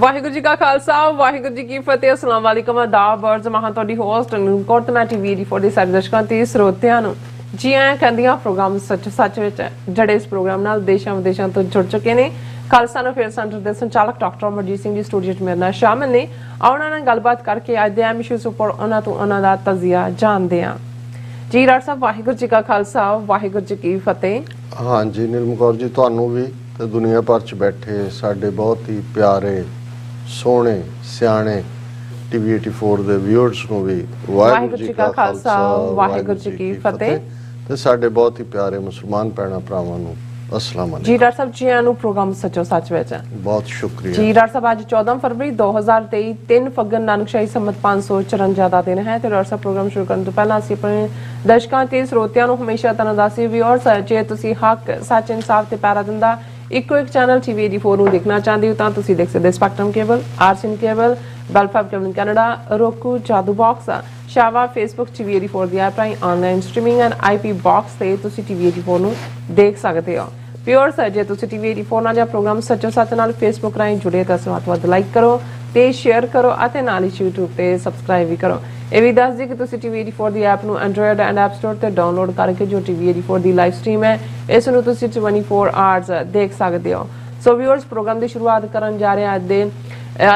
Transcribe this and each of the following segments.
ਵਾਹਿਗੁਰੂ ਜੀ ਕਾ ਖਾਲਸਾ ਵਾਹਿਗੁਰੂ ਜੀ ਕੀ ਫਤਿਹ। ਅਸਲਾਮ ਵਾਲੇਕਮ ਆਦਾਬ ਵਰਜ਼ ਮਹਾਂ ਤੁਹਾਡੀ ਹੋਸਟ ਨੂਰਕੋਟ ਮੈਂ ਟੀਵੀ ਦੀ ਫੋਰ ਸਾਰੇ ਦਰਸ਼ਕਾਂ ਤੇ ਸਰੋਤਿਆਂ ਨੂੰ ਜੀ ਆਇਆਂ ਕਹਿੰਦੀਆਂ। ਪ੍ਰੋਗਰਾਮ ਸੱਚ ਵਿੱਚ ਜਿਹੜੇ ਇਸ ਪ੍ਰੋਗਰਾਮ ਨਾਲ ਦੇਸ਼ਾਂ ਵਿਦੇਸ਼ਾਂ ਤੋਂ ਜੁੜ ਚੁੱਕੇ ਨੇ। ਖਾਲਸਾ ਅਫੇਅਰ ਸੈਂਟਰ ਦੇ ਸੰਚਾਲਕ ਡਾਕਟਰ ਅਮਰਜੀਤ ਸਿੰਘ ਜੀ ਸਟੂਡੀਓ 'ਚ ਮੇਰੇ ਨਾਲ ਸ਼ਾਮਿਲ ਨੇ। ਉਹਨਾਂ ਨਾਲ ਗੱਲਬਾਤ ਕਰਕੇ ਅੱਜ ਦੇ ਇਸ਼ੂਜ਼ ਉੱਪਰ ਉਹਨਾਂ ਤੋਂ ਉਹਨਾਂ ਦਾ ਤਜ਼ੀਆ ਜਾਣਦੇ ਹਾਂ। ਜੀ ਡਾਕਟਰ ਸਾਹਿਬ ਵਾਹਿਗੁਰੂ ਜੀ ਕਾ ਖਾਲਸਾ ਵਾਹਿਗੁਰੂ ਜੀ ਕੀ ਫਤਿਹ। हाँ जी नीलम कौर जी, ਤੁਹਾਨੂੰ ਵੀ ਤੇ ਦੁਨੀਆ ਭਰ ਚ ਬੈਠੇ ਸਾਡੇ ਬਹੁਤ ਹੀ ਪਿਆਰੇ ਸੋਹਣੇ ਸਿਆਣੇ ਟੀਵੀ 84 ਦੇ ਵਿਊਅਰਸ ਨੂੰ ਵੀ ਵਾਹਿਗੁਰੂ ਜੀ ਕਾ ਖਾਲਸਾ ਵਾਹਿਗੁਰੂ ਜੀ ਕੀ ਫਤਿਹ ਤੇ ਸਾਡੇ ਬਹੁਤ ਹੀ ਪਿਆਰੇ ਮੁਸਲਮਾਨ ਭੈਣਾਂ ਭਰਾਵਾਂ ਨੂੰ अस्सलाम वालेकुम। जी डॉक्टर साहब जी आनू प्रोग्राम सचो सच विच बहुत शुक्रिया जी डॉक्टर साहब। आज 14 फरवरी 2023 3 फगन नानकशाही संमत 554 ਦਾ ਦਿਨ ਹੈ ਤੇ ਡਾਕਟਰ ਸਾਹਿਬ ਪ੍ਰੋਗਰਾਮ ਸ਼ੁਰੂ ਕਰਨ ਤੋਂ ਪਹਿਲਾਂ ਅਸੀਂ ਆਪਣੇ ਦਰਸ਼ਕਾਂ ਤੇ ਸਰੋਤਿਆਂ ਨੂੰ ਹਮੇਸ਼ਾ ਤਨਦਾਸੀ ਵੀ ਔਰ ਜੇ ਤੁਸੀਂ ਹੱਕ ਸੱਚ ਇਨਸਾਫ ਤੇ ਪੈਰਾ ਦਿੰਦਾ ਇੱਕੋ ਇੱਕ ਚੈਨਲ ਟੀਵੀ 84 ਨੂੰ ਦੇਖਣਾ ਚਾਹੁੰਦੇ ਹੋ ਤਾਂ ਤੁਸੀਂ ਦੇਖ ਸਕਦੇ Spectrum cable, RCN cable, Bell Fibe cable Canada, Roku, Jadoo box, ਸ਼ਾਵਾ, ਫੇਸਬੁੱਕ ਟੀਵੀ 84 ਦੀ ਐਪ ਰਾਹੀਂ online streaming and IP box ਤੇ ਤੁਸੀਂ ਟੀਵੀ 84 ਨੂੰ ਦੇਖ ਸਕਦੇ ਹੋ। ਪਿਓਰ ਜੇ ਤੁਸੀਂ ਟੀਵੀ 84 ਨਾਲ ਜਾਂ ਪ੍ਰੋਗਰਾਮ ਸੱਚੋ ਸੱਚ ਨਾਲ ਫੇਸਬੁੱਕ ਰਾਹੀਂ ਜੁੜੇ ਤਾਂ ਵੱਧ ਲਾਈਕ ਕਰੋ ਤੇ ਸ਼ੇਅਰ ਕਰੋ ਅਤੇ ਨਾਲ ਹੀ YouTube ਤੇ ਸਬਸਕ੍ਰਾਈਬ ਵੀ ਕਰੋ। ਇਹ ਵੀ ਦੱਸ ਦਿਓ ਕਿ ਤੁਸੀਂ ਟੀਵੀ 84 ਦੀ ਐਪ ਨੂੰ ਐਂਡਰੋਇਡ ਐਂਡ ਐਪ ਸਟੋਰ ਤੇ ਡਾਊਨਲੋਡ ਕਰਕੇ ਜੋ ਟੀਵੀ 84 ਦੀ ਲਾਈਵ ਸਟ੍ਰੀਮ ਹੈ ਇਸ ਨੂੰ ਤੁਸੀਂ 24 ਆਵਰਸ ਦੇਖ ਸਕਦੇ ਹੋ। ਸੋ ਵਿਊਅਰਸ ਪ੍ਰੋਗਰਾਮ ਦੀ ਸ਼ੁਰੂਆਤ ਕਰਨ ਜਾ ਰਹੇ ਹਾਂ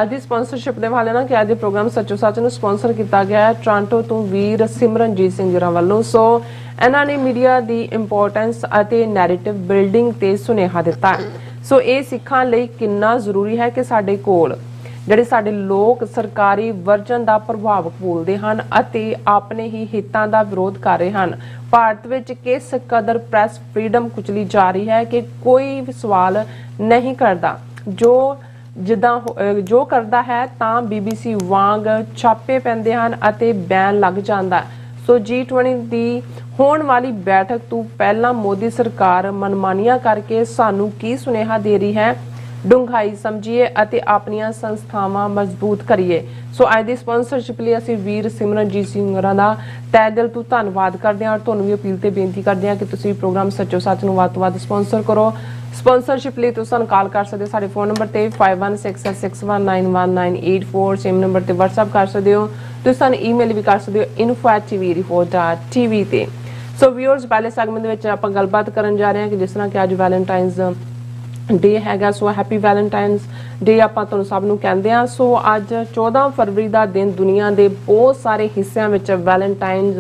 ਅੱਜ ਦੀ ਸਪਾਂਸਰਸ਼ਿਪ ਦੇ ਵਾਲੇ ਨਾ ਕਿ ਅੱਜ ਦੇ ਪ੍ਰੋਗਰਾਮ ਸੱਚੋ ਸੱਚ ਨੂੰ ਸਪਾਂਸਰ ਕੀਤਾ ਗਿਆ ਹੈ ਟੋਰਾਂਟੋ ਤੋਂ ਵੀਰ ਸਿਮਰਨਜੀਤ ਸਿੰਘ ਜੀ ਵੱਲੋਂ। ਸੋ ਇਹਨਾਂ ਨੇ ਮੀਡੀਆ ਦੀ ਇੰਪੋਰਟੈਂਸ ਅਤੇ ਨੈਰੇਟਿਵ ਬਿਲਡਿੰਗ ਤੇ ਸੁਨੇਹਾ ਦਿੱਤਾ ਹੈ। ਸੋ ਇਹ ਸਿੱਖਾਂ ਲਈ ਕਿੰਨਾ ਜ਼ਰੂਰੀ ਹੈ ਕਿ ਸਾਡੇ ਕੋਲ ਜਿਹੜੇ ਸਾਡੇ ਲੋਕ ਸਰਕਾਰੀ ਵਰਜਨ ਦਾ ਪ੍ਰਭਾਵ ਕਬੂਲਦੇ ਹਨ ਅਤੇ ਆਪਣੇ ਹੀ ਹਿੱਤਾਂ ਦਾ ਵਿਰੋਧ ਕਰ ਰਹੇ ਹਨ। ਭਾਰਤ ਵਿੱਚ ਕਿਸ ਕਦਰ ਪ੍ਰੈਸ ਫ੍ਰੀडम ਕੁਚਲੀ ਜਾ ਰਹੀ ਹੈ ਕਿ ਕੋਈ ਵੀ ਸਵਾਲ ਨਹੀਂ ਕਰਦਾ। ਜੋ ਕਰਦਾ ਹੈ ਤਾਂ BBC ਵਾਂਗ ਛਾਪੇ ਪੈਂਦੇ ਹਨ ਅਤੇ ਬੈਨ ਲੱਗ ਜਾਂਦਾ। ਸੋ G20 ਦੀ ਹੋਣ ਵਾਲੀ ਬੈਠਕ ਤੋਂ ਪਹਿਲਾਂ ਮੋਦੀ ਸਰਕਾਰ ਮਨਮਾਨੀਆਂ ਕਰਕੇ ਸਾਨੂੰ ਕੀ ਸੁਨੇਹਾ ਦੇ ਰਹੀ ਹੈ, ਡੂੰਘਾਈ ਸਮਝੀਏ ਅਤੇ ਆਪਣੀਆਂ ਸੰਸਥਾਵਾਂ ਮਜ਼ਬੂਤ ਕਰੀਏ। ਸੋ ਅੱਜ ਦੀ ਸਪਾਂਸਰਸ਼ਿਪ ਲਈ ਅਸੀਂ ਵੀਰ ਸਿਮਰਨਜੀਤ ਸਿੰਘ ਹੋਰਾਂ ਦਾ ਤਹਿ ਦਿਲ ਤੋਂ ਧੰਨਵਾਦ ਕਰਦੇ ਹਾਂ ਔਰ ਤੁਹਾਨੂੰ ਵੀ ਅਪੀਲ ਤੇ ਬੇਨਤੀ ਕਰਦੇ ਹਾਂ ਕਿ ਤੁਸੀਂ ਪ੍ਰੋਗਰਾਮ ਸੱਚੋ ਸੱਚ ਨੂੰ ਵੱਧ ਤੋਂ ਵੱਧ ਸਪਾਂਸਰ ਕਰੋ। ਸਪਾਂਸਰਸ਼ਿਪ ਲਈ ਤੁਸੀਂ ਸਾਨੂੰ ਕਾਲ ਕਰ ਸਕਦੇ ਹੋ ਸਾਡੇ ਫੋਨ ਨੰਬਰ ਤੇ 5166619184 ਸੇਮ ਨੰਬਰ ਤੇ WhatsApp ਕਰ ਸਕਦੇ ਹੋ। ਤੁਸੀਂ ਸਾਨੂੰ ਈਮੇਲ ਵੀ ਕਰ ਸਕਦੇ ਹੋ info@tv84.tv ਤੇ। ਸੋ ਵਿਊਅਰਸ ਪਹਿਲੇ ਸੈਗਮੈਂਟ ਦੇ ਵਿੱਚ ਆਪਾਂ ਗੱਲਬਾਤ ਕਰਨ ਜਾ ਰਹੇ ਹਾਂ ਕਿ ਜਿਸ ਤਰ੍ਹਾਂ ਕਿ ਅੱਜ ਵੈਲੈਂਟਾਈਨਸ ਡੇ ਹੈਗਾ। ਸੋ ਹੈਪੀ ਵੈਲੈਂਟਾਈਨਸ ਡੇ ਆਪਾਂ ਤੁਹਾਨੂੰ ਸਭ ਨੂੰ ਕਹਿੰਦੇ ਆ। ਸੋ ਅੱਜ 14 ਫਰਵਰੀ ਦਾ ਦਿਨ ਦੁਨੀਆ ਦੇ ਬਹੁਤ ਸਾਰੇ ਹਿੱਸਿਆਂ ਵਿੱਚ ਵੈਲੈਂਟਾਈਨਸ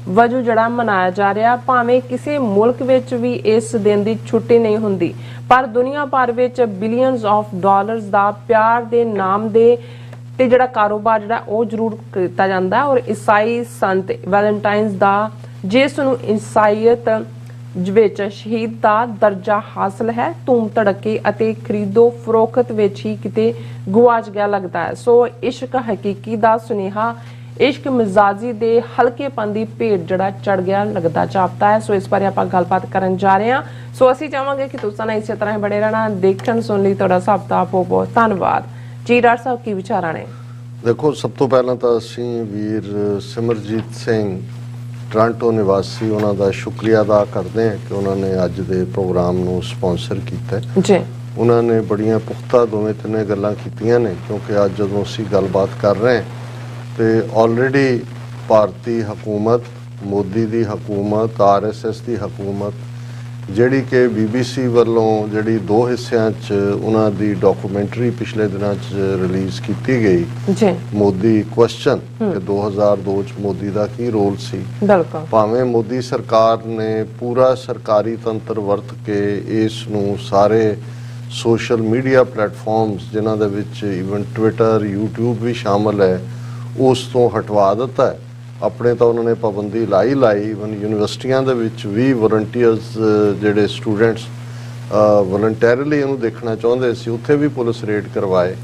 ਵਜੋਂ ਜਿਹੜਾ ਮਨਾਇਆ ਜਾ ਰਿਹਾ। ਭਾਵੇਂ ਕਿਸੇ ਮੁਲਕ ਵਿੱਚ ਵੀ ਇਸ ਦਿਨ ਦੀ ਛੁੱਟੀ ਨਹੀਂ ਹੁੰਦੀ ਪਰ ਦੁਨੀਆ ਭਰ ਵਿੱਚ ਬਿਲੀਅਨਸ ਆਫ ਡਾਲਰਸ ਦਾ ਪਿਆਰ ਦੇ ਨਾਮ ਦੇ ਤੇ ਜਿਹੜਾ ਕਾਰੋਬਾਰ ਜਿਹੜਾ ਉਹ ਜ਼ਰੂਰ ਕੀਤਾ ਜਾਂਦਾ ਔਰ ਈਸਾਈ ਸੰਤ ਵੈਲੈਂਟਾਈਨਸ ਦਾ ਜਿਸ ਨੂੰ ਈਸਾਈਅਤ ਵਿੱਚ ਸ਼ਹੀਦ ਦਾ ਦਰਜਾ ਹਾਸਲ ਹੈ ਧੂਮ ਧੜਕੇ ਅਤੇ ਖਰੀਦੋ ਫਰੋਖਤ ਵਿੱਚ ਹੀ ਕਿਤੇ ਗੁਆਚ ਗਿਆ ਲੱਗਦਾ ਹੈ। ਸੋ ਇਸ਼ਕ ਹਕੀਕੀ ਦਾ ਸੁਨੇਹਾ ਇਸ਼ਕ ਮਿਜ਼ਾਜੀ ਦੇ ਹਲਕੇਪਨ ਦੀ ਭੇਟ ਜਿਹੜਾ ਚੜ ਗਿਆ ਲੱਗਦਾ ਜਾਪਦਾ ਹੈ। ਸੋ ਇਸ ਬਾਰੇ ਆਪਾਂ ਗੱਲਬਾਤ ਕਰਨ ਜਾ ਰਹੇ ਹਾਂ। ਸੋ ਅਸੀਂ ਚਾਹਾਂਗੇ ਕਿ ਤੁਸੀਂ ਨਾ ਇਸੇ ਤਰ੍ਹਾਂ ਬਣੇ ਰਹਿਣਾ। ਦੇਖਣ ਸੁਣ ਲਈ ਤੁਹਾਡਾ ਸਭ ਦਾ ਬਹੁਤ ਬਹੁਤ ਧੰਨਵਾਦ। ਜੀ ਡਾਕਟਰ ਸਾਹਿਬ ਕੀ ਵਿਚਾਰਾਂ ਨੇ? ਦੇਖੋ ਸਭ ਤੋਂ ਪਹਿਲਾਂ ਤਾਂ ਅਸੀਂ ਵੀਰ ਸਿਮਰਜੀਤ ਸਿੰਘ ਟੋਰਾਂਟੋ ਨਿਵਾਸੀ ਉਹਨਾਂ ਦਾ ਸ਼ੁਕਰੀਆ ਅਦਾ ਕਰਦੇ ਹਾਂ ਕਿ ਉਹਨਾਂ ਨੇ ਅੱਜ ਦੇ ਪ੍ਰੋਗਰਾਮ ਨੂੰ ਸਪਾਂਸਰ ਕੀਤਾ ਜੀ। ਉਹਨਾਂ ਨੇ ਬੜੀਆਂ ਪੁਖਤਾ ਦੋਵੇਂ ਤਿੰਨੇ ਗੱਲਾਂ ਕੀਤੀਆਂ ਨੇ ਕਿਉਂਕਿ ਅੱਜ ਜਦੋਂ ਅਸੀਂ ਗੱਲਬਾਤ ਕਰ ਰਹੇ ਹਾਂ ਤੇ ਆਲਰੇਡੀ ਭਾਰਤੀ ਹਕੂਮਤ, ਮੋਦੀ ਦੀ ਹਕੂਮਤ, RSS ਦੀ ਹਕੂਮਤ ਜਿਹੜੀ ਕਿ BBC ਵੱਲੋਂ ਜਿਹੜੀ 2 ਹਿੱਸਿਆਂ 'ਚ ਉਹਨਾਂ ਦੀ ਡਾਕੂਮੈਂਟਰੀ ਪਿਛਲੇ ਦਿਨਾਂ 'ਚ ਰਿਲੀਜ਼ ਕੀਤੀ ਗਈ ਜੀ ਮੋਦੀ ਕੁਐਸਚਨ ਕਿ 2002 'ਚ ਮੋਦੀ ਦਾ ਕੀ ਰੋਲ ਸੀ। ਬਿਲਕੁਲ ਭਾਵੇਂ ਮੋਦੀ ਸਰਕਾਰ ਨੇ ਪੂਰਾ ਸਰਕਾਰੀ ਤੰਤਰ ਵਰਤ ਕੇ ਇਸ ਨੂੰ ਸਾਰੇ ਸੋਸ਼ਲ ਮੀਡੀਆ ਪਲੇਟਫਾਰਮਸ ਜਿਨ੍ਹਾਂ ਦੇ ਵਿੱਚ ਈਵਨ ਟਵਿੱਟਰ, YouTube ਵੀ ਸ਼ਾਮਲ ਹੈ ਉਸ ਤੋਂ ਹਟਵਾ ਦਿੱਤਾ ਹੈ। ਆਪਣੇ ਤਾਂ ਉਹਨਾਂ ਨੇ ਪਾਬੰਦੀ ਲਾਈ ਈਵਨ ਯੂਨੀਵਰਸਿਟੀਆਂ ਦੇ ਵਿੱਚ ਵੀ ਵਲੰਟੀਅਰਸ ਜਿਹੜੇ ਸਟੂਡੈਂਟਸ ਵਲੰਟੈਰੀਲੀ ਇਹਨੂੰ ਦੇਖਣਾ ਚਾਹੁੰਦੇ ਸੀ ਉੱਥੇ ਵੀ ਪੁਲਿਸ ਰੇਡ ਕਰਵਾਏ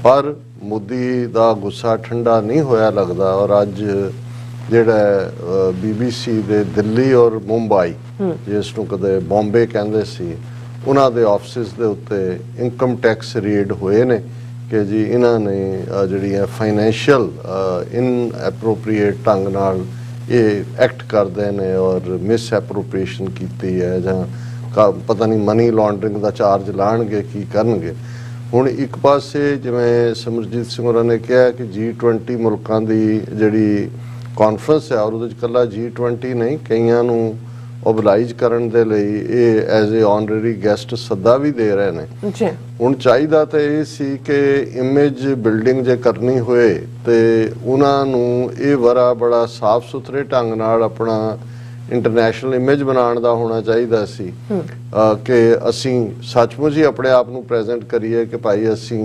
ਪਰ ਮੋਦੀ ਦਾ ਗੁੱਸਾ ਠੰਡਾ ਨਹੀਂ ਹੋਇਆ ਲੱਗਦਾ। ਔਰ ਅੱਜ ਜਿਹੜਾ BBC ਦੇ ਦਿੱਲੀ ਔਰ ਮੁੰਬਈ ਜਿਸ ਨੂੰ ਕਦੇ ਬੰਬੇ ਕਹਿੰਦੇ ਸੀ ਉਹਨਾਂ ਦੇ ਆਫਿਸਿਸ ਦੇ ਉੱਤੇ ਇਨਕਮ ਟੈਕਸ ਰੇਡ ਹੋਏ ਨੇ ਕਿ ਜੀ ਇਹਨਾਂ ਨੇ ਜਿਹੜੀਆਂ ਫਾਈਨੈਂਸ਼ੀਅਲ ਇਨਐਪਰੋਪਰੀਏਟ ਢੰਗ ਨਾਲ ਇਹ ਐਕਟ ਕਰਦੇ ਨੇ ਔਰ ਮਿਸ ਐਪਰੋਪਰੀਏਸ਼ਨ ਕੀਤੀ ਹੈ ਜਾਂ ਪਤਾ ਨਹੀਂ ਮਨੀ ਲਾਂਡਰਿੰਗ ਦਾ ਚਾਰਜ ਲਾਣਗੇ ਕੀ ਕਰਨਗੇ। ਹੁਣ ਇੱਕ ਪਾਸੇ ਜਿਵੇਂ ਸਿਮਰਜੀਤ ਸਿੰਘ ਹੋਰਾਂ ਨੇ ਕਿਹਾ ਕਿ G20 ਮੁਲਕਾਂ ਦੀ ਜਿਹੜੀ ਕਾਨਫਰੰਸ ਹੈ ਔਰ ਉਹਦੇ 'ਚ ਇਕੱਲਾ G20 ਨਹੀਂ, ਕਈਆਂ ਨੂੰ ਓਬਲਾਈਜ਼ ਕਰਨ ਦੇ ਲਈ ਇਹ ਐਜ਼ ਏ ਆਨਰਰੀ ਗੈਸਟ ਸੱਦਾ ਵੀ ਦੇ ਰਹੇ ਨੇ ਜੀ। ਹੁਣ ਚਾਹੀਦਾ ਤਾਂ ਇਹ ਸੀ ਕਿ ਇਮੇਜ ਬਿਲਡਿੰਗ ਜੇ ਕਰਨੀ ਹੋਏ ਤੇ ਉਹਨਾਂ ਨੂੰ ਇਹ ਬੜਾ ਸਾਫ਼ ਸੁਥਰੇ ਢੰਗ ਨਾਲ ਆਪਣਾ ਇੰਟਰਨੈਸ਼ਨਲ ਇਮੇਜ ਬਣਾਉਣ ਦਾ ਹੋਣਾ ਚਾਹੀਦਾ ਸੀ ਕਿ ਅਸੀਂ ਸੱਚਮੁੱਚ ਹੀ ਆਪਣੇ ਆਪ ਨੂੰ ਪ੍ਰੈਜ਼ੈਂਟ ਕਰੀਏ ਕਿ ਭਾਈ ਅਸੀਂ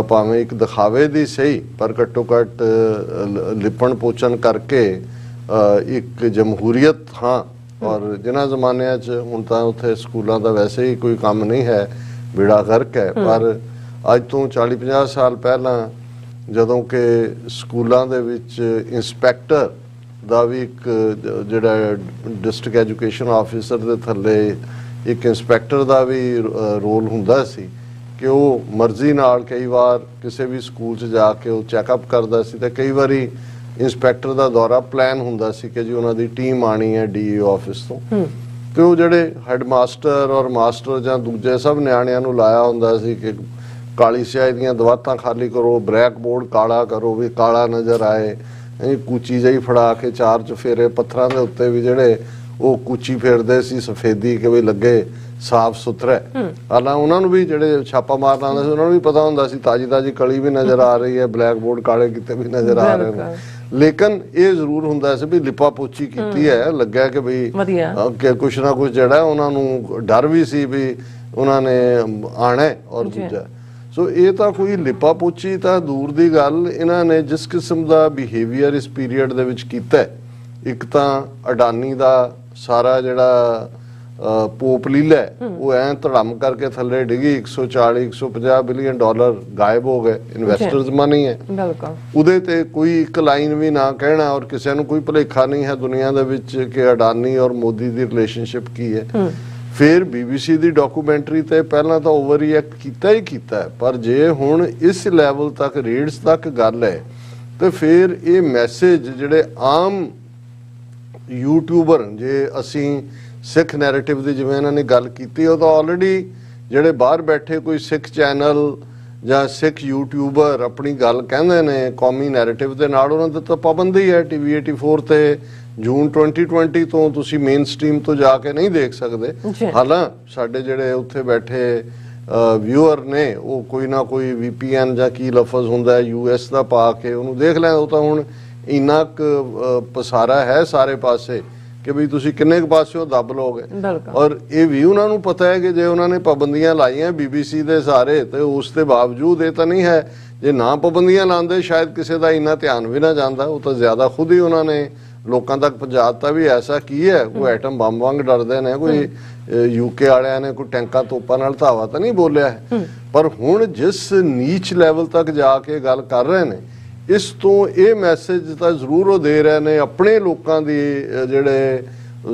ਭਾਵੇਂ ਇੱਕ ਦਿਖਾਵੇ ਦੀ ਸਹੀ ਪਰ ਘੱਟੋ ਘੱਟ ਲਿਪਣ ਪੋਚਣ ਕਰਕੇ ਇੱਕ ਜਮਹੂਰੀਅਤ ਹਾਂ। ਔਰ ਜਿਨ੍ਹਾਂ ਜ਼ਮਾਨਿਆਂ 'ਚ ਹੁਣ ਤਾਂ ਉੱਥੇ ਸਕੂਲਾਂ ਦਾ ਵੈਸੇ ਹੀ ਕੋਈ ਕੰਮ ਨਹੀਂ ਹੈ, ਬੇੜਾ ਗਰਕ ਹੈ, ਪਰ ਅੱਜ ਤੋਂ 40-50 ਸਾਲ ਪਹਿਲਾਂ ਜਦੋਂ ਕਿ ਸਕੂਲਾਂ ਦੇ ਵਿੱਚ ਇੰਸਪੈਕਟਰ ਦਾ ਵੀ ਇੱਕ ਜਿਹੜਾ ਡਿਸਟ੍ਰਿਕਟ ਐਜੂਕੇਸ਼ਨ ਆਫਿਸਰ ਦੇ ਥੱਲੇ ਇੱਕ ਇੰਸਪੈਕਟਰ ਦਾ ਵੀ ਰੋਲ ਹੁੰਦਾ ਸੀ ਕਿ ਉਹ ਮਰਜ਼ੀ ਨਾਲ ਕਈ ਵਾਰ ਕਿਸੇ ਵੀ ਸਕੂਲ 'ਚ ਜਾ ਕੇ ਉਹ ਚੈੱਕਅਪ ਕਰਦਾ ਸੀ ਤੇ ਕਈ ਵਾਰੀ ਇੰਸਪੈਕਟਰ ਦਾ ਦੌਰਾ ਪਲਾਨ ਹੁੰਦਾ ਸੀ ਕਿ ਜੀ ਉਹਨਾਂ ਦੀ ਟੀਮ ਆਣੀ ਹੈ DEO ਆਫਿਸ ਤੋਂ ਤੇ ਉਹ ਜਿਹੜੇ ਹੈਡਮਾਸਟਰ ਔਰ ਮਾਸਟਰ ਜਾਂ ਦੂਜੇ ਸਭ ਨਿਆਣਿਆਂ ਨੂੰ ਲਾਇਆ ਹੁੰਦਾ ਸੀ ਕਿ ਕਾਲੀ ਸਿਆਹੀ ਦੀਆਂ ਦਵਾਤਾਂ ਖਾਲੀ ਕਰੋ, ਬਲੈਕ ਬੋਰਡ ਕਾਲਾ ਕਰੋ ਵੀ ਕਾਲਾ ਨਜ਼ਰ ਆਏ, ਕੂਚੀ ਜਿਹੀ ਫੜਾ ਕੇ 4 ਚੁਫੇਰੇ ਪੱਥਰਾਂ ਦੇ ਉੱਤੇ ਵੀ ਜਿਹੜੇ ਉਹ ਕੂਚੀ ਫੇਰਦੇ ਸੀ ਸਫੇਦੀ ਕਿ ਵੀ ਲੱਗੇ ਸਾਫ ਸੁਥਰਾ। ਹਾਲਾਂ ਉਹਨਾਂ ਨੂੰ ਵੀ ਜਿਹੜੇ ਛਾਪਾ ਮਾਰਨ ਆਉਂਦੇ ਸੀ ਉਹਨਾਂ ਨੂੰ ਵੀ ਪਤਾ ਹੁੰਦਾ ਸੀ ਤਾਜੀ ਕਲੀ ਵੀ ਨਜ਼ਰ ਆ ਰਹੀ ਹੈ, ਬਲੈਕ ਬੋਰਡ ਕਾਲੇ ਕਿਤੇ ਵੀ ਨਜ਼ਰ ਆ ਰਹੇ ਨੇ, ਲੇਕਿਨ ਇਹ ਜ਼ਰੂਰ ਹੁੰਦਾ ਸੀ ਵੀ ਲਿਪਾ ਪੋਚੀ ਕੀਤੀ ਹੈ, ਲੱਗਿਆ ਕਿ ਬਈ ਕਿ ਕੁਛ ਨਾ ਕੁਛ ਜਿਹੜਾ ਉਹਨਾਂ ਨੂੰ ਡਰ ਵੀ ਸੀ ਵੀ ਉਹਨਾਂ ਨੇ ਆਣਾ ਔਰ ਦੂਜਾ। ਸੋ ਇਹ ਤਾਂ ਕੋਈ ਲਿਪਾ ਪੋਚੀ ਤਾਂ ਦੂਰ ਦੀ ਗੱਲ, ਇਹਨਾਂ ਨੇ ਜਿਸ ਕਿਸਮ ਦਾ ਬਿਹੇਵੀਅਰ ਇਸ ਪੀਰੀਅਡ ਦੇ ਵਿੱਚ ਕੀਤਾ, ਇੱਕ ਤਾਂ ਅਡਾਨੀ ਦਾ ਸਾਰਾ ਜਿਹੜਾ ਪੋਪ ਲੀਲਾ ਉਹ ਐਂ ਧੜਮ ਕਰਕੇ ਥੱਲੇ ਡਿੱਗੀ, 140-150 ਬਿਲੀਅਨ ਡਾਲਰ ਗਾਇਬ ਹੋ ਗਏ, ਇਨਵੈਸਟਰਸ ਮਨੀ ਹੈ ਉਹਦੇ ਤੇ ਕੋਈ ਇੱਕ ਲਾਈਨ ਵੀ ਨਾ ਕਹਿਣਾ ਔਰ ਕਿਸੇ ਨੂੰ ਕੋਈ ਭੁਲੇਖਾ ਨਹੀਂ ਹੈ ਦੁਨੀਆ ਦੇ ਵਿੱਚ ਕਿ ਅਡਾਨੀ ਔਰ ਮੋਦੀ ਦੀ ਰਿਲੇਸ਼ਨਸ਼ਿਪ ਕੀ ਹੈ। ਫਿਰ BBC ਦੀ ਡਾਕੂਮੈਂਟਰੀ ਤੇ ਪਹਿਲਾਂ ਤਾਂ ਓਵਰ ਰਿਐਕਟ ਕੀਤਾ ਹੀ ਕੀਤਾ, ਪਰ ਜੇ ਹੁਣ ਇਸ ਲੈਵਲ ਤੱਕ ਰੇਡਸ ਤੱਕ ਗੱਲ ਹੈ ਤੇ ਫਿਰ ਇਹ ਮੈਸੇਜ ਜਿਹੜੇ ਆਮ ਯੂਟਿਊਬਰ, ਜੇ ਅਸੀਂ ਸਿੱਖ ਨੈਰੇਟਿਵ ਦੀ ਜਿਵੇਂ ਇਹਨਾਂ ਨੇ ਗੱਲ ਕੀਤੀ, ਉਹ ਤਾਂ ਆਲਰੇਡੀ ਜਿਹੜੇ ਬਾਹਰ ਬੈਠੇ ਕੋਈ ਸਿੱਖ ਚੈਨਲ ਜਾਂ ਸਿੱਖ ਯੂਟਿਊਬਰ ਆਪਣੀ ਗੱਲ ਕਹਿੰਦੇ ਨੇ ਕੌਮੀ ਨੈਰੇਟਿਵ ਦੇ ਨਾਲ, ਉਹਨਾਂ ਦੀ ਤਾਂ ਪਾਬੰਦੀ ਹੈ TV 84 ਤੇ ਜੂਨ 2020 ਤੋਂ ਤੁਸੀਂ ਮੇਨ ਸਟ੍ਰੀਮ ਤੋਂ ਜਾ ਕੇ ਨਹੀਂ ਦੇਖ ਸਕਦੇ। ਹਾਲਾਂ ਸਾਡੇ ਜਿਹੜੇ ਉੱਥੇ ਬੈਠੇ ਵਿਊਅਰ ਨੇ ਉਹ ਕੋਈ ਨਾ ਕੋਈ VPN ਜਾਂ ਕੀ ਲਫ਼ਜ਼ ਹੁੰਦਾ ਹੈ US ਦਾ ਪਾ ਕੇ ਉਹਨੂੰ ਦੇਖ ਲੈਣ। ਉਹ ਤਾਂ ਹੁਣ ਇੰਨਾ ਕੁ ਪਸਾਰਾ ਹੈ ਸਾਰੇ ਪਾਸੇ ਕਿ ਵੀ ਤੁਸੀਂ ਕਿੰਨੇ ਕੁ ਪਾਸਿਓਂ ਦੱਬ ਲੋਗੇ। ਔਰ ਇਹ ਵੀ ਉਹਨਾਂ ਨੂੰ ਪਤਾ ਹੈ ਕਿ ਜੇ ਉਹਨਾਂ ਨੇ ਪਾਬੰਦੀਆਂ ਲਾਈਆਂ BBC ਦੇ ਸਾਰੇ ਤੇ ਉਸ ਦੇ ਬਾਵਜੂਦ ਇਹ ਤਾਂ ਨਹੀਂ ਹੈ ਜੇ ਨਾ ਪਾਬੰਦੀਆਂ ਲਾਉਂਦੇ ਸ਼ਾਇਦ ਕਿਸੇ ਦਾ ਇੰਨਾ ਧਿਆਨ ਵੀ ਨਾ ਜਾਂਦਾ, ਉਹ ਤਾਂ ਜ਼ਿਆਦਾ ਖੁਦ ਹੀ ਉਹਨਾਂ ਨੇ ਲੋਕਾਂ ਤੱਕ ਪਹੁੰਚਾਤਾ ਵੀ ਐਸਾ ਕੀ ਹੈ, ਕੋਈ ਐਟਮ ਬੰਬ ਵਾਂਗ ਡਰਦੇ ਨੇ, ਕੋਈ UK ਵਾਲਿਆਂ ਨੇ ਕੋਈ ਟੈਂਕਾਂ ਤੋਪਾਂ ਨਾਲ ਧਾਵਾ ਤਾਂ ਨਹੀਂ ਬੋਲਿਆ ਹੈ। ਪਰ ਹੁਣ ਜਿਸ ਨੀਚ ਲੈਵਲ ਤੱਕ ਜਾ ਕੇ ਗੱਲ ਕਰ ਰਹੇ ਨੇ, ਇਸ ਤੋਂ ਇਹ ਮੈਸੇਜ ਤਾਂ ਜ਼ਰੂਰ ਉਹ ਦੇ ਰਹੇ ਨੇ ਆਪਣੇ ਲੋਕਾਂ ਦੀ ਜਿਹੜੇ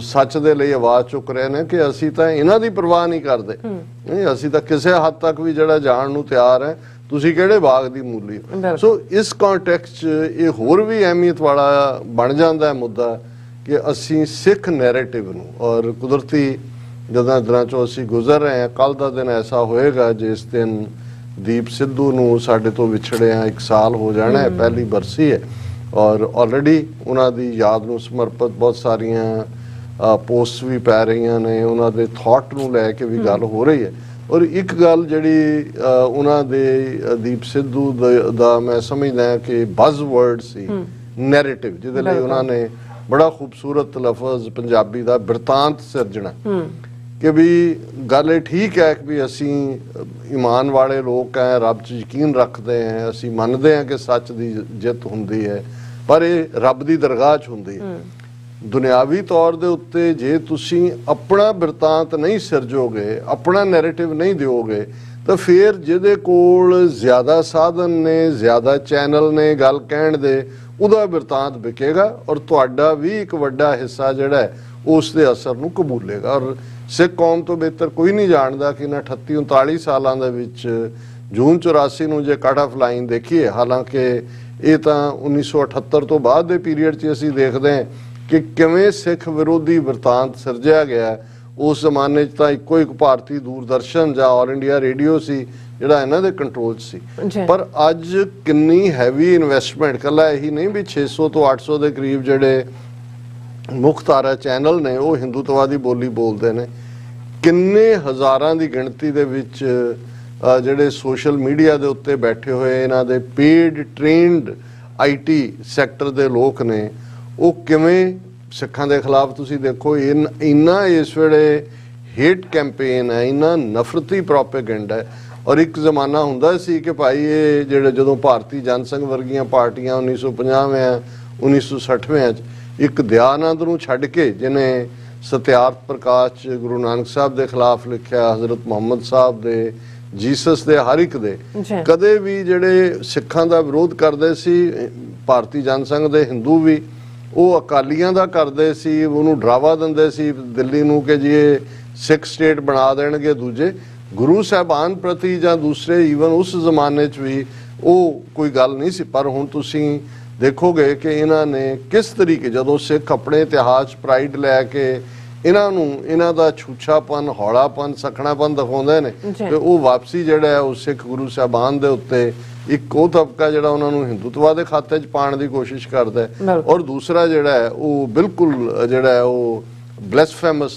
ਸੱਚ ਦੇ ਲਈ ਆਵਾਜ਼ ਚੁੱਕ ਰਹੇ ਨੇ ਕਿ ਅਸੀਂ ਤਾਂ ਇਹਨਾਂ ਦੀ ਪਰਵਾਹ ਨਹੀਂ ਕਰਦੇ, ਨਹੀਂ ਅਸੀਂ ਤਾਂ ਕਿਸੇ ਹੱਦ ਤੱਕ ਵੀ ਜਿਹੜਾ ਜਾਣ ਨੂੰ ਤਿਆਰ ਹੈ, ਤੁਸੀਂ ਕਿਹੜੇ ਬਾਗ ਦੀ ਮੂਲੀ। ਸੋ ਇਸ ਕੰਟੈਕਸਟ 'ਚ ਇਹ ਹੋਰ ਵੀ ਅਹਿਮੀਅਤ ਵਾਲਾ ਬਣ ਜਾਂਦਾ ਹੈ ਮੁੱਦਾ ਕਿ ਅਸੀਂ ਸਿੱਖ ਨੈਰੇਟਿਵ ਨੂੰ, ਔਰ ਕੁਦਰਤੀ ਜਦੋਂ ਦਿਨਾਂ 'ਚੋਂ ਅਸੀਂ ਗੁਜ਼ਰ ਰਹੇ ਹਾਂ, ਕੱਲ੍ਹ ਦਾ ਦਿਨ ਐਸਾ ਹੋਏਗਾ ਜਿਸ ਦਿਨ ਦੀਪ ਸਿੱਧੂ ਨੂੰ ਸਾਡੇ ਤੋਂ ਵਿਛੜਿਆ 1 ਸਾਲ ਹੋ ਜਾਣਾ ਹੈ, ਪਹਿਲੀ ਬਰਸੀ ਹੈ ਔਰ ਆਲਰੇਡੀ ਉਹਨਾਂ ਦੀ ਯਾਦ ਨੂੰ ਸਮਰਪਿਤ ਬਹੁਤ ਸਾਰੀਆਂ ਪੋਸਟ ਵੀ ਪੈ ਰਹੀਆਂ ਨੇ, ਉਹਨਾਂ ਦੇ ਥਾਟ ਨੂੰ ਲੈ ਕੇ ਵੀ ਗੱਲ ਹੋ ਰਹੀ ਹੈ। ਔਰ ਇੱਕ ਗੱਲ ਜਿਹੜੀ ਉਹਨਾਂ ਦੇ ਦੀਪ ਸਿੱਧੂ ਦਾ ਮੈਂ ਸਮਝਦਾ ਕਿ ਬਜ਼ ਵਰਡ ਸੀ ਨੈਰੇਟਿਵ, ਜਿਹਦੇ ਲਈ ਉਹਨਾਂ ਨੇ ਬੜਾ ਖੂਬਸੂਰਤ ਲਫ਼ਜ਼ ਪੰਜਾਬੀ ਦਾ ਬਿਰਤਾਂਤ ਸਿਰਜਣਾ ਕਿ ਵੀ ਗੱਲ ਇਹ ਠੀਕ ਹੈ ਕਿ ਵੀ ਅਸੀਂ ਈਮਾਨ ਵਾਲੇ ਲੋਕ ਹੈ, ਰੱਬ 'ਚ ਯਕੀਨ ਰੱਖਦੇ ਹਾਂ, ਅਸੀਂ ਮੰਨਦੇ ਹਾਂ ਕਿ ਸੱਚ ਦੀ ਜਿੱਤ ਹੁੰਦੀ ਹੈ, ਪਰ ਇਹ ਰੱਬ ਦੀ ਦਰਗਾਹ 'ਚ ਹੁੰਦੀ ਹੈ। ਦੁਨਿਆਵੀ ਤੌਰ ਦੇ ਉੱਤੇ ਜੇ ਤੁਸੀਂ ਆਪਣਾ ਬਿਰਤਾਂਤ ਨਹੀਂ ਸਿਰਜੋਗੇ, ਆਪਣਾ ਨੈਰੇਟਿਵ ਨਹੀਂ ਦਿਓਗੇ, ਤਾਂ ਫਿਰ ਜਿਹਦੇ ਕੋਲ ਜ਼ਿਆਦਾ ਸਾਧਨ ਨੇ, ਜ਼ਿਆਦਾ ਚੈਨਲ ਨੇ ਗੱਲ ਕਹਿਣ ਦੇ, ਉਹਦਾ ਬਿਰਤਾਂਤ ਵਿਕੇਗਾ ਔਰ ਤੁਹਾਡਾ ਵੀ ਇੱਕ ਵੱਡਾ ਹਿੱਸਾ ਜਿਹੜਾ ਹੈ ਉਸ ਦੇ ਅਸਰ ਨੂੰ ਕਬੂਲੇਗਾ। ਔਰ ਸਿੱਖ ਕੌਮ ਤੋਂ ਬਿਹਤਰ ਕੋਈ ਨਹੀਂ ਜਾਣਦਾ ਕਿ ਇਹਨਾਂ 38-39 ਸਾਲਾਂ ਦੇ ਵਿੱਚ ਜੂਨ 84 ਨੂੰ ਜੇ ਕੱਟ ਆਫ ਲਾਈਨ ਦੇਖੀਏ, ਹਾਲਾਂਕਿ ਇਹ ਤਾਂ 1978 ਤੋਂ ਬਾਅਦ ਦੇ ਪੀਰੀਅਡ 'ਚ ਅਸੀਂ ਦੇਖਦੇ ਹਾਂ ਕਿ ਕਿਵੇਂ ਸਿੱਖ ਵਿਰੋਧੀ ਵਰਤਾਂਤ ਸਿਰਜਿਆ ਗਿਆ, ਉਸ ਜ਼ਮਾਨੇ 'ਚ ਤਾਂ ਇੱਕੋ ਇੱਕ ਭਾਰਤੀ ਦੂਰਦਰਸ਼ਨ ਜਾਂ ਆਲ ਇੰਡੀਆ ਰੇਡੀਓ ਸੀ ਜਿਹੜਾ ਇਹਨਾਂ ਦੇ ਕੰਟਰੋਲ 'ਚ ਸੀ। ਪਰ ਅੱਜ ਕਿੰਨੀ ਹੈਵੀ ਇਨਵੈਸਟਮੈਂਟ, ਕੱਲਾ ਇਹੀ ਨਹੀਂ ਵੀ 600 ਤੋਂ 800 ਦੇ ਕਰੀਬ ਜਿਹੜੇ ਮੁੱਖ ਧਾਰਾ ਚੈਨਲ ਨੇ ਉਹ ਹਿੰਦੂਤਵਾਦੀ ਬੋਲੀ ਬੋਲਦੇ ਨੇ, ਕਿੰਨੇ ਹਜ਼ਾਰਾਂ ਦੀ ਗਿਣਤੀ ਦੇ ਵਿੱਚ ਜਿਹੜੇ ਸੋਸ਼ਲ ਮੀਡੀਆ ਦੇ ਉੱਤੇ ਬੈਠੇ ਹੋਏ ਇਹਨਾਂ ਦੇ ਪੇਡ ਟ੍ਰੇਨਡ IT ਸੈਕਟਰ ਦੇ ਲੋਕ ਨੇ, ਉਹ ਕਿਵੇਂ ਸਿੱਖਾਂ ਦੇ ਖਿਲਾਫ ਤੁਸੀਂ ਦੇਖੋ ਇੰਨਾ ਇਸ ਵੇਲੇ ਹੇਟ ਕੈਂਪੇਨ ਹੈ, ਇੰਨਾ ਨਫ਼ਰਤੀ ਪ੍ਰੋਪੇਗੈਂਡਾ ਹੈ। ਔਰ ਇੱਕ ਜ਼ਮਾਨਾ ਹੁੰਦਾ ਸੀ ਕਿ ਭਾਈ ਇਹ ਜਿਹੜੇ ਜਦੋਂ ਭਾਰਤੀ ਜਨਸੰਘ ਵਰਗੀਆਂ ਪਾਰਟੀਆਂ 1950 1960 'ਚ ਇੱਕ ਦਿਆਨੰਦ ਨੂੰ ਛੱਡ ਕੇ ਜਿਹਨੇ ਸਤਿਆਰਥ ਪ੍ਰਕਾਸ਼ ਗੁਰੂ ਨਾਨਕ ਸਾਹਿਬ ਦੇ ਖਿਲਾਫ ਲਿਖਿਆ, ਹਜ਼ਰਤ ਮੁਹੰਮਦ ਸਾਹਿਬ ਦੇ, ਜੀਸਸ ਦੇ, ਹਰ ਇੱਕ ਦੇ, ਕਦੇ ਵੀ ਜਿਹੜੇ ਸਿੱਖਾਂ ਦਾ ਵਿਰੋਧ ਕਰਦੇ ਸੀ ਭਾਰਤੀ ਜਨਸੰਘ ਦੇ ਹਿੰਦੂ ਵੀ, ਉਹ ਅਕਾਲੀਆਂ ਦਾ ਕਰਦੇ ਸੀ, ਉਹਨੂੰ ਡਰਾਵਾ ਦਿੰਦੇ ਸੀ ਦਿੱਲੀ ਨੂੰ ਕਿ ਜੀ ਇਹ ਸਿੱਖ ਸਟੇਟ ਬਣਾ ਦੇਣਗੇ ਦੂਜੇ। ਗੁਰੂ ਸਾਹਿਬਾਨ ਪ੍ਰਤੀ ਜਾਂ ਦੂਸਰੇ ਈਵਨ ਉਸ ਜ਼ਮਾਨੇ 'ਚ ਵੀ ਉਹ ਕੋਈ ਗੱਲ ਨਹੀਂ ਸੀ। ਪਰ ਹੁਣ ਤੁਸੀਂ ਦੇਖੋਗੇ ਕਿ ਇਹਨਾਂ ਨੇ ਕਿਸ ਤਰੀਕੇ, ਜਦੋਂ ਸਿੱਖ ਆਪਣੇ ਇਤਿਹਾਸ ਪ੍ਰਾਈਡ ਲੈ ਕੇ ਇਹਨਾਂ ਦਾ ਛੂਛਾਪਨ, ਹੌਲਾਪਨ, ਸਖਣਾਪਨ ਦਿਖਾਉਂਦੇ ਨੇ, ਤੇ ਉਹ ਵਾਪਸੀ ਜਿਹੜਾ ਹੈ ਉਹ ਸਿੱਖ ਗੁਰੂ ਸਾਹਿਬਾਨ ਦੇ ਉੱਤੇ ਇੱਕ ਉਹ ਤਬਕਾ ਜਿਹੜਾ ਉਹਨਾਂ ਨੂੰ ਹਿੰਦੂਤਵਾ ਦੇ ਖਾਤੇ 'ਚ ਪਾਉਣ ਦੀ ਕੋਸ਼ਿਸ਼ ਕਰਦਾ ਹੈ, ਔਰ ਦੂਸਰਾ ਜਿਹੜਾ ਹੈ ਉਹ ਬਿਲਕੁਲ ਜਿਹੜਾ ਹੈ ਉਹ ਬਲੈਸਫੇਮਸ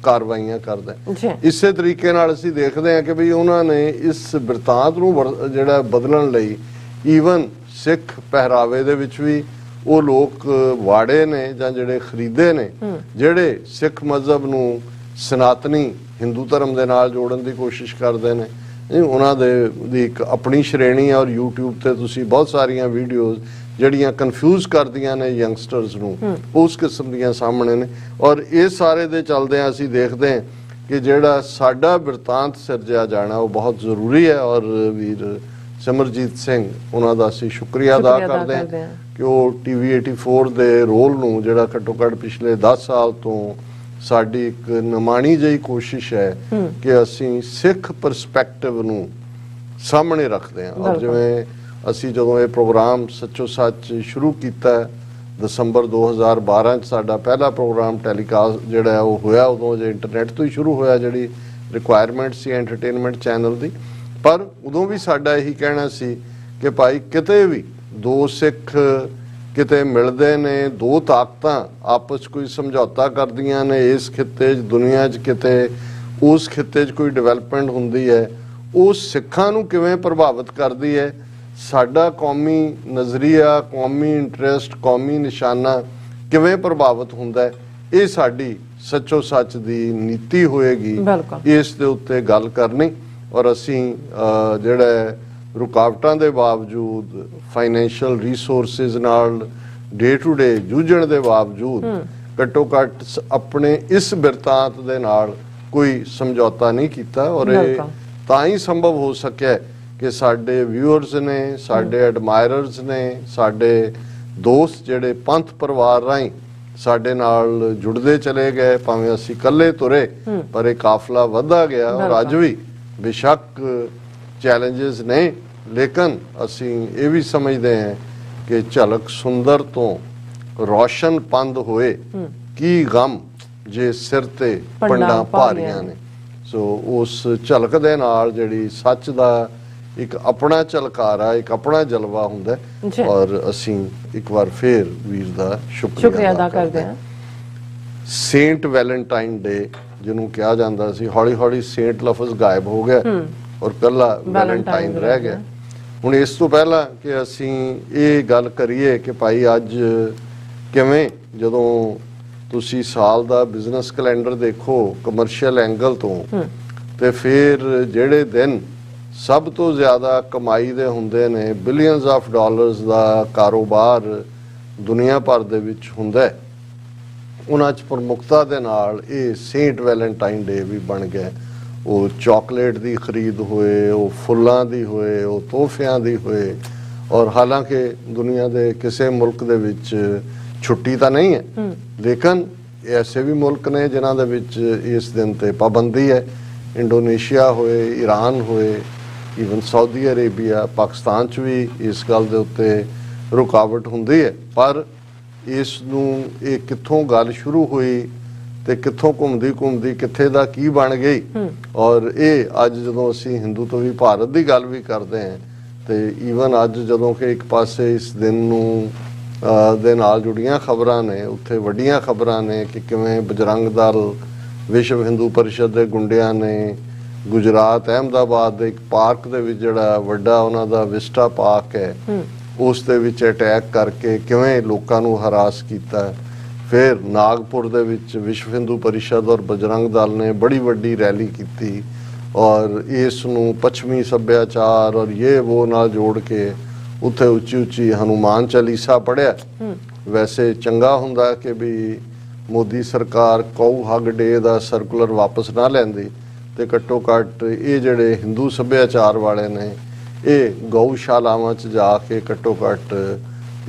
ਕਾਰਵਾਈਆਂ ਕਰਦਾ ਹੈ। ਇਸੇ ਤਰੀਕੇ ਨਾਲ ਅਸੀਂ ਦੇਖਦੇ ਹਾਂ ਕਿ ਵੀ ਉਹਨਾਂ ਨੇ ਇਸ ਬਿਰਤਾਂਤ ਨੂੰ ਜਿਹੜਾ ਬਦਲਣ ਲਈ ਈਵਨ ਸਿੱਖ ਪਹਿਰਾਵੇ ਦੇ ਵਿੱਚ ਵੀ ਉਹ ਲੋਕ ਵਾੜੇ ਨੇ ਜਾਂ ਜਿਹੜੇ ਖਰੀਦੇ ਨੇ, ਜਿਹੜੇ ਸਿੱਖ ਮਜ਼ਹਬ ਨੂੰ ਸਨਾਤਨੀ ਹਿੰਦੂ ਧਰਮ ਦੇ ਨਾਲ ਜੋੜਨ ਦੀ ਕੋਸ਼ਿਸ਼ ਕਰਦੇ ਨੇ। ਉਹਨਾਂ ਦੀ ਇੱਕ ਆਪਣੀ ਸ਼੍ਰੇਣੀ ਹੈ ਔਰ YouTube ਤੇ ਤੁਸੀਂ ਬਹੁਤ ਸਾਰੀਆਂ ਵੀਡੀਓਜ਼ ਜਿਹੜੀਆਂ ਕਨਫਿਊਜ਼ ਕਰਦੀਆਂ ਨੇ ਯੰਗਸਟਰਸ ਨੂੰ, ਉਸ ਕਿਸਮ ਦੀਆਂ ਸਾਹਮਣੇ ਨੇ। ਔਰ ਇਹ ਸਾਰੇ ਦੇ ਚੱਲਦਿਆਂ ਅਸੀਂ ਦੇਖਦੇ ਹਾਂ ਕਿ ਜਿਹੜਾ ਸਾਡਾ ਬਿਰਤਾਂਤ ਸਿਰਜਿਆ ਜਾਣਾ ਉਹ ਬਹੁਤ ਜ਼ਰੂਰੀ ਹੈ। ਔਰ ਵੀਰ ਸਿਮਰਜੀਤ ਸਿੰਘ ਉਹਨਾਂ ਦਾ ਅਸੀਂ ਸ਼ੁਕਰੀਆ ਅਦਾ ਕਰਦੇ ਹਾਂ ਕਿ ਉਹ TV 84 ਦੇ ਰੋਲ ਨੂੰ, ਜਿਹੜਾ ਘੱਟੋ ਘੱਟ ਪਿਛਲੇ 10 ਸਾਲ ਤੋਂ ਸਾਡੀ ਇੱਕ ਨਿਮਾਣੀ ਜਿਹੀ ਕੋਸ਼ਿਸ਼ ਹੈ ਕਿ ਅਸੀਂ ਸਿੱਖ ਪਰਸਪੈਕਟਿਵ ਨੂੰ ਸਾਹਮਣੇ ਰੱਖਦੇ ਹਾਂ। ਔਰ ਜਿਵੇਂ ਅਸੀਂ ਜਦੋਂ ਇਹ ਪ੍ਰੋਗਰਾਮ ਸੱਚੋ ਸੱਚ ਸ਼ੁਰੂ ਕੀਤਾ ਦਸੰਬਰ 2012 'ਚ ਸਾਡਾ ਪਹਿਲਾ ਪ੍ਰੋਗਰਾਮ ਟੈਲੀਕਾਸਟ ਜਿਹੜਾ ਹੈ ਉਹ ਹੋਇਆ, ਉਦੋਂ ਜੇ ਇੰਟਰਨੈਟ ਤੋਂ ਹੀ ਸ਼ੁਰੂ ਹੋਇਆ, ਜਿਹੜੀ ਰਿਕੁਆਇਰਮੈਂਟ ਸੀ ਐਂਟਰਟੇਨਮੈਂਟ ਚੈਨਲ ਦੀ। ਪਰ ਉਦੋਂ ਵੀ ਸਾਡਾ ਇਹੀ ਕਹਿਣਾ ਸੀ ਕਿ ਭਾਈ ਕਿਤੇ ਵੀ ਦੋ ਸਿੱਖ ਕਿਤੇ ਮਿਲਦੇ ਨੇ, ਦੋ ਤਾਕਤਾਂ ਆਪਸ 'ਚ ਕੋਈ ਸਮਝੌਤਾ ਕਰਦੀਆਂ ਨੇ ਇਸ ਖਿੱਤੇ 'ਚ, ਦੁਨੀਆ 'ਚ ਕਿਤੇ ਉਸ ਖਿੱਤੇ 'ਚ ਕੋਈ ਡਿਵੈਲਪਮੈਂਟ ਹੁੰਦੀ ਹੈ, ਉਹ ਸਿੱਖਾਂ ਨੂੰ ਕਿਵੇਂ ਪ੍ਰਭਾਵਿਤ ਕਰਦੀ ਹੈ, ਸਾਡਾ ਕੌਮੀ ਨਜ਼ਰੀਆ, ਕੌਮੀ ਇੰਟਰਸਟ, ਕੌਮੀ ਨਿਸ਼ਾਨਾ ਕਿਵੇਂ ਪ੍ਰਭਾਵਿਤ ਹੁੰਦਾ ਹੈ, ਇਹ ਸਾਡੀ ਸੱਚੋ ਸੱਚ ਦੀ ਨੀਤੀ ਹੋਏਗੀ ਇਸ ਦੇ ਉੱਤੇ ਗੱਲ ਕਰਨੀ। ਔਰ ਅਸੀਂ ਜਿਹੜਾ ਰੁਕਾਵਟਾਂ ਦੇ ਬਾਵਜੂਦ, ਫਾਈਨੈਂਸ਼ੀਅਲ ਰਿਸੋਰਸਿਸ ਨਾਲ ਡੇ ਟੂ ਡੇ ਜੂਝਣ ਦੇ ਬਾਵਜੂਦ ਘੱਟੋ ਘੱਟ ਆਪਣੇ ਇਸ ਬਿਰਤਾਂਤ ਦੇ ਨਾਲ ਕੋਈ ਸਮਝੌਤਾ ਨਹੀਂ ਕੀਤਾ। ਔਰ ਇਹ ਤਾਂ ਹੀ ਸੰਭਵ ਹੋ ਸਕਿਆ ਕਿ ਸਾਡੇ ਵਿਊਅਰਸ ਨੇ, ਸਾਡੇ ਐਡਮਾਇਰਰਸ ਨੇ, ਸਾਡੇ ਦੋਸਤ ਜਿਹੜੇ ਪੰਥ ਪਰਿਵਾਰ ਰਾਹੀਂ ਸਾਡੇ ਨਾਲ ਜੁੜਦੇ ਚਲੇ ਗਏ, ਭਾਵੇਂ ਅਸੀਂ ਇਕੱਲੇ ਤੁਰੇ ਪਰ ਇਹ ਕਾਫਲਾ ਵਧਦਾ ਗਿਆ। ਔਰ ਅੱਜ ਵੀ ਬੇਸ਼ੱਕ ਚੈਲੰਜਸ ਨੇ, ਲੇਕਿਨ ਅਸੀਂ ਇਹ ਵੀ ਸਮਝਦੇ ਹਾਂ ਕਿ ਝਲਕ ਸੁੰਦਰ ਤੋਂ ਰੋਸ਼ਨ ਪੰਧ ਹੋਏ, ਕੀ ਗਮ ਜੇ ਸਿਰ ਤੇ ਪੰਡਾਂ ਭਾਰੀਆਂ ਨੇ। ਸੋ ਉਸ ਝਲਕ ਦੇ ਨਾਲ ਜਿਹੜੀ ਸੱਚ ਦਾ ਇੱਕ ਆਪਣਾ ਝਲਕਾਰਾ, ਇੱਕ ਆਪਣਾ ਜਲਵਾ ਹੁੰਦਾ। ਔਰ ਅਸੀਂ ਇੱਕ ਵਾਰ ਫੇਰ ਵੀਰ ਦਾ ਸ਼ੁਕਰੀਆ ਅਦਾ ਕਰਦੇ ਹਾਂ। ਸੇਂਟ ਵੈਲੈਂਟਾਈਨ ਡੇ ਜਿਹਨੂੰ ਕਿਹਾ ਜਾਂਦਾ ਸੀ, ਹੌਲੀ ਹੌਲੀ ਸੇਂਟ ਲਫ਼ਜ਼ ਗਾਇਬ ਹੋ ਗਿਆ ਔਰ ਕੱਲਾ ਵੈਲੈਂਟਾਈਨ ਰਹਿ ਗਿਆ। ਹੁਣ ਇਸ ਤੋਂ ਪਹਿਲਾਂ ਕਿ ਅਸੀਂ ਇਹ ਗੱਲ ਕਰੀਏ ਕਿ ਭਾਈ ਅੱਜ ਕਿਵੇਂ, ਜਦੋਂ ਤੁਸੀਂ ਸਾਲ ਦਾ ਬਿਜ਼ਨਸ ਕੈਲੰਡਰ ਦੇਖੋ ਕਮਰਸ਼ੀਅਲ ਐਂਗਲ ਤੋਂ, ਤੇ ਫਿਰ ਜਿਹੜੇ ਦਿਨ ਸਭ ਤੋਂ ਜ਼ਿਆਦਾ ਕਮਾਈ ਦੇ ਹੁੰਦੇ ਨੇ, ਬਿਲੀਅਨਸ ਆਫ ਡਾਲਰਸ ਦਾ ਕਾਰੋਬਾਰ ਦੁਨੀਆ ਭਰ ਦੇ ਵਿੱਚ ਹੁੰਦਾ ਹੈ, ਉਹਨਾਂ 'ਚ ਪ੍ਰਮੁਖਤਾ ਦੇ ਨਾਲ ਇਹ ਸੇਂਟ ਵੈਲੈਂਟਾਈਨ ਡੇ ਵੀ ਬਣ ਗਿਆ। ਉਹ ਚਾਕਲੇਟ ਦੀ ਖਰੀਦ ਹੋਏ, ਉਹ ਫੁੱਲਾਂ ਦੀ ਹੋਏ, ਉਹ ਤੋਹਫਿਆਂ ਦੀ ਹੋਏ। ਔਰ ਹਾਲਾਂਕਿ ਦੁਨੀਆ ਦੇ ਕਿਸੇ ਮੁਲਕ ਦੇ ਵਿੱਚ ਛੁੱਟੀ ਤਾਂ ਨਹੀਂ ਹੈ, ਲੇਕਿਨ ਐਸੇ ਵੀ ਮੁਲਕ ਨੇ ਜਿਨ੍ਹਾਂ ਦੇ ਵਿੱਚ ਇਸ ਦਿਨ ਤੇ ਪਾਬੰਦੀ ਹੈ। ਇੰਡੋਨੇਸ਼ੀਆ ਹੋਏ, ਈਰਾਨ ਹੋਏ, ਈਵਨ ਸਾਊਦੀ ਅਰੇਬੀਆ, ਪਾਕਿਸਤਾਨ 'ਚ ਵੀ ਇਸ ਗੱਲ ਦੇ ਉੱਤੇ ਰੁਕਾਵਟ ਹੁੰਦੀ ਹੈ। ਪਰ ਇਸ ਨੂੰ ਇਹ ਕਿੱਥੋਂ ਗੱਲ ਸ਼ੁਰੂ ਹੋਈ ਤੇ ਕਿੱਥੋਂ ਘੁੰਮਦੀ ਘੁੰਮਦੀ ਕਿੱਥੇ ਦਾ ਕੀ ਬਣ ਗਈ। ਔਰ ਇਹ ਅੱਜ ਜਦੋਂ ਅਸੀਂ ਹਿੰਦੂ ਤੋਂ ਵੀ ਭਾਰਤ ਦੀ ਗੱਲ ਵੀ ਕਰਦੇ ਹਾਂ ਤੇ ਈਵਨ ਅੱਜ ਜਦੋਂ ਕਿ ਇੱਕ ਪਾਸੇ ਇਸ ਦਿਨ ਨੂੰ ਦੇ ਨਾਲ ਜੁੜੀਆਂ ਖਬਰਾਂ ਨੇ, ਉੱਥੇ ਵੱਡੀਆਂ ਖਬਰਾਂ ਨੇ ਕਿ ਕਿਵੇਂ ਬਜਰੰਗ ਦਲ, ਵਿਸ਼ਵ ਹਿੰਦੂ ਪਰਿਸ਼ਦ ਦੇ ਗੁੰਡਿਆਂ ਨੇ ਗੁਜਰਾਤ ਅਹਿਮਦਾਬਾਦ ਦੇ ਇੱਕ ਪਾਰਕ ਦੇ ਵਿੱਚ ਜਿਹੜਾ ਵੱਡਾ ਉਹਨਾਂ ਦਾ ਵਿਸਟਾ ਪਾਰਕ ਹੈ ਉਸ ਦੇ ਵਿੱਚ ਅਟੈਕ ਕਰਕੇ ਕਿਵੇਂ ਲੋਕਾਂ ਨੂੰ ਹਰਾਸ ਕੀਤਾ। ਫਿਰ ਨਾਗਪੁਰ ਦੇ ਵਿੱਚ ਵਿਸ਼ਵ ਹਿੰਦੂ ਪਰਿਸ਼ਦ ਔਰ ਬਜਰੰਗ ਦਲ ਨੇ ਬੜੀ ਵੱਡੀ ਰੈਲੀ ਕੀਤੀ ਔਰ ਇਸ ਨੂੰ ਪੱਛਮੀ ਸੱਭਿਆਚਾਰ ਔਰ ਇਹ ਉਹ ਨਾਲ ਜੋੜ ਕੇ ਉੱਥੇ ਉੱਚੀ ਉੱਚੀ ਹਨੂਮਾਨ ਚਾਲੀਸਾ ਪੜ੍ਹਿਆ। ਵੈਸੇ ਚੰਗਾ ਹੁੰਦਾ ਕਿ ਵੀ ਮੋਦੀ ਸਰਕਾਰ ਕਊ ਹੱਗ ਡੇ ਦਾ ਸਰਕੂਲਰ ਵਾਪਸ ਨਾ ਲੈਂਦੀ ਤੇ ਘੱਟੋ ਘੱਟ ਇਹ ਜਿਹੜੇ ਹਿੰਦੂ ਸੱਭਿਆਚਾਰ ਵਾਲੇ ਨੇ ਇਹ ਗਊਸ਼ਾਲਾਵਾਂ 'ਚ ਜਾ ਕੇ ਘੱਟੋ ਘੱਟ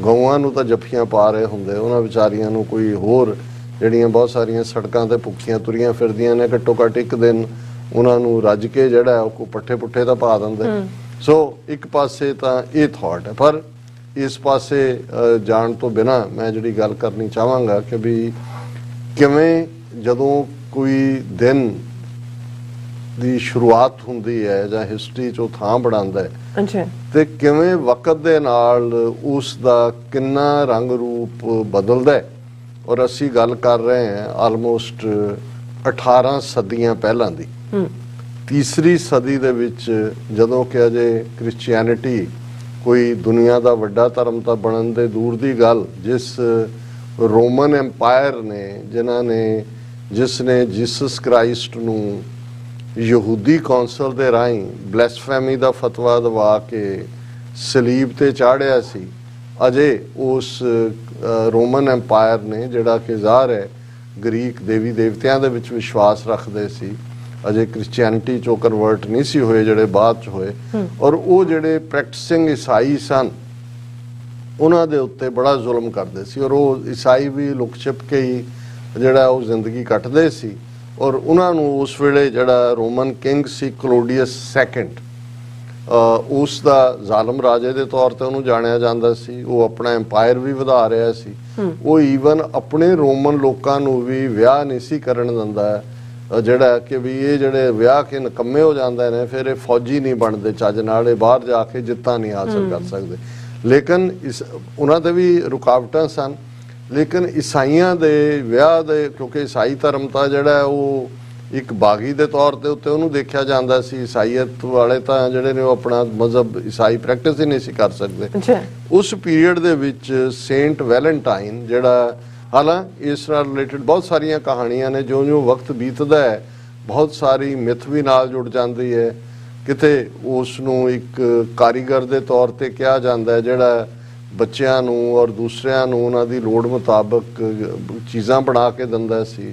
ਗਊਆਂ ਨੂੰ ਤਾਂ ਜੱਫੀਆਂ ਪਾ ਰਹੇ ਹੁੰਦੇ, ਉਹਨਾਂ ਵਿਚਾਰੀਆਂ ਨੂੰ ਕੋਈ ਹੋਰ ਜਿਹੜੀਆਂ ਬਹੁਤ ਸਾਰੀਆਂ ਸੜਕਾਂ ਤੇ ਭੁੱਖੀਆਂ ਤੁਰੀਆਂ ਫਿਰਦੀਆਂ ਨੇ ਘੱਟੋ ਘੱਟ ਇੱਕ ਦਿਨ ਉਹਨਾਂ ਨੂੰ ਰੱਜ ਕੇ ਜਿਹੜਾ ਉਹ ਪੱਠੇ ਪੁੱਠੇ ਤਾਂ ਪਾ ਦਿੰਦੇ। ਸੋ ਇੱਕ ਪਾਸੇ ਤਾਂ ਇਹ ਥਾਟ ਹੈ, ਪਰ ਇਸ ਪਾਸੇ ਜਾਣ ਤੋਂ ਬਿਨਾਂ ਮੈਂ ਜਿਹੜੀ ਗੱਲ ਕਰਨੀ ਚਾਹਾਂਗਾ ਕਿ ਵੀ ਕਿਵੇਂ ਜਦੋਂ ਕੋਈ ਦਿਨ ਦੀ ਸ਼ੁਰੂਆਤ ਹੁੰਦੀ ਹੈ ਜਾਂ ਹਿਸਟਰੀ 'ਚ ਉਹ ਥਾਂ ਬਣਾਉਂਦਾ ਹੈ ਤੇ ਕਿਵੇਂ ਵਕਤ ਦੇ ਨਾਲ ਉਸ ਦਾ ਕਿੰਨਾ ਰੰਗ ਰੂਪ ਬਦਲਦਾ ਹੈ। ਔਰ ਅਸੀਂ ਗੱਲ ਕਰ ਰਹੇ ਹਾਂ ਆਲਮੋਸਟ 18 ਸਦੀਆਂ ਪਹਿਲਾਂ ਦੀ। ਤੀਸਰੀ ਸਦੀ ਦੇ ਵਿੱਚ ਜਦੋਂ ਕਿ ਅਜੇ ਕ੍ਰਿਸਚੀਅਨਿਟੀ ਕੋਈ ਦੁਨੀਆ ਦਾ ਵੱਡਾ ਧਰਮ ਤਾਂ ਬਣਨ ਦੇ ਦੂਰ ਦੀ ਗੱਲ, ਜਿਸ ਰੋਮਨ ਐਮਪਾਇਰ ਨੇ ਜਿਸ ਨੇ ਜੀਸਸ ਕ੍ਰਾਈਸਟ ਨੂੰ ਯਹੂਦੀ ਕੌਂਸਲ ਦੇ ਰਾਹੀਂ ਬਲੈਸਫੈਮੀ ਦਾ ਫਤਵਾ ਦਵਾ ਕੇ ਸਲੀਬ ਤੇ ਚਾੜਿਆ ਸੀ, ਅਜੇ ਉਸ ਰੋਮਨ ਐਮਪਾਇਰ ਨੇ ਜਿਹੜਾ ਕਿ ਜ਼ਾਹਰ ਹੈ ਗ੍ਰੀਕ ਦੇਵੀ ਦੇਵਤਿਆਂ ਦੇ ਵਿੱਚ ਵਿਸ਼ਵਾਸ ਰੱਖਦੇ ਸੀ, ਅਜੇ ਕ੍ਰਿਸਚੀਅਨਿਟੀ ਚੋਂ ਕਨਵਰਟ ਨਹੀਂ ਸੀ ਹੋਏ ਜਿਹੜੇ ਬਾਅਦ ਚ ਹੋਏ। ਔਰ ਉਹ ਜਿਹੜੇ ਪ੍ਰੈਕਟਿਸਿੰਗ ਈਸਾਈ ਸਨ ਉਹਨਾਂ ਦੇ ਉੱਤੇ ਬੜਾ ਜ਼ੁਲਮ ਕਰਦੇ ਸੀ ਔਰ ਉਹ ਈਸਾਈ ਵੀ ਲੁਕ ਛਿਪ ਕੇ ਹੀ ਜਿਹੜਾ ਉਹ ਜ਼ਿੰਦਗੀ ਕੱਟਦੇ ਸੀ। ਔਰ ਉਹਨਾਂ ਨੂੰ ਉਸ ਵੇਲੇ ਜਿਹੜਾ ਰੋਮਨ ਕਿੰਗ ਸੀ ਕਲੋਡੀਅਸ ਸੈਕੰਡ, ਉਸ ਦਾ ਜ਼ਾਲਮ ਰਾਜੇ ਦੇ ਤੌਰ ਤੇ ਉਹਨੂੰ ਜਾਣਿਆ ਜਾਂਦਾ ਸੀ। ਉਹ ਆਪਣਾ ਐਮਪਾਇਰ ਵੀ ਵਧਾ ਰਿਹਾ ਸੀ। ਉਹ ਈਵਨ ਆਪਣੇ ਰੋਮਨ ਲੋਕਾਂ ਨੂੰ ਵੀ ਵਿਆਹ ਨਹੀਂ ਸੀ ਕਰਨ ਦਿੰਦਾ, ਜਿਹੜਾ ਕਿ ਵੀ ਇਹ ਜਿਹੜੇ ਵਿਆਹ ਕੇ ਨਿਕੰਮੇ ਹੋ ਜਾਂਦੇ ਨੇ ਫਿਰ ਇਹ ਫੌਜੀ ਨਹੀਂ ਬਣਦੇ ਚੱਜ ਨਾਲ, ਇਹ ਬਾਹਰ ਜਾ ਕੇ ਜਿੱਤਾਂ ਨਹੀਂ ਹਾਸਲ ਕਰ ਸਕਦੇ। ਲੇਕਿਨ ਉਹਨਾਂ ਦੇ ਵੀ ਰੁਕਾਵਟਾਂ ਸਨ, ਲੇਕਿਨ ਈਸਾਈਆਂ ਦੇ ਵਿਆਹ ਦੇ ਕਿਉਂਕਿ ਈਸਾਈ ਧਰਮ ਤਾਂ ਜਿਹੜਾ ਉਹ ਇੱਕ ਬਾਗੀ ਦੇ ਤੌਰ ਤੇ ਉੱਤੇ ਉਹਨੂੰ ਦੇਖਿਆ ਜਾਂਦਾ ਸੀ। ਈਸਾਈਅਤ ਵਾਲੇ ਤਾਂ ਜਿਹੜੇ ਨੇ ਉਹ ਆਪਣਾ ਮਜ਼ਹਬ ਈਸਾਈ ਪ੍ਰੈਕਟਿਸ ਹੀ ਨਹੀਂ ਸੀ ਕਰ ਸਕਦੇ। ਉਸ ਪੀਰੀਅਡ ਦੇ ਵਿੱਚ ਸੇਂਟ ਵੈਲੈਂਟਾਈਨ ਜਿਹੜਾ, ਹਾਲਾਂਕਿ ਇਸ ਨਾਲ ਰਿਲੇਟਡ ਬਹੁਤ ਸਾਰੀਆਂ ਕਹਾਣੀਆਂ ਨੇ, ਜਿਉਂ-ਜਿਉਂ ਵਕਤ ਬੀਤਦਾ ਹੈ ਬਹੁਤ ਸਾਰੀ ਮਿਥ ਵੀ ਨਾਲ ਜੁੜ ਜਾਂਦੀ ਹੈ। ਕਿਤੇ ਉਸ ਨੂੰ ਇੱਕ ਕਾਰੀਗਰ ਦੇ ਤੌਰ ਤੇ ਕਿਹਾ ਜਾਂਦਾ ਹੈ ਜਿਹੜਾ ਬੱਚਿਆਂ ਨੂੰ ਔਰ ਦੂਸਰਿਆਂ ਨੂੰ ਉਹਨਾਂ ਦੀ ਲੋੜ ਮੁਤਾਬਕ ਚੀਜ਼ਾਂ ਬਣਾ ਕੇ ਦਿੰਦਾ ਸੀ।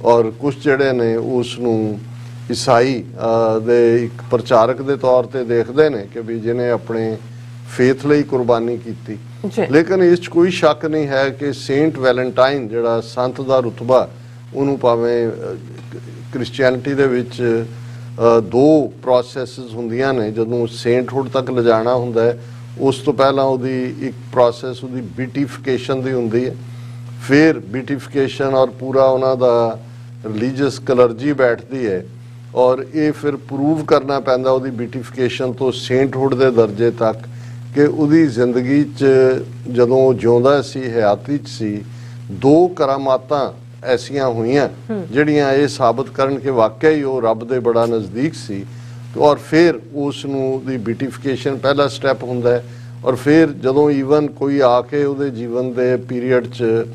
ਔਰ ਕੁਝ ਜਿਹੜੇ ਨੇ ਉਸ ਨੂੰ ਈਸਾਈ ਦੇ ਇੱਕ ਪ੍ਰਚਾਰਕ ਦੇ ਤੌਰ ਤੇ ਦੇਖਦੇ ਨੇ ਕਿ ਵੀ ਜਿਹਨੇ ਆਪਣੇ ਫੇਥ ਲਈ ਕੁਰਬਾਨੀ ਕੀਤੀ। ਲੇਕਿਨ ਇਸ 'ਚ ਕੋਈ ਸ਼ੱਕ ਨਹੀਂ ਹੈ ਕਿ ਸੇਂਟ ਵੈਲੈਂਟਾਈਨ ਜਿਹੜਾ ਸੰਤ ਦਾ ਰੁਤਬਾ, ਉਹਨੂੰ ਭਾਵੇਂ ਕ੍ਰਿਸਚੀਅਨਿਟੀ ਦੇ ਵਿੱਚ ਦੋ ਪ੍ਰੋਸੈਸਿਸ ਹੁੰਦੀਆਂ ਨੇ। ਜਦੋਂ ਸੇਂਟਹੁੱਡ ਤੱਕ ਲਿਜਾਣਾ ਹੁੰਦਾ ਹੈ ਉਸ ਤੋਂ ਪਹਿਲਾਂ ਉਹਦੀ ਇੱਕ ਪ੍ਰੋਸੈਸ ਉਹਦੀ ਬੀਟੀਫਿਕੇਸ਼ਨ ਦੀ ਹੁੰਦੀ ਹੈ, ਫਿਰ ਬੀਟੀਫਿਕੇਸ਼ਨ ਔਰ ਪੂਰਾ ਉਹਨਾਂ ਦਾ ਰਿਲੀਜੀਅਸ ਕਲਰਜੀ ਬੈਠਦੀ ਹੈ ਔਰ ਇਹ ਫਿਰ ਪ੍ਰੂਵ ਕਰਨਾ ਪੈਂਦਾ ਉਹਦੀ ਬੀਟੀਫਿਕੇਸ਼ਨ ਤੋਂ ਸੇਂਟਹੁੱਡ ਦੇ ਦਰਜੇ ਤੱਕ ਕਿ ਉਹਦੀ ਜ਼ਿੰਦਗੀ 'ਚ ਜਦੋਂ ਉਹ ਜਿਉਂਦਾ ਸੀ, ਹਯਾਤੀ 'ਚ ਸੀ, ਦੋ ਕਰਾਮਾਤਾਂ ਐਸੀਆਂ ਹੋਈਆਂ ਜਿਹੜੀਆਂ ਇਹ ਸਾਬਤ ਕਰਨ ਕਿ ਵਾਕਿਆ ਹੀ ਉਹ ਰੱਬ ਦੇ ਬੜਾ ਨਜ਼ਦੀਕ ਸੀ। ਔਰ ਫਿਰ ਉਸ ਨੂੰ ਦੀ ਬੀਟੀਫਿਕੇਸ਼ਨ ਪਹਿਲਾ ਸਟੈਪ ਹੁੰਦਾ ਹੈ। ਔਰ ਫਿਰ ਜਦੋਂ ਈਵਨ ਕੋਈ ਆ ਕੇ ਉਹਦੇ ਜੀਵਨ ਦੇ ਪੀਰੀਅਡ 'ਚ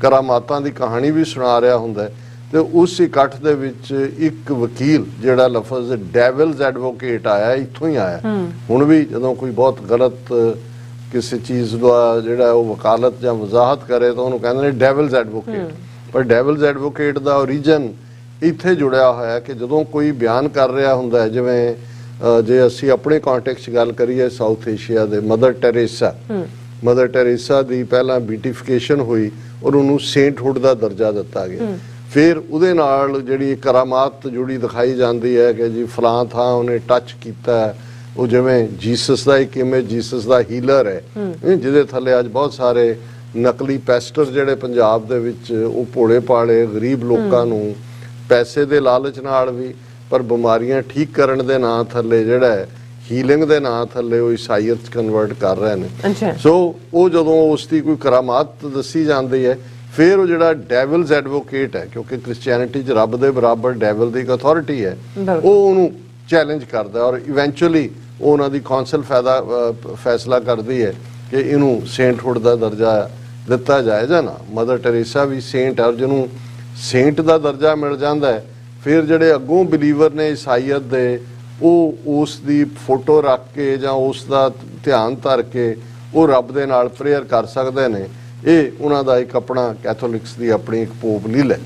ਕਰਾਮਾਤਾਂ ਦੀ ਕਹਾਣੀ ਵੀ ਸੁਣਾ ਰਿਹਾ ਹੁੰਦਾ ਹੈ ਤੇ ਉਸ ਇਕੱਠ ਦੇ ਵਿੱਚ ਇੱਕ ਵਕੀਲ ਜਿਹੜਾ ਲਫ਼ਜ਼ ਡੈਵਲਸ ਐਡਵੋਕੇਟ ਆਇਆ, ਇੱਥੋਂ ਹੀ ਆਇਆ। ਹੁਣ ਵੀ ਜਦੋਂ ਕੋਈ ਬਹੁਤ ਗਲਤ ਕਿਸੇ ਚੀਜ਼ ਦਾ ਜਿਹੜਾ ਉਹ ਵਕਾਲਤ ਜਾਂ ਵਜ਼ਾਹਤ ਕਰੇ ਤਾਂ ਉਹਨੂੰ ਕਹਿੰਦੇ ਨੇ ਡੈਵਲਸ ਐਡਵੋਕੇਟ। ਪਰ ਡੈਵਲਸ ਐਡਵੋਕੇਟ ਦਾ ਓਰੀਜਨ ਇੱਥੇ ਜੁੜਿਆ ਹੋਇਆ ਕਿ ਜਦੋਂ ਕੋਈ ਬਿਆਨ ਕਰ ਰਿਹਾ ਹੁੰਦਾ ਹੈ, ਜਿਵੇਂ ਜੇ ਅਸੀਂ ਆਪਣੇ ਕੰਟੈਕਸਟ 'ਚ ਗੱਲ ਕਰੀਏ ਸਾਊਥ ਏਸ਼ੀਆ ਦੇ ਮਦਰ ਟੈਰੇਸਾ ਦੀ ਪਹਿਲਾਂ ਬੀਟੀਫਿਕੇਸ਼ਨ ਹੋਈ ਔਰ ਉਹਨੂੰ ਸੇਂਟਹੁੱਡ ਦਾ ਦਰਜਾ ਦਿੱਤਾ ਗਿਆ। ਫਿਰ ਉਹਦੇ ਨਾਲ ਜਿਹੜੀ ਕਰਾਮਾਤ ਜੁੜੀ ਦਿਖਾਈ ਜਾਂਦੀ ਹੈ ਕਿ ਜੀ ਫਲਾਂ ਥਾਂ ਉਹਨੇ ਟੱਚ ਕੀਤਾ, ਉਹ ਜਿਵੇਂ ਜੀਸਸ ਦਾ ਇੱਕ ਇਮੇਜ, ਜੀਸਸ ਦਾ ਹੀਲਰ ਹੈ ਜਿਹਦੇ ਥੱਲੇ ਅੱਜ ਬਹੁਤ ਸਾਰੇ ਨਕਲੀ ਪੈਸਟਰ ਜਿਹੜੇ ਪੰਜਾਬ ਦੇ ਵਿੱਚ ਉਹ ਭੋਲੇ ਭਾਲੇ ਗਰੀਬ ਲੋਕਾਂ ਨੂੰ ਪੈਸੇ ਦੇ ਲਾਲਚ ਨਾਲ ਵੀ ਪਰ ਬਿਮਾਰੀਆਂ ਠੀਕ ਕਰਨ ਦੇ ਨਾਂ ਥੱਲੇ ਜਿਹੜਾ ਹੈ ਹੀਲਿੰਗ ਦੇ ਨਾਂ ਥੱਲੇ ਉਹ ਈਸਾਈਅਤ 'ਚ ਕਨਵਰਟ ਕਰ ਰਹੇ ਨੇ। ਸੋ ਉਹ ਜਦੋਂ ਉਸ ਦੀ ਕੋਈ ਕਰਾਮਾਤ ਦੱਸੀ ਜਾਂਦੀ ਹੈ ਫਿਰ ਉਹ ਜਿਹੜਾ ਡੈਵਲਸ ਐਡਵੋਕੇਟ ਹੈ, ਕਿਉਂਕਿ ਕ੍ਰਿਸਚੀਅਨਿਟੀ 'ਚ ਰੱਬ ਦੇ ਬਰਾਬਰ ਡੈਵਲ ਦੀ ਇੱਕ ਅਥਾਰਟੀ ਹੈ, ਉਹ ਉਹਨੂੰ ਚੈਲੰਜ ਕਰਦਾ ਔਰ ਇਵੈਂਚੁਅਲੀ ਉਹ ਉਹਨਾਂ ਦੀ ਕੌਂਸਲ ਫੈਸਲਾ ਕਰਦੀ ਹੈ ਕਿ ਇਹਨੂੰ ਸੇਂਟਹੁੱਡ ਦਾ ਦਰਜਾ ਦਿੱਤਾ ਜਾਏ ਜਾਂ ਨਾ। ਮਦਰ ਟੈਰੇਸਾ ਵੀ ਸੇਂਟ ਹੈ ਔਰ ਜਿਹਨੂੰ ਸੇਂਟ ਦਾ ਦਰਜਾ ਮਿਲ ਜਾਂਦਾ ਹੈ ਫਿਰ ਜਿਹੜੇ ਅੱਗੋਂ ਬਿਲੀਵਰ ਨੇ ਈਸਾਈਅਤ ਦੇ ਉਹ ਉਸ ਦੀ ਫੋਟੋ ਰੱਖ ਕੇ ਜਾਂ ਉਸ ਦਾ ਧਿਆਨ ਧਰ ਕੇ ਉਹ ਰੱਬ ਦੇ ਨਾਲ ਪ੍ਰੇਅਰ ਕਰ ਸਕਦੇ ਨੇ। ਇਹ ਉਹਨਾਂ ਦਾ ਇੱਕ ਆਪਣਾ ਕੈਥੋਲਿਕਸ ਦੀ ਆਪਣੀ ਇੱਕ ਪੋਪ ਲੀਲ ਹੈ।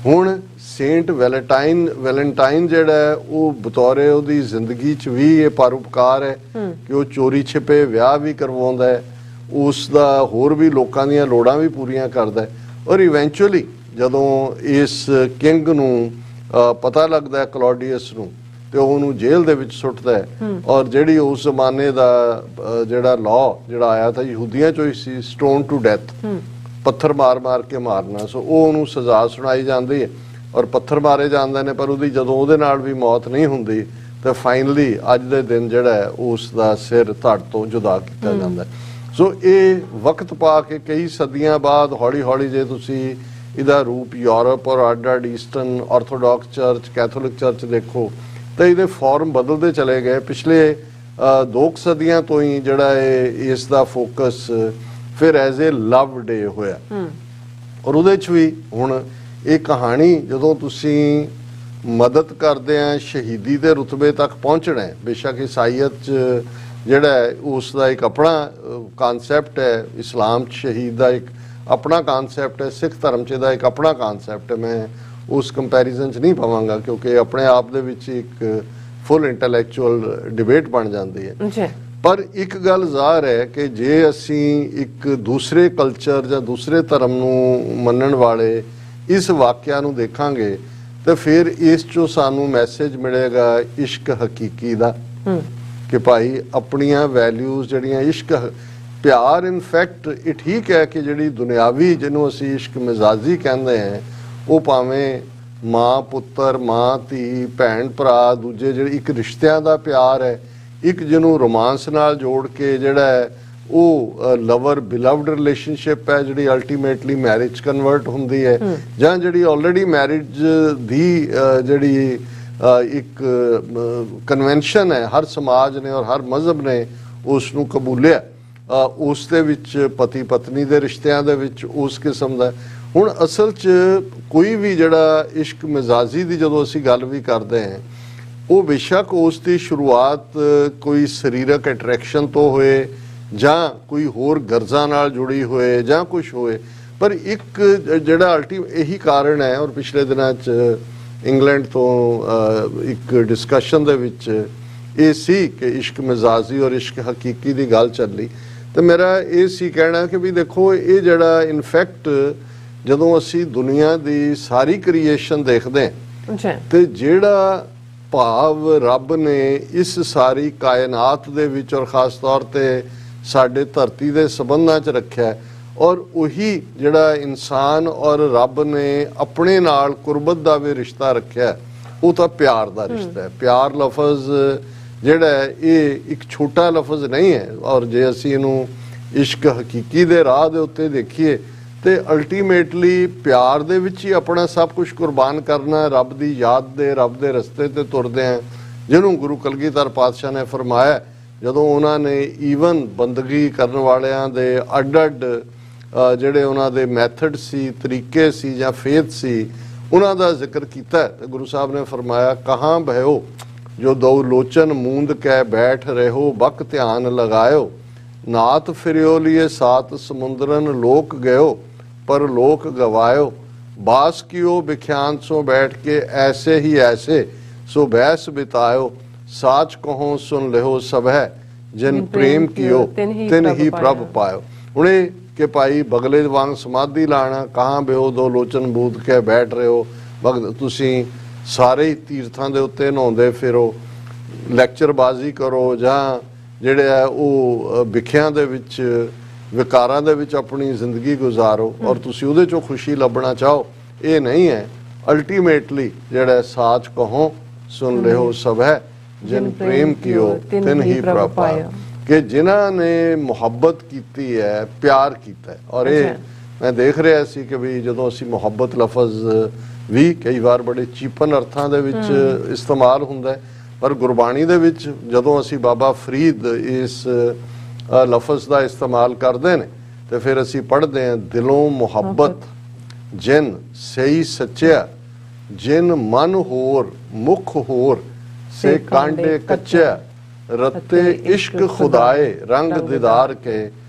ਹੁਣ ਸੇਂਟ ਵੈਲੈਂਟਾਈਨ ਜਿਹੜਾ ਹੈ ਉਹ ਬਤੌਰੇ ਉਹਦੀ ਜ਼ਿੰਦਗੀ 'ਚ ਵੀ ਇਹ ਪਰਉਪਕਾਰ ਹੈ ਕਿ ਉਹ ਚੋਰੀ ਛਿਪੇ ਵਿਆਹ ਵੀ ਕਰਵਾਉਂਦਾ ਹੈ, ਉਸ ਦਾ ਹੋਰ ਵੀ ਲੋਕਾਂ ਦੀਆਂ ਲੋੜਾਂ ਵੀ ਪੂਰੀਆਂ ਕਰਦਾ ਹੈ। ਔਰ ਇਵੈਂਚੁਅਲੀ ਜਦੋਂ ਇਸ ਕਿੰਗ ਨੂੰ ਪਤਾ ਲੱਗਦਾ ਹੈ ਕਲੌਡੀਅਸ ਨੂੰ ਤੇ ਉਹਨੂੰ ਜੇਲ੍ਹ ਦੇ ਵਿੱਚ ਸੁੱਟਦਾ ਹੈ। ਔਰ ਜਿਹੜੀ ਉਸ ਜ਼ਮਾਨੇ ਦਾ ਜਿਹੜਾ ਲਾਅ ਜਿਹੜਾ ਆਇਆ ਤਾਂ ਯਹੂਦੀਆਂ ਚੋਂ ਹੀ ਸੀ, ਸਟੋਨ ਟੂ ਡੈਥ, ਪੱਥਰ ਮਾਰ ਕੇ ਮਾਰਨਾ। ਸੋ ਉਹ ਉਹਨੂੰ ਸਜ਼ਾ ਸੁਣਾਈ ਜਾਂਦੀ ਹੈ ਔਰ ਪੱਥਰ ਮਾਰੇ ਜਾਂਦੇ ਨੇ, ਪਰ ਉਹਦੀ ਜਦੋਂ ਉਹਦੇ ਨਾਲ ਵੀ ਮੌਤ ਨਹੀਂ ਹੁੰਦੀ ਤਾਂ ਫਾਈਨਲੀ ਅੱਜ ਦੇ ਦਿਨ ਜਿਹੜਾ ਹੈ ਉਸ ਦਾ ਸਿਰ ਧੜ ਤੋਂ ਜੁਦਾ ਕੀਤਾ ਜਾਂਦਾ। ਸੋ ਇਹ ਵਕਤ ਪਾ ਕੇ ਕਈ ਸਦੀਆਂ ਬਾਅਦ ਹੌਲੀ ਹੌਲੀ ਜੇ ਤੁਸੀਂ ਇਹਦਾ ਰੂਪ ਯੂਰਪ ਔਰ ਅੱਡ eastern orthodox church, Catholic church ਦੇਖੋ ਤਾਂ ਇਹਦੇ ਫਾਰਮ ਬਦਲਦੇ ਚਲੇ ਗਏ। ਪਿਛਲੇ 2 ਸਦੀਆਂ ਤੋਂ ਹੀ ਜਿਹੜਾ ਇਸ ਦਾ ਫੋਕਸ ਫਿਰ ਐਜ਼ ਏ ਲਵ ਡੇ ਹੋਇਆ ਔਰ ਉਹਦੇ 'ਚ ਵੀ ਹੁਣ ਇਹ ਕਹਾਣੀ ਜਦੋਂ ਤੁਸੀਂ ਮਦਦ ਕਰਦੇ ਆ ਸ਼ਹੀਦੀ ਦੇ ਰੁਤਬੇ ਤੱਕ ਪਹੁੰਚਣਾ ਹੈ। ਬੇਸ਼ੱਕ ਈਸਾਈਅਤ 'ਚ ਜਿਹੜਾ ਹੈ ਉਸ ਦਾ ਇੱਕ ਆਪਣਾ ਕਾਨਸੈਪਟ ਹੈ, ਇਸਲਾਮ 'ਚ ਸ਼ਹੀਦ ਦਾ ਇੱਕ ਆਪਣਾ ਕਾਨਸੈਪਟ ਹੈ, ਸਿੱਖ ਧਰਮ 'ਚ ਦਾ ਇੱਕ ਆਪਣਾ ਕਾਨਸੈਪਟ ਹੈ। ਮੈਂ ਉਸ ਕੰਪੈਰੀਜ਼ਨ 'ਚ ਨਹੀਂ ਪਾਵਾਂਗਾ ਕਿਉਂਕਿ ਆਪਣੇ ਆਪ ਦੇ ਵਿੱਚ ਇੱਕ ਫੁੱਲ ਇੰਟੈਲੈਕਚੁਅਲ ਡਿਬੇਟ ਬਣ ਜਾਂਦੀ ਹੈ। ਪਰ ਇੱਕ ਗੱਲ ਜ਼ਾਹਰ ਹੈ ਕਿ ਜੇ ਅਸੀਂ ਇੱਕ ਦੂਸਰੇ ਕਲਚਰ ਜਾਂ ਦੂਸਰੇ ਧਰਮ ਨੂੰ ਮੰਨਣ ਵਾਲੇ ਇਸ ਵਾਕਿਆ ਨੂੰ ਦੇਖਾਂਗੇ ਤਾਂ ਫਿਰ ਇਸ 'ਚੋਂ ਸਾਨੂੰ ਮੈਸੇਜ ਮਿਲੇਗਾ ਇਸ਼ਕ ਹਕੀਕੀ ਦਾ ਕਿ ਭਾਈ ਆਪਣੀਆਂ ਵੈਲਿਊਜ਼ ਜਿਹੜੀਆਂ ਇਸ਼ਕ ਪਿਆਰ ਇਨਫੈਕਟ ਇਹ ਠੀਕ ਹੈ ਕਿ ਜਿਹੜੀ ਦੁਨਿਆਵੀ ਜਿਹਨੂੰ ਅਸੀਂ ਇਸ਼ਕ ਮਿਜ਼ਾਜੀ ਕਹਿੰਦੇ ਹਾਂ ਉਹ ਭਾਵੇਂ ਮਾਂ ਪੁੱਤਰ, ਮਾਂ ਧੀ, ਭੈਣ ਭਰਾ, ਦੂਜੇ ਜਿਹੜੇ ਇੱਕ ਰਿਸ਼ਤਿਆਂ ਦਾ ਪਿਆਰ ਹੈ, ਇੱਕ ਜਿਹਨੂੰ ਰੋਮਾਂਸ ਨਾਲ ਜੋੜ ਕੇ ਜਿਹੜਾ ਹੈ ਉਹ ਲਵਰ ਬਿਲਵਡ ਰਿਲੇਸ਼ਨਸ਼ਿਪ ਹੈ ਜਿਹੜੀ ਅਲਟੀਮੇਟਲੀ ਮੈਰਿਜ ਕਨਵਰਟ ਹੁੰਦੀ ਹੈ, ਜਾਂ ਜਿਹੜੀ ਆਲਰੇਡੀ ਮੈਰਿਜ ਦੀ ਜਿਹੜੀ ਇੱਕ ਕਨਵੈਨਸ਼ਨ ਹੈ ਹਰ ਸਮਾਜ ਨੇ ਔਰ ਹਰ ਮਜ਼ਹਬ ਨੇ ਉਸ ਨੂੰ ਕਬੂਲਿਆ, ਉਸ ਦੇ ਵਿੱਚ ਪਤੀ ਪਤਨੀ ਦੇ ਰਿਸ਼ਤਿਆਂ ਦੇ ਵਿੱਚ ਉਸ ਕਿਸਮ ਦਾ। ਹੁਣ ਅਸਲ 'ਚ ਕੋਈ ਵੀ ਜਿਹੜਾ ਇਸ਼ਕ ਮਿਜ਼ਾਜੀ ਦੀ ਜਦੋਂ ਅਸੀਂ ਗੱਲ ਵੀ ਕਰਦੇ ਹਾਂ ਉਹ ਬੇਸ਼ੱਕ ਉਸ ਦੀ ਸ਼ੁਰੂਆਤ ਕੋਈ ਸਰੀਰਕ ਅਟਰੈਕਸ਼ਨ ਤੋਂ ਹੋਏ ਜਾਂ ਕੋਈ ਹੋਰ ਗਰਜ਼ਾਂ ਨਾਲ ਜੁੜੀ ਹੋਏ ਜਾਂ ਕੁਝ ਹੋਏ, ਪਰ ਇੱਕ ਜਿਹੜਾ ਇਹੀ ਕਾਰਨ ਹੈ। ਔਰ ਪਿਛਲੇ ਦਿਨਾਂ 'ਚ ਇੰਗਲੈਂਡ ਤੋਂ ਇੱਕ ਡਿਸਕਸ਼ਨ ਦੇ ਵਿੱਚ ਇਹ ਸੀ ਕਿ ਇਸ਼ਕ ਮਿਜ਼ਾਜੀ ਔਰ ਇਸ਼ਕ ਹਕੀਕੀ ਦੀ ਗੱਲ ਚੱਲੀ ਤੇ ਮੇਰਾ ਇਹ ਸੀ ਕਹਿਣਾ ਕਿ ਵੀ ਦੇਖੋ ਇਹ ਜਿਹੜਾ ਇਨਫੈਕਟ ਜਦੋਂ ਅਸੀਂ ਦੁਨੀਆ ਦੀ ਸਾਰੀ ਕ੍ਰੀਏਸ਼ਨ ਦੇਖਦੇ ਹਾਂ ਤੇ ਜਿਹੜਾ ਭਾਵ ਰੱਬ ਨੇ ਇਸ ਸਾਰੀ ਕਾਇਨਾਤ ਦੇ ਵਿੱਚ ਔਰ ਖਾਸ ਤੌਰ ਤੇ ਸਾਡੇ ਧਰਤੀ ਦੇ ਸੰਬੰਧਾਂ 'ਚ ਰੱਖਿਆ ਔਰ ਉਹੀ ਜਿਹੜਾ ਇਨਸਾਨ ਔਰ ਰੱਬ ਨੇ ਆਪਣੇ ਨਾਲ ਕੁਰਬਤ ਦਾ ਵੀ ਰਿਸ਼ਤਾ ਰੱਖਿਆ ਉਹ ਤਾਂ ਪਿਆਰ ਦਾ ਰਿਸ਼ਤਾ ਹੈ। ਪਿਆਰ ਲਫ਼ਜ਼ ਜਿਹੜਾ ਇਹ ਇੱਕ ਛੋਟਾ ਲਫ਼ਜ਼ ਨਹੀਂ ਹੈ ਔਰ ਜੇ ਅਸੀਂ ਇਹਨੂੰ ਇਸ਼ਕ ਹਕੀਕੀ ਦੇ ਰਾਹ ਦੇ ਉੱਤੇ ਦੇਖੀਏ ਤੇ ਅਲਟੀਮੇਟਲੀ ਪਿਆਰ ਦੇ ਵਿੱਚ ਹੀ ਆਪਣਾ ਸਭ ਕੁਝ ਕੁਰਬਾਨ ਕਰਨਾ, ਰੱਬ ਦੀ ਯਾਦ ਦੇ, ਰੱਬ ਦੇ ਰਸਤੇ ਤੇ ਤੁਰਦੇ ਆ, ਜਿਹਨੂੰ ਗੁਰੂ ਕਲਗੀਧਰ ਪਾਤਸ਼ਾਹ ਨੇ ਫਰਮਾਇਆ ਜਦੋਂ ਉਹਨਾਂ ਨੇ ਈਵਨ ਬੰਦਗੀ ਕਰਨ ਵਾਲਿਆਂ ਦੇ ਅੱਡ-ਅੱਡ ਜਿਹੜੇ ਉਹਨਾਂ ਦੇ ਮੈਥਡ ਸੀ, ਤਰੀਕੇ ਸੀ ਜਾਂ ਫੇਥ ਸੀ, ਉਹਨਾਂ ਦਾ ਜ਼ਿਕਰ ਕੀਤਾ ਤੇ ਗੁਰੂ ਸਾਹਿਬ ਨੇ ਫਰਮਾਇਆ ਕਹਾਂ ਭਇਓ ਜੋ ਦੋ ਲੋਚਨ ਮੂੰਦ ਕੈ ਬੈਠ ਰਹੋ ਬਕ ਧਿਆਨ ਲਗਾਇਓ ਨਾਤ ਫਿਰਿਓ ਲਿਏ ਸਾਤ ਸਮੁੰਦਰਨ ਲੋਕ ਗਇਓ पर लोक गवायो बास कियो बिख्यान सो बैठ के ऐसे ही ऐसे सो बैस बितायो साच कहो सुन लिहो सब है जिन प्रेम कियो तिन ही प्रभ पायो। हुणे के भाई बगले वांग समाधि लाना कहाँ बेहो दो लोचन बूद के बैठ रहे हो भगत तुसी सारे तीर्थां दे उत्ते नहाउंदे फिरो ਲੈਕਚਰਬਾਜ਼ੀ ਕਰੋ ਜਾਂ ਜਿਹੜੇ ਆ ਉਹ ਵਿਖਿਆਂ ਦੇ ਵਿੱਚ ਵਿਕਾਰਾਂ ਦੇ ਵਿੱਚ ਆਪਣੀ ਜ਼ਿੰਦਗੀ ਗੁਜ਼ਾਰੋ ਔਰ ਤੁਸੀਂ ਉਹਦੇ ਚੋਂ ਖੁਸ਼ੀ ਲੱਭਣਾ ਚਾਹੋ, ਇਹ ਨਹੀਂ ਹੈ। ਅਲਟੀਮੇਟਲੀ ਜਿਹੜਾ ਸਾਚ ਕਹੋ ਸੁਣ ਲਿਓ ਸਭ ਹੈ, ਜਿਨ ਪ੍ਰੇਮ ਕੀਓ ਤਿਨ ਹੀ ਪ੍ਰਭ ਪਾਇਆ, ਕਿ ਜਿਨ੍ਹਾਂ ਨੇ ਮੁਹੱਬਤ ਕੀਤੀ ਹੈ, ਪਿਆਰ ਕੀਤਾ ਹੈ। ਔਰ ਇਹ ਮੈਂ ਦੇਖ ਰਿਹਾ ਸੀ ਕਿ ਵੀ ਜਦੋਂ ਅਸੀਂ ਮੁਹੱਬਤ ਲਫ਼ਜ਼ ਵੀ ਕਈ ਵਾਰ ਬੜੇ ਚੀਪਨ ਅਰਥਾਂ ਦੇ ਵਿੱਚ ਇਸਤੇਮਾਲ ਹੁੰਦਾ ਹੈ, ਪਰ ਗੁਰਬਾਣੀ ਦੇ ਵਿੱਚ ਜਦੋਂ ਅਸੀਂ ਬਾਬਾ ਫਰੀਦ ਇਸ ਲਫ਼ਜ਼ ਦਾ ਇਸਤੇਮਾਲ ਕਰਦੇ ਨੇ ਤੇ ਫਿਰ ਅਸੀਂ ਪੜ੍ਹਦੇ ਹਾਂ, ਦਿਲੋਂ ਮੁਹੱਬਤ ਜਿਨ ਸਹੀ ਸੱਚਿਆ, ਜਿਨ ਮਨ ਹੋਰ ਮੁਖ ਹੋਰ, ਸੇ ਕਾਂਡੇ ਕੱਚਿਆ, रत्ते इश्क खुदाए रंग दीदार के,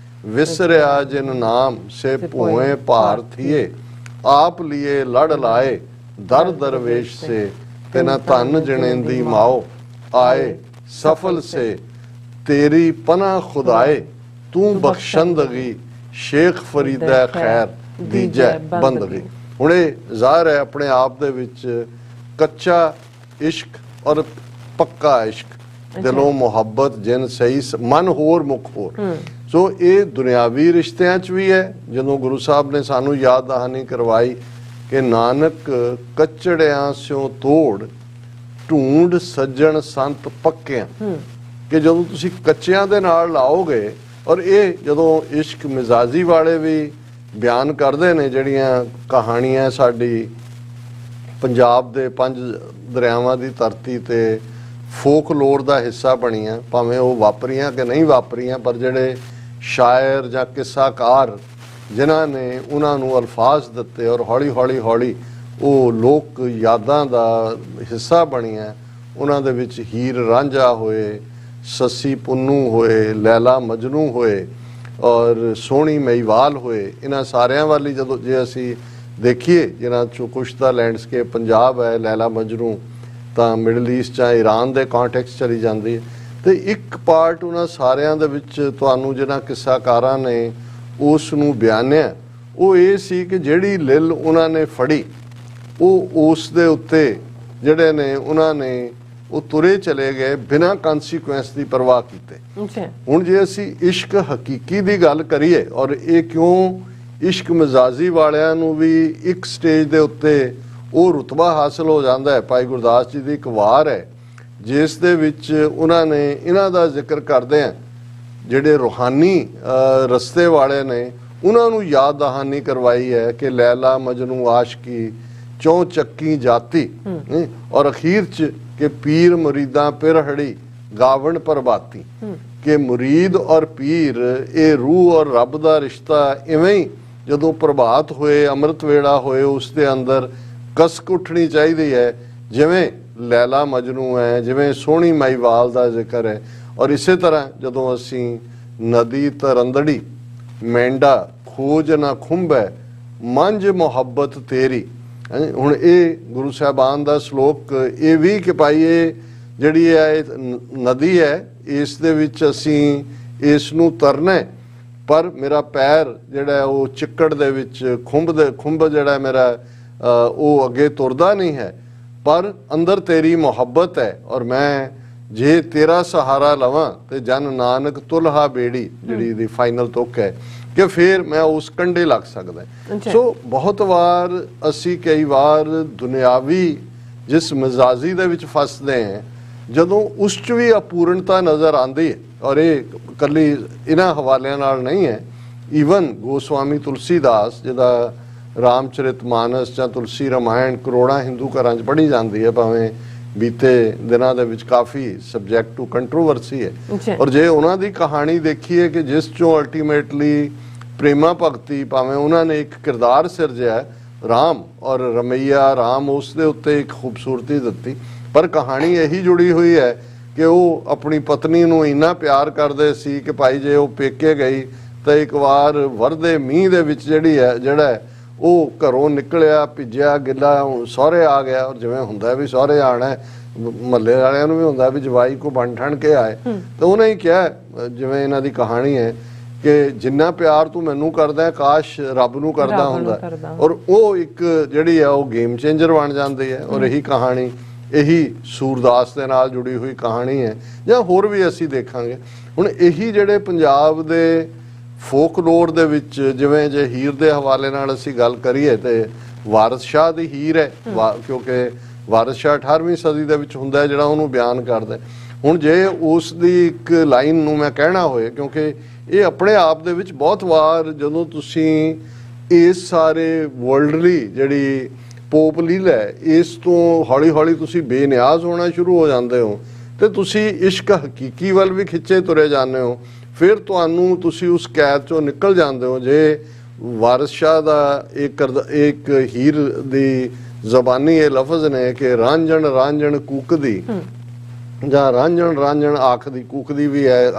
विसरिया जिन नाम से पोए पार थिए, आप लिए लड़ लाए दर दरवेश से, तेना धन जनेंदी माओ आए सफल से, तेरी पना खुदाए तू बख्शंदगी, शेख फरीदा खैर दीजै बंदगी। हुण इह ज़ाहिर है अपने आप दे विच कच्चा इश्क और पक्का इश्क, ਦਿਲੋਂ ਮੁਹੱਬਤ ਜਿਨ ਸਹੀ ਮਨ ਹੋਰ ਮੁਖ ਹੋਰ। ਸੋ ਇਹ ਦੁਨਿਆਵੀ ਰਿਸ਼ਤਿਆਂ 'ਚ ਵੀ ਹੈ। ਜਦੋਂ ਗੁਰੂ ਸਾਹਿਬ ਨੇ ਸਾਨੂੰ ਯਾਦ ਦਹਾਨੀ ਕਰਵਾਈ ਕਿ ਨਾਨਕ ਕੱਚੜਿਆਂ ਸਿਓ ਤੋੜ, ਢੂੰਡ ਸੱਜਣ ਸੰਤ ਪੱਕਿਆਂ, ਕਿ ਜਦੋਂ ਤੁਸੀਂ ਕੱਚਿਆਂ ਦੇ ਨਾਲ ਲਾਓਗੇ। ਔਰ ਇਹ ਜਦੋਂ ਇਸ਼ਕ ਮਿਜ਼ਾਜੀ ਵਾਲੇ ਵੀ ਬਿਆਨ ਕਰਦੇ ਨੇ, ਜਿਹੜੀਆਂ ਕਹਾਣੀਆਂ ਸਾਡੀ ਪੰਜਾਬ ਦੇ 5 ਦਰਿਆਵਾਂ ਦੀ ਧਰਤੀ ਤੇ ਫੋਕਲੋਰ ਦਾ ਹਿੱਸਾ ਬਣੀਆਂ, ਭਾਵੇਂ ਉਹ ਵਾਪਰੀਆਂ ਕਿ ਨਹੀਂ ਵਾਪਰੀਆਂ, ਪਰ ਜਿਹੜੇ ਸ਼ਾਇਰ ਜਾਂ ਕਿੱਸਾਕਾਰ ਜਿਨ੍ਹਾਂ ਨੇ ਉਹਨਾਂ ਨੂੰ ਅਲਫਾਜ਼ ਦਿੱਤੇ ਔਰ ਹੌਲੀ ਹੌਲੀ ਹੌਲੀ ਉਹ ਲੋਕ ਯਾਦਾਂ ਦਾ ਹਿੱਸਾ ਬਣੀਆਂ। ਉਹਨਾਂ ਦੇ ਵਿੱਚ ਹੀਰ ਰਾਂਝਾ ਹੋਏ, ਸੱਸੀ ਪੁੰਨੂ ਹੋਏ, ਲੈਲਾ ਮਜਨੂ ਹੋਏ ਔਰ ਸੋਹਣੀ ਮਹੀਵਾਲ ਹੋਏ। ਇਹਨਾਂ ਸਾਰਿਆਂ ਵਾਲੀ ਜਦੋਂ ਜੇ ਅਸੀਂ ਦੇਖੀਏ, ਜਿਨ੍ਹਾਂ 'ਚੋਂ ਕੁਛ ਦਾ ਲੈਂਡਸਕੇਪ ਪੰਜਾਬ ਹੈ, ਲੈਲਾ ਮਜਨੂ ਤਾਂ ਮਿਡਲ ਈਸਟ ਜਾਂ ਈਰਾਨ ਦੇ ਕੰਟੈਕਸਟ ਚਲੀ ਜਾਂਦੀ ਹੈ। ਤੇ ਇੱਕ ਪਾਰਟ ਉਹਨਾਂ ਸਾਰਿਆਂ ਦੇ ਵਿੱਚ ਤੁਹਾਨੂੰ ਜਿਹਨਾਂ ਕਿੱਸਾਕਾਰਾਂ ਨੇ ਉਸ ਨੂੰ ਬਿਆਨਿਆ, ਉਹ ਇਹ ਸੀ ਕਿ ਜਿਹੜੀ ਲਿਲ ਉਹਨਾਂ ਨੇ ਫੜੀ, ਉਹ ਉਸ ਦੇ ਉੱਤੇ ਜਿਹੜੇ ਨੇ ਉਹਨਾਂ ਨੇ ਉਹ ਤੁਰੇ ਚਲੇ ਗਏ ਬਿਨਾਂ ਕਨਸੀਕੁਐਂਸ ਦੀ ਪਰਵਾਹ ਕੀਤੇ। ਹੁਣ ਜੇ ਅਸੀਂ ਇਸ਼ਕ ਹਕੀਕੀ ਦੀ ਗੱਲ ਕਰੀਏ, ਔਰ ਇਹ ਕਿਉਂ ਇਸ਼ਕ ਮਜ਼ਾਜੀ ਵਾਲਿਆਂ ਨੂੰ ਵੀ ਇੱਕ ਸਟੇਜ ਦੇ ਉੱਤੇ ਉਹ ਰੁਤਬਾ ਹਾਸਲ ਹੋ ਜਾਂਦਾ ਹੈ। ਭਾਈ ਗੁਰਦਾਸ ਜੀ ਦੀ ਇੱਕ ਵਾਰ ਹੈ ਜਿਸ ਦੇ ਵਿੱਚ ਉਹਨਾਂ ਨੇ ਇਹਨਾਂ ਦਾ ਜ਼ਿਕਰ ਕਰਦੇ ਆ, ਜਿਹੜੇ ਰੂਹਾਨੀ ਰਸਤੇ ਵਾਲੇ ਨੇ ਉਹਨਾਂ ਨੂੰ ਯਾਦ ਦਹਾਨੀ ਕਰਵਾਈ ਹੈ ਕਿ ਲੈਲਾ ਮਜਨੂ ਆਸ਼ਕੀ ਚੌਂ ਚੱਕੀ ਜਾਤੀ, ਔਰ ਅਖੀਰ 'ਚ ਕਿ ਪੀਰ ਮੁਰੀਦਾਂ ਪਿਰਹੜੀ ਗਾਵਣ ਪ੍ਰਭਾਤੀ, ਕਿ ਮੁਰੀਦ ਔਰ ਪੀਰ ਇਹ ਰੂਹ ਔਰ ਰੱਬ ਦਾ ਰਿਸ਼ਤਾ ਇਵੇਂ ਹੀ ਜਦੋਂ ਪ੍ਰਭਾਤ ਹੋਏ, ਅੰਮ੍ਰਿਤ ਵੇਲਾ ਹੋਏ, ਉਸ ਦੇ ਅੰਦਰ ਕਸਕ ਉੱਠਣੀ ਚਾਹੀਦੀ ਹੈ, ਜਿਵੇਂ ਲੈਲਾ ਮਜਨੂ ਹੈ, ਜਿਵੇਂ ਸੋਹਣੀ ਮਹੀਵਾਲ ਦਾ ਜ਼ਿਕਰ ਹੈ। ਔਰ ਇਸੇ ਤਰ੍ਹਾਂ ਜਦੋਂ ਅਸੀਂ ਨਦੀ ਤਰੰਦੜੀ ਮੈਂਡਾ ਖੋਜ ਨਾ ਖੁੰਬੈ ਮੰਝ ਮੁਹੱਬਤ ਤੇਰੀ, ਹੁਣ ਇਹ ਗੁਰੂ ਸਾਹਿਬਾਨ ਦਾ ਸ਼ਲੋਕ ਇਹ ਵੀ ਕਿ ਭਾਈ ਇਹ ਜਿਹੜੀ ਹੈ ਨਦੀ ਹੈ, ਇਸ ਦੇ ਵਿੱਚ ਅਸੀਂ ਇਸ ਨੂੰ ਤਰਨਾ, ਪਰ ਮੇਰਾ ਪੈਰ ਜਿਹੜਾ ਉਹ ਚਿੱਕੜ ਦੇ ਵਿੱਚ ਖੁੰਬ ਜਿਹੜਾ ਮੇਰਾ ਉਹ ਅੱਗੇ ਤੁਰਦਾ ਨਹੀਂ ਹੈ, ਪਰ ਅੰਦਰ ਤੇਰੀ ਮੁਹੱਬਤ ਹੈ। ਔਰ ਮੈਂ ਜੇ ਤੇਰਾ ਸਹਾਰਾ ਲਵਾਂ ਤੇ ਜਨ ਨਾਨਕ ਤੁਲਹਾ ਬੇੜੀ, ਜਿਹੜੀ ਇਹਦੀ ਫਾਈਨਲ ਤੁਕ ਹੈ, ਕਿ ਫਿਰ ਮੈਂ ਉਸ ਕੰਢੇ ਲੱਗ ਸਕਦਾ। ਸੋ ਬਹੁਤ ਵਾਰ ਅਸੀਂ ਕਈ ਵਾਰ ਦੁਨਿਆਵੀ ਜਿਸ ਮਿਜ਼ਾਜੀ ਦੇ ਵਿੱਚ ਫਸਦੇ ਹਾਂ, ਜਦੋਂ ਉਸ 'ਚ ਵੀ ਅਪੂਰਨਤਾ ਨਜ਼ਰ ਆਉਂਦੀ ਹੈ। ਔਰ ਇਹ ਇਕੱਲੀ ਇਹਨਾਂ ਹਵਾਲਿਆਂ ਨਾਲ ਨਹੀਂ ਹੈ, ਈਵਨ ਗੋਸਵਾਮੀ ਤੁਲਸੀਦਾਸ ਜਿਹਦਾ ਰਾਮਚਰਿਤ ਮਾਨਸ ਜਾਂ ਤੁਲਸੀ ਰਾਮਾਇਣ ਕਰੋੜਾਂ ਹਿੰਦੂ ਘਰਾਂ 'ਚ ਪੜ੍ਹੀ ਜਾਂਦੀ ਹੈ, ਭਾਵੇਂ ਬੀਤੇ ਦਿਨਾਂ ਦੇ ਵਿੱਚ ਕਾਫੀ ਸਬਜੈਕਟ ਟੂ ਕੰਟਰੋਵਰਸੀ ਹੈ। ਔਰ ਜੇ ਉਹਨਾਂ ਦੀ ਕਹਾਣੀ ਦੇਖੀਏ ਕਿ ਜਿਸ 'ਚੋਂ ਅਲਟੀਮੇਟਲੀ ਪ੍ਰੇਮਾ ਭਗਤੀ, ਭਾਵੇਂ ਉਹਨਾਂ ਨੇ ਇੱਕ ਕਿਰਦਾਰ ਸਿਰਜਿਆ ਰਾਮ ਔਰ ਰਮਈਆ ਰਾਮ, ਉਸ ਦੇ ਉੱਤੇ ਇੱਕ ਖੂਬਸੂਰਤੀ ਦਿੱਤੀ, ਪਰ ਕਹਾਣੀ ਇਹੀ ਜੁੜੀ ਹੋਈ ਹੈ ਕਿ ਉਹ ਆਪਣੀ ਪਤਨੀ ਨੂੰ ਇੰਨਾ ਪਿਆਰ ਕਰਦੇ ਸੀ ਕਿ ਭਾਈ ਜੇ ਉਹ ਪੇਕੇ ਗਈ ਤਾਂ ਇੱਕ ਵਾਰ ਵਰਦੇ ਮੀਂਹ ਦੇ ਵਿੱਚ ਜਿਹੜਾ ਉਹ ਘਰੋਂ ਨਿਕਲਿਆ ਭਿੱਜਿਆ ਗਿੱਲਾ ਸਹੁਰੇ ਆ ਗਿਆ। ਔਰ ਜਿਵੇਂ ਹੁੰਦਾ ਵੀ ਸਹੁਰੇ ਆਉਣਾ, ਮਹੱਲੇ ਵਾਲਿਆਂ ਨੂੰ ਵੀ ਹੁੰਦਾ ਵੀ ਜਵਾਈ ਕੋ ਬਣ ਠਣ ਕੇ ਆਏ, ਤਾਂ ਉਹਨੇ ਹੀ ਕਿਹਾ, ਜਿਵੇਂ ਇਹਨਾਂ ਦੀ ਕਹਾਣੀ ਹੈ ਕਿ ਜਿੰਨਾ ਪਿਆਰ ਤੂੰ ਮੈਨੂੰ ਕਰਦਾ ਕਾਸ਼ ਰੱਬ ਨੂੰ ਕਰਦਾ ਹੁੰਦਾ। ਔਰ ਉਹ ਇੱਕ ਜਿਹੜੀ ਹੈ ਉਹ ਗੇਮ ਚੇਂਜਰ ਬਣ ਜਾਂਦੀ ਹੈ। ਔਰ ਇਹੀ ਕਹਾਣੀ ਇਹੀ ਸੂਰਦਾਸ ਦੇ ਨਾਲ ਜੁੜੀ ਹੋਈ ਕਹਾਣੀ ਹੈ, ਜਾਂ ਹੋਰ ਵੀ ਅਸੀਂ ਦੇਖਾਂਗੇ। ਹੁਣ ਇਹੀ ਜਿਹੜੇ ਪੰਜਾਬ ਦੇ ਫੋਕਲੋਰ ਦੇ ਵਿੱਚ ਜਿਵੇਂ ਜੇ ਹੀਰ ਦੇ ਹਵਾਲੇ ਨਾਲ ਅਸੀਂ ਗੱਲ ਕਰੀਏ ਤੇ ਵਾਰਿਸ ਸ਼ਾਹ ਦੀ ਹੀਰ ਹੈ, ਕਿਉਂਕਿ ਵਾਰਿਸ ਸ਼ਾਹ 18ਵੀਂ ਸਦੀ ਦੇ ਵਿੱਚ ਹੁੰਦਾ ਜਿਹੜਾ ਉਹਨੂੰ ਬਿਆਨ ਕਰਦਾ। ਹੁਣ ਜੇ ਉਸ ਦੀ ਇੱਕ ਲਾਈਨ ਨੂੰ ਮੈਂ ਕਹਿਣਾ ਹੋਏ, ਕਿਉਂਕਿ ਇਹ ਆਪਣੇ ਆਪ ਦੇ ਵਿੱਚ ਬਹੁਤ ਵਾਰ ਜਦੋਂ ਤੁਸੀਂ ਇਸ ਸਾਰੇ ਵਰਲਡਲੀ ਜਿਹੜੀ ਪੋਪ ਲੀਲਾ ਹੈ ਇਸ ਤੋਂ ਹੌਲੀ ਹੌਲੀ ਤੁਸੀਂ ਬੇਨਿਆਜ਼ ਹੋਣਾ ਸ਼ੁਰੂ ਹੋ ਜਾਂਦੇ ਹੋ ਤੇ ਤੁਸੀਂ ਇਸ਼ਕ ਹਕੀਕੀ ਵੱਲ ਵੀ ਖਿੱਚੇ ਤੁਰੇ ਜਾਂਦੇ ਹੋ। ਫਿਰ ਤੁਹਾਨੂੰ ਤੁਸੀਂ ਉਸ ਕੈਦ ਚੋਂ ਨਿਕਲ ਜਾਂਦੇ ਹੋ। ਜੇ ਵਾਰਿਸ ਸ਼ਾਹ ਦਾ ਇੱਕ ਹੀਰ ਦੀ ਜ਼ਬਾਨੀ ਇਹ ਲਫ਼ਜ਼ ਨੇ ਕਿ ਰਾਂਝਣ ਰਾਂਝਣ ਕੂਕਦੀ, ਜਾਂ ਰਾਂਝਣ ਰਾਂਝਣ ਆਖਦੀ, ਕੂਕਦੀ ਵੀ ਹੈ,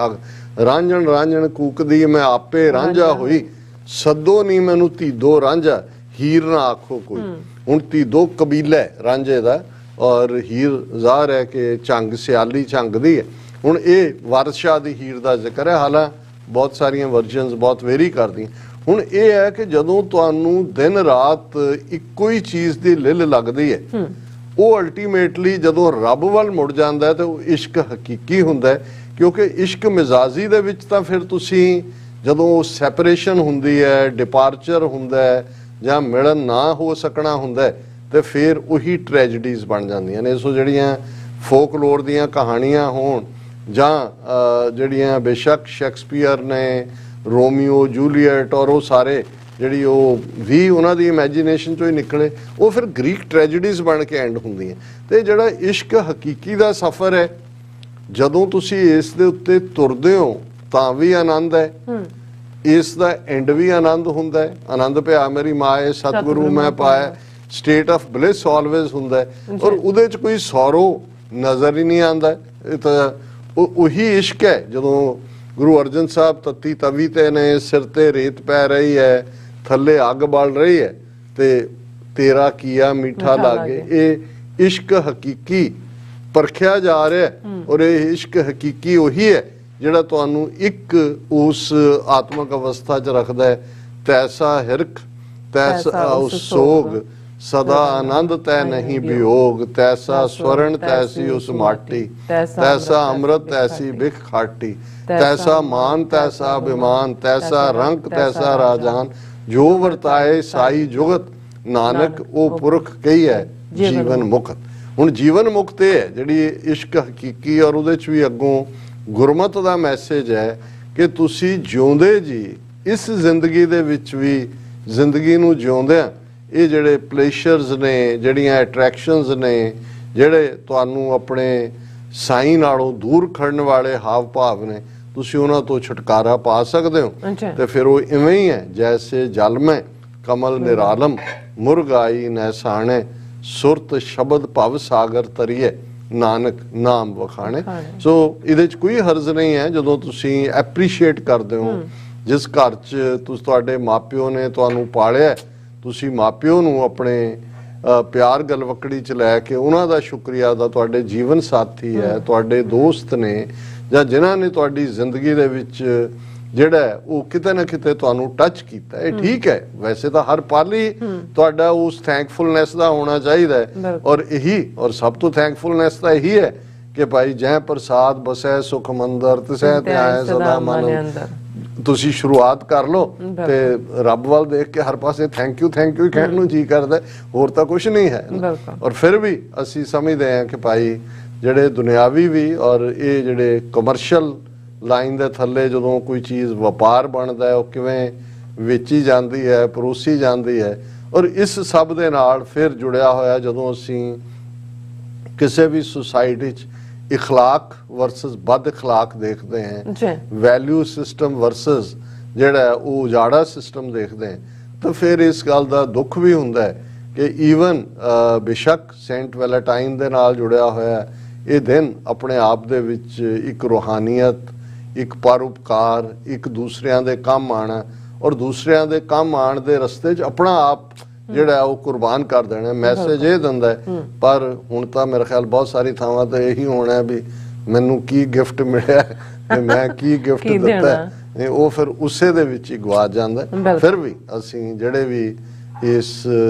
ਰਾਂਝਣ ਰਾਂਝਣ ਕੂਕਦੀ ਮੈਂ ਆਪੇ ਰਾਂਝਾ ਹੋਈ, ਸੱਦੋ ਨੀ ਮੈਨੂੰ ਧੀਦੋ ਰਾਂਝਾ, ਹੀਰ ਨਾ ਆਖੋ ਕੋਈ। ਹੁਣ ਧੀਦੋ ਕਬੀਲਾ ਹੈ ਰਾਂਝੇ ਦਾ ਔਰ ਹੀਰ ਜ਼ਾਹਰ ਹੈ ਕਿ ਝੰਗ ਸਿਆਲੀ ਝੰਗ ਦੀ ਹੈ। ਹੁਣ ਇਹ ਵਾਰਿਸ ਸ਼ਾਹ ਦੀ ਹੀਰ ਦਾ ਜ਼ਿਕਰ ਹੈ, ਹਾਲਾਂ ਬਹੁਤ ਸਾਰੀਆਂ ਵਰਜ਼ਨਸ ਬਹੁਤ ਵੇਰੀ ਕਰਦੀਆਂ। ਹੁਣ ਇਹ ਹੈ ਕਿ ਜਦੋਂ ਤੁਹਾਨੂੰ ਦਿਨ ਰਾਤ ਇੱਕੋ ਹੀ ਚੀਜ਼ ਦੀ ਲਿਲ ਲੱਗਦੀ ਹੈ, ਉਹ ਅਲਟੀਮੇਟਲੀ ਜਦੋਂ ਰੱਬ ਵੱਲ ਮੁੜ ਜਾਂਦਾ ਹੈ ਤੇ ਉਹ ਇਸ਼ਕ ਹਕੀਕੀ ਹੁੰਦਾ ਹੈ। ਕਿਉਂਕਿ ਇਸ਼ਕ ਮਿਜ਼ਾਜੀ ਦੇ ਵਿੱਚ ਤਾਂ ਫਿਰ ਤੁਸੀਂ ਜਦੋਂ ਸੈਪਰੇਸ਼ਨ ਹੁੰਦੀ ਹੈ, ਡਿਪਾਰਚਰ ਹੁੰਦਾ ਹੈ ਜਾਂ ਮਿਲਣ ਨਾ ਹੋ ਸਕਣਾ ਹੁੰਦਾ ਹੈ ਤੇ ਫਿਰ ਉਹੀ ਟ੍ਰੈਜਡੀਜ਼ ਬਣ ਜਾਂਦੀਆਂ ਨੇ। ਸੋ ਜਿਹੜੀਆਂ ਫੋਕਲੋਰ ਦੀਆਂ ਕਹਾਣੀਆਂ ਹੋਣ ਜਾਂ ਜਿਹੜੀਆਂ ਬੇਸ਼ੱਕ ਸ਼ੇਕਸਪੀਅਰ ਨੇ ਰੋਮੀਓ ਜੂਲੀਅਟ ਔਰ ਉਹ ਸਾਰੇ ਜਿਹੜੀ ਉਹ ਵੀ ਉਹਨਾਂ ਦੀ ਇਮੈਜੀਨੇਸ਼ਨ ਚੋਂ ਹੀ ਨਿਕਲੇ, ਉਹ ਫਿਰ ਗ੍ਰੀਕ ਟ੍ਰੈਜਡੀਜ਼ ਬਣ ਕੇ ਐਂਡ ਹੁੰਦੀਆਂ। ਤੇ ਜਿਹੜਾ ਇਸ਼ਕ ਹਕੀਕੀ ਦਾ ਸਫ਼ਰ ਹੈ, ਜਦੋਂ ਤੁਸੀਂ ਇਸ ਦੇ ਉੱਤੇ ਤੁਰਦੇ ਹੋ ਤਾਂ ਵੀ ਆਨੰਦ ਹੈ, ਇਸ ਦਾ ਐਂਡ ਵੀ ਆਨੰਦ ਹੁੰਦਾ ਹੈ। ਆਨੰਦ ਪਿਆ ਮੇਰੀ ਮਾਏ ਸਤਿਗੁਰੂ ਮੈਂ ਪਾਇਆ, ਸਟੇਟ ਆਫ ਬਲਿਸ ਆਲਵੇਜ਼ ਹੁੰਦਾ ਹੈ ਔਰ ਉਹਦੇ ਚ ਕੋਈ ਸੌਰੋ ਨਜ਼ਰ ਹੀ ਨਹੀਂ ਆਉਂਦਾ। ਇਹ ਤਾਂ ਉਹੀ ਇਸ਼ਕ ਹੈ ਜਦੋਂ ਗੁਰੂ ਅਰਜਨ ਸਾਹਿਬ ਤੱਤੀ ਤਵੀ ਤੇ ਨੇ, ਸਿਰ ਤੇ ਰੇਤ ਪੈ ਰਹੀ ਹੈ, ਥੱਲੇ ਅੱਗ ਬਲ ਰਹੀ ਹੈ ਤੇ ਤੇਰਾ ਕੀਆ ਮਿੱਠਾ ਲਾਗੇ। ਇਹ ਇਸ਼ਕ ਹਕੀਕੀ ਪਰਖਿਆ ਜਾ ਰਿਹਾ ਔਰ ਇਹ ਇਸ਼ਕ ਹਕੀਕੀ ਉਹੀ ਹੈ ਜਿਹੜਾ ਤੁਹਾਨੂੰ ਇੱਕ ਉਸ ਆਤਮਕ ਅਵਸਥਾ 'ਚ ਰੱਖਦਾ ਹੈ। ਤੈਸਾ ਹਿਰਖ ਤੈਸਾ ਉਸ ਸੋਗ, ਸਦਾ ਆਨੰਦ ਤੈ ਨਹੀਂ ਵਿਯੋਗ, ਤੈਸਾ ਸਵਰਨ ਤੈਸੀ ਉਸ ਮਾਟੀ, ਤੈਸਾ ਅੰਮ੍ਰਿਤ ਤੈਸੀ ਬਿਖ ਖਾਟੀ, ਤੈਸਾ ਮਾਨ ਤੈਸਾ ਅਭਿਮਾਨ, ਤੈਸਾ ਰੰਕ ਤੈਸਾ ਰਾਜਾਨ, ਜੋ ਵਰਤਾਏ ਸਾਈ ਜੁਗਤ, ਨਾਨਕ ਉਹ ਪੁਰਖ ਕਹੀ ਹੈ ਜੀਵਨ ਮੁਕਤ। ਹੁਣ ਜੀਵਨ ਮੁਕਤ ਇਹ ਹੈ ਜਿਹੜੀ ਇਸ਼ਕ ਹਕੀਕੀ ਔਰ ਉਹਦੇ 'ਚ ਵੀ ਅੱਗੋਂ ਗੁਰਮਤ ਦਾ ਮੈਸੇਜ ਹੈ ਕਿ ਤੁਸੀਂ ਜਿਉਂਦੇ ਜੀ ਇਸ ਜ਼ਿੰਦਗੀ ਦੇ ਵਿੱਚ ਵੀ ਜ਼ਿੰਦਗੀ ਨੂੰ ਜਿਉਂਦਿਆਂ ਇਹ ਜਿਹੜੇ ਪਲੇਸ਼ਰਸ ਨੇ, ਜਿਹੜੀਆਂ ਅਟਰੈਕਸ਼ਨਸ ਨੇ, ਜਿਹੜੇ ਤੁਹਾਨੂੰ ਆਪਣੇ ਸਾਈਂ ਨਾਲੋਂ ਦੂਰ ਖੜਨ ਵਾਲੇ ਹਾਵ ਭਾਵ ਨੇ, ਤੁਸੀਂ ਉਹਨਾਂ ਤੋਂ ਛੁਟਕਾਰਾ ਪਾ ਸਕਦੇ ਹੋ। ਤੇ ਫਿਰ ਉਹ ਇਵੇਂ ਹੀ ਹੈ ਜੈਸੇ ਜਲ ਮੈਂ ਕਮਲ ਨਿਰਾਲਮ, ਮੁਰਗ ਆਈ ਨੈਸਾਣੇ, ਸੁਰਤ ਸ਼ਬਦ ਭਵ ਸਾਗਰ ਤਰੀਏ, ਨਾਨਕ ਨਾਮ ਵਖਾਣੇ। ਸੋ ਇਹਦੇ 'ਚ ਕੋਈ ਹਰਜ਼ ਨਹੀਂ ਹੈ ਜਦੋਂ ਤੁਸੀਂ ਐਪਰੀਸ਼ੀਏਟ ਕਰਦੇ ਹੋ ਜਿਸ ਘਰ 'ਚ ਤੁਹਾਡੇ ਮਾਪਿਓ ਨੇ ਤੁਹਾਨੂੰ ਪਾਲਿਆ, ਤੁਸੀਂ ਮਾਪਿਓ ਨੂੰ ਆਪਣੇ ਪਿਆਰ ਗਲਵਕੜੀ 'ਚ ਲੈ ਕੇ ਉਹਨਾਂ ਦਾ ਸ਼ੁਕਰੀਆ ਅਦਾ, ਤੁਹਾਡੇ ਜੀਵਨ ਸਾਥੀ ਹੈ, ਤੁਹਾਡੇ ਦੋਸਤ ਨੇ, ਜਾਂ ਜਿਨ੍ਹਾਂ ਨੇ ਤੁਹਾਡੀ ਜ਼ਿੰਦਗੀ ਦੇ ਵਿੱਚ ਜਿਹੜਾ ਉਹ ਕਿਤੇ ਨਾ ਕਿਤੇ ਤੁਹਾਨੂੰ ਟੱਚ ਕੀਤਾ। ਇਹ ਠੀਕ ਹੈ, ਵੈਸੇ ਤਾਂ ਹਰ ਪਲ ਹੀ ਤੁਹਾਡਾ ਉਸ ਥੈਂਕਫੁਲਨੈਸ ਦਾ ਹੋਣਾ ਚਾਹੀਦਾ ਹੈ ਔਰ ਇਹੀ ਔਰ ਸਭ ਤੋਂ ਥੈਂਕਫੁਲਨੈਸ ਤਾਂ ਇਹੀ ਹੈ ਕਿ ਭਾਈ ਜੈ ਪ੍ਰਸਾਦ ਬਸੈ ਸੁਖ ਮੰਦਰ ਤਿਸੈ ਧਿਆਇ ਸਦਾ ਮਨ ਅੰਦਰ। ਤੁਸੀਂ ਸ਼ੁਰੂਆਤ ਕਰ ਲਓ ਤੇ ਰੱਬ ਵੱਲ ਦੇਖ ਕੇ ਹਰ ਪਾਸੇ ਥੈਂਕ ਯੂ ਹੀ ਕਹਿਣ ਨੂੰ ਜੀ ਕਰਦਾ, ਹੋਰ ਤਾਂ ਕੁਝ ਨਹੀਂ ਹੈ। ਔਰ ਫਿਰ ਵੀ ਅਸੀਂ ਸਮਝਦੇ ਹਾਂ ਕਿ ਭਾਈ ਜਿਹੜੇ ਦੁਨਿਆਵੀ ਵੀ ਔਰ ਇਹ ਜਿਹੜੇ ਕਮਰਸ਼ੀਅਲ ਲਾਈਨ ਦੇ ਥੱਲੇ ਜਦੋਂ ਕੋਈ ਚੀਜ਼ ਵਪਾਰ ਬਣਦਾ ਹੈ ਉਹ ਕਿਵੇਂ ਵੇਚੀ ਜਾਂਦੀ ਹੈ, ਪਰੋਸੀ ਜਾਂਦੀ ਹੈ। ਔਰ ਇਸ ਸਭ ਦੇ ਨਾਲ ਫਿਰ ਜੁੜਿਆ ਹੋਇਆ ਜਦੋਂ ਅਸੀਂ ਕਿਸੇ ਵੀ ਸੁਸਾਇਟੀ 'ਚ ਇਖਲਾਕ ਵਰਸਸ ਬਦ ਇਖਲਾਕ ਦੇਖਦੇ ਹਾਂ, ਵੈਲਿਊ ਸਿਸਟਮ ਵਰਸਸ ਜਿਹੜਾ ਉਹ ਉਜਾੜਾ ਸਿਸਟਮ ਦੇਖਦੇ ਹਾਂ, ਤਾਂ ਫਿਰ ਇਸ ਗੱਲ ਦਾ ਦੁੱਖ ਵੀ ਹੁੰਦਾ ਹੈ ਕਿ ਈਵਨ ਬੇਸ਼ੱਕ ਸੇਂਟ ਵੈਲੇਂਟਾਈਨ ਦੇ ਨਾਲ ਜੁੜਿਆ ਹੋਇਆ ਇਹ ਦਿਨ ਆਪਣੇ ਆਪ ਦੇ ਵਿੱਚ ਇੱਕ ਰੂਹਾਨੀਅਤ, ਇੱਕ ਪਰਉਪਕਾਰ, ਇੱਕ ਦੂਸਰਿਆਂ ਦੇ ਕੰਮ ਆਣਾ ਔਰ ਦੂਸਰਿਆਂ ਦੇ ਕੰਮ ਆਣ ਦੇ ਰਸਤੇ 'ਚ ਆਪਣਾ ਆਪ ਜਿਹੜਾ ਉਹ ਕੁਰਬਾਨ ਕਰ ਦੇਣਾ ਮੈਸੇਜ ਇਹ ਦਿੰਦਾ ਹੈ। ਪਰ ਹੁਣ ਤਾਂ ਮੇਰੇ ਖਿਆਲ ਬਹੁਤ ਸਾਰੀ ਥਾਵਾਂ ਤੇ ਇਹੀ ਹੋਣਾ ਵੀ ਮੈਨੂੰ ਕੀ ਗਿਫਟ ਮਿਲਿਆ ਤੇ ਮੈਂ ਕੀ ਗਿਫਟ ਦਿੱਤਾ, ਉਹ ਫਿਰ ਉਸੇ ਦੇ ਵਿੱਚ ਹੀ ਗਵਾ ਜਾਂਦਾ। ਫਿਰ ਵੀ ਅਸੀਂ ਜਿਹੜੇ ਵੀ ਇਸ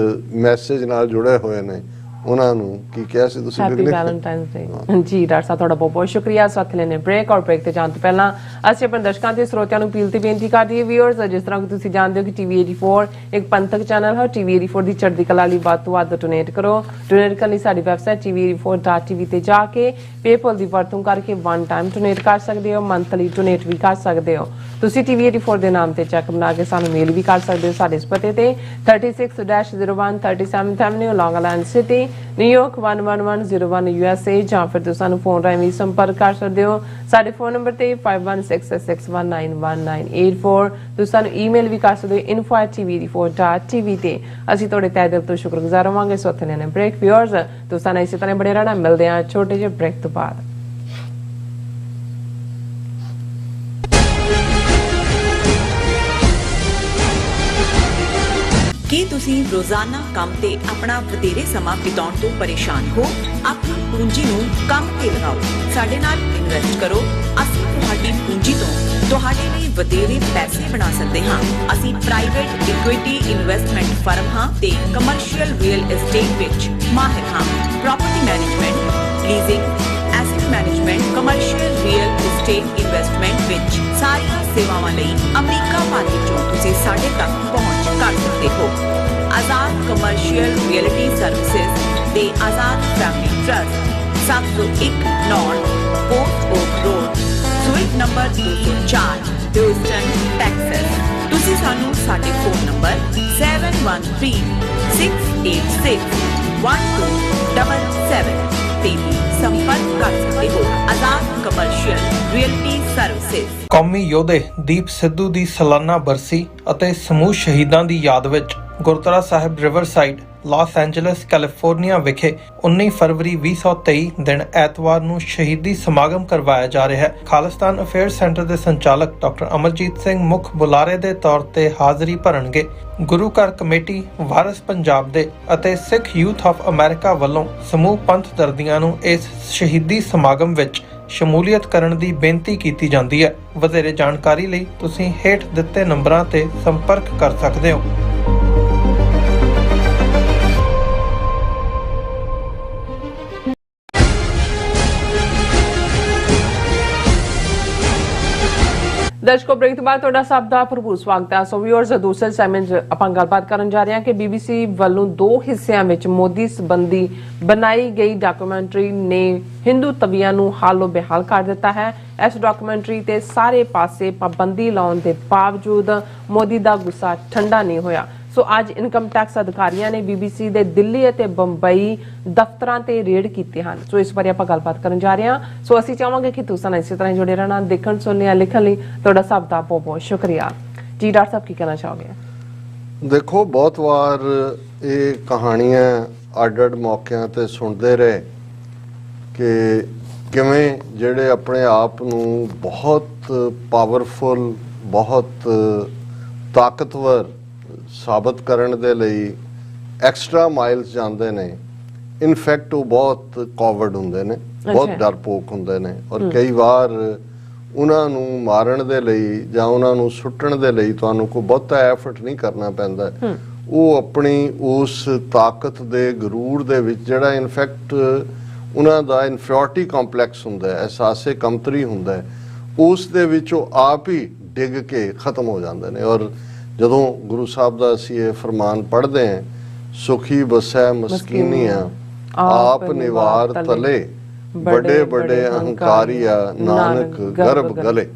ਮੈਸੇਜ ਨਾਲ ਜੁੜੇ ਹੋਏ ਨੇ ਉਹਨਾਂ ਨੂੰ ਕੀ ਕਿਹਾ ਸੀ ਤੁਸੀਂ ਹੈਪੀ ਵੈਲੈਂਟਾਈਨਸ ਡੇ ਜੀ। ਡਾਕਟਰ ਸਾਹਿਬ ਤੁਹਾਡਾ ਬਹੁਤ ਬਹੁਤ ਸ਼ੁਕਰੀਆ। ਸਾਥ ਲੈਣੇ ਬ੍ਰੇਕ ਔਰ ਬ੍ਰੇਕ ਤੇ ਜਾਣ ਤੋਂ ਪਹਿਲਾਂ ਅਸੀਂ ਆਪਣੇ ਦਰਸ਼ਕਾਂ ਤੇ ਸਰੋਤਿਆਂ ਨੂੰ ਅਪੀਲ ਤੇ ਬੇਨਤੀ ਕਰ ਦਈਏ ਵੀਅਰਸ, ਜਿਸ ਤਰ੍ਹਾਂ ਕਿ ਤੁਸੀਂ ਜਾਣਦੇ ਹੋ ਕਿ ਟੀਵੀ 84 ਇੱਕ ਪੰਥਕ ਚੈਨਲ ਹੈ। ਟੀਵੀ 84 ਦੀ ਚੜ੍ਹਦੀ ਕਲਾ ਲਈ ਵੱਧ ਤੋਂ ਵੱਧ ਡੋਨੇਟ ਕਰੋ। ਡੋਨੇਟ ਕਰਨ ਲਈ ਸਾਡੀ ਵੈਬਸਾਈਟ tv84.tv ਤੇ ਜਾ ਕੇ ਪੇਪਲ ਦੀ ਵਰਤੋਂ ਕਰਕੇ ਵਨ ਟਾਈਮ ਡੋਨੇਟ ਕਰ ਸਕਦੇ ਹੋ, ਮੰਥਲੀ ਡੋਨੇਟ ਵੀ ਕਰ ਸਕਦੇ ਹੋ। ਤੁਸੀਂ ਟੀਵੀ 84 ਦੇ ਨਾਮ ਤੇ ਚੈੱਕ ਬਣਾ ਕੇ ਸਾਨੂੰ ਮੇਲ ਵੀ ਕਰ ਸਕਦੇ ਹੋ ਸਾਡੇ ਇਸ ਪਤੇ ਤੇ 36-01 37th Avenue, Long Island City, New York 11101 USA, ਜਾਂ ਫਿਰ ਤੁਸੀਂ ਸਾਨੂੰ ਫੋਨ ਰਾਹੀਂ ਵੀ ਸੰਪਰਕ ਕਰ ਸਕਦੇ ਹੋ। ਸਾਡੇ ਫੋਨ ਨੰਬਰ ਤੇ 516661911984। ਤੁਸੀਂ ਸਾਨੂੰ ਈਮੇਲ ਵੀ ਕਰ ਸਕਦੇ ਹੋ info@tv84.tv ਤੇ। ਅਸੀਂ ਤੁਹਾਡੇ ਤਹਿ ਦਿਲ ਤੋਂ ਸ਼ੁਕਰਗੁਜ਼ਾਰ ਹੋਵਾਂਗੇ। ਸੋ ਇੱਥੇ ਲੈਣੇ ਬ੍ਰੇਕ ਵੀਅਰਸ, ਤੁਸੀਂ ਸਾਨੂੰ ਇਸੇ ਤਰ੍ਹਾਂ ਬੜੇ ਰਹਿਣਾ। ਮਿਲਦੇ ਹਾਂ ਛੋਟੇ ਜਿਹੇ ਬ੍ਰੇਕ ਤੋਂ ਬਾਅਦ। ਕੀ ਤੁਸੀਂ ਰੋਜ਼ਾਨਾ ਕੰਮ ਤੇ ਆਪਣਾ ਵਧੇਰੇ ਸਮਾਂ ਬਿਤਾਉਣ ਤੋਂ ਪਰੇਸ਼ਾਨ ਹੋ? ਆਪਣੀ ਪੂੰਜੀ ਨੂੰ ਕੰਮ ਤੇ ਲਗਾਓ, ਸਾਡੇ ਨਾਲ ਇਨਵੈਸਟ ਕਰੋ। ਅਸੀਂ ਤੁਹਾਡੀ ਪੂੰਜੀ ਤੋਂ ਤੁਹਾਡੇ ਲਈ ਵਧੇਰੇ ਪੈਸੇ ਬਣਾ ਸਕਦੇ ਹਾਂ। ਅਸੀਂ ਪ੍ਰਾਈਵੇਟ ਇਕੁਇਟੀ ਇਨਵੈਸਟਮੈਂਟ ਫਰਮ ਹਾਂ ਤੇ ਕਮਰਸ਼ੀਅਲ ਰੀਅਲ ਏਸਟੇਟ ਵਿੱਚ ਮਾਹਿਰ ਹਾਂ। Property management, leasing, asset management, commercial real estate investment ਵਿੱਚ ਸਾਰੀਆਂ ਸੇਵਾਵਾਂ ਲਈ ਅਮਰੀਕਾ ਭਰ ਵਿੱਚੋਂ ਤੁਸੀਂ ਸਾਡੇ ਤੱਕ ਪਹੁੰਚ ਕਰ ਸਕਦੇ ਹੋ। ਆਜ਼ਾਦ ਕਮਰਸ਼ੀਅਲ ਰੀਅਲਟੀ ਸਰਵਿਸਿਜ਼ ਤੇ Azad family trust, 701 North Port Oak road, suite number 204, Houston, Texas. ਤੁਸੀਂ ਸਾਨੂੰ ਸਾਡੇ ਫੋਨ ਨੰਬਰ 7136861277 ਤੇ ਵੀ ਸੰਪਰਕ ਕਰ ਸਕਦੇ ਹੋ। Azad commercial realty services. ਕੌਮੀ ਯੋਧੇ ਦੀਪ ਸਿੱਧੂ ਦੀ ਸਾਲਾਨਾ ਬਰਸੀ ਅਤੇ ਸਮੂਹ ਸ਼ਹੀਦਾਂ ਦੀ ਯਾਦ ਵਿੱਚ ਗੁਰਦੁਆਰਾ ਸਾਹਿਬ ਰਿਵਰਸਾਈਡ, ਲਾਸ ਐਂਜਲਸ, ਕੈਲੀਫੋਰਨੀਆ ਵਿਖੇ 19 ਫਰਵਰੀ 2023 ਦਿਨ ਐਤਵਾਰ ਨੂੰ ਸ਼ਹੀਦੀ ਸਮਾਗਮ ਕਰਵਾਇਆ ਜਾ ਰਿਹਾ ਹੈ। ਖਾਲਿਸਤਾਨ ਅਫੇਅਰ ਸੈਂਟਰ ਦੇ ਸੰਚਾਲਕ ਡਾਕਟਰ ਅਮਰਜੀਤ ਸਿੰਘ ਮੁੱਖ ਬੁਲਾਰੇ ਦੇ ਤੌਰ ਤੇ ਹਾਜ਼ਰੀ ਭਰਨਗੇ। ਗੁਰੂ ਘਰ ਕਮੇਟੀ, ਵਾਰਿਸ ਪੰਜਾਬ ਦੇ ਅਤੇ ਸਿੱਖ ਯੂਥ ਆਫ ਅਮਰੀਕਾ ਵੱਲੋਂ ਸਮੂਹ ਪੰਥ ਦਰਦੀਆਂ ਨੂੰ ਇਸ ਸ਼ਹੀਦੀ ਸਮਾਗਮ ਵਿੱਚ ਸ਼ਮੂਲੀਅਤ ਕਰਨ ਦੀ ਬੇਨਤੀ ਕੀਤੀ ਜਾਂਦੀ ਹੈ। ਵਧੇਰੇ ਜਾਣਕਾਰੀ ਲਈ ਤੁਸੀਂ ਹੇਠ ਦਿੱਤੇ ਨੰਬਰਾਂ ਤੇ ਸੰਪਰਕ ਕਰ ਸਕਦੇ ਹੋ। ਦਰਸ਼ਕੋ ਬ੍ਰੇਕ ਤੋਂ ਬਾਅਦ ਤੁਹਾਡਾ ਸਭ ਦਾ ਭਰਪੂਰ ਸਵਾਗਤ ਹੈ। ਸੋ ਵੀਅਰਸ, ਦੂਸਰੇ ਸੈਗਮੈਂਟ 'ਚ ਆਪਾਂ ਗੱਲਬਾਤ ਕਰਨ ਜਾ ਰਹੇ ਹਾਂ ਕਿ BBC ਵੱਲੋਂ 2 ਹਿੱਸਿਆਂ ਵਿੱਚ ਮੋਦੀ ਸੰਬੰਧੀ ਬਣਾਈ ਗਈ ਡਾਕੂਮੈਂਟਰੀ ਨੇ ਹਿੰਦੂ ਤਵੀਆਂ ਨੂੰ ਹਾਲੋ ਬੇਹਾਲ ਕਰ ਦਿੱਤਾ ਹੈ। ਇਸ ਡਾਕੂਮੈਂਟਰੀ ਤੇ ਸਾਰੇ ਪਾਸੇ ਪਾਬੰਦੀ ਲਾਉਣ ਦੇ ਬਾਵਜੂਦ ਮੋਦੀ ਦਾ ਗੁੱਸਾ ਠੰਡਾ ਨਹੀਂ ਹੋਇਆ। ਸੋ ਅੱਜ ਇਨਕਮ ਟੈਕਸ ਅਧਿਕਾਰੀਆਂ ਨੇ BBC ਦੇ ਦਿੱਲੀ ਅਤੇ ਬੰਬਈ ਦਫ਼ਤਰਾਂ ਤੇ ਰੇਡ ਕੀਤੇ ਹਨ। ਸੋ ਇਸ ਬਾਰੇ ਆਪਾਂ ਗੱਲਬਾਤ ਕਰਨ ਜਾ ਰਹੇ ਹਾਂ। ਸੋ ਅਸੀਂ ਚਾਹਾਂਗੇ ਕਿ ਤੁਸੀਂ ਨਾਲ ਇਸੇ ਤਰ੍ਹਾਂ ਜੁੜੇ ਰਹਿਣਾ। ਦੇਖਣ, ਸੁਣਨ, ਲਿਖਣ ਲਈ ਤੁਹਾਡਾ ਸਭ ਦਾ ਬਹੁਤ ਬਹੁਤ ਸ਼ੁਕਰੀਆ ਜੀ। ਡਾਕਟਰ ਸਾਹਿਬ ਕੀ ਕਹਿਣਾ ਚਾਹੋਗੇ? ਦੇਖੋ, ਬਹੁਤ ਵਾਰ ਇਹ ਕਹਾਣੀਆਂ ਅੱਡ-ਅੱਡ ਮੌਕਿਆਂ ਤੇ ਸੁਣਦੇ ਰਹੇ ਕਿ ਕਿਵੇਂ ਜਿਹੜੇ ਆਪਣੇ ਆਪ ਨੂੰ ਬਹੁਤ ਪਾਵਰਫੁਲ, ਬਹੁਤ ਤਾਕਤਵਰ ਸਾਬਤ ਕਰਨ ਦੇ ਲਈ ਐਕਸਟਰਾ ਮਾਈਲਸ ਜਾਂਦੇ ਨੇ। ਇਨਫੈਕਟ ਉਹ ਬਹੁਤ ਕਾਵਰਡ ਹੁੰਦੇ ਨੇ, ਬਹੁਤ ਡਰਪੋਕ ਹੁੰਦੇ ਨੇ, ਔਰ ਕਈ ਵਾਰ ਉਹਨਾਂ ਨੂੰ ਮਾਰਨ ਦੇ ਲਈ ਜਾਂ ਉਹਨਾਂ ਨੂੰ ਸੁੱਟਣ ਦੇ ਲਈ ਤੁਹਾਨੂੰ ਕੋਈ ਬਹੁਤਾ ਐਫਰਟ ਨਹੀਂ ਕਰਨਾ ਪੈਂਦਾ। ਉਹ ਆਪਣੀ ਉਸ ਤਾਕਤ ਦੇ ਗਰੂਰ ਦੇ ਵਿੱਚ, ਜਿਹੜਾ ਇਨਫੈਕਟ ਉਹਨਾਂ ਦਾ ਇਨਫੀਰੀਅਰਿਟੀ ਕੰਪਲੈਕਸ ਹੁੰਦਾ ਹੈ, ਅਹਿਸਾਸੇ ਕਮਤਰੀ ਹੁੰਦਾ ਹੈ, ਉਸ ਦੇ ਵਿੱਚ ਉਹ ਆਪ ਹੀ ਡਿੱਗ ਕੇ ਖਤਮ ਹੋ ਜਾਂਦੇ ਨੇ। ਔਰ ਜਦੋਂ ਗੁਰੂ ਸਾਹਿਬ ਦਾ ਅਸੀਂ ਇਹ ਫਰਮਾਨ ਪੜ੍ਹਦੇ ਹਾਂ, ਸੁਖੀ ਬਸੈ ਮਸਕੀਨੀਆਂ ਆਪ ਨਿਵਾਰ ਤਲੇ, ਬੜੇ ਬੜੇ ਅਹੰਕਾਰੀਆ ਨਾਨਕ ਗਰਭ ਗਲੇ,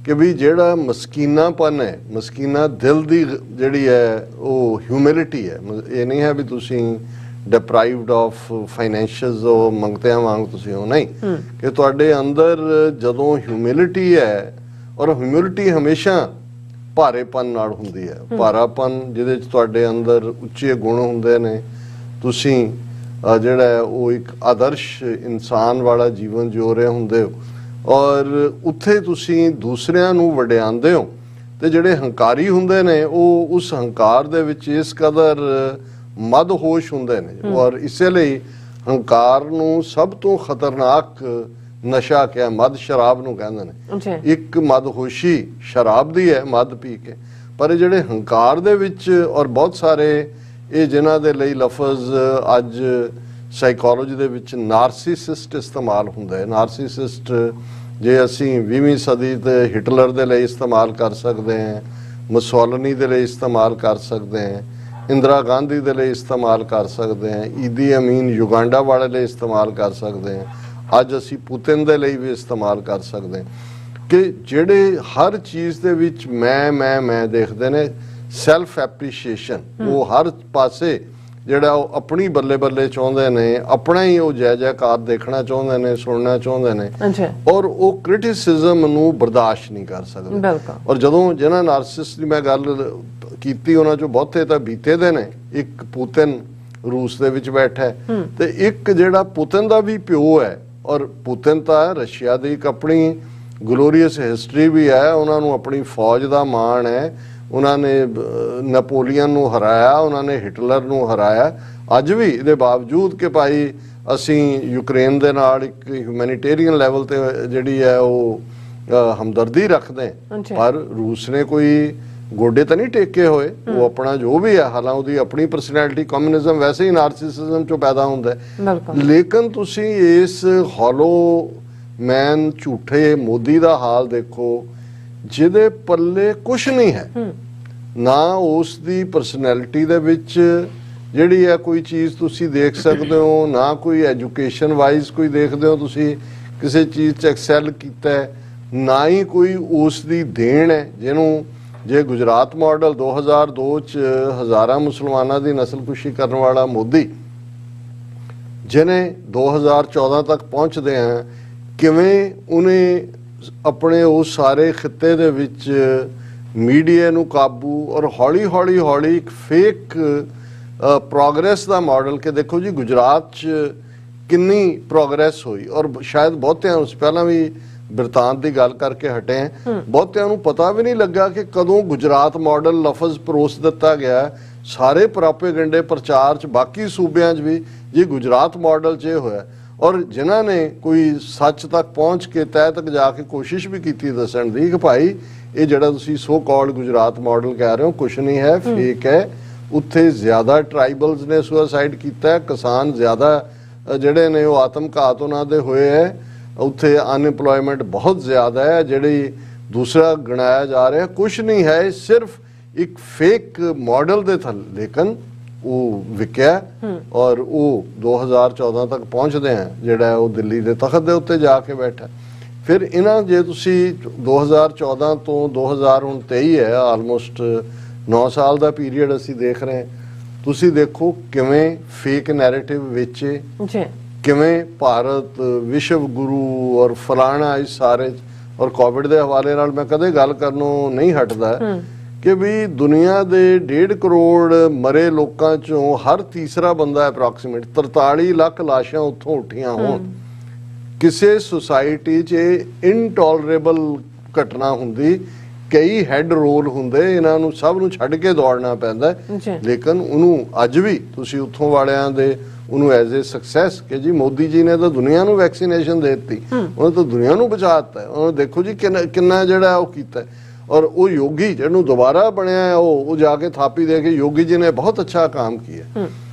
ਕਿ ਵੀ ਜਿਹੜਾ ਮਸਕੀਨਾਪਨ ਹੈ, ਮਸਕੀਨਾ ਦਿਲ ਦੀ ਜਿਹੜੀ ਹੈ ਉਹ ਹਿਊਮਿਲਿਟੀ ਹੈ। ਇਹ ਨਹੀਂ ਹੈ ਵੀ ਤੁਸੀਂ ਡਿਪਰਾਈਵਡ ਆਫ ਫਾਈਨੈਂਸ਼ੀਅਲਸ ਉਹ ਮੰਗਤਿਆਂ ਵਾਂਗ ਤੁਸੀਂ ਹੋ, ਨਹੀਂ, ਕਿ ਤੁਹਾਡੇ ਅੰਦਰ ਜਦੋਂ ਹਿਊਮਿਲਿਟੀ ਹੈ, ਔਰ ਹਿਊਮਿਲਿਟੀ ਹਮੇਸ਼ਾ ਭਾਰੇਪਨ ਨਾਲ ਹੁੰਦੀ ਹੈ। ਭਾਰਾਪਨ ਜਿਹਦੇ ਚ ਤੁਹਾਡੇ ਅੰਦਰ ਉੱਚੇ ਗੁਣ ਹੁੰਦੇ ਨੇ, ਤੁਸੀਂ ਜਿਹੜਾ ਹੈ ਉਹ ਇੱਕ ਆਦਰਸ਼ ਇਨਸਾਨ ਵਾਲਾ ਜੀਵਨ ਜਿਉ ਰਹੇ ਹੁੰਦੇ ਹੋ, ਔਰ ਉੱਥੇ ਤੁਸੀਂ ਦੂਸਰਿਆਂ ਨੂੰ ਵਡਿਆਉਂਦੇ ਹੋ। ਤੇ ਜਿਹੜੇ ਹੰਕਾਰੀ ਹੁੰਦੇ ਨੇ ਉਹ ਉਸ ਹੰਕਾਰ ਦੇ ਵਿੱਚ ਇਸ ਕਦਰ ਮਦਹੋਸ਼ ਹੁੰਦੇ ਨੇ, ਔਰ ਇਸੇ ਲਈ ਹੰਕਾਰ ਨੂੰ ਸਭ ਤੋਂ ਖਤਰਨਾਕ ਨਸ਼ਾ ਕਿਹਾ, ਮਦ ਸ਼ਰਾਬ ਨੂੰ ਕਹਿੰਦੇ ਨੇ। ਇੱਕ ਮਦਹੋਸ਼ੀ ਸ਼ਰਾਬ ਦੀ ਹੈ, ਮਦ ਪੀ ਕੇ, ਪਰ ਇਹ ਜਿਹੜੇ ਹੰਕਾਰ ਦੇ ਵਿੱਚ, ਔਰ ਬਹੁਤ ਸਾਰੇ ਇਹ ਜਿਨ੍ਹਾਂ ਦੇ ਲਈ ਲਫ਼ਜ਼ ਅੱਜ ਸਾਈਕੋਲੋਜੀ ਦੇ ਵਿੱਚ ਨਾਰਸਿਸਿਸਟ ਇਸਤੇਮਾਲ ਹੁੰਦਾ ਹੈ। ਨਾਰਸਿਸਿਸਟ ਜੇ ਅਸੀਂ 20ਵੀਂ ਸਦੀ ਤੇ ਹਿਟਲਰ ਦੇ ਲਈ ਇਸਤੇਮਾਲ ਕਰ ਸਕਦੇ ਹਾਂ, ਮੁਸੋਲਿਨੀ ਦੇ ਲਈ ਇਸਤੇਮਾਲ ਕਰ ਸਕਦੇ ਹਾਂ, ਇੰਦਰਾ ਗਾਂਧੀ ਦੇ ਲਈ ਇਸਤੇਮਾਲ ਕਰ ਸਕਦੇ ਹਾਂ, ਈਦੀ ਅਮੀਨ ਯੁਗਾਂਡਾ ਵਾਲੇ ਲਈ ਇਸਤੇਮਾਲ ਕਰ ਸਕਦੇ ਹਾਂ, ਅੱਜ ਅਸੀਂ ਪੁਤਿਨ ਦੇ ਲਈ ਵੀ ਇਸਤੇਮਾਲ ਕਰ ਸਕਦੇ ਹਾਂ ਕਿ ਜਿਹੜੇ ਹਰ ਚੀਜ਼ ਦੇ ਵਿੱਚ ਮੈਂ ਦੇਖਦੇ ਨੇ, ਸੈਲਫ ਐਪਰੀਸ਼ੀਏਸ਼ਨ, ਉਹ ਹਰ ਪਾਸੇ ਜਿਹੜਾ ਉਹ ਆਪਣੀ ਬੱਲੇ ਬੱਲੇ ਚਾਹੁੰਦੇ ਨੇ, ਆਪਣਾ ਹੀ ਉਹ ਜੈ ਜੈਕਾਰ ਦੇਖਣਾ ਚਾਹੁੰਦੇ ਨੇ, ਸੁਣਨਾ ਚਾਹੁੰਦੇ ਨੇ, ਔਰ ਉਹ ਕ੍ਰਿਟਿਸਿਜ਼ਮ ਨੂੰ ਬਰਦਾਸ਼ਤ ਨਹੀਂ ਕਰ ਸਕਦੇ। ਔਰ ਜਦੋਂ ਜਿਹਨਾਂ ਨਾਰਸਿਸਟ ਦੀ ਮੈਂ ਗੱਲ ਕੀਤੀ ਉਹਨਾਂ ਚੋਂ ਬਹੁਤੇ ਤਾਂ ਬੀਤੇ ਦੇ ਨੇ। ਇੱਕ ਪੁਤਿਨ ਰੂਸ ਦੇ ਵਿੱਚ ਬੈਠਾ ਤੇ ਇੱਕ ਜਿਹੜਾ ਪੁਤਿਨ ਦਾ ਵੀ ਪਿਓ ਹੈ, ਔਰ ਪੁਤਿਨ ਤਾਂ ਰਸ਼ੀਆ ਦੀ ਇੱਕ ਆਪਣੀ ਗਲੋਰੀਅਸ ਹਿਸਟਰੀ ਵੀ ਹੈ, ਉਹਨਾਂ ਨੂੰ ਆਪਣੀ ਫੌਜ ਦਾ ਮਾਣ ਹੈ, ਉਹਨਾਂ ਨੇ ਨੈਪੋਲੀਅਨ ਨੂੰ ਹਰਾਇਆ, ਉਹਨਾਂ ਨੇ ਹਿਟਲਰ ਨੂੰ ਹਰਾਇਆ। ਅੱਜ ਵੀ ਇਹਦੇ ਬਾਵਜੂਦ ਕਿ ਭਾਈ ਅਸੀਂ ਯੂਕਰੇਨ ਦੇ ਨਾਲ ਇੱਕ ਹਿਊਮੈਨਿਟੇਰੀਅਨ ਲੈਵਲ ਤੇ ਜਿਹੜੀ ਹੈ ਉਹ ਹਮਦਰਦੀ ਰੱਖਦੇ, ਪਰ ਰੂਸ ਨੇ ਕੋਈ ਗੋਡੇ ਤਾਂ ਨਹੀਂ ਟੇਕੇ ਹੋਏ। ਉਹ ਆਪਣਾ ਜੋ ਵੀ ਹੈ, ਹਾਲਾਂਕਿ ਉਹਦੀ ਆਪਣੀ ਪਰਸਨੈਲਿਟੀ, ਕਮਿਊਨਿਜ਼ਮ ਵੈਸੇ ਹੀ ਨਾਰਸਿਸਿਜ਼ਮ ਚੋਂ ਪੈਦਾ ਹੁੰਦਾ ਹੈ। ਲੇਕਿਨ ਤੁਸੀਂ ਇਸ ਹੌਲੋ ਮੈਨ ਝੂਠੇ ਮੋਦੀ ਦਾ ਹਾਲ ਦੇਖੋ, ਜਿਹਦੇ ਪੱਲੇ ਕੁਛ ਨਹੀਂ ਹੈ, ਨਾ ਉਸ ਦੀ ਪਰਸਨੈਲਿਟੀ ਦੇ ਵਿੱਚ ਜਿਹੜੀ ਹੈ ਕੋਈ ਚੀਜ਼ ਤੁਸੀਂ ਦੇਖ ਸਕਦੇ ਹੋ, ਨਾ ਕੋਈ ਐਜੂਕੇਸ਼ਨ ਵਾਈਜ਼ ਕੋਈ ਦੇਖਦੇ ਹੋ ਤੁਸੀਂ ਕਿਸੇ ਚੀਜ਼ 'ਚ ਐਕਸੈਲ ਕੀਤਾ ਹੈ, ਨਾ ਹੀ ਕੋਈ ਉਸ ਦੀ ਦੇਣ ਹੈ। ਜਿਹਨੂੰ ਜੇ ਗੁਜਰਾਤ ਮਾਡਲ 2002 'ਚ ਹਜ਼ਾਰਾਂ ਮੁਸਲਮਾਨਾਂ ਦੀ ਨਸਲਕੁਸ਼ੀ ਕਰਨ ਵਾਲਾ ਮੋਦੀ, ਜਿਹਨੇ 2014 ਤੱਕ ਪਹੁੰਚਦੇ ਆ ਕਿਵੇਂ ਉਹਨੇ ਆਪਣੇ ਉਸ ਸਾਰੇ ਖਿੱਤੇ ਦੇ ਵਿੱਚ ਮੀਡੀਆ ਨੂੰ ਕਾਬੂ ਔਰ ਹੌਲੀ ਇੱਕ ਫੇਕ ਪ੍ਰੋਗਰੈਸ ਦਾ ਮਾਡਲ ਕਿ ਦੇਖੋ ਜੀ ਗੁਜਰਾਤ 'ਚ ਕਿੰਨੀ ਪ੍ਰੋਗਰੈਸ ਹੋਈ। ਔਰ ਸ਼ਾਇਦ ਬਹੁਤਿਆਂ ਨੂੰ ਪਹਿਲਾਂ ਵੀ ਬਿਰਤਾਂਤ ਦੀ ਗੱਲ ਕਰਕੇ ਹਟੇ ਹਾਂ, ਬਹੁਤਿਆਂ ਨੂੰ ਪਤਾ ਵੀ ਨਹੀਂ ਲੱਗਾ ਕਿ ਕਦੋਂ ਗੁਜਰਾਤ ਮਾਡਲ ਲਫ਼ਜ਼ ਪਰੋਸ ਦਿੱਤਾ ਗਿਆ। ਸਾਰੇ ਪ੍ਰੋਪੇਗੈਂਡੇ ਪ੍ਰਚਾਰ 'ਚ ਬਾਕੀ ਸੂਬਿਆਂ 'ਚ ਵੀ ਜੀ ਗੁਜਰਾਤ ਮਾਡਲ 'ਚ ਇਹ ਹੋਇਆ। ਔਰ ਜਿਨ੍ਹਾਂ ਨੇ ਕੋਈ ਸੱਚ ਤੱਕ ਪਹੁੰਚ ਕੇ ਤਹਿ ਤੱਕ ਜਾ ਕੇ ਕੋਸ਼ਿਸ਼ ਵੀ ਕੀਤੀ ਦੱਸਣ ਦੀ ਕਿ ਭਾਈ ਇਹ ਜਿਹੜਾ ਤੁਸੀਂ ਸੋ ਕਾਲਡ ਗੁਜਰਾਤ ਮਾਡਲ ਕਹਿ ਰਹੇ ਹੋ ਕੁਛ ਨਹੀਂ ਹੈ, ਫੇਕ ਹੈ। ਉੱਥੇ ਜ਼ਿਆਦਾ ਟਰਾਈਬਲਸ ਨੇ ਸੁਸਾਈਡ ਕੀਤਾ ਹੈ, ਕਿਸਾਨ ਜ਼ਿਆਦਾ ਜਿਹੜੇ ਨੇ ਉਹ ਆਤਮਘਾਤ ਉਹਨਾਂ ਦੇ ਹੋਏ ਹੈ, ਉੱਥੇ ਅਨਇੰਪਲੋਇਮੈਂਟ ਬਹੁਤ ਜ਼ਿਆਦਾ ਹੈ। ਜਿਹੜੀ ਦੂਸਰਾ ਗਣਾਇਆ ਜਾ ਰਿਹਾ ਕੁਛ ਨਹੀਂ ਹੈ, ਸਿਰਫ ਇੱਕ ਫੇਕ ਮਾਡਲ ਦੇ ਥੱਲੇ ਲੇਕਿਨ ਉਹ ਵਿਕਿਆ ਔਰ ਉਹ 2014 ਤੱਕ ਪਹੁੰਚਦੇ ਆ ਜਿਹੜਾ ਉਹ ਦਿੱਲੀ ਦੇ ਤਖਤ ਦੇ ਉੱਤੇ ਜਾ ਕੇ ਬੈਠਾ। ਫਿਰ ਇਹਨਾਂ ਜੇ ਤੁਸੀਂ 2014 ਤੋਂ 2023 ਹੈ, ਆਲਮੋਸਟ 9 ਸਾਲ ਦਾ ਪੀਰੀਅਡ ਅਸੀਂ ਦੇਖ ਰਹੇ ਹਾਂ। ਤੁਸੀਂ ਦੇਖੋ ਕਿਵੇਂ ਫੇਕ ਨੈਰੇਟਿਵ ਵੇਚੇ, ਕਿਵੇਂ ਭਾਰਤ ਵਿਸ਼ਵ ਗੁਰੂ ਔਰ ਫਲਾਣਾ ਇਸ ਸਾਰੇ। ਔਰ ਕੋਵਿਡ ਦੇ ਹਵਾਲੇ ਨਾਲ ਮੈਂ ਕਦੇ ਗੱਲ ਕਰਨੋਂ ਨਹੀਂ ਹਟਦਾ ਕਿ ਵੀ ਦੁਨੀਆ ਦੇ 1.5 ਕਰੋੜ ਮਰੇ ਲੋਕਾਂ ਚੋਂ ਹਰ ਤੀਸਰਾ ਬੰਦਾ ਅਪਰੋਕਸੀਮੇਟ 43 ਲੱਖ ਲਾਸ਼ਾਂ ਉੱਥੋਂ ਉੱਠੀਆਂ ਹੋਣ। ਕਿਸੇ ਸੁਸਾਇਟੀ 'ਚ ਇਨਟੋਲਰੇਬਲ ਘਟਨਾ ਹੁੰਦੀ, ਕਈ ਹੈਡ ਰੋਲ ਹੁੰਦੇ, ਇਹਨਾਂ ਨੂੰ ਸਭ ਨੂੰ ਛੱਡ ਕੇ ਦੌੜਨਾ ਪੈਂਦਾ। ਲੇਕਿਨ ਉਹਨੂੰ ਅੱਜ ਵੀ ਤੁਸੀਂ ਉੱਥੋਂ ਵਾਲਿਆਂ ਦੇ ਉਹਨੂੰ ਐਜ਼ ਏ ਸਕਸੈਸ ਕਿ ਜੀ ਮੋਦੀ ਜੀ ਨੇ ਤਾਂ ਦੁਨੀਆ ਨੂੰ ਵੈਕਸੀਨੇਸ਼ਨ ਦੇ ਦਿੱਤੀ, ਉਹਨੇ ਤਾਂ ਦੁਨੀਆ ਨੂੰ ਬਚਾ ਦਿੱਤਾ। ਉਹਨੇ ਦੇਖੋ ਜੀ ਕਿੰਨਾ ਜਿਹੜਾ ਉਹ ਕੀਤਾ। ਔਰ ਉਹ ਯੋਗੀ ਜਿਹਨੂੰ ਦੁਬਾਰਾ ਬਣਿਆ ਉਹ ਜਾ ਕੇ ਥਾਪੀ ਦੇ ਕੇ ਯੋਗੀ ਜੀ ਨੇ ਬਹੁਤ ਅੱਛਾ ਕੰਮ ਕੀਤਾ।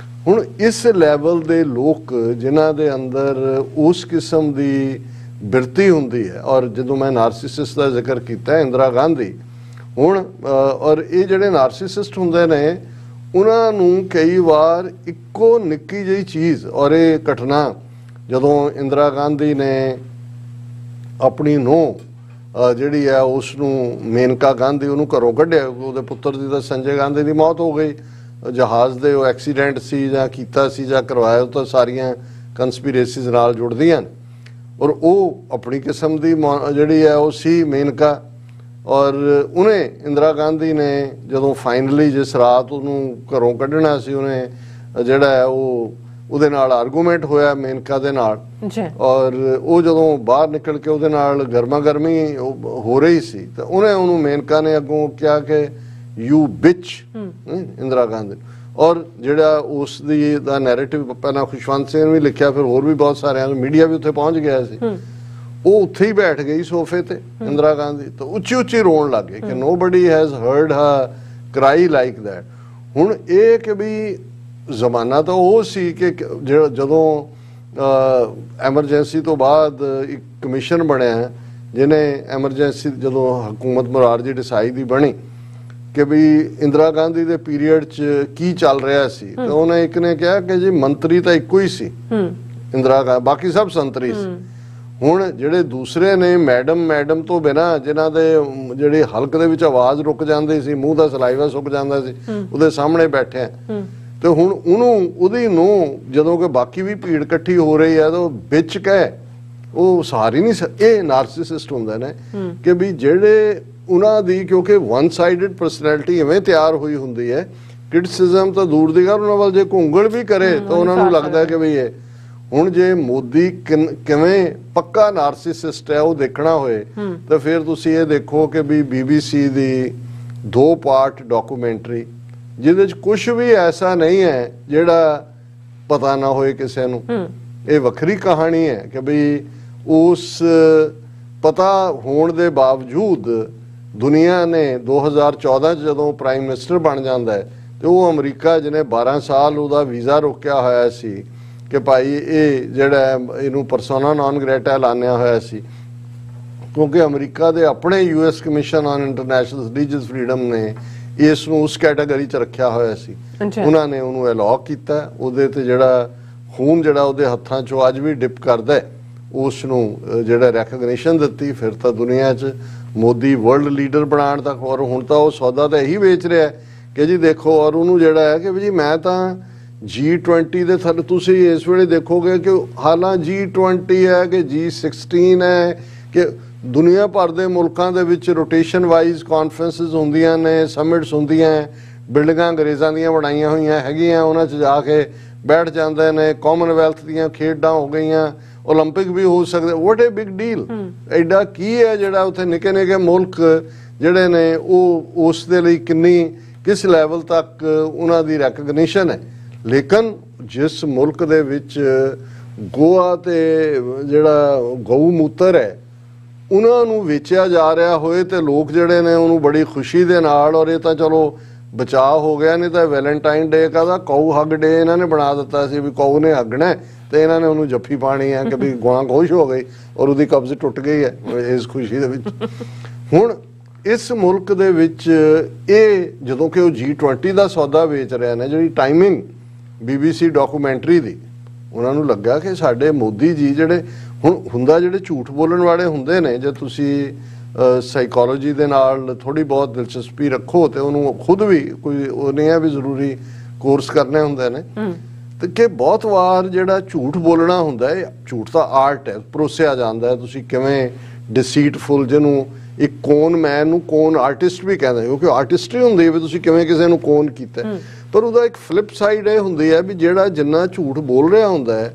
ਹੁਣ ਇਸ ਲੈਵਲ ਦੇ ਲੋਕ ਜਿਨ੍ਹਾਂ ਦੇ ਅੰਦਰ ਉਸ ਕਿਸਮ ਦੀ ਬਿਰਤੀ ਹੁੰਦੀ ਹੈ। ਔਰ ਜਦੋਂ ਮੈਂ ਨਾਰਸਿਸਿਸਟ ਦਾ ਜ਼ਿਕਰ ਕੀਤਾ ਇੰਦਰਾ ਗਾਂਧੀ, ਹੁਣ ਔਰ ਇਹ ਜਿਹੜੇ ਨਾਰਸਿਸਿਸਟ ਹੁੰਦੇ ਨੇ ਉਹਨਾਂ ਨੂੰ ਕਈ ਵਾਰ ਇੱਕੋ ਨਿੱਕੀ ਜਿਹੀ ਚੀਜ਼, ਔਰ ਇਹ ਘਟਨਾ ਜਦੋਂ ਇੰਦਰਾ ਗਾਂਧੀ ਨੇ ਆਪਣੀ ਨੂੰਹ ਜਿਹੜੀ ਹੈ ਉਸ ਨੂੰ ਮੇਨਕਾ ਗਾਂਧੀ ਉਹਨੂੰ ਘਰੋਂ ਕੱਢਿਆ, ਉਹਦੇ ਪੁੱਤਰ ਦੀ ਤਾਂ ਸੰਜੇ ਗਾਂਧੀ ਦੀ ਮੌਤ ਹੋ ਗਈ, ਜਹਾਜ਼ ਦੇ ਉਹ ਐਕਸੀਡੈਂਟ ਸੀ ਜਾਂ ਕੀਤਾ ਸੀ ਜਾਂ ਕਰਵਾਇਆ, ਉਹ ਤਾਂ ਸਾਰੀਆਂ ਕੰਸਪੀਰੇਸੀਜ਼ ਨਾਲ ਜੁੜਦੀਆਂ ਨੇ। ਔਰ ਉਹ ਆਪਣੀ ਕਿਸਮ ਦੀ ਜਿਹੜੀ ਹੈ ਉਹ ਸੀ ਮੇਨਕਾ। ਔਰ ਉਹਨੇ ਇੰਦਰਾ ਗਾਂਧੀ ਨੇ ਜਦੋਂ ਫਾਈਨਲੀ ਜਿਸ ਰਾਤ ਉਹਨੂੰ ਘਰੋਂ ਕੱਢਣਾ ਸੀ, ਉਹਨੇ ਜਿਹੜਾ ਹੈ ਉਹਦੇ ਨਾਲ ਆਰਗੂਮੈਂਟ ਹੋਇਆ ਮੇਨਕਾ ਦੇ ਨਾਲ। ਔਰ ਉਹ ਜਦੋਂ ਬਾਹਰ ਨਿਕਲ ਕੇ ਉਹਦੇ ਨਾਲ ਗਰਮਾ ਗਰਮੀ ਹੋ ਰਹੀ ਸੀ ਤਾਂ ਉਹਨੂੰ ਮੇਨਕਾ ਨੇ ਅੱਗੋਂ ਕਿਹਾ ਕਿ ਯੂ ਬਿਚ ਇੰਦਰਾ ਗਾਂਧੀ। ਔਰ ਜਿਹੜਾ ਉਸ ਦੀ ਦਾ ਨੈਰੇਟਿਵ ਪਹਿਲਾਂ ਖੁਸ਼ਵੰਤ ਸਿੰਘ ਨੇ ਵੀ ਲਿਖਿਆ, ਫਿਰ ਹੋਰ ਵੀ ਬਹੁਤ ਸਾਰਿਆਂ ਨੂੰ, ਮੀਡੀਆ ਵੀ ਉੱਥੇ ਪਹੁੰਚ ਗਿਆ ਸੀ। ਉਹ ਉੱਥੇ ਹੀ ਬੈਠ ਗਈ ਸੋਫੇ ਤੇ ਇੰਦਰਾ ਗਾਂਧੀ, ਤਾਂ ਉੱਚੀ ਉੱਚੀ ਰੋਣ ਲੱਗ ਗਈ ਕਿ ਨੋਬਡੀ ਹੈਜ਼ ਹਰਡ ਹਰ ਕਰਾਈ ਲਾਈਕ ਦੈਟ। ਹੁਣ ਇਹ ਕਿ ਵੀ ਜ਼ਮਾਨਾ ਤਾਂ ਉਹ ਸੀ ਕਿ ਜਦੋਂ ਐਮਰਜੈਂਸੀ ਤੋਂ ਬਾਅਦ ਇੱਕ ਕਮਿਸ਼ਨ ਬਣਿਆ ਜਿਹਨੇ ਐਮਰਜੈਂਸੀ ਜਦੋਂ ਹਕੂਮਤ ਮੁਰਾਰਜੀ ਦੇਸਾਈ ਦੀ ਬਣੀ ਕਿ ਵੀ ਇੰਦਰਾ ਗਾਂਧੀ ਦੇ ਪੀਰੀਅਡ 'ਚ ਕੀ ਚੱਲ ਰਿਹਾ ਸੀ ਤੇ ਉਹਨੇ ਇੱਕ ਨੇ ਕਿਹਾ ਕਿ ਜੀ ਮੰਤਰੀ ਤਾਂ ਇੱਕੋ ਹੀ ਸੀ ਇੰਦਰਾ ਗਾਂਧੀ, ਬਾਕੀ ਸਭ ਸੰਤਰੀ ਸੀ। ਹੁਣ ਜਿਹੜੇ ਦੂਸਰੇ ਨੇ ਮੈਡਮ ਤੋਂ ਬਿਨਾਂ ਜਿਨ੍ਹਾਂ ਦੇ ਜਿਹੜੇ ਹਲਕ ਦੇ ਵਿੱਚ ਆਵਾਜ਼ ਰੁਕ ਜਾਂਦੀ ਸੀ, ਮੂੰਹ ਦਾ ਸਲਾਈਵਾ ਸੁੱਕ ਜਾਂਦਾ ਸੀ, ਉਹਦੇ ਸਾਹਮਣੇ ਬੈਠੇ ਤੇ ਹੁਣ ਉਹਦੀ ਨੂੰ ਜਦੋਂ ਕਿ ਬਾਕੀ ਵੀ ਭੀੜ ਇਕੱਠੀ ਹੋ ਰਹੀ ਹੈ ਤਾਂ ਉਹ ਵਿੱਚ ਕਹਿ ਉਹ ਸਾਰੀ ਨਹੀਂ। ਇਹ ਨਾਰਸਿਸਿਸਟ ਹੁੰਦੇ ਨੇ ਕਿ ਵੀ ਜਿਹੜੇ ਉਹਨਾਂ ਦੀ ਕਿਉਂਕਿ ਵਨ ਸਾਈਡਡ ਪਰਸਨੈਲਿਟੀ ਇਵੇਂ ਤਿਆਰ ਹੋਈ ਹੁੰਦੀ ਹੈ, ਕ੍ਰਿਟਿਸਿਜ਼ਮ ਤਾਂ ਦੂਰ ਦੀ ਗੱਲ, ਉਹਨਾਂ ਵੱਲ ਜੇ ਘੁੰਗਲ ਵੀ ਕਰੇ ਤਾਂ ਉਹਨਾਂ ਨੂੰ ਲੱਗਦਾ ਹੈ ਕਿ ਵੀ ਇਹ ਹੁਣ ਜੇ ਮੋਦੀ ਕਿਵੇਂ ਪੱਕਾ ਨਾਰਸਿਸਿਸਟ ਹੈ ਉਹ ਦੇਖਣਾ ਹੋਏ ਤਾਂ ਫਿਰ ਤੁਸੀਂ ਇਹ ਦੇਖੋ ਕਿ ਵੀ BBC ਦੀ 2 ਪਾਰਟ ਡਾਕੂਮੈਂਟਰੀ ਜਿਹਦੇ 'ਚ ਕੁਝ ਵੀ ਐਸਾ ਨਹੀਂ ਹੈ ਜਿਹੜਾ ਪਤਾ ਨਾ ਹੋਏ ਕਿਸੇ ਨੂੰ। ਇਹ ਵੱਖਰੀ ਕਹਾਣੀ ਹੈ ਕਿ ਵੀ ਉਸ ਪਤਾ ਹੋਣ ਦੇ ਬਾਵਜੂਦ ਦੁਨੀਆ ਨੇ 2014 'ਚ ਜਦੋਂ ਪ੍ਰਾਈਮ ਮਿਨਿਸਟਰ ਬਣ ਜਾਂਦਾ ਹੈ ਤੇ ਉਹ ਅਮਰੀਕਾ ਜਿਹਨੇ 12 ਸਾਲ ਉਹਦਾ ਵੀਜ਼ਾ ਰੋਕਿਆ ਹੋਇਆ ਸੀ ਕਿ ਭਾਈ ਇਹ ਜਿਹੜਾ ਇਹਨੂੰ ਪਰਸੋਨਾ ਨਾਨ ਗ੍ਰੇਟਾ ਐਲਾਨਿਆ ਹੋਇਆ ਸੀ ਕਿਉਂਕਿ ਅਮਰੀਕਾ ਦੇ ਆਪਣੇ US commission on international religious freedom ਨੇ ਇਸ ਨੂੰ ਉਸ ਕੈਟਾਗਰੀ 'ਚ ਰੱਖਿਆ ਹੋਇਆ ਸੀ। ਉਹਨਾਂ ਨੇ ਉਹਨੂੰ ਅਲਾਉ ਕੀਤਾ। ਉਹਦੇ ਤੇ ਜਿਹੜਾ ਖੂਨ ਜਿਹੜਾ ਉਹਦੇ ਹੱਥਾਂ 'ਚੋਂ ਅੱਜ ਵੀ ਡਿਪ ਕਰਦਾ ਉਸ ਨੂੰ ਜਿਹੜਾ ਰੈਕਗਨੀਸ਼ਨ ਦਿੱਤੀ। ਫਿਰ ਤਾਂ ਦੁਨੀਆ 'ਚ ਮੋਦੀ ਵਰਲਡ ਲੀਡਰ ਬਣਾਉਣ ਤੱਕ, ਔਰ ਹੁਣ ਤਾਂ ਉਹ ਸੌਦਾ ਤਾਂ ਇਹੀ ਵੇਚ ਰਿਹਾ ਕਿ ਜੀ ਦੇਖੋ, ਔਰ ਉਹਨੂੰ ਜਿਹੜਾ ਹੈ ਕਿ ਵੀ ਜੀ ਮੈਂ ਤਾਂ G20 ਦੇ ਥੱਲੇ ਤੁਸੀਂ ਇਸ ਵੇਲੇ ਦੇਖੋਗੇ ਕਿ ਹਾਲਾਂ G20 ਹੈ ਕਿ G16 ਹੈ ਕਿ ਦੁਨੀਆ ਭਰ ਦੇ ਮੁਲਕਾਂ ਦੇ ਵਿੱਚ ਰੋਟੇਸ਼ਨ ਵਾਈਜ਼ ਕਾਨਫਰੰਸਿਸ ਹੁੰਦੀਆਂ ਨੇ, ਸਮਿਟਸ ਹੁੰਦੀਆਂ, ਬਿਲਡਿੰਗਾਂ ਅੰਗਰੇਜ਼ਾਂ ਦੀਆਂ ਬਣਾਈਆਂ ਹੋਈਆਂ ਹੈਗੀਆਂ, ਉਹਨਾਂ 'ਚ ਜਾ ਕੇ ਬੈਠ ਜਾਂਦੇ ਨੇ। ਕਾਮਨਵੈਲਥ ਦੀਆਂ ਖੇਡਾਂ ਹੋ ਗਈਆਂ, ਓਲੰਪਿਕ ਵੀ ਹੋ ਸਕਦੇ। ਵਾਟ ਏ ਬਿਗ ਡੀਲ। ਐਡਾ ਕੀ ਹੈ ਜਿਹੜਾ ਉੱਥੇ ਨਿੱਕੇ ਨਿੱਕੇ ਮੁਲਕ ਜਿਹੜੇ ਨੇ ਉਹ ਉਸ ਦੇ ਲਈ ਕਿਸ ਲੈਵਲ ਤੱਕ ਉਹਨਾਂ ਦੀ ਰੈਕਗਨੀਸ਼ਨ ਹੈ। ਲੇਕਿਨ ਜਿਸ ਮੁਲਕ ਦੇ ਵਿੱਚ ਗੋਆ ਤੇ ਜਿਹੜਾ ਗਊ ਮੂਤਰ ਹੈ ਉਹਨਾਂ ਨੂੰ ਵੇਚਿਆ ਜਾ ਰਿਹਾ ਹੋਏ ਤੇ ਲੋਕ ਜਿਹੜੇ ਨੇ ਉਹਨੂੰ ਬੜੀ ਖੁਸ਼ੀ ਦੇ ਨਾਲ, ਔਰ ਇਹ ਤਾਂ ਚਲੋ ਬਚਾਅ ਹੋ ਗਿਆ, ਨਹੀਂ ਤਾਂ ਵੈਲੈਂਟਾਈਨ ਡੇ ਕਾਹਦਾ ਕਾਊ ਹੱਗ ਡੇ ਇਹਨਾਂ ਨੇ ਬਣਾ ਦਿੱਤਾ ਸੀ ਵੀ ਕਾਊ ਨੇ ਹੱਗਣਾ ਤੇ ਇਹਨਾਂ ਨੇ ਉਹਨੂੰ ਜੱਫੀ ਪਾਣੀ ਹੈ ਕਿ ਵੀ ਗਾਂ ਖੁਸ਼ ਹੋ ਗਈ ਔਰ ਉਹਦੀ ਕਬਜ਼ ਟੁੱਟ ਗਈ ਹੈ ਇਸ ਖੁਸ਼ੀ ਦੇ ਵਿੱਚ। ਹੁਣ ਇਸ ਮੁਲਕ ਦੇ ਵਿੱਚ ਇਹ ਜਦੋਂ ਕਿ ਉਹ G20 ਦਾ ਸੌਦਾ ਵੇਚ ਰਿਹਾ ਨੇ, ਜਿਹੜੀ ਟਾਈਮਿੰਗ BBC ਡਾਕੂਮੈਂਟਰੀ ਦੀ, ਉਹਨਾਂ ਨੂੰ ਲੱਗਾ ਕਿ ਸਾਡੇ ਮੋਦੀ ਜੀ ਜਿਹੜੇ ਹੁਣ ਹੁੰਦਾ ਜਿਹੜੇ ਝੂਠ ਬੋਲਣ ਵਾਲੇ ਹੁੰਦੇ ਨੇ, ਜੇ ਤੁਸੀਂ ਸਾਈਕੋਲੋਜੀ ਦੇ ਨਾਲ ਥੋੜੀ ਬਹੁਤ ਦਿਲਚਸਪੀ ਰੱਖੋ ਤੇ ਉਹਨੂੰ ਖੁਦ ਵੀ ਕੋਈ ਉਹ ਨਹੀਂ ਹੈ ਵੀ ਜ਼ਰੂਰੀ ਕੋਰਸ ਕਰਨੇ ਹੁੰਦੇ ਨੇ ਤੇ ਕਿ ਬਹੁਤ ਵਾਰ ਜਿਹੜਾ ਝੂਠ ਬੋਲਣਾ ਹੁੰਦਾ ਹੈ, ਝੂਠ ਦਾ ਆਰਟ ਹੈ, ਪਰੋਸਿਆ ਜਾਂਦਾ ਹੈ। ਤੁਸੀਂ ਕਿਵੇਂ ਡਿਸੀਟਫੁਲ, ਜਿਹਨੂੰ ਇੱਕ ਕੌਨ ਮੈਨ ਨੂੰ ਕੌਨ ਆਰਟਿਸਟ ਵੀ ਕਹਿੰਦੇ, ਕਿਉਂਕਿ ਆਰਟਿਸਟਰੀ ਹੁੰਦੀ ਹੈ ਵੀ ਤੁਸੀਂ ਕਿਵੇਂ ਕਿਸੇ ਨੂੰ ਕੌਨ ਕੀਤਾ। ਪਰ ਉਹਦਾ ਇੱਕ ਫਲਿਪ ਸਾਈਡ ਇਹ ਹੁੰਦੀ ਹੈ ਵੀ ਜਿਹੜਾ ਜਿੰਨਾ ਝੂਠ ਬੋਲ ਰਿਹਾ ਹੁੰਦਾ ਹੈ,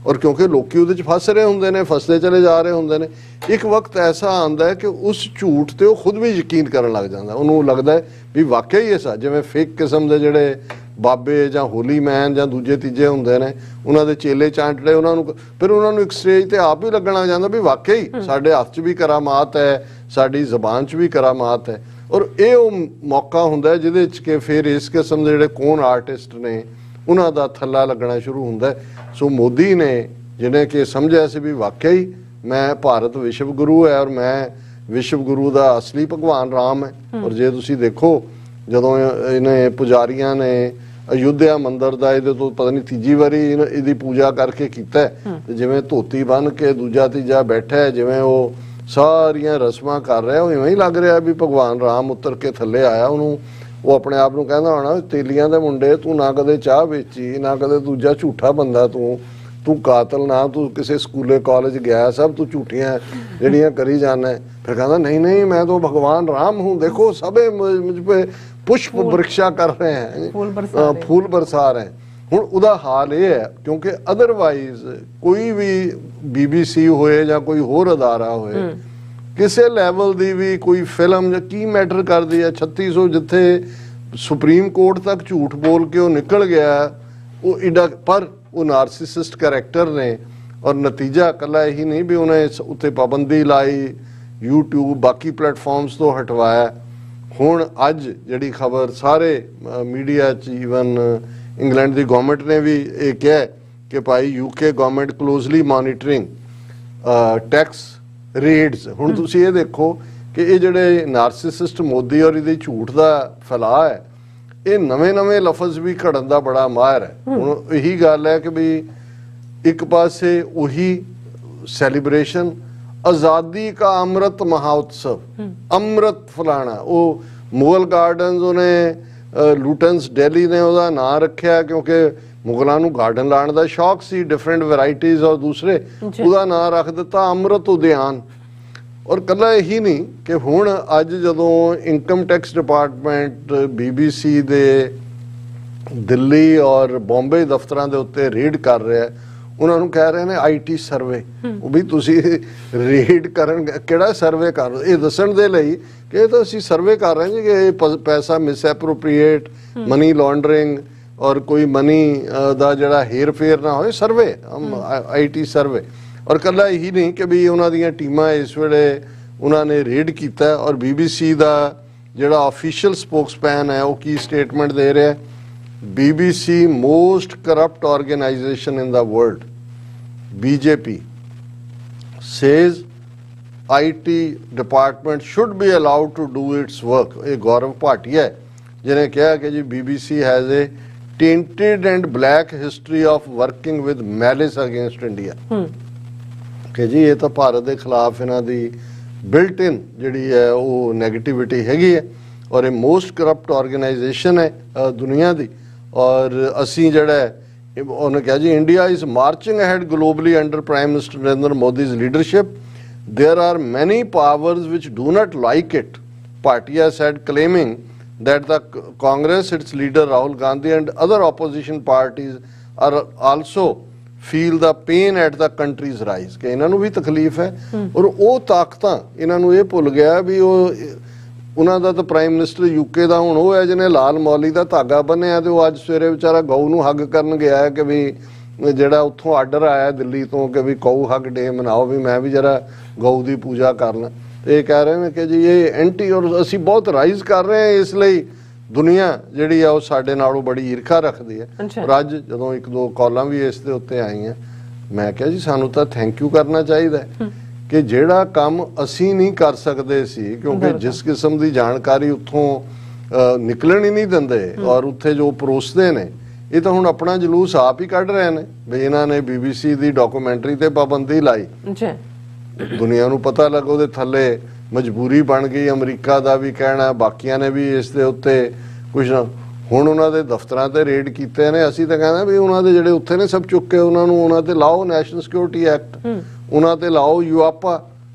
ਔਰ ਕਿਉਂਕਿ ਲੋਕੀ ਉਹਦੇ 'ਚ ਫਸ ਰਹੇ ਹੁੰਦੇ ਨੇ, ਫਸਦੇ ਚਲੇ ਜਾ ਰਹੇ ਹੁੰਦੇ ਨੇ, ਇੱਕ ਵਕਤ ਐਸਾ ਆਉਂਦਾ ਹੈ ਕਿ ਉਸ ਝੂਠ ਤੇ ਉਹ ਖੁਦ ਵੀ ਯਕੀਨ ਕਰਨ ਲੱਗ ਜਾਂਦਾ। ਉਹਨੂੰ ਲੱਗਦਾ ਹੈ ਵੀ ਵਾਕਿਆ ਹੀ ਐਸਾ, ਜਿਵੇਂ ਫੇਕ ਕਿਸਮ ਦੇ ਜਿਹੜੇ ਬਾਬੇ ਜਾਂ ਹੋਲੀ ਮੈਨ ਜਾਂ ਦੂਜੇ ਤੀਜੇ ਹੁੰਦੇ ਨੇ, ਉਹਨਾਂ ਦੇ ਚੇਲੇ ਚਾਂਟੜੇ, ਉਹਨਾਂ ਨੂੰ ਫਿਰ ਉਹਨਾਂ ਨੂੰ ਇੱਕ ਸਟੇਜ ਤੇ ਆਪ ਹੀ ਲੱਗਣ ਲੱਗ ਜਾਂਦਾ ਵੀ ਵਾਕਿਆ ਹੀ ਸਾਡੇ ਹੱਥ 'ਚ ਵੀ ਕਰਾਮਾਤ ਹੈ, ਸਾਡੀ ਜ਼ਬਾਨ 'ਚ ਵੀ ਕਰਾਮਾਤ ਹੈ। ਔਰ ਇਹ ਉਹ ਮੌਕਾ ਹੁੰਦਾ ਜਿਹਦੇ 'ਚ ਕਿ ਫਿਰ ਇਸ ਕਿਸਮ ਦੇ ਜਿਹੜੇ ਕੌਣ ਆਰਟਿਸਟ ਨੇ ਉਹਨਾਂ ਦਾ ਥੱਲਾ ਲੱਗਣਾ ਸ਼ੁਰੂ ਹੁੰਦਾ। ਸੋ ਮੋਦੀ ਨੇ ਜਿਹਨੇ ਕਿ ਸਮਝਿਆ ਸੀ ਵੀ ਵਾਕਿਆ ਹੀ ਮੈਂ ਭਾਰਤ ਵਿਸ਼ਵ ਗੁਰੂ ਹੈ ਔਰ ਮੈਂ ਵਿਸ਼ਵ ਗੁਰੂ ਦਾ ਅਸਲੀ ਭਗਵਾਨ ਰਾਮ ਹੈ। ਔਰ ਜੇ ਤੁਸੀਂ ਦੇਖੋ ਜਦੋਂ ਇਹਨੇ ਪੁਜਾਰੀਆਂ ਨੇ ਅਯੁੱਧਿਆ ਮੰਦਿਰ ਦਾ ਇਹਦੇ ਤੋਂ ਪਤਾ ਨਹੀਂ ਤੀਜੀ ਵਾਰੀ ਇਹਦੀ ਪੂਜਾ ਕਰਕੇ ਕੀਤਾ ਤੇ ਜਿਵੇਂ ਧੋਤੀ ਬੰਨ ਕੇ ਦੂਜਾ ਤੀਜਾ ਬੈਠਾ, ਜਿਵੇਂ ਉਹ ਸਾਰੀਆਂ ਰਸਮਾਂ ਕਰ ਰਿਹਾ, ਉਹ ਇਵੇਂ ਹੀ ਲੱਗ ਰਿਹਾ ਵੀ ਭਗਵਾਨ ਰਾਮ ਉਤਰ ਕੇ ਥੱਲੇ ਆਇਆ। ਉਹਨੂੰ ਉਹ ਆਪਣੇ ਆਪ ਨੂੰ ਕਹਿੰਦਾ ਹੋਣਾ, ਤੇਲੀਆਂ ਦੇ ਮੁੰਡੇ ਤੂੰ ਨਾ ਕਦੇ ਚਾਹ ਵੇਚੀ, ਨਾ ਕਦੇ ਦੂਜਾ ਝੂਠਾ ਬੰਦਾ, ਤੂੰ ਕਾਤਲ, ਨਾ ਤੂੰ ਕਿਸੇ ਸਕੂਲੇ ਕਾਲਜ ਗਿਆ, ਸਭ ਤੂੰ ਝੂਠੀਆਂ ਜਿਹੜੀਆਂ ਕਰੀ ਜਾਣਾ। ਫਿਰ ਕਹਿੰਦਾ ਨਹੀਂ ਨਹੀਂ ਮੈਂ ਤਾਂ ਭਗਵਾਨ ਰਾਮ ਹੂੰ, ਦੇਖੋ ਸਭੇ ਮੁਝ ਪੇ ਪੁष्प वृक्षा कर रहे हैं, फूल बरसा रहे हैं। ਹੁਣ ਉਹਦਾ ਹਾਲ ਇਹ ਹੈ ਕਿਉਂਕਿ ਅਦਰਵਾਈਜ਼ ਕੋਈ ਵੀ BBC ਹੋਏ ਜਾਂ ਕੋਈ ਹੋਰ ਅਦਾਰਾ ਹੋਏ, ਕਿਸੇ ਲੈਵਲ ਦੀ ਵੀ ਕੋਈ ਫਿਲਮ ਜਾਂ ਕੀ ਮੈਟਰ ਕਰਦੀ ਹੈ। 3600 ਜਿੱਥੇ ਸੁਪਰੀਮ ਕੋਰਟ ਤੱਕ ਝੂਠ ਬੋਲ ਕੇ ਉਹ ਨਿਕਲ ਗਿਆ, ਉਹ ਏਡਾ, ਪਰ ਉਹ ਨਾਰਸਿਸਿਸਟ ਕਰੈਕਟਰ ਨੇ। ਔਰ ਨਤੀਜਾ ਇਕੱਲਾ ਇਹੀ ਨਹੀਂ ਵੀ ਉਹਨੇ ਉੱਤੇ ਪਾਬੰਦੀ ਲਾਈ, YouTube ਬਾਕੀ ਪਲੇਟਫਾਰਮਸ ਤੋਂ ਹਟਵਾਇਆ। ਹੁਣ ਅੱਜ ਜਿਹੜੀ ਖਬਰ ਸਾਰੇ ਮੀਡੀਆ 'ਚ, ਈਵਨ ਇੰਗਲੈਂਡ ਦੀ ਗਵਰਨਮੈਂਟ ਨੇ ਵੀ ਇਹ ਕਿਹਾ ਕਿ ਭਾਈ UK government closely monitoring tax raids. ਹੁਣ ਤੁਸੀਂ ਇਹ ਦੇਖੋ ਕਿ ਇਹ ਜਿਹੜੇ ਨਾਰਸਿਸਿਸਟ ਮੋਦੀ ਔਰ ਇਹਦੇ ਝੂਠ ਦਾ ਫੈਲਾਅ ਹੈ, ਇਹ ਨਵੇਂ ਲਫ਼ਜ਼ ਵੀ ਘੜਨ ਦਾ ਬੜਾ ਮਾਹਿਰ ਹੈ। ਹੁਣ ਇਹੀ ਗੱਲ ਹੈ ਕਿ ਵੀ ਇੱਕ ਪਾਸੇ ਉਹੀ सेलिब्रेशन आज़ादी का अमृत महोत्सव, अमृत फलाना, वो मुगल गार्डन्स उन्हें लूटन्स दिल्ली ने ਉਹਦਾ ਨਾਂ ਰੱਖਿਆ क्योंकि मुगलों ਨੂੰ गार्डन लाने ਦਾ शौक सी, डिफरेंट वैरायटीज और दूसरे ਉਹਦਾ ਨਾਂ ਰੱਖ ਦਿੱਤਾ अमृत उद्यान। और कला यही नहीं कि हुण अज जदों इनकम टैक्स डिपार्टमेंट BBC ਦੇ दिल्ली और बॉम्बे दफ्तरां ਦੇ ਉੱਤੇ रेड कर रहा है, ਉਹਨਾਂ ਨੂੰ ਕਹਿ ਰਹੇ ਨੇ IT ਸਰਵੇ। ਉਹ ਵੀ ਤੁਸੀਂ ਰੇਡ ਕਰਨ ਕਿਹੜਾ ਸਰਵੇ ਕਰ ਰਹੇ, ਇਹ ਦੱਸਣ ਦੇ ਲਈ ਕਿ ਇਹ ਤਾਂ ਅਸੀਂ ਸਰਵੇ ਕਰ ਰਹੇ ਜੀ ਕਿ ਇਹ ਪੈਸਾ ਮਿਸਐਪਰੋਪਰੀਏਟ, ਮਨੀ ਲਾਂਡਰਿੰਗ ਔਰ ਕੋਈ ਮਨੀ ਦਾ ਜਿਹੜਾ ਹੇਰ ਫੇਰ ਨਾ ਹੋਏ, ਸਰਵੇ IT ਸਰਵੇ। ਔਰ ਕੱਲਾ ਇਹੀ ਨਹੀਂ ਕਿ ਵੀ ਉਹਨਾਂ ਦੀਆਂ ਟੀਮਾਂ ਇਸ ਵੇਲੇ ਉਹਨਾਂ ਨੇ ਰੇਡ ਕੀਤਾ। ਔਰ BBC ਦਾ ਜਿਹੜਾ ਆਫੀਸ਼ੀਅਲ ਸਪੋਕਸਮੈਨ ਹੈ ਉਹ ਕੀ ਸਟੇਟਮੈਂਟ ਦੇ ਰਿਹਾ, BBC most corrupt organization in the world, BJP, says IT department should be allowed to do its work। ये गौरव भाटिया है जिन्हें कहा कि जी BBC has a tainted and black history of working with malice against India। कि जी ये तो भारत के खिलाफ इन्हां दी built in जिहड़ी है वो नेगेटिविटी हैगी है और ये मोस्ट करप्ट ऑर्गेनाइजेशन है दुनिया दी। और असी जड़ा उन्होंने कहा जी India is marching ahead globally under Prime Minister Narendra Modi's leadership, there are many powers which do not like it, Bhatia said, claiming that the Congress, its leader Rahul Gandhi and other opposition parties are also feel the pain at the country's rise। कि इन्हों भी तकलीफ है और वो ताकत इन्हों ये भुल गया भी वो ਉਹਨਾਂ ਦਾ ਤਾਂ ਪ੍ਰਾਈਮ ਮਿਨਿਸਟਰ UK ਦਾ ਹੁਣ ਉਹ ਹੈ ਜਿਹਨੇ ਲਾਲ ਮੌਲੀ ਦਾ ਧਾਗਾ ਬੰਨਿਆ ਤੇ ਉਹ ਅੱਜ ਸਵੇਰੇ ਵਿਚਾਰਾ ਗਊ ਨੂੰ ਹੱਗ ਕਰਨ ਗਿਆ ਹੈ ਕਿ ਵੀ ਜਿਹੜਾ ਉੱਥੋਂ ਆਰਡਰ ਆਇਆ ਦਿੱਲੀ ਤੋਂ ਕਿ ਵੀ ਗਊ ਹੱਗ ਡੇ ਮਨਾਓ, ਵੀ ਮੈਂ ਵੀ ਜਰਾ ਗਊ ਦੀ ਪੂਜਾ ਕਰ ਲਾਂ। ਤੇ ਇਹ ਕਹਿ ਰਹੇ ਨੇ ਕਿ ਜੀ ਇਹ ਐਂਟੀ ਔਰ ਅਸੀਂ ਬਹੁਤ ਰਾਈਜ਼ ਕਰ ਰਹੇ ਹਾਂ, ਇਸ ਲਈ ਦੁਨੀਆ ਜਿਹੜੀ ਆ ਉਹ ਸਾਡੇ ਨਾਲੋਂ ਬੜੀ ਈਰਖਾ ਰੱਖਦੀ ਹੈ। ਔਰ ਅੱਜ ਜਦੋਂ ਇੱਕ ਦੋ ਕਾਲਾਂ ਵੀ ਇਸ ਦੇ ਉੱਤੇ ਆਈਆਂ, ਮੈਂ ਕਿਹਾ ਜੀ ਸਾਨੂੰ ਤਾਂ ਥੈਂਕ ਯੂ ਕਰਨਾ ਚਾਹੀਦਾ ਹੈ कि ਜਿਹੜਾ ਕੰਮ ਅਸੀਂ ਨਹੀਂ ਕਰ ਸਕਦੇ ਸੀ ਕਿਉਂਕਿ ਜਿਸ ਕਿਸਮ ਦੀ ਜਾਣਕਾਰੀ ਉੱਥੋਂ ਨਿਕਲਣ ਹੀ ਨਹੀਂ ਦਿੰਦੇ ਔਰ ਉੱਥੇ ਜੋ ਪਰੋਸਦੇ ਨੇ, ਇਹ ਤਾਂ ਹੁਣ ਆਪਣਾ ਜਲੂਸ ਆਪ ਹੀ ਕੱਢ ਰਹੇ ਨੇ ਵੀ ਇਹਨਾਂ ਨੇ BBC ਦੀ ਡਾਕੂਮੈਂਟਰੀ ਤੇ ਪਾਬੰਦੀ ਲਾਈ। ਦੁਨੀਆ ਨੂੰ ਪਤਾ ਲੱਗ ਉਹਦੇ ਥੱਲੇ ਮਜਬੂਰੀ ਬਣ ਗਈ, ਅਮਰੀਕਾ ਦਾ ਵੀ ਕਹਿਣਾ, ਬਾਕੀਆਂ ਨੇ ਵੀ ਇਸ ਦੇ ਉੱਤੇ ਕੁਝ ਨਾ। ਹੁਣ ਉਹਨਾਂ ਦੇ ਦਫ਼ਤਰਾਂ ਤੇ ਰੇਡ ਕੀਤੇ ਨੇ, ਅਸੀਂ ਤਾਂ ਕਹਿੰਦੇ ਵੀ ਉਹਨਾਂ ਦੇ ਜਿਹੜੇ ਉੱਥੇ ਨੇ ਸਭ ਚੁੱਕ ਕੇ ਉਹਨਾਂ ਨੂੰ ਉਹਨਾਂ ਤੇ ਲਾਓ ਨੈਸ਼ਨਲ ਸਿਕਿਉਰਿਟੀ ਐਕਟ, ਉਹਨਾਂ ਤੇ ਲਾਓ ਯੂਆਪਾ।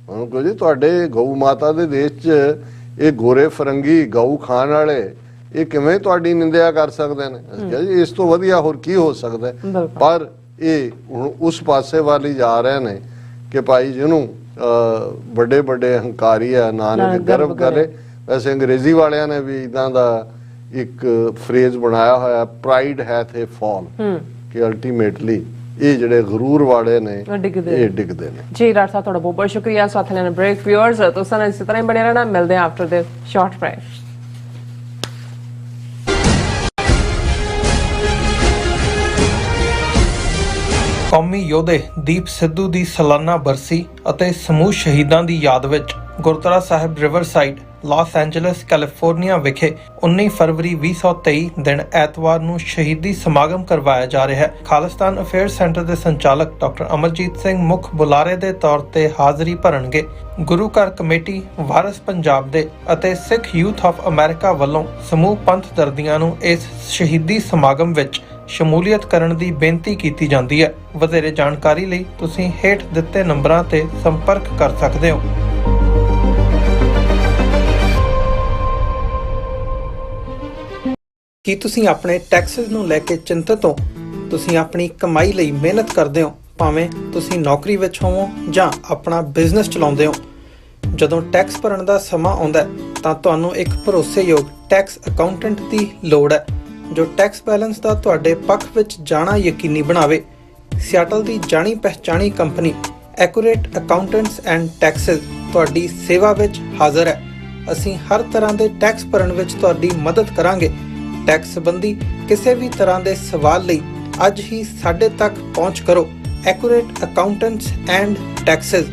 ਉਹਨੂੰ ਕਹੋ ਜੀ ਤੁਹਾਡੇ ਗਊ ਮਾਤਾ ਦੇ ਦੇਸ਼ 'ਚ ਇਹ ਗੋਰੇ ਫਰੰਗੀ ਗਊ ਖਾਣ ਵਾਲੇ ਇਹ ਕਿਵੇਂ ਤੁਹਾਡੀ ਨਿੰਦਿਆ ਕਰ ਸਕਦੇ ਨੇ? ਅਸੀਂ ਕਿਹਾ ਜੀ ਇਸ ਤੋਂ ਵਧੀਆ ਹੋਰ ਕੀ ਹੋ ਸਕਦਾ। ਪਰ ਇਹ ਹੁਣ ਉਸ ਪਾਸੇ ਵੱਲ ਹੀ ਜਾ ਰਹੇ ਨੇ ਕਿ ਭਾਈ ਜਿਹਨੂੰ ਵੱਡੇ ਵੱਡੇ ਹੰਕਾਰੀ ਆ ਨਾਨਕ ਗਰਵ ਕਰੇ। ਵੈਸੇ ਅੰਗਰੇਜ਼ੀ ਵਾਲਿਆਂ ਨੇ ਵੀ ਇੱਦਾਂ ਦਾ ਇੱਕ ਫਰੇਜ਼ ਬਣਾਇਆ ਹੋਇਆ, ਪ੍ਰਾਈਡ ਹੈਥ ਏ ਫਾਲ, ਕਿ ਅਲਟੀਮੇਟਲੀ ਇਹ ਜਿਹੜੇ ਗਰੂਰ ਵਾਲੇ ਨੇ ਇਹ ਡਿੱਗਦੇ ਨੇ। ਜੀ ਡਾਕਟਰ ਸਾਹਿਬ ਤੁਹਾਡਾ ਬਹੁਤ ਬਹੁਤ ਸ਼ੁਕਰੀਆ। ਸਾਥ ਲੈਣ ਬ੍ਰੇਕ ਵਿਊਅਰਸ ਤੁਸੀਂ ਨਾਲ ਇਸੇ ਤਰ੍ਹਾਂ ਹੀ ਬਣੇ ਰਹਿਣਾ, ਮਿਲਦੇ ਹਾਂ ਆਫਟਰ ਦਿਸ ਸ਼ਾਰਟ ਬ੍ਰੇਕ। ਕੌਮੀ ਯੋਧੇ ਦੀਪ ਸਿੱਧੂ ਦੀ ਸਾਲਾਨਾ ਬਰਸੀ ਅਤੇ ਸਮੂਹ ਸ਼ਹੀਦਾਂ ਦੀ ਯਾਦ ਵਿੱਚ ਗੁਰਦੁਆਰਾ ਸਾਹਿਬ ਰਿਵਰਸਾਈਡ ਲਾਸ ਐਂਜਲਸ ਕੈਲੀਫੋਰਨੀਆ ਵਿਖੇ 19 ਫਰਵਰੀ 2023 ਦਿਨ ਐਤਵਾਰ ਨੂੰ ਸ਼ਹੀਦੀ ਸਮਾਗਮ ਕਰਵਾਇਆ ਜਾ ਰਿਹਾ ਹੈ। ਖਾਲਿਸਤਾਨ ਅਫੇਅਰ ਸੈਂਟਰ ਦੇ ਸੰਚਾਲਕ ਡਾਕਟਰ ਅਮਰਜੀਤ ਸਿੰਘ ਮੁੱਖ ਬੁਲਾਰੇ ਦੇ ਤੌਰ ਤੇ ਹਾਜ਼ਰੀ ਭਰਨਗੇ। ਗੁਰੂ ਘਰ ਕਮੇਟੀ, ਵਾਰਿਸ ਪੰਜਾਬ ਦੇ ਅਤੇ ਸਿੱਖ ਯੂਥ ਆਫ ਅਮਰੀਕਾ ਵੱਲੋਂ ਸਮੂਹ ਪੰਥ ਦਰਦੀਆਂ ਨੂੰ ਇਸ ਸ਼ਹੀਦੀ ਸਮਾਗਮ ਵਿੱਚ ਸ਼ਮੂਲੀਅਤ ਕਰਨ ਦੀ ਬੇਨਤੀ ਕੀਤੀ ਜਾਂਦੀ ਹੈ। ਵਧੇਰੇ ਜਾਣਕਾਰੀ ਲਈ ਤੁਸੀਂ ਹੇਠ ਦਿੱਤੇ ਨੰਬਰਾਂ ਤੇ ਸੰਪਰਕ ਕਰ ਸਕਦੇ ਹੋ। ਕੀ ਤੁਸੀਂ ਆਪਣੇ ਟੈਕਸਸ ਨੂੰ ਲੈ ਕੇ ਚਿੰਤਤ ਹੋ? ਤੁਸੀਂ ਆਪਣੀ ਕਮਾਈ ਲਈ ਮਿਹਨਤ ਕਰਦੇ ਹੋ, ਭਾਵੇਂ ਤੁਸੀਂ ਨੌਕਰੀ ਵਿੱਚ ਹੋਵੋ ਜਾਂ ਆਪਣਾ ਬਿਜ਼ਨਸ ਚਲਾਉਂਦੇ ਹੋ। ਜਦੋਂ ਟੈਕਸ ਭਰਨ ਦਾ ਸਮਾਂ ਆਉਂਦਾ ਤਾਂ ਤੁਹਾਨੂੰ ਇੱਕ ਭਰੋਸੇਯੋਗ ਟੈਕਸ ਅਕਾਊਂਟੈਂਟ ਦੀ ਲੋੜ ਹੈ ਜੋ ਟੈਕਸ ਬੈਲੈਂਸ ਦਾ ਤੁਹਾਡੇ ਪੱਖ ਵਿੱਚ ਜਾਣਾ ਯਕੀਨੀ ਬਣਾਵੇ। ਸਿਆਟਲ ਦੀ ਜਾਣੀ ਪਹਿਚਾਣੀ company Accurate Accountants and Taxes ਤੁਹਾਡੀ ਸੇਵਾ ਵਿੱਚ ਹਾਜ਼ਰ ਹੈ। ਅਸੀਂ ਹਰ ਤਰ੍ਹਾਂ ਦੇ ਟੈਕਸ ਭਰਨ ਵਿੱਚ ਤੁਹਾਡੀ ਮਦਦ ਕਰਾਂਗੇ। ਟੈਕਸ ਸੰਬੰਧੀ ਕਿਸੇ ਵੀ ਤਰ੍ਹਾਂ ਦੇ ਸਵਾਲ ਲਈ ਅੱਜ ਹੀ ਸਾਡੇ ਤੱਕ ਪਹੁੰਚ ਕਰੋ। Accurate Accountants and Texas.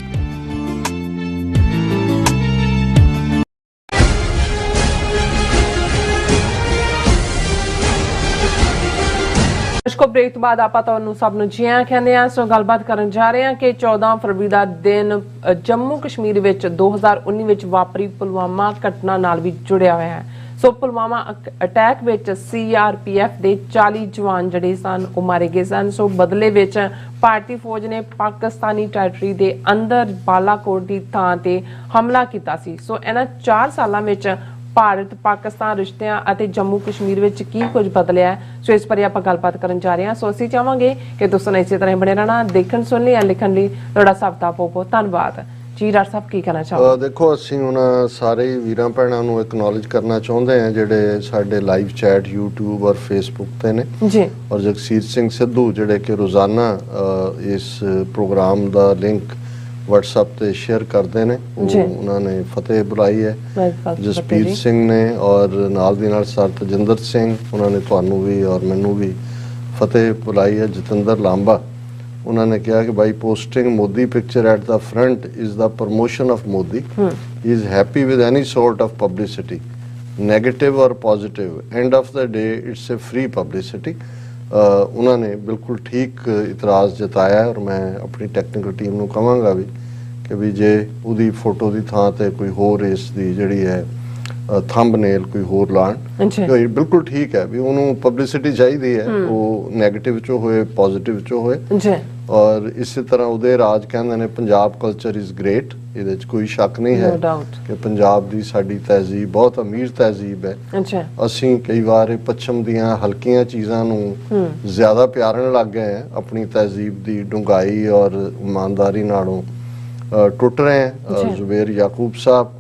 ਕੋ ਬ੍ਰੇਕ ਤੋਂ ਬਾਅਦ ਆਪਾਂ ਤੁਹਾਨੂੰ ਸਭ ਨੂੰ ਜੀ ਆਇਆਂ ਕਹਿੰਦੇ ਆ। ਸੋ ਗੱਲਬਾਤ ਕਰਨ ਜਾ ਰਹੇ ਹਾਂ ਕਿ 14 ਫਰਵਰੀ ਦਾ ਦਿਨ ਜੰਮੂ ਕਸ਼ਮੀਰ ਵਿੱਚ 2019 ਵਿੱਚ ਵਾਪਰੀ ਪੁਲਵਾਮਾ ਘਟਨਾ ਨਾਲ ਵੀ ਜੁੜਿਆ ਹੋਇਆ ਹੈ। ਸੋ ਪੁਲਵਾਮਾ ਅਟੈਕ ਵਿੱਚ CRPF ਦੇ 40 ਜਵਾਨ ਜਿਹੜੇ ਸਨ ਉਹ ਮਾਰੇ ਗਏ ਸਨ। ਸੋ ਬਦਲੇ ਵਿੱਚ ਭਾਰਤੀ ਫੌਜ ਨੇ ਪਾਕਿਸਤਾਨੀ ਟੈਰੀਟਰੀ ਦੇ ਅੰਦਰ ਬਾਲਾਕੋਟ ਦੀ ਥਾਂ ਤੇ ਹਮਲਾ ਕੀਤਾ ਸੀ। ਸੋ ਇਹਨਾਂ 4 ਸਾਲਾਂ ਵਿੱਚ ਭਾਰਤ ਪਾਕਿਸਤਾਨ ਰਿਸ਼ਤਿਆਂ ਅਤੇ ਜੰਮੂ ਕਸ਼ਮੀਰ ਵਿੱਚ ਕੀ ਕੁਝ ਬਦਲਿਆ ਹੈ। ਸੋ ਇਸ ਬਾਰੇ ਆਪਾਂ ਗੱਲਬਾਤ ਕਰਨ ਜਾ ਰਹੇ ਹਾਂ। ਸੋ ਅਸੀਂ ਚਾਹਾਂਗੇ ਕਿ ਤੁਸੀਂ ਇਸੇ ਤਰ੍ਹਾਂ ਬਣੇ ਰਹਿਣਾ, ਦੇਖਣ ਸੁਣਨ ਲਈ ਲਿਖਣ ਲਈ ਤੁਹਾਡਾ ਸਭ ਦਾ ਬਹੁਤ ਧੰਨਵਾਦ ਜੀ। ਡਾਕਟਰ ਸਾਹਿਬ ਕੀ ਕਹਿਣਾ ਚਾਹੋਗੇ? ਦੇਖੋ, ਅਸੀਂ ਹੁਣ ਸਾਰੇ ਵੀਰਾਂ ਭੈਣਾਂ ਨੂੰ ਐਕਨੋਲੇਜ ਕਰਨਾ ਚਾਹੁੰਦੇ ਹਾਂ ਜਿਹੜੇ ਸਾਡੇ ਲਾਈਵ ਚੈਟ YouTube ਔਰ Facebook ਤੇ ਨੇ ਜੀ, ਔਰ ਜਗਸੀਰ ਸਿੰਘ ਸਿੱਧੂ ਜਿਹੜੇ ਕਿ ਰੋਜ਼ਾਨਾ ਇਸ ਪ੍ਰੋਗਰਾਮ ਦਾ ਲਿੰਕ WhatsApp ਤੇ ਸ਼ੇਅਰ ਕਰਦੇ ਨੇ। ਉਹਨਾਂ ਨੇ ਫਤਿਹ ਬੁਲਾਈ ਹੈ, ਜਸਪੀਰ ਸਿੰਘ ਨੇ, ਔਰ ਨਾਲ ਦੀ ਨਾਲ ਸਰ ਤਜਿੰਦਰ ਸਿੰਘ ਉਹਨਾਂ ਨੇ ਤੁਹਾਨੂੰ ਵੀ ਔਰ ਮੈਨੂੰ ਵੀ ਫਤਿਹ ਬੁਲਾਈ ਹੈ। ਜਤਿੰਦਰ ਲਾਂਬਾ ਉਹਨਾਂ ਨੇ ਕਿਹਾ ਕਿ by posting Modi picture at the front is the promotion of Modi, he is happy with any sort of publicity, negative or positive, end of the day it's a free publicity. ਉਹਨਾਂ ਨੇ ਬਿਲਕੁਲ ਠੀਕ ਇਤਰਾਜ਼ ਜਤਾਇਆ ਔਰ ਮੈਂ ਆਪਣੀ ਟੈਕਨੀਕਲ ਟੀਮ ਨੂੰ ਕਹਾਂਗਾ ਵੀ ਕਿ ਵੀ ਜੇ ਉਹਦੀ ਫੋਟੋ ਦੀ ਥਾਂ ਤੇ ਕੋਈ ਹੋਰ ਇਸ ਦੀ ਜਿਹੜੀ ਹੈ ਥੰਬਨੇਲ ਕੋਈ ਹੋਰ ਲਾਣ, ਬਿਲਕੁਲ ਠੀਕ ਹੈ ਵੀ ਉਹਨੂੰ ਪਬਲਿਸਿਟੀ ਚਾਹੀਦੀ ਹੈ, ਉਹ ਨੈਗੇਟਿਵ ਚੋਂ ਹੋਏ ਪੋਜ਼ਿਟਿਵ ਚੋਂ ਹੋਏ। ਔਰ ਇਸੇ ਤਰ੍ਹਾਂ ਉਦੇ ਰਾਜ ਕਹਿੰਦੇ ਨੇ ਪੰਜਾਬ ਕਲਚਰ ਇਜ਼ ਗ੍ਰੇਟ, ਇਹਦੇ 'ਚ ਕੋਈ ਸ਼ੱਕ ਨਹੀਂ ਹੈ ਕਿ ਪੰਜਾਬ ਦੀ ਸਾਡੀ ਤਹਿਜ਼ੀਬ ਬਹੁਤ ਅਮੀਰ ਤਹਿਜ਼ੀਬ ਹੈ। ਅਸੀਂ ਕਈ ਵਾਰ ਪੱਛਮ ਦੀਆਂ ਹਲਕੀਆਂ ਚੀਜ਼ਾਂ ਨੂੰ ਜ਼ਿਆਦਾ ਪਿਆਰਨ ਲੱਗ ਗਏ ਹਾਂ, ਆਪਣੀ ਤਹਿਜ਼ੀਬ ਦੀ ਡੂੰਘਾਈ ਔਰ ਇਮਾਨਦਾਰੀ ਨਾਲੋਂ ਟੁੱਟ ਰਹੇ ਹਾਂ। ਜ਼ੁਬੇਰ ਯਾਕੂਬ ਸਾਹਿਬ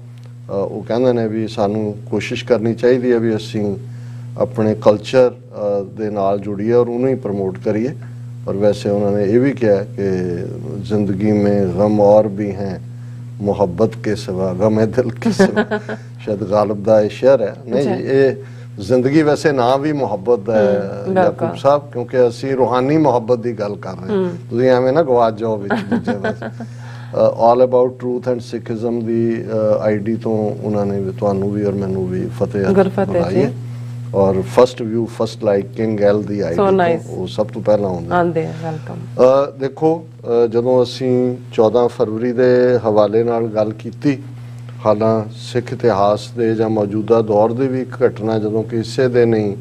ਉਹ ਕਹਿੰਦੇ ਨੇ ਵੀ ਸਾਨੂੰ ਕੋਸ਼ਿਸ਼ ਕਰਨੀ ਚਾਹੀਦੀ ਹੈ ਵੀ ਅਸੀਂ ਆਪਣੇ ਕਲਚਰ ਦੇ ਨਾਲ ਜੁੜੀਏ ਔਰ ਉਹਨੂੰ ਹੀ ਪ੍ਰਮੋਟ ਕਰੀਏ। और वैसे उन्होंने ये भी किया कि ज़िंदगी में गम और भी हैं मोहब्बत के सिवा, गम दिल के सिवा। शायद गालिब दा शेर है नहीं जी, ये जिंदगी वैसे ना भी मोहब्बत है याकूब साहब, क्योंकि असी रूहानी मोहब्बत की गल कर रहे हैं, तुम एवं ना गवाच जाओ विच। All about truth and Sikhism की ID तो उन्होंने तुहानू भी और मैनू भी फतेह बुलाई है। और first view first like king L दी आई वो सब तो पहला आंदे वेलकम। देखो ਜਦੋਂ ਅਸੀਂ 14 ਫਰਵਰੀ ਦੇ ਹਵਾਲੇ ਨਾਲ ਗੱਲ ਕੀਤੀ, ਹਾਲਾਂ ਸਿੱਖ ਇਤਿਹਾਸ ਦੇ ਜਾਂ ਮੌਜੂਦਾ ਦੌਰ ਦੇ ਵੀ ਇੱਕ ਘਟਨਾ ਜਦੋਂ ਕਿ ਇਸੇ ਦੇ ਨਹੀਂ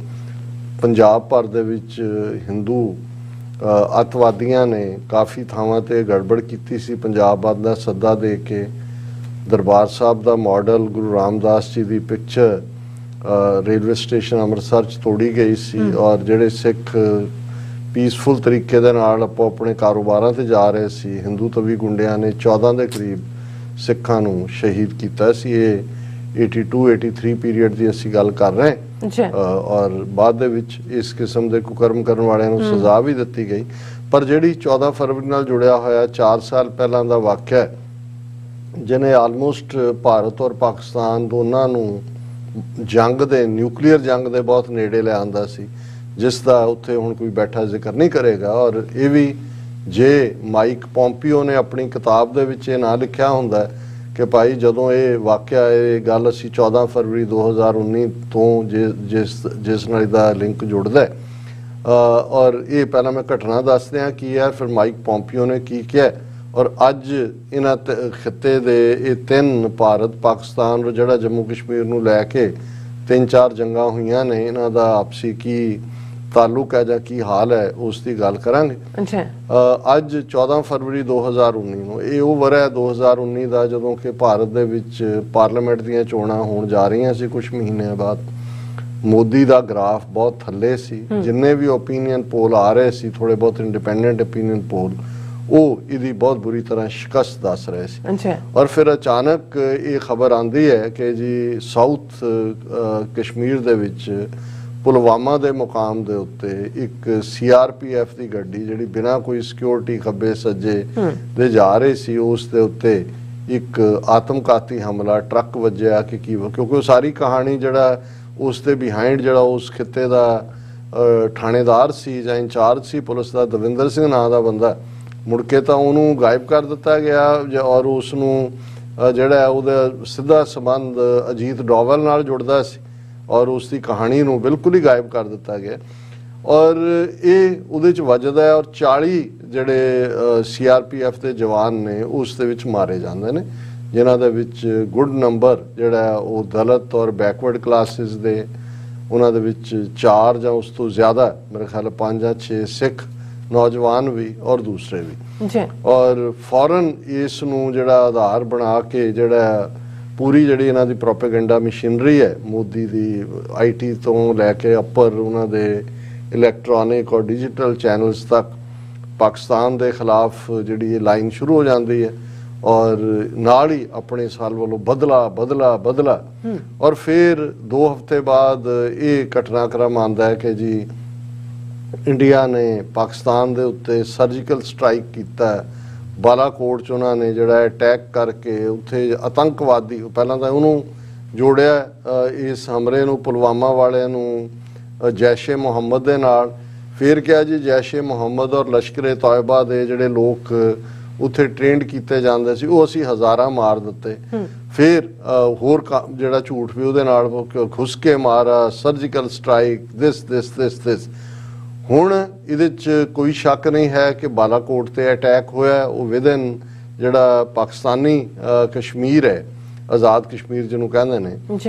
ਪੰਜਾਬ ਭਰ ਦੇ ਵਿੱਚ ਹਿੰਦੂ ਅੱਤਵਾਦੀਆਂ ਨੇ ਕਾਫੀ ਥਾਵਾਂ ਤੇ ਗੜਬੜ ਕੀਤੀ ਸੀ। ਪੰਜਾਬ ਬੰਦ ਦਾ ਸੱਦਾ ਦੇ ਕੇ ਦਰਬਾਰ ਸਾਹਿਬ ਦਾ ਮਾਡਲ ਗੁਰੂ ਰਾਮਦਾਸ ਜੀ ਦੀ ਪਿਕਚਰ रेलवे स्टेशन ਅੰਮ੍ਰਿਤਸਰ 'ਚ ਤੋੜੀ ਗਈ ਸੀ ਔਰ ਜਿਹੜੇ ਸਿੱਖ ਪੀਸਫੁਲ ਤਰੀਕੇ ਦੇ ਨਾਲ ਆਪੋ ਆਪਣੇ ਕਾਰੋਬਾਰਾਂ ਤੇ ਜਾ ਰਹੇ ਸੀ, ਹਿੰਦੂ ਤਵੀ ਗੁੰਡਿਆਂ ਨੇ 14 ਦੇ ਕਰੀਬ ਸਿੱਖਾਂ ਨੂੰ ਸ਼ਹੀਦ ਕੀਤਾ ਸੀ। ਇਹ 82-83 ਪੀਰੀਅਡ ਦੀ ਅਸੀਂ ਗੱਲ ਕਰ ਰਹੇ ਹਾਂ ਔਰ ਬਾਅਦ ਦੇ ਵਿੱਚ ਇਸ ਕਿਸਮ ਦੇ ਕੁਕਰਮ ਕਰਨ ਵਾਲਿਆਂ ਨੂੰ ਸਜ਼ਾ ਵੀ ਦਿੱਤੀ ਗਈ। ਪਰ ਜਿਹੜੀ 14 ਫਰਵਰੀ ਨਾਲ ਜੁੜਿਆ ਹੋਇਆ 4 ਸਾਲ ਪਹਿਲਾਂ ਦਾ ਵਾਕਿਆ ਜਿਹਨੇ ਆਲਮੋਸਟ ਭਾਰਤ ਔਰ ਪਾਕਿਸਤਾਨ ਦੋਨਾਂ ਨੂੰ ਜੰਗ ਦੇ ਨਿਊਕਲੀਅਰ ਜੰਗ ਦੇ ਬਹੁਤ ਨੇੜੇ ਲੈ ਆਂਦਾ ਸੀ, ਜਿਸ ਦਾ ਉੱਥੇ ਹੁਣ ਕੋਈ ਬੈਠਾ ਜ਼ਿਕਰ ਨਹੀਂ ਕਰੇਗਾ। ਔਰ ਇਹ ਵੀ ਜੇ ਮਾਈਕ ਪੋਂਪੀਓ ਨੇ ਆਪਣੀ ਕਿਤਾਬ ਦੇ ਵਿੱਚ ਇਹ ਨਾ ਲਿਖਿਆ ਹੁੰਦਾ ਕਿ ਭਾਈ ਜਦੋਂ ਇਹ ਵਾਕਿਆ ਇਹ ਗੱਲ ਅਸੀਂ 14 ਫਰਵਰੀ 2019 ਤੋਂ ਜਿਸ ਨਾਲ ਇਹਦਾ ਲਿੰਕ ਜੁੜਦਾ ਔਰ ਇਹ ਪਹਿਲਾਂ ਮੈਂ ਘਟਨਾ ਦੱਸਦੇ ਹਾਂ ਕੀ ਹੈ, ਫਿਰ ਮਾਈਕ ਪੋਂਪੀਓ ਨੇ ਕੀ ਕਿਹਾ ਔਰ ਅੱਜ ਇਹਨਾਂ ਖਿੱਤੇ ਦੇ ਇਹ 3 ਭਾਰਤ ਪਾਕਿਸਤਾਨ ਜਿਹੜਾ ਜੰਮੂ ਕਸ਼ਮੀਰ ਨੂੰ ਲੈ ਕੇ 3-4 ਜੰਗਾਂ ਹੋਈਆਂ ਨੇ, ਇਹਨਾਂ ਦਾ ਆਪਸੀ ਕੀ ਤਾਲੁਕ ਹੈ ਜਾਂ ਕੀ ਹਾਲ ਹੈ ਉਸ ਦੀ ਗੱਲ ਕਰਾਂਗੇ। ਅੱਜ 14 ਫਰਵਰੀ 2019 ਨੂੰ ਇਹ ਉਹ ਵਰ੍ਹਾ ਹੈ 2019 ਦਾ ਜਦੋਂ ਕਿ ਭਾਰਤ ਦੇ ਵਿੱਚ ਪਾਰਲੀਮੈਂਟ ਦੀਆਂ ਚੋਣਾਂ ਹੋਣ ਜਾ ਰਹੀਆਂ ਸੀ ਕੁਝ ਮਹੀਨਿਆਂ ਬਾਅਦ। ਮੋਦੀ ਦਾ ਗ੍ਰਾਫ ਬਹੁਤ ਥੱਲੇ ਸੀ, ਜਿੰਨੇ ਵੀ ਓਪੀਨੀਅਨ ਪੋਲ ਆ ਰਹੇ ਸੀ ਥੋੜੇ ਬਹੁਤ ਇੰਡੀਪੈਂਡੈਂਟ ਓਪੀਨੀਅਨ ਪੋਲ ਉਹ ਇਹਦੀ ਬਹੁਤ ਬੁਰੀ ਤਰ੍ਹਾਂ ਸ਼ਿਕਸਤ ਦੱਸ ਰਹੇ ਸੀ। ਔਰ ਫਿਰ ਅਚਾਨਕ ਇਹ ਖਬਰ ਆਂਦੀ ਹੈ ਕਿ ਜੀ ਸਾਊਥ ਕਸ਼ਮੀਰ ਦੇ ਵਿੱਚ ਪੁਲਵਾਮਾ ਦੇ ਮੁਕਾਮ ਦੇ ਉੱਤੇ ਇੱਕ CRPF ਦੀ ਗੱਡੀ ਜਿਹੜੀ ਬਿਨਾਂ ਕੋਈ ਸਿਕਿਉਰਿਟੀ ਖੱਬੇ ਸੱਜੇ ਦੇ ਜਾ ਰਹੀ ਸੀ, ਉਸ ਦੇ ਉੱਤੇ ਇੱਕ ਆਤਮਘਾਤੀ ਹਮਲਾ ਟਰੱਕ ਵੱਜਿਆ ਕਿ ਕੀ, ਕਿਉਂਕਿ ਉਹ ਸਾਰੀ ਕਹਾਣੀ ਜਿਹੜਾ ਉਸ ਦੇ ਬਿਹਾਈਂਡ ਜਿਹੜਾ ਉਸ ਖਿੱਤੇ ਦਾ ਥਾਣੇਦਾਰ ਸੀ ਜਾਂ ਇੰਚਾਰਜ ਸੀ ਪੁਲਿਸ ਦਾ, ਦਵਿੰਦਰ ਸਿੰਘ ਨਾਂ ਦਾ ਬੰਦਾ, ਮੁੜ ਕੇ ਤਾਂ ਉਹਨੂੰ ਗਾਇਬ ਕਰ ਦਿੱਤਾ ਗਿਆ ਔਰ ਉਸ ਨੂੰ ਜਿਹੜਾ ਉਹਦਾ ਸਿੱਧਾ ਸੰਬੰਧ ਅਜੀਤ ਡੋਵਲ ਨਾਲ ਜੁੜਦਾ ਸੀ ਔਰ ਉਸ ਦੀ ਕਹਾਣੀ ਨੂੰ ਬਿਲਕੁਲ ਹੀ ਗਾਇਬ ਕਰ ਦਿੱਤਾ ਗਿਆ। ਔਰ ਇਹ ਉਹਦੇ 'ਚ ਵੱਜਦਾ ਹੈ ਔਰ 40 ਜਿਹੜੇ CRPF ਦੇ ਜਵਾਨ ਨੇ ਉਸ ਦੇ ਵਿੱਚ ਮਾਰੇ ਜਾਂਦੇ ਨੇ, ਜਿਨ੍ਹਾਂ ਦੇ ਵਿੱਚ ਗੁੱਡ ਨੰਬਰ ਜਿਹੜਾ ਉਹ ਦਲਿਤ ਔਰ ਬੈਕਵਰਡ ਕਲਾਸਿਸ ਦੇ, ਉਹਨਾਂ ਦੇ ਵਿੱਚ 4 ਜਾਂ ਉਸ ਤੋਂ ਜ਼ਿਆਦਾ, ਮੇਰੇ ਖਿਆਲ 5 ਜਾਂ 6 ਸਿੱਖ ਨੌਜਵਾਨ ਵੀ ਔਰ ਦੂਸਰੇ ਵੀ ਜੀ। ਔਰ ਫੌਰਨ ਇਸ ਨੂੰ ਜਿਹੜਾ ਆਧਾਰ ਬਣਾ ਕੇ ਜਿਹੜਾ ਪੂਰੀ ਜਿਹੜੀ ਇਹਨਾਂ ਦੀ ਪ੍ਰੋਪੇਗੈਂਡਾ ਮਸ਼ੀਨਰੀ ਹੈ ਮੋਦੀ ਦੀ, IT ਤੋਂ ਲੈ ਕੇ ਉੱਪਰ ਉਹਨਾਂ ਦੇ ਇਲੈਕਟ੍ਰੋਨਿਕ ਔਰ ਡਿਜੀਟਲ ਚੈਨਲਸ ਤੱਕ ਪਾਕਿਸਤਾਨ ਦੇ ਖਿਲਾਫ ਜਿਹੜੀ ਇਹ ਲਾਈਨ ਸ਼ੁਰੂ ਹੋ ਜਾਂਦੀ ਹੈ ਔਰ ਨਾਲ ਹੀ ਆਪਣੇ ਸਾਲ ਵੱਲੋਂ ਬਦਲਾ ਬਦਲਾ ਬਦਲਾ। ਔਰ ਫਿਰ 2 ਹਫ਼ਤੇ ਬਾਅਦ ਇਹ ਘਟਨਾਕ੍ਰਮ ਆਉਂਦਾ ਹੈ ਕਿ ਜੀ ਇੰਡੀਆ ਨੇ ਪਾਕਿਸਤਾਨ ਦੇ ਉੱਤੇ ਸਰਜੀਕਲ ਸਟ੍ਰਾਈਕ ਕੀਤਾ, ਬਾਲਾਕੋਟ 'ਚ ਉਹਨਾਂ ਨੇ ਜਿਹੜਾ ਅਟੈਕ ਕਰਕੇ ਉੱਥੇ ਆਤੰਕਵਾਦੀ, ਪਹਿਲਾਂ ਤਾਂ ਉਹਨੂੰ ਜੋੜਿਆ ਇਸ ਹਮਲੇ ਨੂੰ ਪੁਲਵਾਮਾ ਵਾਲਿਆਂ ਨੂੰ ਜੈਸ਼ ਏ ਮੁਹੰਮਦ ਦੇ ਨਾਲ, ਫਿਰ ਕਿਹਾ ਜੀ ਜੈਸ਼ ਏ ਮੁਹੰਮਦ ਔਰ ਲਸ਼ਕਰ ਤੌਇਬਾ ਦੇ ਜਿਹੜੇ ਲੋਕ ਉੱਥੇ ਟ੍ਰੇਨਡ ਕੀਤੇ ਜਾਂਦੇ ਸੀ ਉਹ ਅਸੀਂ ਹਜ਼ਾਰਾਂ ਮਾਰ ਦਿੱਤੇ। ਫਿਰ ਹੋਰ ਜਿਹੜਾ ਝੂਠ ਵੀ ਉਹਦੇ ਨਾਲ ਘੁਸ ਕੇ ਮਾਰਾ, ਸਰਜੀਕਲ ਸਟ੍ਰਾਈਕ, ਦਿਸ। ਹੁਣ ਇਹਦੇ 'ਚ ਕੋਈ ਸ਼ੱਕ ਨਹੀਂ ਹੈ ਕਿ ਬਾਲਾਕੋਟ ਤੇ ਅਟੈਕ ਹੋਇਆ ਉਹ ਵਿਦਨ ਜਿਹੜਾ ਪਾਕਿਸਤਾਨੀ ਕਸ਼ਮੀਰ ਹੈ, ਆਜ਼ਾਦ ਕਸ਼ਮੀਰ ਜਿਹਨੂੰ ਕਹਿੰਦੇ ਨੇ,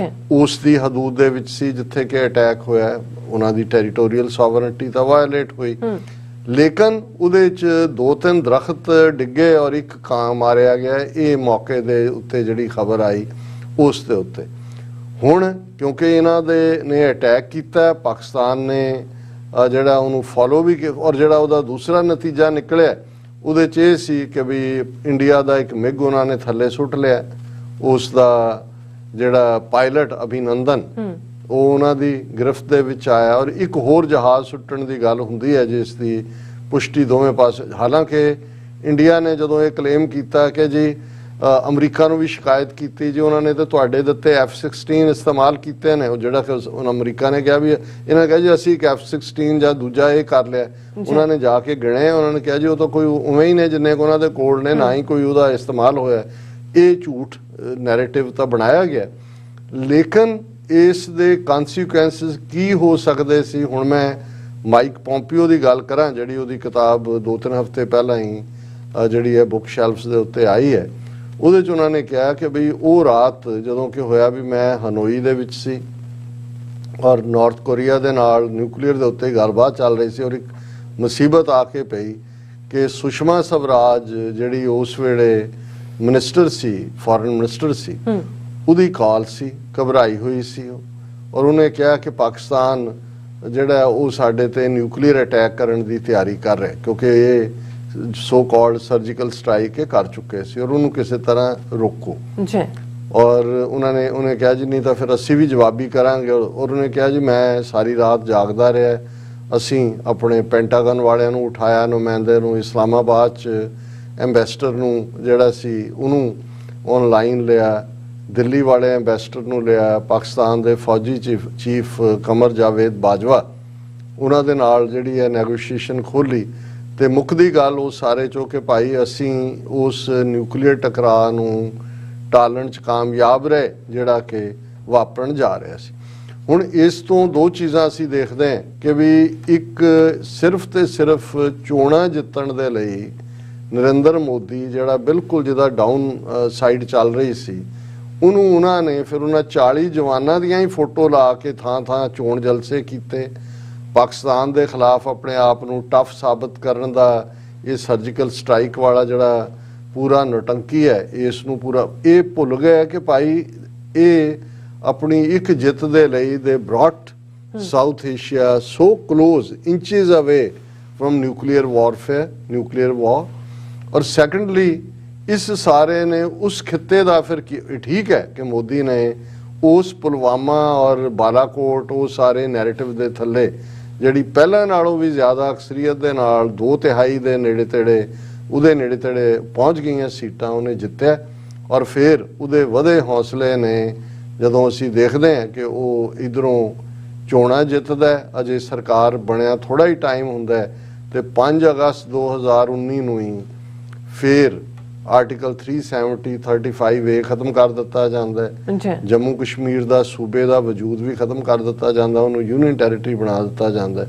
ਉਸ ਦੀ ਹਦੂਦ ਦੇ ਵਿੱਚ ਸੀ ਜਿੱਥੇ ਕਿ ਅਟੈਕ ਹੋਇਆ। ਉਹਨਾਂ ਦੀ ਟੈਰੀਟੋਰੀਅਲ ਸੋਵਰਨਟੀ ਤਾਂ ਵਾਇਲੇਟ ਹੋਈ, ਲੇਕਿਨ ਉਹਦੇ 'ਚ 2-3 ਦਰਖਤ ਡਿੱਗੇ ਔਰ ਇੱਕ ਕਾਂ ਮਾਰਿਆ ਗਿਆ। ਇਹ ਮੌਕੇ ਦੇ ਉੱਤੇ ਜਿਹੜੀ ਖਬਰ ਆਈ ਉਸ ਦੇ ਉੱਤੇ ਹੁਣ ਕਿਉਂਕਿ ਇਹਨਾਂ ਦੇ ਨੇ ਅਟੈਕ ਕੀਤਾ, ਪਾਕਿਸਤਾਨ ਨੇ ਜਿਹੜਾ ਉਹਨੂੰ ਫੋਲੋ ਵੀ ਔਰ ਜਿਹੜਾ ਉਹਦਾ ਦੂਸਰਾ ਨਤੀਜਾ ਨਿਕਲਿਆ ਉਹਦੇ 'ਚ ਇਹ ਸੀ ਕਿ ਵੀ ਇੰਡੀਆ ਦਾ ਇੱਕ ਮਿਗ ਉਹਨਾਂ ਨੇ ਥੱਲੇ ਸੁੱਟ ਲਿਆ। ਉਸ ਦਾ ਜਿਹੜਾ ਪਾਇਲਟ ਅਭਿਨੰਦਨ ਉਹ ਉਹਨਾਂ ਦੀ ਗ੍ਰਿਫਤ ਦੇ ਵਿੱਚ ਆਇਆ ਔਰ ਇੱਕ ਹੋਰ ਜਹਾਜ਼ ਸੁੱਟਣ ਦੀ ਗੱਲ ਹੁੰਦੀ ਹੈ ਜਿਸ ਦੀ ਪੁਸ਼ਟੀ ਦੋਵੇਂ ਪਾਸੇ, ਹਾਲਾਂਕਿ ਇੰਡੀਆ ਨੇ ਜਦੋਂ ਇਹ ਕਲੇਮ ਕੀਤਾ ਕਿ ਜੀ ਅਮਰੀਕਾ ਨੂੰ ਵੀ ਸ਼ਿਕਾਇਤ ਕੀਤੀ ਜੀ ਉਹਨਾਂ ਨੇ ਤਾਂ ਤੁਹਾਡੇ ਦਿੱਤੇ F-16 ਇਸਤੇਮਾਲ ਕੀਤੇ ਨੇ, ਉਹ ਜਿਹੜਾ ਕਿ ਅਮਰੀਕਾ ਨੇ ਕਿਹਾ ਵੀ ਇਹਨਾਂ ਨੇ ਕਿਹਾ ਜੀ ਅਸੀਂ ਇੱਕ F-16 ਜਾਂ ਦੂਜਾ ਇਹ ਕਰ ਲਿਆ, ਉਹਨਾਂ ਨੇ ਜਾ ਕੇ ਗਿਣੇ, ਉਹਨਾਂ ਨੇ ਕਿਹਾ ਜੀ ਉਹ ਤਾਂ ਕੋਈ ਉਵੇਂ ਹੀ ਨੇ ਜਿੰਨੇ ਉਹਨਾਂ ਦੇ ਕੋਲ ਨੇ, ਨਾ ਹੀ ਕੋਈ ਉਹਦਾ ਇਸਤੇਮਾਲ ਹੋਇਆ। ਇਹ ਝੂਠ ਨੈਰੇਟਿਵ ਤਾਂ ਬਣਾਇਆ ਗਿਆ, ਲੇਕਿਨ ਇਸ ਦੇ ਕਨਸੀਕੁਐਂਸਿਸ ਕੀ ਹੋ ਸਕਦੇ ਸੀ। ਹੁਣ ਮੈਂ ਮਾਈਕ ਪੋਂਪੀਓ ਦੀ ਗੱਲ ਕਰਾਂ, ਜਿਹੜੀ ਉਹਦੀ ਕਿਤਾਬ 2-3 ਹਫ਼ਤੇ ਪਹਿਲਾਂ ਹੀ ਜਿਹੜੀ ਹੈ ਬੁੱਕ ਸ਼ੈਲਫਸ ਦੇ ਉੱਤੇ ਆਈ ਹੈ, ਉਹਦੇ 'ਚ ਉਹਨਾਂ ਨੇ ਕਿਹਾ ਕਿ ਬਈ ਉਹ ਰਾਤ ਜਦੋਂ ਕਿ ਹੋਇਆ ਵੀ ਮੈਂ ਹਨੋਈ ਦੇ ਵਿੱਚ ਸੀ ਔਰ ਨਾਰਥ ਕੋਰੀਆ ਦੇ ਨਾਲ ਨਿਊਕਲੀਅਰ ਦੇ ਉੱਤੇ ਗੱਲਬਾਤ ਚੱਲ ਰਹੀ ਸੀ ਔਰ ਇੱਕ ਮੁਸੀਬਤ ਆ ਕੇ ਪਈ ਕਿ ਸੁਸ਼ਮਾ ਸਵਰਾਜ ਜਿਹੜੀ ਉਸ ਵੇਲੇ ਮਿਨਿਸਟਰ ਸੀ, ਫੋਰਨ ਮਿਨਿਸਟਰ ਸੀ, ਉਹਦੀ ਕਾਲ ਸੀ, ਘਬਰਾਈ ਹੋਈ ਸੀ ਉਹ ਔਰ ਉਹਨੇ ਕਿਹਾ ਕਿ ਪਾਕਿਸਤਾਨ ਜਿਹੜਾ ਉਹ ਸਾਡੇ ਤੇ ਨਿਊਕਲੀਅਰ ਅਟੈਕ ਕਰਨ ਦੀ ਤਿਆਰੀ ਕਰ ਰਿਹਾ ਕਿਉਂਕਿ ਇਹ ਸੋ ਕਾਲਡ ਸਰਜੀਕਲ ਸਟ੍ਰਾਈਕ ਇਹ ਕਰ ਚੁੱਕੇ ਸੀ ਔਰ ਉਹਨੂੰ ਕਿਸੇ ਤਰ੍ਹਾਂ ਰੋਕੋ ਜੀ। ਔਰ ਉਹਨੇ ਕਿਹਾ ਜੀ ਨਹੀਂ ਤਾਂ ਫਿਰ ਅਸੀਂ ਵੀ ਜਵਾਬੀ ਕਰਾਂਗੇ ਔਰ ਉਹਨੇ ਕਿਹਾ ਜੀ ਮੈਂ ਸਾਰੀ ਰਾਤ ਜਾਗਦਾ ਰਿਹਾ, ਅਸੀਂ ਆਪਣੇ ਪੈਂਟਾਗਨ ਵਾਲਿਆਂ ਨੂੰ ਉਠਾਇਆ, ਨੁਮਾਇੰਦੇ ਨੂੰ, ਇਸਲਾਮਾਬਾਦ 'ਚ ਐਂਬੈਸਡਰ ਨੂੰ ਜਿਹੜਾ ਸੀ ਉਹਨੂੰ ਔਨਲਾਈਨ ਲਿਆ, ਦਿੱਲੀ ਵਾਲੇ ਐਂਬੈਸਡਰ ਨੂੰ ਲਿਆ, ਪਾਕਿਸਤਾਨ ਦੇ ਫੌਜੀ ਚੀਫ ਕਮਰ ਜਾਵੇਦ ਬਾਜਵਾ ਉਹਨਾਂ ਦੇ ਨਾਲ ਜਿਹੜੀ ਹੈ ਨੈਗੋਸ਼ੀਏਸ਼ਨ ਖੋਲ੍ਹੀ ਤੇ ਮੁੱਕਦੀ ਗੱਲ ਉਹ ਸਾਰੇ ਚੋਂ ਕਿ ਭਾਈ ਅਸੀਂ ਉਸ ਨਿਊਕਲੀਅਰ ਟਕਰਾਅ ਨੂੰ ਟਾਲਣ 'ਚ ਕਾਮਯਾਬ ਰਹੇ ਜਿਹੜਾ ਕਿ ਵਾਪਰਨ ਜਾ ਰਿਹਾ ਸੀ। ਹੁਣ ਇਸ ਤੋਂ 2 ਚੀਜ਼ਾਂ ਅਸੀਂ ਦੇਖਦੇ ਹਾਂ ਕਿ ਵੀ ਇੱਕ ਸਿਰਫ ਤੇ ਸਿਰਫ ਚੋਣਾਂ ਜਿੱਤਣ ਦੇ ਲਈ ਨਰਿੰਦਰ ਮੋਦੀ ਜਿਹੜਾ ਬਿਲਕੁਲ ਜਿਹਦਾ ਡਾਊਨ ਸਾਈਡ ਚੱਲ ਰਹੀ ਸੀ ਉਹਨੂੰ ਉਹਨਾਂ ਨੇ ਫਿਰ ਉਹਨਾਂ 40 ਜਵਾਨਾਂ ਦੀਆਂ ਹੀ ਫੋਟੋ ਲਾ ਕੇ ਥਾਂ ਚੋਣ ਜਲਸੇ ਕੀਤੇ, ਪਾਕਿਸਤਾਨ ਦੇ ਖਿਲਾਫ ਆਪਣੇ ਆਪ ਨੂੰ ਟਫ ਸਾਬਤ ਕਰਨ ਦਾ ਇਹ ਸਰਜੀਕਲ ਸਟ੍ਰਾਈਕ ਵਾਲਾ ਜਿਹੜਾ ਪੂਰਾ ਨੌਟੰਕੀ ਹੈ ਇਸ ਨੂੰ ਪੂਰਾ ਇਹ ਭੁੱਲ ਗਏ ਕਿ ਭਾਈ ਇਹ ਆਪਣੀ ਇੱਕ ਜਿੱਤ ਦੇ ਲਈ ਦੇ brought South Asia so close inches away from nuclear warfare, nuclear war. ਔਰ ਸੈਕੰਡਲੀ ਇਸ ਸਾਰੇ ਨੇ ਉਸ ਖਿੱਤੇ ਦਾ ਫਿਰ ਠੀਕ ਹੈ ਕਿ ਮੋਦੀ ਨੇ ਉਸ ਪੁਲਵਾਮਾ ਔਰ ਬਾਲਾਕੋਟ ਉਹ ਸਾਰੇ ਨੈਰੇਟਿਵ ਦੇ ਥੱਲੇ ਜਿਹੜੀ ਪਹਿਲਾਂ ਨਾਲੋਂ ਵੀ ਜ਼ਿਆਦਾ ਅਕਸਰੀਅਤ ਦੇ ਨਾਲ 2/3 ਦੇ ਨੇੜੇ ਤੇੜੇ ਪਹੁੰਚ ਗਈਆਂ ਸੀਟਾਂ ਉਹਨੇ ਜਿੱਤਿਆ ਔਰ ਫਿਰ ਉਹਦੇ ਵਧੇ ਹੌਸਲੇ ਨੇ ਜਦੋਂ ਅਸੀਂ ਦੇਖਦੇ ਹਾਂ ਕਿ ਉਹ ਇਧਰੋਂ ਚੋਣਾਂ ਜਿੱਤਦਾ ਹੈ, ਅਜੇ ਸਰਕਾਰ ਬਣਿਆ ਥੋੜਾ ਹੀ ਟਾਈਮ ਹੁੰਦਾ ਹੈ, ਤੇ 5 ਅਗਸਤ 2019 ਨੂੰ ਹੀ ਫਿਰ ਆਰਟੀਕਲ 370 35A ਖਤਮ ਕਰ ਦਿੱਤਾ ਜਾਂਦਾ ਹੈ। ਜੀ ਜੰਮੂ ਕਸ਼ਮੀਰ ਦਾ ਸੂਬੇ ਦਾ ਵਜੂਦ ਵੀ ਖਤਮ ਕਰ ਦਿੱਤਾ ਜਾਂਦਾ, ਉਹਨੂੰ ਯੂਨੀਅਨ ਟੈਰੀਟਰੀ ਬਣਾ ਦਿੱਤਾ ਜਾਂਦਾ ਹੈ।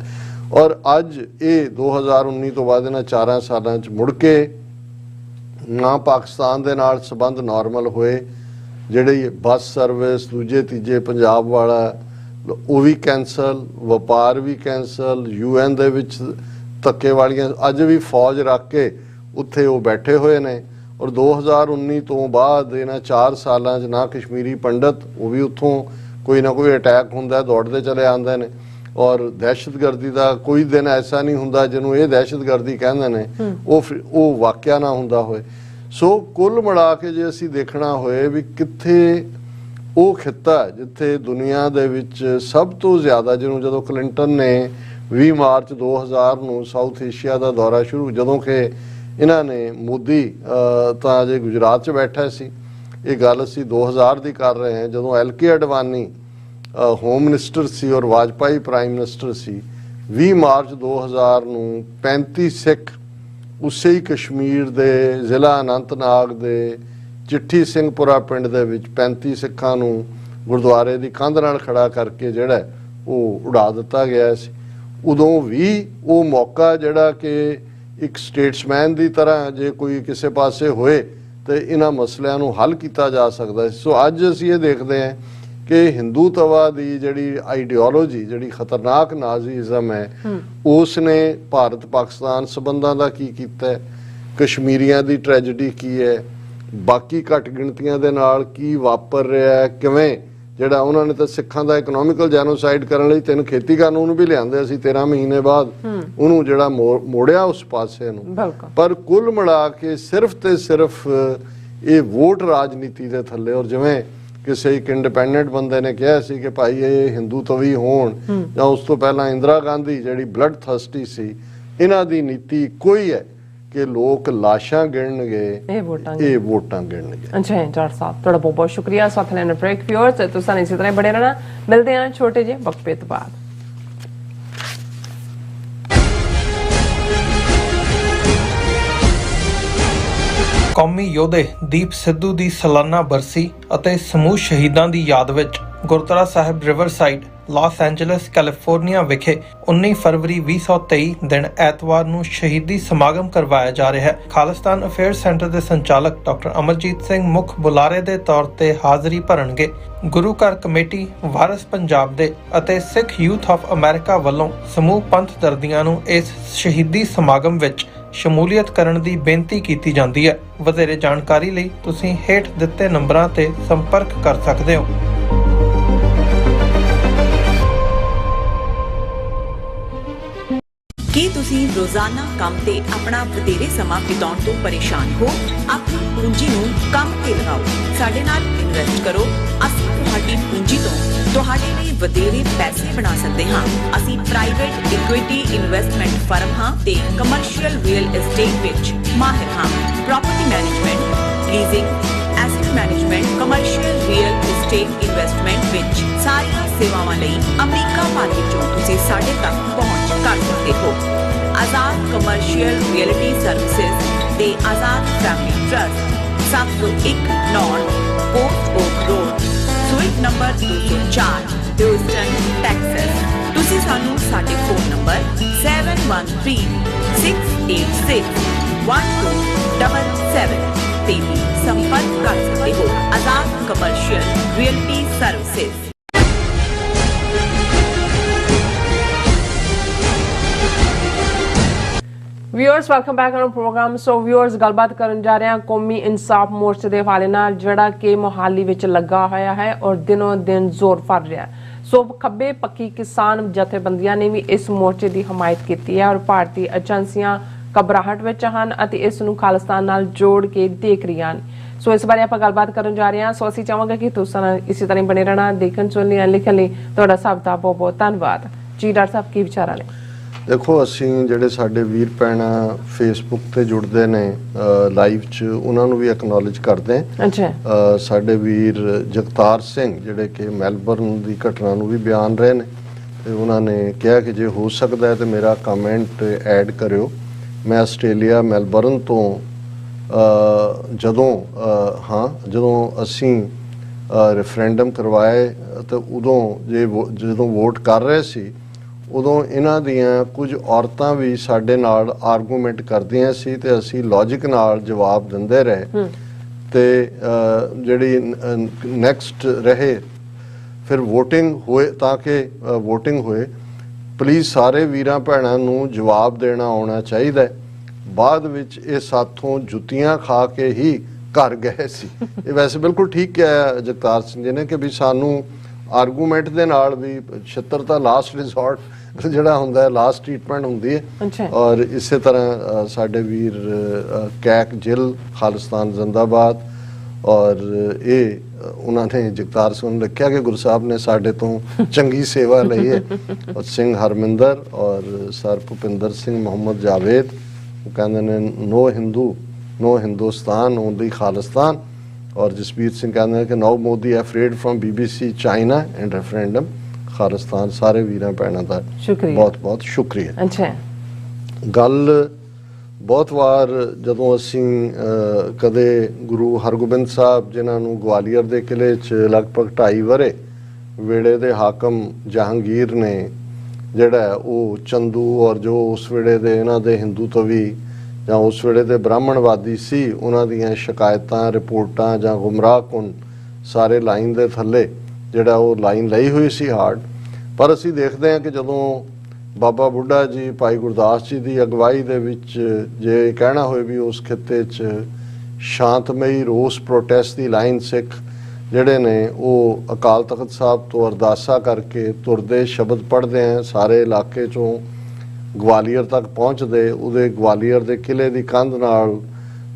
ਔਰ ਅੱਜ ਇਹ 2019 ਤੋਂ ਬਾਅਦ ਇਹਨਾਂ 4 ਸਾਲਾਂ 'ਚ ਮੁੜ ਕੇ ਨਾ ਪਾਕਿਸਤਾਨ ਦੇ ਨਾਲ ਸੰਬੰਧ ਨਾਰਮਲ ਹੋਏ, ਜਿਹੜੀ ਬੱਸ ਸਰਵਿਸ ਦੂਜੇ ਤੀਜੇ ਪੰਜਾਬ ਵਾਲਾ ਉਹ ਵੀ ਕੈਂਸਲ, ਵਪਾਰ ਵੀ ਕੈਂਸਲ, UN ਦੇ ਵਿੱਚ ਧੱਕੇ ਵਾਲੀਆਂ ਅੱਜ ਵੀ ਫੌਜ ਰੱਖ ਕੇ ਉੱਥੇ ਉਹ ਬੈਠੇ ਹੋਏ ਨੇ। ਔਰ 2019 ਤੋਂ ਬਾਅਦ ਇਹਨਾਂ 4 ਸਾਲਾਂ 'ਚ ਨਾ ਕਸ਼ਮੀਰੀ ਪੰਡਤ, ਉਹ ਵੀ ਉੱਥੋਂ ਕੋਈ ਨਾ ਕੋਈ ਅਟੈਕ ਹੁੰਦਾ ਦੌੜਦੇ ਚਲੇ ਆਉਂਦੇ ਨੇ। ਔਰ ਦਹਿਸ਼ਤਗਰਦੀ ਦਾ ਕੋਈ ਦਿਨ ਐਸਾ ਨਹੀਂ ਹੁੰਦਾ ਜਿਹਨੂੰ ਇਹ ਦਹਿਸ਼ਤਗਰਦੀ ਕਹਿੰਦੇ ਨੇ ਉਹ ਵਾਕਿਆ ਨਾ ਹੁੰਦਾ ਹੋਏ। ਸੋ ਕੁੱਲ ਮਿਲਾ ਕੇ ਜੇ ਅਸੀਂ ਦੇਖਣਾ ਹੋਏ ਵੀ ਕਿੱਥੇ ਉਹ ਖਿੱਤਾ ਜਿੱਥੇ ਦੁਨੀਆ ਦੇ ਵਿੱਚ ਸਭ ਤੋਂ ਜ਼ਿਆਦਾ, ਜਿਹਨੂੰ ਜਦੋਂ ਕਲਿੰਟਨ ਨੇ 20 ਮਾਰਚ 2000 ਨੂੰ ਸਾਊਥ ਏਸ਼ੀਆ ਦਾ ਦੌਰਾ ਸ਼ੁਰੂ, ਜਦੋਂ ਕਿ ਇਹਨਾਂ ਨੇ ਮੋਦੀ ਤਾਂ ਅਜੇ ਗੁਜਰਾਤ 'ਚ ਬੈਠਾ ਸੀ, ਇਹ ਗੱਲ ਅਸੀਂ 2000 ਦੀ ਕਰ ਰਹੇ ਹਾਂ, ਜਦੋਂ LK ਅਡਵਾਨੀ ਹੋਮ ਮਿਨਿਸਟਰ ਸੀ ਔਰ ਵਾਜਪਾਈ ਪ੍ਰਾਈਮ ਮਿਨਿਸਟਰ ਸੀ। 20 ਮਾਰਚ 2000 ਨੂੰ 35 ਸਿੱਖ ਉਸੇ ਹੀ ਕਸ਼ਮੀਰ ਦੇ ਜ਼ਿਲ੍ਹਾ ਅਨੰਤਨਾਗ ਦੇ ਚਿੱਠੀ ਸਿੰਘਪੁਰਾ ਪਿੰਡ ਦੇ ਵਿੱਚ 35 ਸਿੱਖਾਂ ਨੂੰ ਗੁਰਦੁਆਰੇ ਦੀ ਕੰਧ ਨਾਲ ਖੜਾ ਕਰਕੇ ਜਿਹੜਾ ਉਹ ਉਡਾ ਦਿੱਤਾ ਗਿਆ ਸੀ। ਉਦੋਂ ਵੀ ਉਹ ਮੌਕਾ ਜਿਹੜਾ ਕਿ ਇੱਕ ਸਟੇਟਸਮੈਨ ਦੀ ਤਰ੍ਹਾਂ ਜੇ ਕੋਈ ਕਿਸੇ ਪਾਸੇ ਹੋਏ ਤੇ ਇਹਨਾਂ ਮਸਲਿਆਂ ਨੂੰ ਹੱਲ ਕੀਤਾ ਜਾ ਸਕਦਾ ਸੀ। ਸੋ ਅੱਜ ਅਸੀਂ ਇਹ ਦੇਖਦੇ ਹਾਂ ਕਿ ਹਿੰਦੂਤਵਾ ਦੀ ਜਿਹੜੀ ਆਈਡੀਓਲੋਜੀ, ਜਿਹੜੀ ਖਤਰਨਾਕ ਨਾਜ਼ੀਜ਼ਮ ਹੈ, ਉਸ ਨੇ ਭਾਰਤ ਪਾਕਿਸਤਾਨ ਸੰਬੰਧਾਂ ਦਾ ਕੀ ਕੀਤਾ, ਕਸ਼ਮੀਰੀਆਂ ਦੀ ਟ੍ਰੈਜੇਡੀ ਕੀ ਹੈ, ਬਾਕੀ ਘੱਟ ਗਿਣਤੀਆਂ ਦੇ ਨਾਲ ਕੀ ਵਾਪਰ ਰਿਹਾ ਹੈ, ਕਿਵੇਂ ਜਿਹੜਾ ਉਹਨਾਂ ਨੇ ਤਾਂ ਸਿੱਖਾਂ ਦਾ ਇਕਨੋਮਿਕਲ ਜੈਨੋਸਾਈਡ ਕਰਨ ਲਈ 3 ਖੇਤੀ ਕਾਨੂੰਨ ਵੀ ਲਿਆਂਦੇ ਸੀ 13 ਮਹੀਨੇ ਬਾਅਦ, ਉਹਨੂੰ ਜਿਹੜਾ ਮੋੜਿਆ ਉਸ ਪਾਸੇ ਨੂੰ। ਪਰ ਕੁੱਲ ਮਿਲਾ ਕੇ ਸਿਰਫ ਤੇ ਸਿਰਫ ਇਹ ਵੋਟ ਰਾਜਨੀਤੀ ਦੇ ਥੱਲੇ, ਔਰ ਜਿਵੇਂ ਕਿਸੇ ਇੱਕ ਇੰਡੀਪੈਂਡੈਂਟ ਬੰਦੇ ਨੇ ਕਿਹਾ ਸੀ ਕਿ ਭਾਈ ਇਹ ਹਿੰਦੂਤਵੀ ਹੋਣ ਜਾਂ ਉਸ ਤੋਂ ਪਹਿਲਾਂ ਇੰਦਰਾ ਗਾਂਧੀ ਜਿਹੜੀ ਬਲੱਡ ਥਰਸਟੀ ਸੀ, ਇਹਨਾਂ ਦੀ ਨੀਤੀ ਕੋਈ ਹੈ ਕਿ ਲੋਕ ਲਾਸ਼ਾਂ ਗਿਣਨਗੇ, ਇਹ ਵੋਟਾਂ ਗਿਣਨਗੇ। ਅੱਛਾ ਜੱਟ ਸਾਹਿਬ, ਤੁਹਾਡਾ ਬਹੁਤ ਬਹੁਤ ਸ਼ੁਕਰੀਆ। ਸਾਥ ਲੈਣ ਬ੍ਰੇਕ ਵਿਊਅਰਸ, ਤੁਸੀਂ ਇਸੇ ਤਰ੍ਹਾਂ ਬੜੇ ਰਹਿਣਾ। ਮਿਲਦੇ ਹਾਂ ਛੋਟੇ ਜਿਹੇ ਵਕਫੇ ਤੋਂ ਬਾਅਦ। ਕੌਮੀ ਯੋਧੇ ਦੀਪ ਸਿੱਧੂ ਦੀ ਸਾਲਾਨਾ ਬਰਸੀ ਅਤੇ ਸਮੂਹ ਸ਼ਹੀਦਾਂ ਦੀ ਯਾਦ ਵਿੱਚ ਗੁਰਦੁਆਰਾ ਸਾਹਿਬ ਰਿਵਰਸਾਈਡ ਲਾਸ ਐਂਜਲਸ ਕੈਲੀਫੋਰਨੀਆ ਵਿਖੇ 19 ਫਰਵਰੀ 2023 ਦਿਨ ਐਤਵਾਰ ਨੂੰ ਸ਼ਹੀਦੀ ਸਮਾਗਮ ਕਰਵਾਇਆ ਜਾ ਰਿਹਾ ਹੈ। ਖਾਲਿਸਤਾਨ ਅਫੇਅਰ ਸੈਂਟਰ ਦੇ ਸੰਚਾਲਕ ਡਾਕਟਰ ਅਮਰਜੀਤ ਸਿੰਘ ਮੁੱਖ ਬੁਲਾਰੇ ਦੇ ਤੌਰ ਤੇ ਹਾਜ਼ਰੀ ਭਰਨਗੇ। ਗੁਰੂ ਘਰ ਕਮੇਟੀ, ਵਾਰਿਸ ਪੰਜਾਬ ਦੇ ਅਤੇ ਸਿੱਖ ਯੂਥ ਆਫ ਅਮਰੀਕਾ ਵੱਲੋਂ ਸਮੂਹ ਪੰਥ ਦਰਦੀਆਂ ਨੂੰ ਇਸ ਸ਼ਹੀਦੀ ਸਮਾਗਮ ਵਿੱਚ ਸ਼ਮੂਲੀਅਤ ਕਰਨ ਦੀ ਬੇਨਤੀ ਕੀਤੀ ਜਾਂਦੀ ਹੈ। ਵਧੇਰੇ ਜਾਣਕਾਰੀ ਲਈ ਤੁਸੀਂ ਹੇਠ ਦਿੱਤੇ ਨੰਬਰਾਂ ਤੇ ਸੰਪਰਕ ਕਰ ਸਕਦੇ ਹੋ। ਕੀ ਤੁਸੀਂ ਰੋਜ਼ਾਨਾ ਕੰਮ ਤੇ ਆਪਣਾ ਵਧੇਰੇ ਸਮਾਂ ਬਿਤਾਉਣ ਤੋਂ ਪਰੇਸ਼ਾਨ ਹੋ? ਆਪਣੀ ਪੂੰਜੀ ਨੂੰ ਕੰਮ ਤੇ ਲਗਾਓ, ਸਾਡੇ ਨਾਲ ਇਨਵੈਸਟ ਕਰੋ। ਅਸੀਂ ਤੁਹਾਡੀ ਪੂੰਜੀ ਤੋਂ ਤੁਹਾਡੇ ਲਈ ਵਧੇਰੇ ਪੈਸੇ ਬਣਾ ਸਕਦੇ ਹਾਂ। ਅਸੀਂ ਪ੍ਰਾਈਵੇਟ ਇਕੁਇਟੀ ਇਨਵੈਸਟਮੈਂਟ ਫਰਮ ਹਾਂ ਤੇ ਕਮਰਸ਼ੀਅਲ ਰੀਅਲ ਏਸਟੇਟ ਵਿੱਚ ਮਾਹਿਰ ਹਾਂ। Property management, leasing, asset management, commercial real estate investment ਵਿੱਚ ਸਾਰੀਆਂ ਸੇਵਾਵਾਂ ਲਈ ਅਮਰੀਕਾ ਭਰ ਵਿੱਚੋਂ ਤੁਸੀਂ ਸਾਡੇ ਤੱਕ ਪਹੁੰਚ ਕਰ ਸਕਦੇ ਹੋ। ਆਜ਼ਾਦ ਕਮਰਸ਼ੀਅਲ ਰੀਅਲਟੀ ਸਰਵਿਸਿਜ਼ ਤੇ Azad family trust, 701 north post oak road, suite number 204, Houston, Texas. ਤੁਸੀਂ ਸਾਨੂੰ ਸਾਡੇ ਫੋਨ ਨੰਬਰ 7136861277 ਤੇ ਵੀ ਸੰਪਰਕ ਕਰ ਸਕਦੇ ਹੋ। Azad commercial realty services. Viewers, welcome back on program. So viewers, ਗੱਲਬਾਤ ਕਰਨ ਜਾ ਰਹੇ ਹਾਂ ਕੌਮੀ ਇਨਸਾਫ ਮੋਰਚੇ ਦੇ ਹਵਾਲੇ ਨਾਲ, ਜਿਹੜਾ ਕਿ ਮੋਹਾਲੀ ਵਿੱਚ ਲੱਗਾ ਹੋਇਆ ਹੈ ਔਰ ਦਿਨੋਂ ਦਿਨ ਜ਼ੋਰ ਫੜ ਰਿਹਾ ਹੈ। ਸੋ ਖੱਬੇ ਪੱਕੀ ਕਿਸਾਨ ਜਥੇਬੰਦੀਆਂ ਨੇ ਵੀ ਇਸ ਮੋਰਚੇ ਦੀ ਹਮਾਇਤ ਕੀਤੀ ਹੈ ਔਰ ਭਾਰਤੀ ਏਜੰਸੀਆਂ ਘਬਰਾਹਟ ਵਿੱਚ ਹਨ ਅਤੇ ਇਸ ਨੂੰ ਖਾਲਿਸਤਾਨ ਨਾਲ ਜੋੜ ਕੇ ਦੇਖ ਰਹੀਆਂ ਹਨ। ਸੋ ਇਸ ਬਾਰੇ ਆਪਾਂ ਗੱਲਬਾਤ ਕਰਨ ਜਾ ਰਹੇ ਹਾਂ। ਸੋ ਅਸੀਂ ਚਾਹਾਂਗੇ ਕਿ ਤੁਸੀਂ ਇਸੇ ਤਰ੍ਹਾਂ ਬਣੇ ਰਹਿਣਾ। ਦੇਖਣ, ਸੁਣਨ ਲਈ, ਲਿਖਣ ਲਈ ਤੁਹਾਡਾ ਸਭ ਦਾ ਬਹੁਤ ਬਹੁਤ ਧੰਨਵਾਦ ਜੀ। ਡਾਕਟਰ ਸਾਹਿਬ, ਕੀ ਵਿਚਾਰਾਂ ਨੇ? ਦੇਖੋ, ਅਸੀਂ ਜਿਹੜੇ ਸਾਡੇ ਵੀਰ ਭੈਣਾਂ ਫੇਸਬੁੱਕ ਤੇ ਜੁੜਦੇ ਨੇ ਲਾਈਵ 'ਚ, ਉਹਨਾਂ ਨੂੰ ਵੀ ਐਕਨੋਲਜ ਕਰਦੇ ਹਾਂ। ਅੱਛਾ। ਸਾਡੇ ਵੀਰ ਜਗਤਾਰ ਸਿੰਘ ਜਿਹੜੇ ਕਿ ਮੈਲਬਰਨ ਦੀ ਘਟਨਾ ਨੂੰ ਵੀ ਬਿਆਨ ਰਹੇ ਨੇ, ਤੇ ਉਹਨਾਂ ਨੇ ਕਿਹਾ ਕਿ ਜੇ ਹੋ ਸਕਦਾ ਹੈ ਤੇ ਮੇਰਾ ਕਮੈਂਟ ਐਡ ਕਰਿਓ। ਮੈਂ ਆਸਟ੍ਰੇਲੀਆ ਮੈਲਬਰਨ ਤੋਂ ਜਦੋਂ ਅਸੀਂ ਰੈਫਰੈਂਡਮ ਕਰਵਾਏ ਤੇ ਜਦੋਂ ਵੋਟ ਕਰ ਰਹੇ ਸੀ, ਉਦੋਂ ਇਹਨਾਂ ਦੀਆਂ ਕੁਝ ਔਰਤਾਂ ਵੀ ਸਾਡੇ ਨਾਲ ਆਰਗੂਮੈਂਟ ਕਰਦੀਆਂ ਸੀ ਤੇ ਅਸੀਂ ਲੌਜਿਕ ਨਾਲ ਜਵਾਬ ਦਿੰਦੇ ਰਹੇ। ਤੇ ਜਿਹੜੀ ਨੈਕਸਟ ਰਹੇ ਫਿਰ ਵੋਟਿੰਗ ਹੋਏ, ਤਾਂ ਕਿ ਵੋਟਿੰਗ ਹੋਏ। ਪਲੀਜ਼ ਸਾਰੇ ਵੀਰਾਂ ਭੈਣਾਂ ਨੂੰ ਜਵਾਬ ਦੇਣਾ ਆਉਣਾ ਚਾਹੀਦਾ ਹੈ। ਬਾਅਦ ਵਿੱਚ ਇਹ ਸਾਥੋਂ ਜੁੱਤੀਆਂ ਖਾ ਕੇ ਹੀ ਘਰ ਗਏ ਸੀ। ਇਹ ਵੈਸੇ ਬਿਲਕੁਲ ਠੀਕ ਕਿਹਾ ਜਗਤਾਰ ਸਿੰਘ ਜੀ ਨੇ ਕਿ ਵੀ ਸਾਨੂੰ ਆਰਗੂਮੈਂਟ ਦੇ ਨਾਲ ਵੀ ਛਿੱਤਰ ਤਾਂ ਲਾਸਟ ਰਿਜ਼ੋਰਟ ਜਿਹੜਾ ਹੁੰਦਾ ਹੈ, ਲਾਸਟ ਟ੍ਰੀਟਮੈਂਟ ਹੁੰਦੀ ਹੈ। ਔਰ ਇਸੇ ਤਰ੍ਹਾਂ ਸਾਡੇ ਵੀਰ ਕੈਕ ਜਿਲ ਖਾਲਿਸਤਾਨ ਜ਼ਿੰਦਾਬਾਦ, ਔਰ ਇਹ ਉਹਨਾਂ ਨੇ ਜਗਤਾਰ ਸਿੰਘ ਨੂੰ ਲਿਖਿਆ ਕਿ ਗੁਰੂ ਸਾਹਿਬ ਨੇ ਸਾਡੇ ਤੋਂ ਚੰਗੀ ਸੇਵਾ ਲਈ ਹੈ। ਔਰ ਸਿੰਘ ਹਰਮਿੰਦਰ ਔਰ ਸਰ ਭੁਪਿੰਦਰ ਸਿੰਘ ਮੁਹੰਮਦ ਜਾਵੇਦ, ਉਹ ਕਹਿੰਦੇ ਨੇ no Hindu no Hindustan, only Khalistan. ਔਰ ਜਸਬੀਰ ਸਿੰਘ ਕਹਿੰਦੇ ਨੇ ਕਿ now Modi afraid from BBC China and referendum Khalistan. ਸਾਰੇ ਵੀਰਾਂ ਭੈਣਾਂ ਦਾ ਬਹੁਤ ਬਹੁਤ ਸ਼ੁਕਰੀਆ। ਅੱਛਾ। ਗੱਲ ਬਹੁਤ ਵਾਰ ਜਦੋਂ ਅਸੀਂ ਕਦੇ ਗੁਰੂ ਹਰਗੋਬਿੰਦ ਸਾਹਿਬ, ਜਿਨ੍ਹਾਂ ਨੂੰ ਗਵਾਲੀਅਰ ਦੇ ਕਿਲ੍ਹੇ 'ਚ ਲਗਭਗ 2.5 ਵਰ੍ਹੇ ਵੇਲੇ ਦੇ ਹਾਕਮ ਜਹਾਂਗੀਰ ਨੇ ਜਿਹੜਾ ਉਹ ਚੰਦੂ ਔਰ ਜੋ ਉਸ ਵੇਲੇ ਦੇ ਇਹਨਾਂ ਦੇ ਹਿੰਦੂ ਤਵੀ ਜਾਂ ਉਸ ਵੇਲੇ ਦੇ ਬ੍ਰਾਹਮਣਵਾਦੀ ਸੀ, ਉਹਨਾਂ ਦੀਆਂ ਸ਼ਿਕਾਇਤਾਂ, ਰਿਪੋਰਟਾਂ ਜਾਂ ਗੁੰਮਰਾਹਕੁਨ ਸਾਰੇ ਲਾਈਨ ਦੇ ਥੱਲੇ ਜਿਹੜਾ ਉਹ ਲਾਈਨ ਲਈ ਹੋਈ ਸੀ ਹਾਰਡ। ਪਰ ਅਸੀਂ ਦੇਖਦੇ ਹਾਂ ਕਿ ਜਦੋਂ ਬਾਬਾ ਬੁੱਢਾ ਜੀ, ਭਾਈ ਗੁਰਦਾਸ ਜੀ ਦੀ ਅਗਵਾਈ ਦੇ ਵਿੱਚ ਜੇ ਕਹਿਣਾ ਹੋਏ ਵੀ ਉਸ ਖਿੱਤੇ 'ਚ ਸ਼ਾਂਤਮਈ ਰੋਸ ਪ੍ਰੋਟੈਸਟ ਦੀ ਲਾਈਨ ਸਿੱਖ ਜਿਹੜੇ ਨੇ ਉਹ ਅਕਾਲ ਤਖਤ ਸਾਹਿਬ ਤੋਂ ਅਰਦਾਸਾ ਕਰਕੇ ਤੁਰਦੇ, ਸ਼ਬਦ ਪੜ੍ਹਦੇ ਆ, ਸਾਰੇ ਇਲਾਕੇ 'ਚੋਂ ਗਵਾਲੀਅਰ ਤੱਕ ਪਹੁੰਚਦੇ, ਉਹਦੇ ਗਵਾਲੀਅਰ ਦੇ ਕਿਲ੍ਹੇ ਦੀ ਕੰਧ ਨਾਲ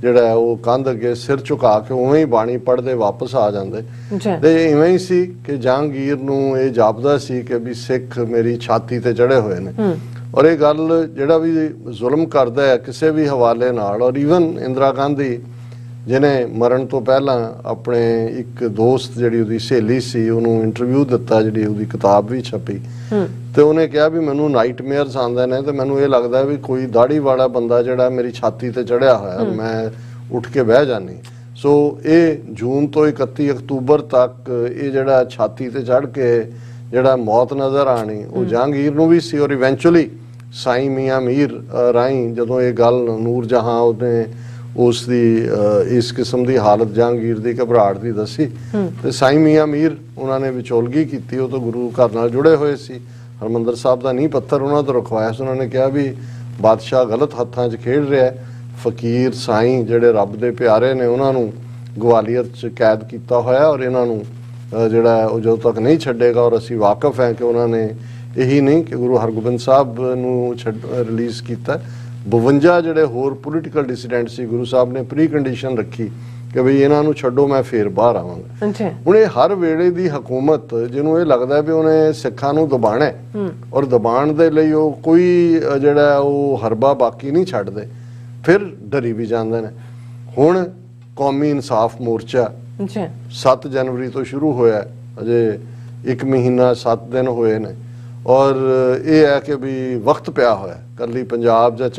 ਜਿਹੜਾ ਉਹ ਕੰਧ ਅੱਗੇ ਸਿਰ ਝੁਕਾ ਕੇ ਉਵੇਂ ਹੀ ਬਾਣੀ ਪੜ੍ਹਦੇ ਵਾਪਸ ਆ ਜਾਂਦੇ। ਤੇ ਇਵੇਂ ਹੀ ਸੀ ਕਿ ਜਹਾਂਗੀਰ ਨੂੰ ਇਹ ਜਾਪਦਾ ਸੀ ਕਿ ਵੀ ਸਿੱਖ ਮੇਰੀ ਛਾਤੀ ਤੇ ਚੜੇ ਹੋਏ ਨੇ। ਔਰ ਇਹ ਗੱਲ ਜਿਹੜਾ ਵੀ ਜ਼ੁਲਮ ਕਰਦਾ ਹੈ ਕਿਸੇ ਵੀ ਹਵਾਲੇ ਨਾਲ, ਔਰ ਈਵਨ ਇੰਦਰਾ ਗਾਂਧੀ ਜਿਹਨੇ ਮਰਨ ਤੋਂ ਪਹਿਲਾਂ ਆਪਣੇ ਇੱਕ ਦੋਸਤ ਜਿਹੜੀ ਉਹਦੀ ਸਹੇਲੀ ਸੀ ਉਹਨੂੰ ਇੰਟਰਵਿਊ ਦਿੱਤਾ, ਜਿਹੜੀ ਉਹਦੀ ਕਿਤਾਬ ਵੀ ਛਪੀ, ਤੇ ਉਹਨੇ ਕਿਹਾ ਵੀ ਮੈਨੂੰ ਨਾਈਟਮੇਅਰਸ ਆਉਂਦੇ ਨੇ ਤੇ ਮੈਨੂੰ ਇਹ ਲੱਗਦਾ ਵੀ ਕੋਈ ਦਾੜੀ ਵਾਲਾ ਬੰਦਾ ਜਿਹੜਾ ਮੇਰੀ ਛਾਤੀ ਤੇ ਚੜਿਆ ਹੋਇਆ, ਮੈਂ ਉੱਠ ਕੇ ਬਹਿ ਜਾਨੀ। ਸੋ ਇਹ ਜੂਨ ਤੋਂ 31 ਅਕਤੂਬਰ ਤੱਕ ਇਹ ਜਿਹੜਾ ਛਾਤੀ ਤੇ ਚੜ ਕੇ ਜਿਹੜਾ ਮੌਤ ਨਜ਼ਰ ਆਣੀ ਉਹ ਜਹਾਂਗੀਰ ਨੂੰ ਵੀ ਸੀ। ਔਰ ਇਵੈਂਚੁਅਲੀ ਸਾਈਂ ਮੀਆਂ ਮੀਰ ਰਾਹੀਂ ਜਦੋਂ ਇਹ ਗੱਲ ਨੂਰ ਜਹਾਂ ਉਹਨੇ ਉਸ ਦੀ ਇਸ ਕਿਸਮ ਦੀ ਹਾਲਤ ਜਹਾਂਗੀਰ ਦੀ ਘਬਰਾਹਟ ਦੀ ਦੱਸੀ, ਤੇ ਸਾਈਂ ਮੀਆਂ ਮੀਰ ਉਹਨਾਂ ਨੇ ਵਿਚੋਲਗੀ ਕੀਤੀ। ਉਹ ਤਾਂ ਗੁਰੂ ਘਰ ਨਾਲ ਜੁੜੇ ਹੋਏ ਸੀ, ਹਰਮੰਦਰ ਸਾਹਿਬ ਦਾ ਨੀਂਹ ਪੱਥਰ ਉਹਨਾਂ ਤੋਂ ਰਖਵਾਇਆ ਸੀ। ਉਹਨਾਂ ਨੇ ਕਿਹਾ ਵੀ ਬਾਦਸ਼ਾਹ ਗਲਤ ਹੱਥਾਂ 'ਚ ਖੇਡ ਰਿਹਾ, ਫਕੀਰ ਸਾਈਂ ਜਿਹੜੇ ਰੱਬ ਦੇ ਪਿਆਰੇ ਨੇ ਉਹਨਾਂ ਨੂੰ ਗਵਾਲੀਅਰ 'ਚ ਕੈਦ ਕੀਤਾ ਹੋਇਆ, ਔਰ ਇਹਨਾਂ ਨੂੰ ਜਿਹੜਾ ਉਹ ਜਦੋਂ ਤੱਕ ਨਹੀਂ ਛੱਡੇਗਾ। ਔਰ ਅਸੀਂ ਵਾਕਿਫ ਹੈ ਕਿ ਉਹਨਾਂ ਨੇ ਇਹੀ ਨਹੀਂ ਕਿ ਗੁਰੂ ਹਰਗੋਬਿੰਦ ਸਾਹਿਬ ਨੂੰ ਰਿਲੀਜ਼ ਕੀਤਾ, 52 ਜਿਹੜੇ ਹੋਰ ਪੋਲੀਟੀਕਲ ਡਿਸੀਡੈਂਟ ਸੀ, ਗੁਰੂ ਸਾਹਿਬ ਨੇ ਪ੍ਰੀ ਕੰਡੀਸ਼ਨ ਰੱਖੀ ਕਿ ਬਈ ਇਹਨਾਂ ਨੂੰ ਛੱਡੋ, ਮੈਂ ਫੇਰ ਬਾਹਰ ਆਵਾਂਗਾ। ਹੁਣ ਇਹ ਹਰ ਵੇਲੇ ਦੀ ਹਕੂਮਤ ਜਿਹਨੂੰ ਇਹ ਲੱਗਦਾ ਵੀ ਉਹਨੇ ਸਿੱਖਾਂ ਨੂੰ ਦਬਾਣਾ, ਔਰ ਦਬਾਣ ਦੇ ਲਈ ਉਹ ਕੋਈ ਜਿਹੜਾ ਉਹ ਹਰਬਾ ਬਾਕੀ ਨਹੀਂ ਛੱਡਦੇ, ਫਿਰ ਡਰੀ ਵੀ ਜਾਂਦੇ ਨੇ। ਹੁਣ ਕੌਮੀ ਇਨਸਾਫ ਮੋਰਚਾ 7 ਜਨਵਰੀ ਤੋਂ ਸ਼ੁਰੂ ਹੋਇਆ, ਅਜੇ 1 ਮਹੀਨਾ 7 ਦਿਨ ਹੋਏ ਨੇ, ਔਰ ਇਹ ਹੈ ਕਿ ਵੀ ਵਕਤ ਪਿਆ ਹੋਇਆ। ਕੱਲੀ ਪੰਜਾਬ ਜਾਂ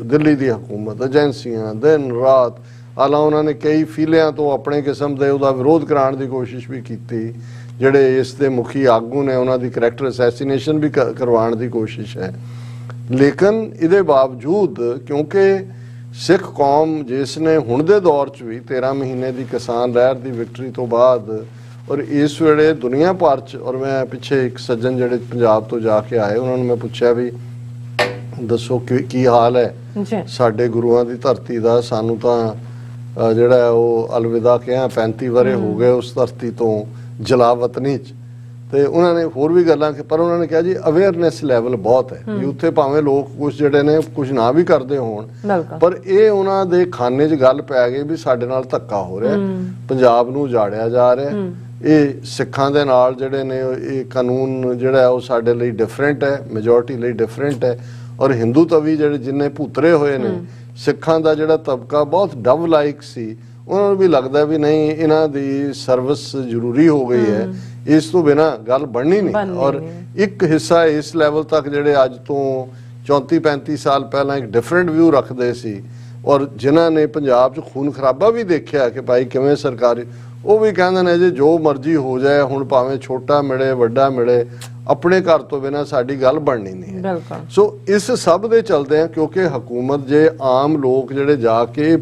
ਦਿੱਲੀ ਦੀ ਹਕੂਮਤ, ਏਜੰਸੀਆਂ ਦਿਨ ਰਾਤ ਹਾਲਾਂ ਉਹਨਾਂ ਨੇ ਕਈ ਫੀਲਿਆਂ ਤੋਂ ਆਪਣੇ ਕਿਸਮ ਦੇ ਉਹਦਾ ਵਿਰੋਧ ਕਰਾਉਣ ਦੀ ਕੋਸ਼ਿਸ਼ ਵੀ ਕੀਤੀ। ਜਿਹੜੇ ਇਸ ਦੇ ਮੁਖੀ ਆਗੂ ਨੇ ਉਹਨਾਂ ਦੀ ਕਰੈਕਟਰ ਅਸੈਸੀਨੇਸ਼ਨ ਵੀ ਕਰਵਾਉਣ ਦੀ ਕੋਸ਼ਿਸ਼ ਹੈ। ਲੇਕਿਨ ਇਹਦੇ ਬਾਵਜੂਦ ਕਿਉਂਕਿ ਸਿੱਖ ਕੌਮ ਜਿਸ ਨੇ ਹੁਣ ਦੇ ਦੌਰ 'ਚ ਵੀ 13 ਮਹੀਨੇ ਦੀ ਕਿਸਾਨ ਲਹਿਰ ਦੀ ਵਿਕਟਰੀ ਤੋਂ ਬਾਅਦ ਔਰ ਇਸ ਵੇਲੇ ਦੁਨੀਆ ਭਰ 'ਚ, ਔਰ ਮੈਂ ਪਿੱਛੇ ਇੱਕ ਸੱਜਣ ਜਿਹੜੇ ਪੰਜਾਬ ਤੋਂ ਜਾ ਕੇ ਆਏ ਉਹਨਾਂ ਨੂੰ ਮੈਂ ਪੁੱਛਿਆ ਵੀ ਦੱਸੋ ਕੀ ਹਾਲ ਹੈ ਸਾਡੇ ਗੁਰੂਆਂ ਦੀ ਧਰਤੀ ਦਾ, ਸਾਨੂੰ ਤਾਂ ਜਿਹੜਾ ਉਹ ਅਲਵਿਦਾ ਕਿਹਾ 35 ਵਰੇ ਹੋ ਗਏ ਉਸ ਧਰਤੀ ਤੋਂ ਜਲਾਵਤਨੀ 'ਚ। ਤੇ ਉਹਨਾਂ ਨੇ ਹੋਰ ਵੀ ਗੱਲਾਂ, ਪਰ ਉਹਨਾਂ ਨੇ ਕਿਹਾ ਜੀ ਅਵੇਅਰਨੈਸ ਲੈਵਲ ਬਹੁਤ ਹੈ ਵੀ ਉੱਥੇ ਭਾਵੇਂ ਲੋਕ ਕੁਝ ਜਿਹੜੇ ਨੇ ਕੁਝ ਨਾ ਵੀ ਕਰਦੇ ਹੋਣ, ਪਰ ਇਹ ਉਹਨਾਂ ਦੇ ਖਾਨੇ 'ਚ ਗੱਲ ਪੈ ਗਈ ਵੀ ਸਾਡੇ ਨਾਲ ਧੱਕਾ ਹੋ ਰਿਹਾ, ਪੰਜਾਬ ਨੂੰ ਉਜਾੜਿਆ ਜਾ ਰਿਹਾ, ਇਹ ਸਿੱਖਾਂ ਦੇ ਨਾਲ ਜਿਹੜੇ ਨੇ ਇਹ ਕਾਨੂੰਨ ਜਿਹੜਾ ਉਹ ਸਾਡੇ ਲਈ ਡਿਫਰੈਂਟ ਹੈ, ਮੈਜੋਰਟੀ ਲਈ ਡਿਫਰੈਂਟ ਹੈ, ਔਰ ਹਿੰਦੂ ਤਵੀ ਜਿਹੜੇ ਜਿੰਨੇ ਭੂਤਰੇ ਹੋਏ ਨੇ ਸਿੱਖਾਂ ਦਾ ਜਿਹੜਾ ਤਬਕਾ ਬਹੁਤ ਡਵ ਲਾਈਕ ਸੀ, ਉਹਨਾਂ ਨੂੰ ਵੀ ਲੱਗਦਾ ਵੀ ਨਹੀਂ ਇਹਨਾਂ ਦੀ ਸਰਵਿਸ ਜ਼ਰੂਰੀ ਹੋ ਗਈ ਹੈ, ਇਸ ਤੋਂ ਬਿਨਾ ਗੱਲ ਬਣਨੀ ਨਹੀਂ। ਔਰ ਇੱਕ ਹਿੱਸਾ ਇਸ ਲੈਵਲ ਤੱਕ ਜਿਹੜੇ ਅੱਜ ਤੋਂ 34-35 ਸਾਲ ਪਹਿਲਾਂ ਇੱਕ ਡਿਫਰੈਂਟ ਵਿਊ ਰੱਖਦੇ ਸੀ ਔਰ ਜਿਨ੍ਹਾਂ ਨੇ ਪੰਜਾਬ 'ਚ ਖੂਨ ਖਰਾਬਾ ਵੀ ਦੇਖਿਆ ਕਿ ਭਾਈ ਕਿਵੇਂ ਸਰਕਾਰੀ, ਉਹ ਵੀ ਕਹਿੰਦੇ ਨੇ ਜੀ ਜੋ ਮਰਜ਼ੀ ਹੋ ਜਾਏ, ਹੁਣ ਭਾਵੇਂ ਛੋਟਾ ਮਿਲੇ ਵੱਡਾ ਮਿਲੇ, ਆਪਣੇ ਘਰ ਤੋਂ ਬਿਨਾਂ ਸਾਡੀ ਗੱਲ ਬਣਨੀ ਨਹੀਂ ਹੈ। ਸੋ ਇਸ ਸਭ ਦੇ ਚਲਦੇ ਆ, ਕਿਉਂਕਿ ਹਕੂਮਤ ਜੇ ਆਮ ਲੋਕ ਜਿਹੜੇ ਜਾ ਕੇ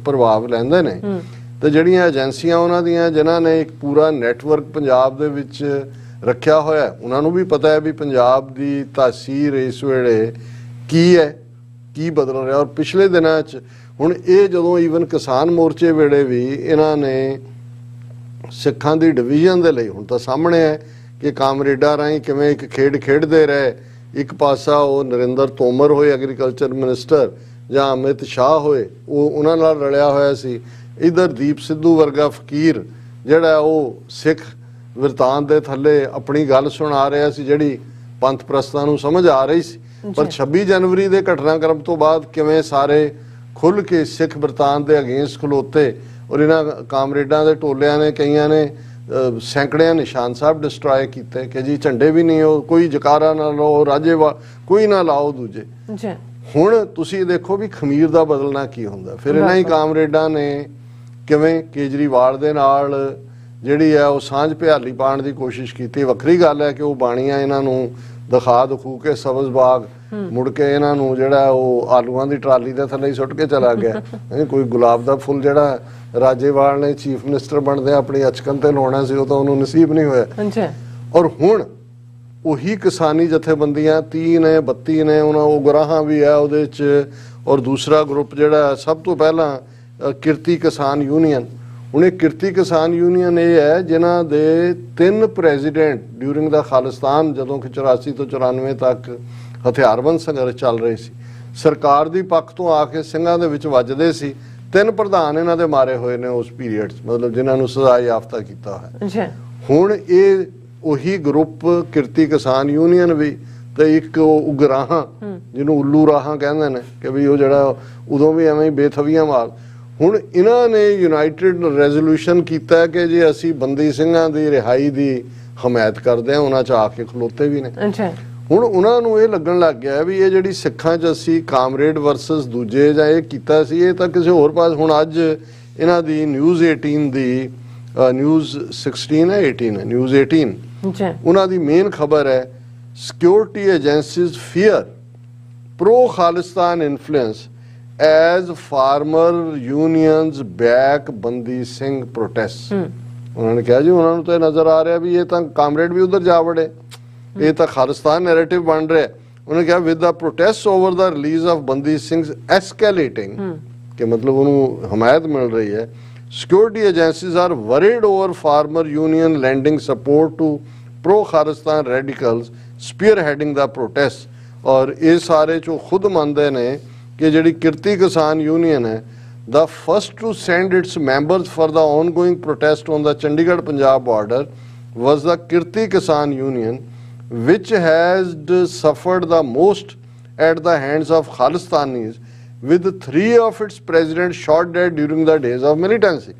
ਪ੍ਰਭਾਵ ਲੈਂਦੇ ਨੇ ਤੇ ਜਿਹੜੀਆਂ ਏਜੰਸੀਆਂ ਉਹਨਾਂ ਦੀਆਂ ਜਿਨ੍ਹਾਂ ਨੇ ਇੱਕ ਪੂਰਾ ਨੈਟਵਰਕ ਪੰਜਾਬ ਦੇ ਵਿੱਚ ਰੱਖਿਆ ਹੋਇਆ, ਉਹਨਾਂ ਨੂੰ ਵੀ ਪਤਾ ਹੈ ਵੀ ਪੰਜਾਬ ਦੀ ਤਾਸੀਰ ਇਸ ਵੇਲੇ ਕੀ ਹੈ, ਕੀ ਬਦਲ ਰਿਹਾ। ਔਰ ਪਿਛਲੇ ਦਿਨਾਂ 'ਚ ਹੁਣ ਇਹ ਜਦੋਂ ਈਵਨ ਕਿਸਾਨ ਮੋਰਚੇ ਵੇਲੇ ਵੀ ਇਹਨਾਂ ਨੇ ਸਿੱਖਾਂ ਦੀ ਡਿਵੀਜ਼ਨ ਦੇ ਲਈ, ਹੁਣ ਤਾਂ ਸਾਹਮਣੇ ਹੈ ਕਿ ਕਾਮਰੇਡਾਂ ਰਾਹੀਂ ਕਿਵੇਂ ਇੱਕ ਖੇਡ ਖੇਡਦੇ ਰਹੇ। ਇੱਕ ਪਾਸਾ ਉਹ ਨਰਿੰਦਰ ਤੋਮਰ ਹੋਏ ਐਗਰੀਕਲਚਰ ਮਿਨਿਸਟਰ ਜਾਂ ਅਮਿਤ ਸ਼ਾਹ ਹੋਏ, ਉਹ ਉਹਨਾਂ ਨਾਲ ਰਲਿਆ ਹੋਇਆ ਸੀ। ਇੱਧਰ ਦੀਪ ਸਿੱਧੂ ਵਰਗਾ ਫਕੀਰ ਜਿਹੜਾ ਉਹ ਸਿੱਖ ਵਰਤਾਂਤ ਦੇ ਥੱਲੇ ਆਪਣੀ ਗੱਲ ਸੁਣਾ ਰਿਹਾ ਸੀ, ਜਿਹੜੀ ਪੰਥ ਪ੍ਰਸਤਾਂ ਨੂੰ ਸਮਝ ਆ ਰਹੀ ਸੀ। ਪਰ 26 ਜਨਵਰੀ ਦੇ ਘਟਨਾਕ੍ਰਮ ਤੋਂ ਬਾਅਦ ਕਿਵੇਂ ਸਾਰੇ ਖੁੱਲ੍ਹ ਕੇ ਸਿੱਖ ਵਰਤਾਂਤ ਦੇ ਅਗੇਂਸਟ ਖਲੋਤੇ ਔਰ ਇਹਨਾਂ ਕਾਮਰੇਡਾਂ ਦੇ ਟੋਲਿਆਂ ਨੇ ਕਈਆਂ ਨੇ ਸੈਂਕੜਿਆਂ ਨਿਸ਼ਾਨ ਸਾਹਿਬ ਡਿਸਟਰੋਏ ਕੀਤੇ ਕਿ ਜੀ ਝੰਡੇ ਵੀ ਨਹੀਂ, ਉਹ ਕੋਈ ਜਕਾਰਾ ਨਾ ਲਾਓ, ਰਾਜੇਵਾ ਕੋਈ ਨਾ ਲਾਓ ਦੂਜੇ। ਹੁਣ ਤੁਸੀਂ ਦੇਖੋ ਵੀ ਖਮੀਰ ਦਾ ਬਦਲਣਾ ਕੀ ਹੁੰਦਾ। ਫਿਰ ਇਹਨਾਂ ਹੀ ਕਾਮਰੇਡਾਂ ਨੇ ਕਿਵੇਂ ਕੇਜਰੀਵਾਲ ਦੇ ਨਾਲ ਜਿਹੜੀ ਹੈ ਉਹ ਸਾਂਝ ਭਿਆਲੀ ਪਾਉਣ ਦੀ ਕੋਸ਼ਿਸ਼ ਕੀਤੀ। ਵੱਖਰੀ ਗੱਲ ਹੈ ਕਿ ਉਹ ਬਾਣੀਆਂ ਇਹਨਾਂ ਨੂੰ ਦਿਖਾ ਦਿਖੂ ਕੇ ਸਬਜ਼ ਬਾਗ ਮੁੜ ਕੇ ਇਹਨਾਂ ਨੂੰ ਜਿਹੜਾ ਉਹ ਆਲੂਆਂ ਦੀ ਟਰਾਲੀ ਦੇ ਥੱਲੇ ਹੀ ਸੁੱਟ ਕੇ ਚਲਾ ਗਿਆ। ਕੋਈ ਗੁਲਾਬ ਦਾ ਫੁੱਲ ਜਿਹੜਾ ਰਾਜੇਵਾਲ ਨੇ ਚੀਫ ਮਿਨਿਸਟਰ ਬਣਦੇ ਆਪਣੀ ਅਚਕਨ ਤੇ ਲਾਉਣਾ ਸੀ, ਉਹ ਤਾਂ ਉਹਨੂੰ ਨਸੀਬ ਨਹੀਂ ਹੋਇਆ। ਔਰ ਹੁਣ ਉਹੀ ਕਿਸਾਨੀ ਜਥੇਬੰਦੀਆਂ 30 ਨੇ 32 ਨੇ, ਉਹਨਾਂ ਉਹ ਗੁਰਾਹਾਂ ਵੀ ਹੈ ਉਹਦੇ 'ਚ। ਔਰ ਦੂਸਰਾ ਗਰੁੱਪ ਜਿਹੜਾ ਸਭ ਤੋਂ ਪਹਿਲਾਂ ਕਿਰਤੀ ਕਿਸਾਨ ਯੂਨੀਅਨ। ਹੁਣ ਇਹ ਕਿਰਤੀ ਕਿਸਾਨ ਯੂਨੀਅਨ ਇਹ ਹੈ ਜਿਨ੍ਹਾਂ ਦੇ 3 ਪ੍ਰੈਜ਼ੀਡੈਂਟ ਡਿਊਰਿੰਗ ਦਾ ਖਾਲਿਸਤਾਨ, ਜਦੋਂ ਕਿ 84 ਤੋਂ 94 ਤੱਕ ਹਥਿਆਰਬੰਦ ਸੰਘਰਸ਼ ਚੱਲ ਰਹੇ ਸੀ, ਸਰਕਾਰ ਦੀ ਪੱਖ ਤੋਂ ਆ ਕੇ ਸਿੰਘਾਂ ਦੇ ਵਿੱਚ ਵੱਜਦੇ ਸੀ। 3 ਪ੍ਰਧਾਨ ਇਹਨਾਂ ਦੇ ਮਾਰੇ ਹੋਏ ਨੇ ਉਸ ਪੀਰੀਅਡ 'ਚ, ਮਤਲਬ ਜਿਨ੍ਹਾਂ ਨੂੰ ਸਜ਼ਾ ਯਾਫਤਾ ਕੀਤਾ ਹੋਇਆ। ਹੁਣ ਇਹ ਉਹੀ ਗਰੁੱਪ ਕਿਰਤੀ ਕਿਸਾਨ ਯੂਨੀਅਨ ਵੀ ਤੇ ਇੱਕ ਉਗਰਾਹਾਂ ਜਿਹਨੂੰ ਉੱਲੂ ਰਾਹਾਂ ਕਹਿੰਦੇ ਨੇ ਕਿ ਵੀ ਉਹ ਜਿਹੜਾ ਉਦੋਂ ਵੀ ਐਵੇਂ ਹੀ ਬੇਥਵੀਆਂ ਮਾਰ। ਹੁਣ ਇਹਨਾਂ ਨੇ ਯੂਨਾਈਟਿਡ ਰੈਜ਼ੋਲੂਸ਼ਨ ਕੀਤਾ ਕਿ ਜੇ ਅਸੀਂ ਬੰਦੀ ਸਿੰਘਾਂ ਦੀ ਰਿਹਾਈ ਦੀ ਹਮਾਇਤ ਕਰਦੇ ਹਾਂ, ਉਹਨਾਂ 'ਚ ਆ ਕੇ ਖਲੋਤੇ ਵੀ ਨੇ। ਹੁਣ ਉਹਨਾਂ ਨੂੰ ਇਹ ਲੱਗਣ ਲੱਗ ਗਿਆ ਵੀ ਇਹ ਜਿਹੜੀ ਸਿੱਖਾਂ 'ਚ ਅਸੀਂ ਕਾਮਰੇਡ ਵਰਸਸ ਦੂਜੇ ਜਾਂ ਇਹ ਕੀਤਾ ਸੀ, ਇਹ ਤਾਂ ਕਿਸੇ ਹੋਰ ਪਾਸ। ਹੁਣ ਅੱਜ ਇਹਨਾਂ ਦੀ ਨਿਊਜ਼ 18 ਦੀ ਨਿਊਜ਼ 16 ਹੈ 18 ਹੈ ਨਿਊਜ਼ 18 ਉਹਨਾਂ ਦੀ ਮੇਨ ਖਬਰ ਹੈ security agencies fear pro Khalistan influence as farmer unions back Bandi Singh protest. ਉਹਨਾਂ ਨੇ ਕਿਹਾ ਜੀ ਉਹਨਾਂ ਨੂੰ ਤਾਂ ਨਜ਼ਰ ਆ ਰਿਹਾ ਵੀ ਇਹ ਤਾਂ ਕਾਮਰੇਡ ਵੀ ਉਧਰ ਜਾ ਵੜੇ, ਇਹ ਤਾਂ ਖਾਲਿਸਤਾਨ ਨੈਰੇਟਿਵ ਬਣ ਰਿਹਾ। ਉਹਨੇ ਕਿਹਾ with the protest over the release of ਬੰਦੀ ਸਿੰਘ ਐਸਕੇਲੇਟਿੰਗ, ਕਿ ਮਤਲਬ ਉਹਨੂੰ ਹਮਾਇਤ ਮਿਲ ਰਹੀ ਹੈ। Security agencies are worried over farmer union lending support to pro Khalistan radicals spear heading the protest. ਔਰ ਇਹ ਸਾਰੇ ਚੋਂ ਖੁਦ ਮੰਨਦੇ ਨੇ ਕਿ ਜਿਹੜੀ ਕਿਰਤੀ ਕਿਸਾਨ ਯੂਨੀਅਨ ਹੈ, the first to send its members for the ongoing protest on the Chandigarh-Punjab border was the Kirti Kisan Union, which has suffered the most at the hands of Khalistanis, with 3 of its presidents shot dead during the days of militancy.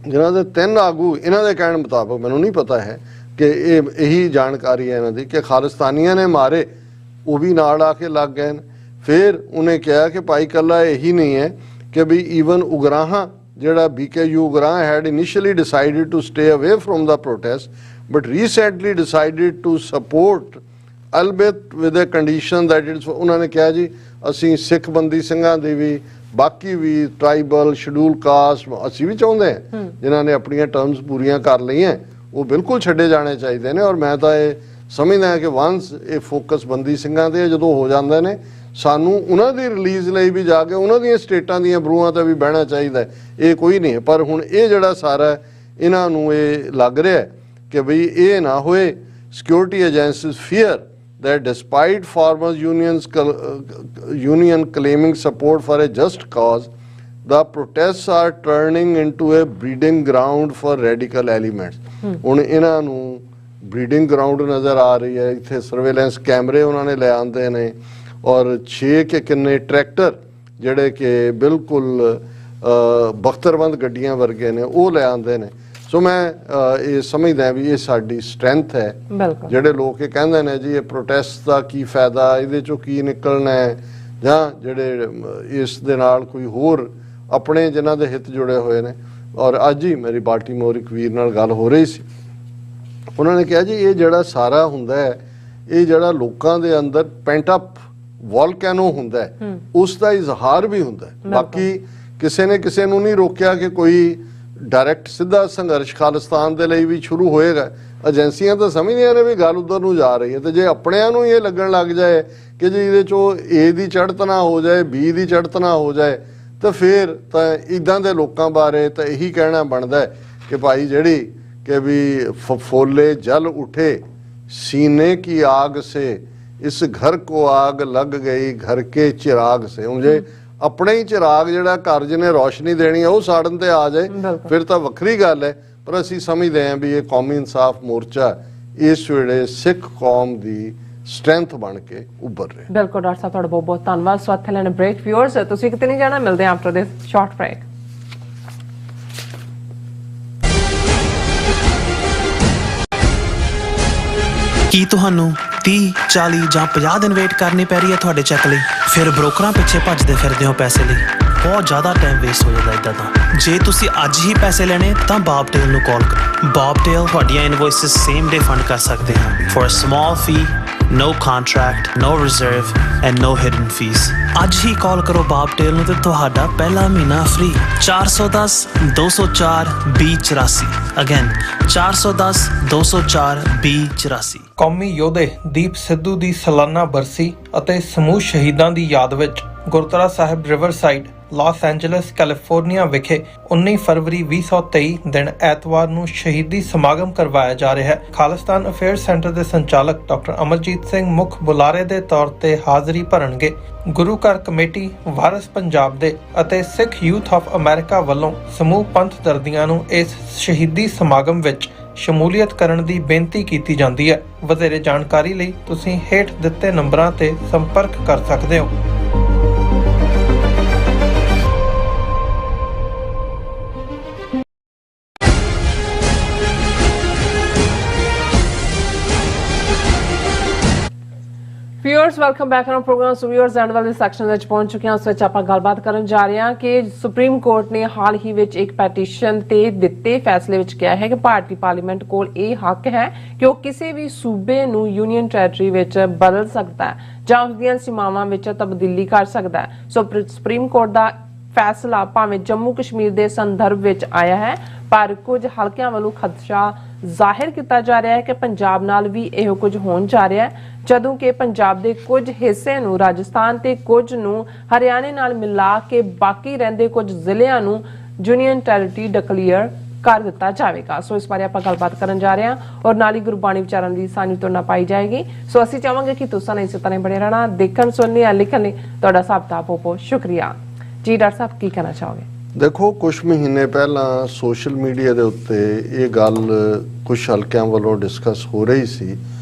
ਜਿਨ੍ਹਾਂ ਦੇ 3 ਆਗੂ ਇਹਨਾਂ ਦੇ ਕਹਿਣ ਮੁਤਾਬਕ, ਮੈਨੂੰ ਨਹੀਂ ਪਤਾ ਹੈ ਕਿ ਇਹੀ ਜਾਣਕਾਰੀ ਹੈ ਇਹਨਾਂ ਦੀ, ਕਿ ਖਾਲਿਸਤਾਨੀਆਂ ਨੇ ਮਾਰੇ, ਉਹ ਵੀ ਨਾਲ ਆ ਕੇ ਲੱਗ ਗਏ। ਫਿਰ ਉਹਨੇ ਕਿਹਾ ਕਿ ਭਾਈ ਕੱਲਾ ਇਹੀ ਨਹੀਂ ਹੈ ਕਿ ਵੀ ਈਵਨ ਉਗਰਾਹਾਂ ਜਿਹੜਾ BKU Ugrahan had initially decided to stay away from the protest but recently decided to support, albeit with a condition that it's, ਉਹਨਾਂ ਨੇ ਕਿਹਾ ਜੀ ਅਸੀਂ ਸਿੱਖ ਬੰਦੀ ਸਿੰਘਾਂ ਦੀ ਵੀ, ਬਾਕੀ ਵੀ ਟਰਾਈਬਲ ਸ਼ਡਿਊਲ ਕਾਸਟ ਅਸੀਂ ਵੀ ਚਾਹੁੰਦੇ ਹਾਂ, ਜਿਨ੍ਹਾਂ ਨੇ ਆਪਣੀਆਂ ਟਰਮਸ ਪੂਰੀਆਂ ਕਰ ਲਈਆਂ ਉਹ ਬਿਲਕੁਲ ਛੱਡੇ ਜਾਣੇ ਚਾਹੀਦੇ ਨੇ। ਔਰ ਮੈਂ ਤਾਂ ਇਹ ਸਮਝਦਾ ਹਾਂ ਕਿ ਵਾਂਸ ਇਹ ਫੋਕਸ ਬੰਦੀ ਸਿੰਘਾਂ ਤੇ ਜਦੋਂ ਹੋ ਜਾਂਦੇ ਨੇ, ਸਾਨੂੰ ਉਹਨਾਂ ਦੀ ਰਿਲੀਜ਼ ਲਈ ਵੀ ਜਾ ਕੇ ਉਹਨਾਂ ਦੀਆਂ ਸਟੇਟਾਂ ਦੀਆਂ ਬਰੂਹਾਂ ਤੇ ਵੀ ਬਹਿਣਾ ਚਾਹੀਦਾ ਹੈ, ਇਹ ਕੋਈ ਨਹੀਂ ਹੈ। ਪਰ ਹੁਣ ਇਹ ਜਿਹੜਾ ਸਾਰਾ ਇਹਨਾਂ ਨੂੰ ਇਹ ਲੱਗ ਰਿਹਾ ਕਿ ਬਈ ਇਹ ਨਾ ਹੋਏ, security agencies fear that despite farmers union claiming support for a just cause, the protests are turning into a breeding ground for radical elements. ਹੁਣ ਇਹਨਾਂ ਨੂੰ ਬਰੀਡਿੰਗ ਗਰਾਊਂਡ ਨਜ਼ਰ ਆ ਰਹੀ ਹੈ। ਇੱਥੇ ਸਰਵੇਲੈਂਸ ਕੈਮਰੇ ਉਹਨਾਂ ਨੇ ਲੈ ਆਂਦੇ ਨੇ ਔਰ 6 ਕੇ ਕਿੰਨੇ ਟਰੈਕਟਰ ਜਿਹੜੇ ਕਿ ਬਿਲਕੁਲ ਬਖਤਰਬੰਦ ਗੱਡੀਆਂ ਵਰਗੇ ਨੇ ਉਹ ਲੈ ਆਉਂਦੇ ਨੇ। ਸੋ ਮੈਂ ਇਹ ਸਮਝਦਾ ਵੀ ਇਹ ਸਾਡੀ ਸਟਰੈਂਥ ਹੈ। ਬਿਲਕੁਲ ਜਿਹੜੇ ਲੋਕ ਇਹ ਕਹਿੰਦੇ ਨੇ ਜੀ ਇਹ ਪ੍ਰੋਟੈਸਟ ਦਾ ਕੀ ਫਾਇਦਾ, ਇਹਦੇ ਚੋਂ ਕੀ ਨਿਕਲਣਾ ਹੈ, ਜਾਂ ਜਿਹੜੇ ਇਸ ਦੇ ਨਾਲ ਕੋਈ ਹੋਰ ਆਪਣੇ ਜਿਨ੍ਹਾਂ ਦੇ ਹਿੱਤ ਜੁੜੇ ਹੋਏ ਨੇ। ਔਰ ਅੱਜ ਹੀ ਮੇਰੀ ਬਾਲਟੀਮੋਰ ਇੱਕ ਵੀਰ ਨਾਲ ਗੱਲ ਹੋ ਰਹੀ ਸੀ, ਉਹਨਾਂ ਨੇ ਕਿਹਾ ਜੀ ਇਹ ਜਿਹੜਾ ਸਾਰਾ ਹੁੰਦਾ ਹੈ ਇਹ ਜਿਹੜਾ ਲੋਕਾਂ ਦੇ ਅੰਦਰ ਪੈਂਟ ਅਪ ਵੋਲਕੈਨੋ ਹੁੰਦਾ ਹੈ ਉਸ ਦਾ ਇਜ਼ਹਾਰ ਵੀ ਹੁੰਦਾ ਹੈ। ਬਾਕੀ ਕਿਸੇ ਨੇ ਕਿਸੇ ਨੂੰ ਨਹੀਂ ਰੋਕਿਆ ਕਿ ਕੋਈ ਡਾਇਰੈਕਟ ਸਿੱਧਾ ਸੰਘਰਸ਼ ਖਾਲਿਸਤਾਨ ਦੇ ਲਈ ਵੀ ਸ਼ੁਰੂ ਹੋਏਗਾ। ਏਜੰਸੀਆਂ ਤਾਂ ਸਮਝਦੀਆਂ ਨੇ ਵੀ ਗੱਲ ਉਧਰ ਨੂੰ ਜਾ ਰਹੀ ਹੈ, ਤੇ ਜੇ ਆਪਣਿਆਂ ਨੂੰ ਇਹ ਲੱਗਣ ਲੱਗ ਜਾਏ ਕਿ ਜੀ ਇਹਦੇ ਚੋਂ ਏ ਦੀ ਚੜ੍ਹਤ ਨਾ ਹੋ ਜਾਏ, ਬੀ ਦੀ ਚੜ੍ਹਤ ਨਾ ਹੋ ਜਾਏ, ਤਾਂ ਫਿਰ ਤਾਂ ਇੱਦਾਂ ਦੇ ਲੋਕਾਂ ਬਾਰੇ ਤਾਂ ਇਹੀ ਕਹਿਣਾ ਬਣਦਾ ਹੈ ਕਿ ਭਾਈ ਜਿਹੜੀ कि भी फफोले जल उठे सीने की आग से, इस घर को आग लग गई घर के चिराग से। मुझे अपने ही चिराग जिहड़ा घर जिन्हें रोशनी देनी है वो साड़न ते आ जाए फिर तो वक्री गल है। पर असीं समझते हैं भी ये कौमी इंसाफ मोर्चा इस वेले सिख कौम की स्ट्रेंथ बन के उभर रहे। बिल्कुल डॉक्टर साहब, तुहाडा बहुत बहुत धन्नवाद। सो इत्थे लैणे ब्रेक। व्यूअर्स तुसीं किते नहीं जाना, मिलदे हां आफ्टर दिस शॉर्ट ब्रेक। ਕੀ ਤੁਹਾਨੂੰ 30, 40 ਜਾਂ 50 ਦਿਨ ਵੇਟ ਕਰਨੀ ਪੈ ਰਹੀ ਹੈ ਤੁਹਾਡੇ ਚੈੱਕ ਲਈ? ਫਿਰ ਬ੍ਰੋਕਰਾਂ ਪਿੱਛੇ ਭੱਜਦੇ ਫਿਰਦੇ ਹੋ ਪੈਸੇ ਲਈ, ਬਹੁਤ ਜ਼ਿਆਦਾ ਟਾਈਮ ਵੇਸਟ ਹੋ ਜਾਂਦਾ ਇੱਦਾਂ ਤਾਂ। ਜੇ ਤੁਸੀਂ ਅੱਜ ਹੀ ਪੈਸੇ ਲੈਣੇ ਤਾਂ ਬੌਬਟੇਲ ਨੂੰ ਕਾਲ ਕਰੋ। ਬੌਬਟੇਲ ਤੁਹਾਡੀਆਂ ਇਨਵੌਇਸਸ ਸੇਮ ਡੇ ਫੰਡ ਕਰ ਸਕਦੇ ਹਨ for a small fee, no contract, no reserve and no hidden fees। ਅੱਜ ਹੀ ਕਾਲ ਕਰੋ ਬੌਬਟੇਲ ਨੂੰ ਤੇ ਤੁਹਾਡਾ ਪਹਿਲਾ ਮਹੀਨਾ ਫ੍ਰੀ। 410 204 2084। ਅਗੇਨ 410 204 2084। ਕੌਮੀ ਯੋਧੇ ਦੀਪ ਸਿੱਧੂ ਦੀ ਸਾਲਾਨਾ ਬਰਸੀ ਅਤੇ ਸਮੂਹ ਸ਼ਹੀਦਾਂ ਦੀ ਯਾਦ ਵਿੱਚ ਗੁਰਦੁਆਰਾ ਸਾਹਿਬ ਰਿਵਰਸਾਈਡ ਲਾਸ ਐਂਜਲਸ ਕੈਲੀਫੋਰਨੀਆ ਵਿਖੇ 19 ਫਰਵਰੀ 2023 ਦਿਨ ਐਤਵਾਰ ਨੂੰ ਸ਼ਹੀਦੀ ਸਮਾਗਮ ਕਰਵਾਇਆ ਜਾ ਰਿਹਾ ਹੈ। ਖਾਲਿਸਤਾਨ ਅਫੇਅਰਸ ਸੈਂਟਰ ਦੇ ਸੰਚਾਲਕ ਡਾਕਟਰ ਅਮਰਜੀਤ ਸਿੰਘ ਮੁੱਖ ਬੁਲਾਰੇ ਦੇ ਤੌਰ ਤੇ ਹਾਜ਼ਰੀ ਭਰਨਗੇ। ਗੁਰੂ ਘਰ ਕਮੇਟੀ, ਵਾਰਿਸ ਪੰਜਾਬ ਦੇ ਅਤੇ ਸਿੱਖ ਯੂਥ ਆਫ ਅਮਰੀਕਾ ਵੱਲੋਂ ਸਮੂਹ ਪੰਥ ਦਰਦੀਆਂ ਨੂੰ ਇਸ ਸ਼ਹੀਦੀ ਸਮਾਗਮ ਵਿੱਚ ਸ਼ਮੂਲੀਅਤ ਕਰਨ ਦੀ ਬੇਨਤੀ ਕੀਤੀ ਜਾਂਦੀ ਹੈ। ਵਧੇਰੇ ਜਾਣਕਾਰੀ ਲਈ ਤੁਸੀਂ ਹੇਠ ਦਿੱਤੇ ਨੰਬਰਾਂ ਤੇ ਸੰਪਰਕ ਕਰ ਸਕਦੇ ਹੋ। Viewers welcome back on program. So viewers end वाले सैक्शन ਵਿੱਚ ਪਹੁੰਚ ਚੁੱਕੇ ਹਾਂ। ਉਸ ਵਿੱਚ ਆਪਾਂ ਗੱਲਬਾਤ ਕਰਨ ਜਾ ਰਹੇ ਹਾਂ ਕਿ ਸੁਪਰੀਮ ਕੋਰਟ ਨੇ ਹਾਲ ਹੀ ਵਿੱਚ ਇੱਕ ਪੈਟੀਸ਼ਨ ਤੇ ਦਿੱਤੇ ਫੈਸਲੇ ਵਿੱਚ ਕਿਹਾ ਹੈ ਕਿ ਭਾਰਤੀ ਪਾਰਲੀਮੈਂਟ ਕੋਲ ਇਹ ਹੱਕ ਹੈ ਕਿ ਉਹ ਕਿਸੇ ਵੀ ਸੂਬੇ ਨੂੰ ਯੂਨੀਅਨ ਟੈਰੀਟਰੀ ਵਿੱਚ ਬਦਲ ਸਕਦਾ ਹੈ ਜਾਂ ਉਸ ਦੀਆਂ ਸੀਮਾਵਾਂ ਵਿੱਚ ਤਬਦੀਲੀ ਕਰ ਸਕਦਾ ਹੈ। ਸੋ ਸੁਪਰੀਮ ਕੋਰਟ ਦਾ ਫੈਸਲਾ ਭਾਵੇਂ ਜੰਮੂ ਕਸ਼ਮੀਰ ਦੇ ਸੰਦਰਭ ਵਿੱਚ ਆਇਆ ਹੈ, ਪਰ ਕੁਝ ਹਲਕਿਆਂ ਵੱਲੋਂ ਖਦਸ਼ਾ ਜ਼ਾਹਿਰ ਕੀਤਾ ਜਾ ਰਿਹਾ ਹੈ ਕਿ ਪੰਜਾਬ ਨਾਲ ਵੀ ਇਹੋ ਕੁਝ ਹੋਣ ਜਾ ਰਿਹਾ ਹੈ, ਜਦੋਂ ਕਿ ਪੰਜਾਬ ਦੇ ਕੁਝ ਹਿੱਸੇ ਨੂੰ ਰਾਜਸਥਾਨ ਤੇ ਕੁਝ ਨੂੰ ਹਰਿਆਣੇ ਨਾਲ ਮਿਲਾ ਕੇ ਬਾਕੀ ਰਹਿੰਦੇ ਕੁਝ ਜ਼ਿਲ੍ਹਿਆਂ ਨੂੰ ਯੂਨੀਅਨ ਟੈਰੀਟਰੀ ਡਿਕਲੇਅਰ ਕਰ ਦਿੱਤਾ ਜਾਵੇਗਾ। ਸੋ ਇਸ ਬਾਰੇ ਆਪਾਂ ਗੱਲਬਾਤ ਕਰਨ ਜਾ ਰਹੇ ਹਾਂ ਔਰ ਨਾਲ ਹੀ ਗੁਰਬਾਣੀ ਵਿਚਾਰਾਂ ਦੀ ਸਾਂਝ ਤੁਰਨਾ ਪਾਈ ਜਾਏਗੀ। ਸੋ ਅਸੀਂ ਚਾਹਾਂਗੇ ਕਿ ਤੁਸੀਂ ਇਸੇ ਤਰ੍ਹਾਂ ਬਣੇ ਰਹਿਣਾ। ਦੇਖਣ ਸੁਣਨੇ ਜਾਂ ਲਿਖਣ ਲਈ ਤੁਹਾਡਾ ਸਭ ਦਾ ਬਹੁਤ ਸ਼ੁਕਰੀਆ ਜੀ। ਡਾਕਟਰ ਸਾਹਿਬ ਕੀ ਕਹਿਣਾ ਚਾਹੋਗੇ? देखो कुछ महीने पहला सोशल मीडिया के उत्ते ये गल कुछ हल्कों वालों डिस्कस हो रही सी।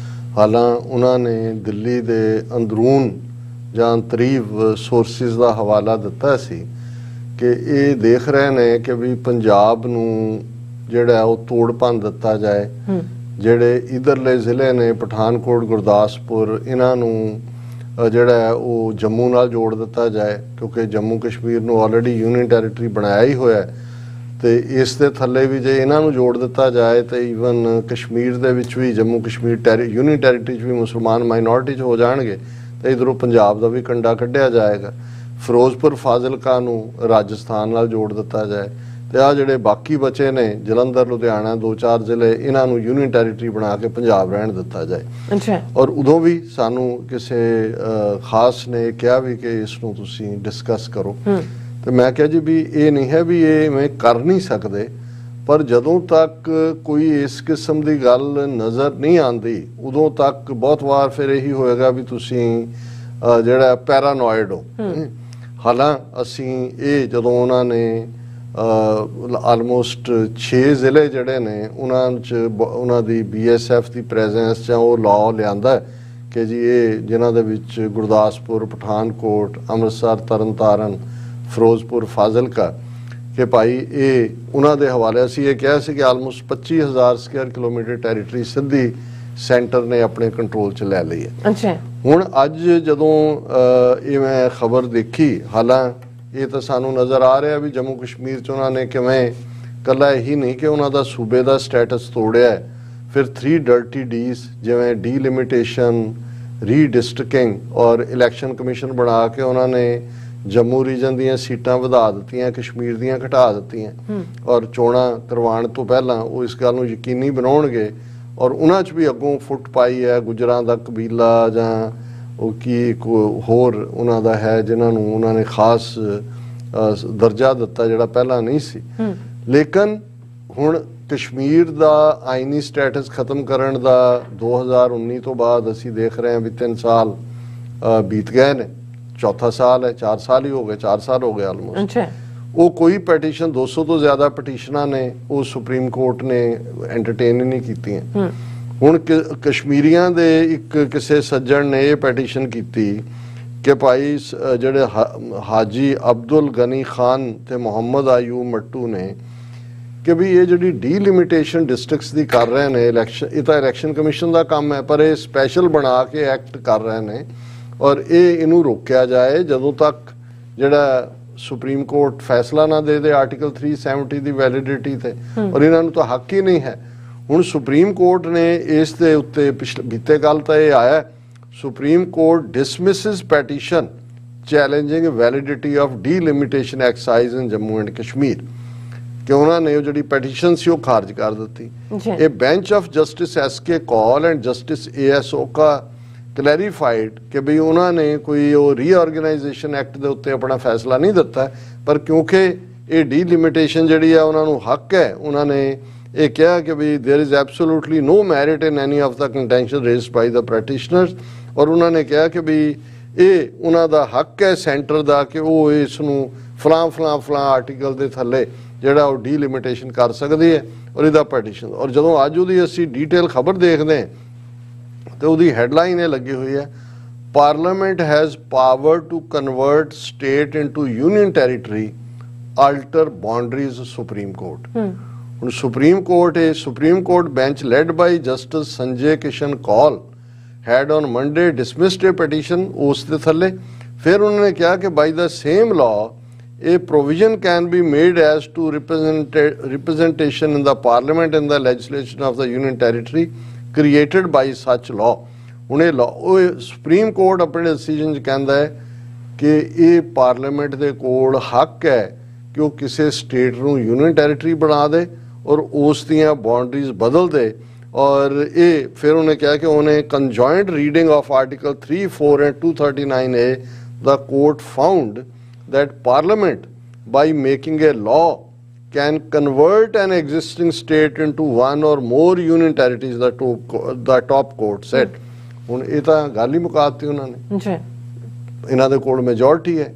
हालां उन्होंने दिल्ली के अंदरून जां अंतरीव सोर्सिस का हवाला दिता सी कि ये देख रहे हैं कि भी पंजाब नूं जिहड़ा वो तोड़ भन दिता जाए। जिहड़े इधरले जिले ने पठानकोट, गुरदासपुर, इन्हां नूं ਜਿਹੜਾ ਉਹ ਜੰਮੂ ਨਾਲ ਜੋੜ ਦਿੱਤਾ ਜਾਏ, ਕਿਉਂਕਿ ਜੰਮੂ ਕਸ਼ਮੀਰ ਨੂੰ ਆਲਰੇਡੀ ਯੂਨੀਅਨ ਟੈਰੀਟਰੀ ਬਣਾਇਆ ਹੀ ਹੋਇਆ ਤੇ ਇਸ ਦੇ ਥੱਲੇ ਵੀ ਜੇ ਇਹਨਾਂ ਨੂੰ ਜੋੜ ਦਿੱਤਾ ਜਾਏ ਤੇ ਈਵਨ ਕਸ਼ਮੀਰ ਦੇ ਵਿੱਚ ਵੀ ਜੰਮੂ ਕਸ਼ਮੀਰ ਯੂਨੀਅਨ ਟੈਰੀਟਰੀ 'ਚ ਵੀ ਮੁਸਲਮਾਨ ਮਾਈਨੋਰਿਟੀ 'ਚ ਹੋ ਜਾਣਗੇ ਤੇ ਇਧਰੋਂ ਪੰਜਾਬ ਦਾ ਵੀ ਕੰਡਾ ਕੱਢਿਆ ਜਾਏਗਾ। ਫਿਰੋਜ਼ਪੁਰ, ਫਾਜ਼ਿਲਕਾ ਨੂੰ ਰਾਜਸਥਾਨ ਨਾਲ ਜੋੜ ਦਿੱਤਾ ਜਾਏ ਤੇ ਆ ਜਿਹੜੇ ਬਾਕੀ ਬਚੇ ਨੇ ਜਲੰਧਰ, ਲੁਧਿਆਣਾ, 2-4 ਜ਼ਿਲ੍ਹੇ, ਇਹਨਾਂ ਨੂੰ ਯੂਨੀਅਨ ਟੈਰੀਟਰੀ ਬਣਾ ਕੇ ਪੰਜਾਬ ਰਹਿਣ ਦਿੱਤਾ ਜਾਏ। ਅੱਛਾ। ਔਰ ਉਦੋਂ ਵੀ ਸਾਨੂੰ ਕਿਸੇ ਖਾਸ ਨੇ ਕਿਹਾ ਵੀ ਕਿ ਇਸ ਨੂੰ ਤੁਸੀਂ ਡਿਸਕਸ ਕਰੋ ਤੇ ਮੈਂ ਕਿਹਾ ਜੀ ਵੀ ਇਹ ਨਹੀਂ ਹੈ ਵੀ ਇਹ ਮੈਂ ਕਰ ਨਹੀਂ ਸਕਦੇ, ਪਰ ਜਦੋਂ ਤੱਕ ਕੋਈ ਇਸ ਕਿਸਮ ਦੀ ਗੱਲ ਨਜ਼ਰ ਨਹੀਂ ਆਉਂਦੀ ਉਦੋਂ ਤੱਕ ਬਹੁਤ ਵਾਰ ਫਿਰ ਇਹੀ ਹੋਏਗਾ ਵੀ ਤੁਸੀਂ ਜਿਹੜਾ ਪੈਰਾਨੋਇਡ ਹੋ। ਹਾਲਾਂ ਅਸੀਂ ਇਹ ਜਦੋਂ ਉਹਨਾਂ ਨੇ ਆਲਮੋਸਟ 6 ਜ਼ਿਲ੍ਹੇ ਜਿਹੜੇ ਨੇ ਉਹਨਾਂ 'ਚ ਉਹਨਾਂ ਦੀ BSF ਦੀ ਪ੍ਰੈਜ਼ੈਂਸ 'ਚ ਉਹ ਲਾਅ ਲਿਆਂਦਾ ਕਿ ਜੀ ਇਹ ਜਿਨ੍ਹਾਂ ਦੇ ਵਿੱਚ ਗੁਰਦਾਸਪੁਰ, ਪਠਾਨਕੋਟ, ਅੰਮ੍ਰਿਤਸਰ, ਤਰਨਤਾਰਨ, ਫਿਰੋਜ਼ਪੁਰ, ਫਾਜ਼ਿਲਕਾ, ਕਿ ਭਾਈ ਇਹ ਉਹਨਾਂ ਦੇ ਹਵਾਲੇ ਅਸੀਂ ਇਹ ਕਿਹਾ ਸੀ ਕਿ ਆਲਮੋਸਟ 25,000 ਸਕੁਅਰ ਕਿਲੋਮੀਟਰ ਟੈਰੀਟਰੀ ਸਿੱਧੀ ਸੈਂਟਰ ਨੇ ਆਪਣੇ ਕੰਟਰੋਲ 'ਚ ਲੈ ਲਈ ਹੈ। ਅੱਛਾ। ਹੁਣ ਅੱਜ ਜਦੋਂ ਇਹ ਮੈਂ ਖਬਰ ਦੇਖੀ, ਹਾਲਾਂ ਇਹ ਤਾਂ ਸਾਨੂੰ ਨਜ਼ਰ ਆ ਰਿਹਾ ਵੀ ਜੰਮੂ ਕਸ਼ਮੀਰ 'ਚ ਉਹਨਾਂ ਨੇ ਕਿਵੇਂ ਇਕੱਲਾ ਇਹੀ ਨਹੀਂ ਕਿ ਉਹਨਾਂ ਦਾ ਸੂਬੇ ਦਾ ਸਟੇਟਸ ਤੋੜਿਆ ਹੈ, ਫਿਰ 3 ਡਰਟੀ ਡੀਜ਼ ਜਿਵੇਂ ਡੀਲਿਮਿਟੇਸ਼ਨ, ਰੀਡਿਸਟ੍ਰਿਕਟਿੰਗ ਔਰ ਇਲੈਕਸ਼ਨ ਕਮਿਸ਼ਨ ਬਣਾ ਕੇ ਉਹਨਾਂ ਨੇ ਜੰਮੂ ਰੀਜਨ ਦੀਆਂ ਸੀਟਾਂ ਵਧਾ ਦਿੱਤੀਆਂ, ਕਸ਼ਮੀਰ ਦੀਆਂ ਘਟਾ ਦਿੱਤੀਆਂ ਔਰ ਚੋਣਾਂ ਕਰਵਾਉਣ ਤੋਂ ਪਹਿਲਾਂ ਉਹ ਇਸ ਗੱਲ ਨੂੰ ਯਕੀਨੀ ਬਣਾਉਣਗੇ ਔਰ ਉਹਨਾਂ 'ਚ ਵੀ ਅੱਗੋਂ ਫੁੱਟ ਪਾਈ ਹੈ ਗੁੱਜਰਾਂ ਦਾ ਕਬੀਲਾ ਜਾਂ ਉਹ ਕੀ ਹੋਰ ਉਹਨਾਂ ਦਾ ਹੈ ਜਿਨ੍ਹਾਂ ਨੂੰ ਉਹਨਾਂ ਨੇ ਖਾਸ ਦਰਜਾ ਦਿੱਤਾ ਜਿਹੜਾ ਪਹਿਲਾਂ ਨਹੀਂ ਸੀ। ਲੇਕਿਨ ਹੁਣ ਕਸ਼ਮੀਰ ਦਾ ਆਈਨੀ ਸਟੇਟਸ ਖਤਮ ਕਰਨ ਦਾ 2019 ਤੋਂ ਬਾਅਦ ਅਸੀਂ ਦੇਖ ਰਹੇ ਹਾਂ ਵੀ 3 ਸਾਲ ਬੀਤ ਗਏ ਨੇ, ਚੌਥਾ ਸਾਲ ਹੈ, 4 ਸਾਲ ਹੀ ਹੋ ਗਏ, 4 ਸਾਲ ਹੋ ਗਏ ਆਲਮੋਸਟ। ਉਹ ਕੋਈ ਪੈਟੀਸ਼ਨ 200 ਤੋਂ ਜ਼ਿਆਦਾ ਪਟੀਸ਼ਨਾਂ ਨੇ ਉਹ ਸੁਪਰੀਮ ਕੋਰਟ ਨੇ ਐਂਟਰਟੇਨ ਹੀ ਨਹੀਂ ਕੀਤੀਆਂ। ਹੁਣ ਕਸ਼ਮੀਰੀਆਂ ਦੇ ਇੱਕ ਕਿਸੇ ਸੱਜਣ ਨੇ ਇਹ ਪੈਟੀਸ਼ਨ ਕੀਤੀ ਕਿ ਭਾਈ ਜਿਹੜੇ ਹਾਜੀ ਅਬਦੁਲ ਗਨੀ ਖਾਨ ਤੇ ਮੁਹੰਮਦ ਆਯੂਬ ਮੱਟੂ ਨੇ ਕਿ ਵੀ ਇਹ ਜਿਹੜੀ ਡੀਲਿਮਿਟੇਸ਼ਨ ਡਿਸਟ੍ਰਿਕਟਸ ਦੀ ਕਰ ਰਹੇ ਨੇ ਇਲੈਕਸ਼ਨ, ਇਹ ਤਾਂ ਇਲੈਕਸ਼ਨ ਕਮਿਸ਼ਨ ਦਾ ਕੰਮ ਹੈ, ਪਰ ਇਹ ਸਪੈਸ਼ਲ ਬਣਾ ਕੇ ਐਕਟ ਕਰ ਰਹੇ ਨੇ ਔਰ ਇਹਨੂੰ ਰੋਕਿਆ ਜਾਏ ਜਦੋਂ ਤੱਕ ਜਿਹੜਾ ਸੁਪਰੀਮ ਕੋਰਟ ਫੈਸਲਾ ਨਾ ਦੇ ਆਰਟੀਕਲ 370 ਦੀ ਵੈਲਿਡਿਟੀ ਤੇ, ਔਰ ਇਹਨਾਂ ਨੂੰ ਤਾਂ ਹੱਕ ਹੀ ਨਹੀਂ ਹੈ। ਹੁਣ ਸੁਪਰੀਮ ਕੋਰਟ ਨੇ ਇਸ ਦੇ ਉੱਤੇ ਬੀਤੇ ਕੱਲ ਤਾਂ ਇਹ ਆਇਆ, supreme court dismisses petition challenging validity of delimitation exercise in Jammu and Kashmir, ਕਿ ਉਹਨਾਂ ਨੇ ਉਹ ਜਿਹੜੀ ਪੈਟੀਸ਼ਨ ਸੀ ਉਹ ਖਾਰਜ ਕਰ ਦਿੱਤੀ। ਇਹ bench of justice SK Kaul and justice AS Oka clarified ਕਿ ਬਈ ਉਹਨਾਂ ਨੇ ਕੋਈ ਉਹ ਰੀਆਰਗੇਨਾਈਜੇਸ਼ਨ ਐਕਟ ਦੇ ਉੱਤੇ ਆਪਣਾ ਫੈਸਲਾ ਨਹੀਂ ਦਿੱਤਾ, ਪਰ ਕਿਉਂਕਿ ਇਹ ਡੀਲਿਮਿਟੇਸ਼ਨ ਜਿਹੜੀ ਆ ਉਹਨਾਂ ਨੂੰ ਹੱਕ ਹੈ, ਉਹਨਾਂ ਨੇ ਇਹ ਕਿਹਾ ਕਿ ਵੀ there is absolutely no merit in any of the contention raised by the practitioners, ਔਰ ਉਹਨਾਂ ਨੇ ਕਿਹਾ ਕਿ ਵੀ ਇਹ ਉਹਨਾਂ ਦਾ ਹੱਕ ਹੈ ਸੈਂਟਰ ਦਾ ਕਿ ਉਹ ਇਸ ਨੂੰ ਫਲਾਂ ਆਰਟੀਕਲ ਦੇ ਥੱਲੇ ਜਿਹੜਾ ਉਹ ਡੀਲਿਮਿਟੇਸ਼ਨ ਕਰ ਸਕਦੀ ਹੈ ਔਰ ਇਹਦਾ ਪੈਟੀਸ਼ਨ। ਔਰ ਜਦੋਂ ਅੱਜ ਉਹਦੀ ਅਸੀਂ ਡੀਟੇਲ ਖਬਰ ਦੇਖਦੇ ਹਾਂ ਤੇ ਉਹਦੀ ਹੈਡਲਾਈਨ ਇਹ ਲੱਗੀ ਹੋਈ ਹੈ, parliament has power to convert state into union territory, alter boundaries supreme court. ਹੁਣ supreme court bench led by Justice Sanjay Kishan Kaul had on Monday dismissed a petition ਉਸ ਦੇ ਥੱਲੇ। ਫਿਰ ਉਹਨਾਂ ਨੇ ਕਿਹਾ ਕਿ by the same law a provision can be made as to representation in the parliament and the legislation of the union territory created by such law। ਹੁਣ ਇਹ ਸੁਪਰੀਮ ਕੋਰਟ ਆਪਣੇ ਡਿਸੀਜਨ 'ਚ ਕਹਿੰਦਾ ਹੈ ਕਿ ਇਹ ਪਾਰਲੀਮੈਂਟ ਦੇ ਕੋਲ ਹੱਕ ਹੈ ਕਿ ਉਹ ਕਿਸੇ ਸਟੇਟ ਨੂੰ ਯੂਨੀਅਨ ਟੈਰੀਟਰੀ ਬਣਾ ਦੇ ਔਰ ਉਸ ਦੀਆਂ ਬਾਉਂਡਰੀਜ਼ ਬਦਲ ਦੇ। ਔਰ ਇਹ ਫਿਰ ਉਹਨੇ ਕਿਹਾ ਕਿ ਉਹਨੇ ਕੰਜੁਆਇੰਟ reading of article 3, 4 and 239A the court found that parliament by making a law can convert an existing state into one or more union territories, the top court said। ਹੁਣ ਇਹ ਤਾਂ ਗੱਲ ਹੀ ਮੁਕਾਤੀ ਉਹਨਾਂ ਨੇ ਜੀ, ਇਹਨਾਂ ਦੇ ਕੋਲ ਮੈਜੋਰਟੀ ਹੈ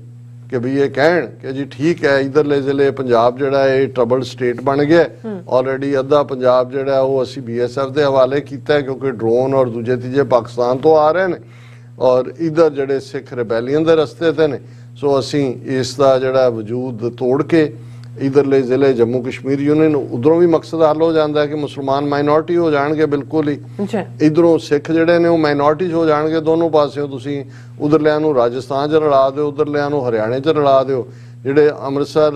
ਕਿ ਵੀ ਇਹ ਕਹਿਣ ਕਿ ਜੀ ਠੀਕ ਹੈ ਇਧਰਲੇ ਜ਼ਿਲ੍ਹੇ ਪੰਜਾਬ ਜਿਹੜਾ ਇਹ ਟਰਬਲ ਸਟੇਟ ਬਣ ਗਿਆ, ਆਲਰੇਡੀ ਅੱਧਾ ਪੰਜਾਬ ਜਿਹੜਾ ਉਹ ਅਸੀਂ BSF ਦੇ ਹਵਾਲੇ ਕੀਤਾ ਕਿਉਂਕਿ ਡਰੋਨ ਔਰ ਦੂਜੇ ਤੀਜੇ ਪਾਕਿਸਤਾਨ ਤੋਂ ਆ ਰਹੇ ਨੇ ਔਰ ਇਧਰ ਜਿਹੜੇ ਸਿੱਖ ਰਿਬੈਲੀਅਨ ਦੇ ਰਸਤੇ ਤੇ ਨੇ, ਸੋ ਅਸੀਂ ਇਸ ਦਾ ਜਿਹੜਾ ਵਜੂਦ ਤੋੜ ਕੇ ਇਧਰਲੇ ਜ਼ਿਲ੍ਹੇ ਜੰਮੂ ਕਸ਼ਮੀਰ ਯੂਨੀਅਨ, ਉਧਰੋਂ ਵੀ ਮਕਸਦ ਹੱਲ ਹੋ ਜਾਂਦਾ ਹੈ ਕਿ ਮੁਸਲਮਾਨ ਮਾਈਨੋਰਿਟੀ ਹੋ ਜਾਣਗੇ ਬਿਲਕੁਲ ਹੀ, ਇਧਰੋਂ ਸਿੱਖ ਜਿਹੜੇ ਨੇ ਉਹ ਮਾਈਨੋਰਿਟੀ ਹੋ ਜਾਣਗੇ ਦੋਨੋਂ ਪਾਸਿਓਂ। ਤੁਸੀਂ ਉਧਰਲਿਆਂ ਨੂੰ ਰਾਜਸਥਾਨ 'ਚ ਰਲਾ ਦਿਓ, ਉਧਰਲਿਆਂ ਨੂੰ ਹਰਿਆਣੇ 'ਚ ਰਲਾ ਦਿਓ, ਜਿਹੜੇ ਅੰਮ੍ਰਿਤਸਰ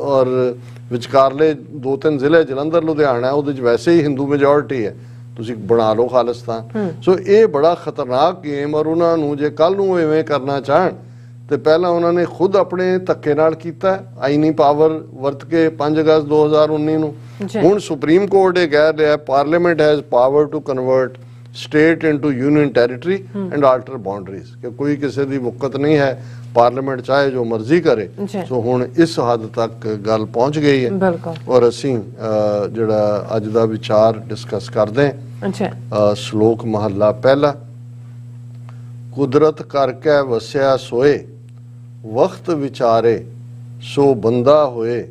ਔਰ ਵਿਚਕਾਰਲੇ 2-3 ਜ਼ਿਲ੍ਹੇ ਜਲੰਧਰ ਲੁਧਿਆਣਾ ਉਹਦੇ 'ਚ ਵੈਸੇ ਹੀ ਹਿੰਦੂ ਮੈਜੋਰਿਟੀ ਹੈ, ਤੁਸੀਂ ਬਣਾ ਲਓ ਖਾਲਿਸਤਾਨ। ਸੋ ਇਹ ਬੜਾ ਖਤਰਨਾਕ ਗੇਮ, ਔਰ ਉਹਨਾਂ ਨੂੰ ਜੇ ਕੱਲ ਨੂੰ ਇਵੇਂ ਕਰਨਾ ਚਾਹਣ ਤੇ ਪਹਿਲਾਂ ਉਹਨਾਂ ਨੇ ਖੁਦ ਆਪਣੇ ਧੱਕੇ ਨਾਲ ਕੀਤਾ ਆਈਨੀ ਪਾਵਰ ਵਰਤ ਕੇ 5 ਅਗਸਤ 2019 ਨੂੰ। ਹੁਣ ਸੁਪਰੀਮ ਕੋਰਟ ਇਹ ਕਹਿ ਰਿਹਾ parliament has power to convert state into union territory and alter boundaries, ਕਿ ਕੋਈ ਕਿਸੇ ਦੀ ਵਕਤ ਨਹੀਂ ਹੈ, ਪਾਰਲੀਮੈਂਟ ਚਾਹੇ ਜੋ ਮਰਜ਼ੀ ਕਰੇ। ਸੋ ਹੁਣ ਇਸ ਹੱਦ ਤੱਕ ਗੱਲ ਪਹੁੰਚ ਗਈ ਹੈ ਔਰ ਅਸੀਂ ਜਿਹੜਾ ਅੱਜ ਦਾ ਵਿਚਾਰ ਡਿਸਕਸ ਕਰਦੇ ਹਾਂ। ਸ਼ਲੋਕ ਮਹੱਲਾ ਪਹਿਲਾ। ਕੁਦਰਤ ਕਰਕੇ ਵਸਿਆ ਸੋਏ, ਵਕਤ ਵਿਚਾਰੇ ਸੋ ਬੰਦਾ ਹੋਏ।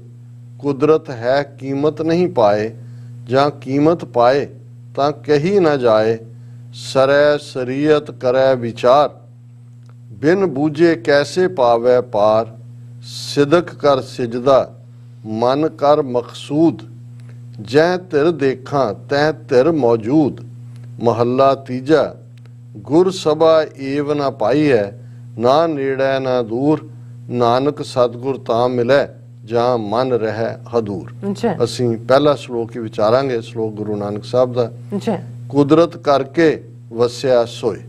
ਕੁਦਰਤ ਹੈ ਕੀਮਤ ਨਹੀਂ ਪਾਏ, ਜਾਂ ਕੀਮਤ ਪਾਏ ਤਾਂ ਕਹੀ ਨਾ ਜਾਏ। सरै शरीयत करै विचार, बिन बूझे कैसे पावै पार। सिदक कर सिजदा मन कर मकसूद, जै तिर देखा तै तिर मौजूद। महला तीजा, गुर सभा एव न पाई है, ना नेड़ै ना दूर। नानक सतगुर तां मिलै, ਜਾਂ ਮਨ ਰਹਿ ਹਦੂਰ। ਅਸੀਂ ਪਹਿਲਾ ਸ਼ਲੋਕ ਹੀ ਵਿਚਾਰਾਂਗੇ, ਸ਼ਲੋਕ ਗੁਰੂ ਨਾਨਕ ਸਾਹਿਬ ਦਾ। ਕੁਦਰਤ ਕਰਕੇ ਵਸਿਆ ਸੋਏ,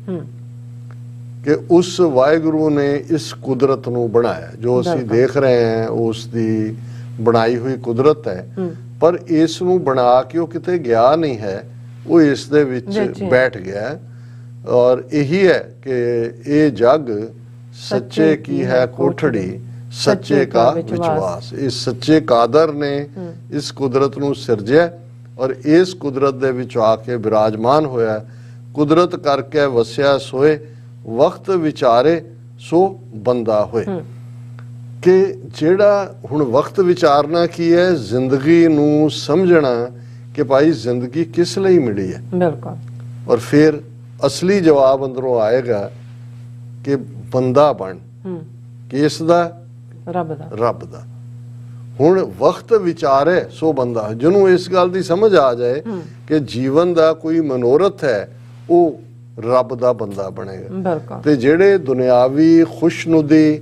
ਕਿ ਉਸ ਵਾਹਿਗੁਰੂ ਨੇ ਇਸ ਕੁਦਰਤ ਨੂੰ ਬਣਾਇਆ। ਜੋ ਅਸੀਂ ਦੇਖ ਰਹੇ ਹਾਂ ਉਸ ਦੀ ਬਣਾਈ ਹੋਈ ਕੁਦਰਤ ਹੈ, ਪਰ ਇਸ ਨੂੰ ਬਣਾ ਕੇ ਉਹ ਕਿਤੇ ਗਿਆ ਨਹੀਂ ਹੈ, ਉਹ ਇਸ ਦੇ ਵਿੱਚ ਬੈਠ ਗਿਆ। ਔਰ ਇਹੀ ਹੈ ਕਿ ਇਹ ਜਗ ਸੱਚੇ ਕੀ ਹੈ ਕੋਠੜੀ, सच्चे का विश्वास। इस सच्चे कादर ने इस कुदरत ਨੂੰ ਸਿਰਜਿਆ ਔਰ ਇਸ ਕੁਦਰਤ ਦੇ ਵਿੱਚ ਆ ਕੇ ਵਿਰਾਜਮਾਨ ਹੋਇਆ। ਕੁਦਰਤ ਕਰਕੇ ਵਸਿਆ ਸੋਏ, ਵਕਤ ਵਿਚਾਰੇ ਸੋ ਬੰਦਾ ਹੋਏ। ਕਿ ਜਿਹੜਾ ਹੁਣ ਵਕਤ ਵਿਚਾਰਨਾ ਕੀ ਹੈ, ਜ਼ਿੰਦਗੀ ਨੂੰ ਸਮਝਣਾ ਕਿ ਭਾਈ ਜ਼ਿੰਦਗੀ ਕਿਸ ਲਈ ਮਿਲੀ ਹੈ। ਬਿਲਕੁਲ। ਔਰ ਫਿਰ ਅਸਲੀ ਜਵਾਬ ਅੰਦਰੋਂ ਆਏਗਾ ਕਿ ਬੰਦਾ ਬਣ, ਕਿਸ ਦਾ? ਰੱਬ ਦਾ। ਹੁਣ ਵਕਤ ਵਿਚਾਰੇ ਸੋ ਬੰਦਾ, ਜਿਹਨੂੰ ਇਸ ਗੱਲ ਦੀ ਸਮਝ ਆ ਜਾਏ ਕਿ ਜੀਵਨ ਦਾ ਕੋਈ ਮਨੋਰਥ ਹੈ, ਉਹ ਰੱਬ ਦਾ ਬੰਦਾ ਬਣੇਗਾ। ਤੇ ਜਿਹੜੇ ਦੁਨਿਆਵੀ ਖੁਸ਼ਨੁਦੀ,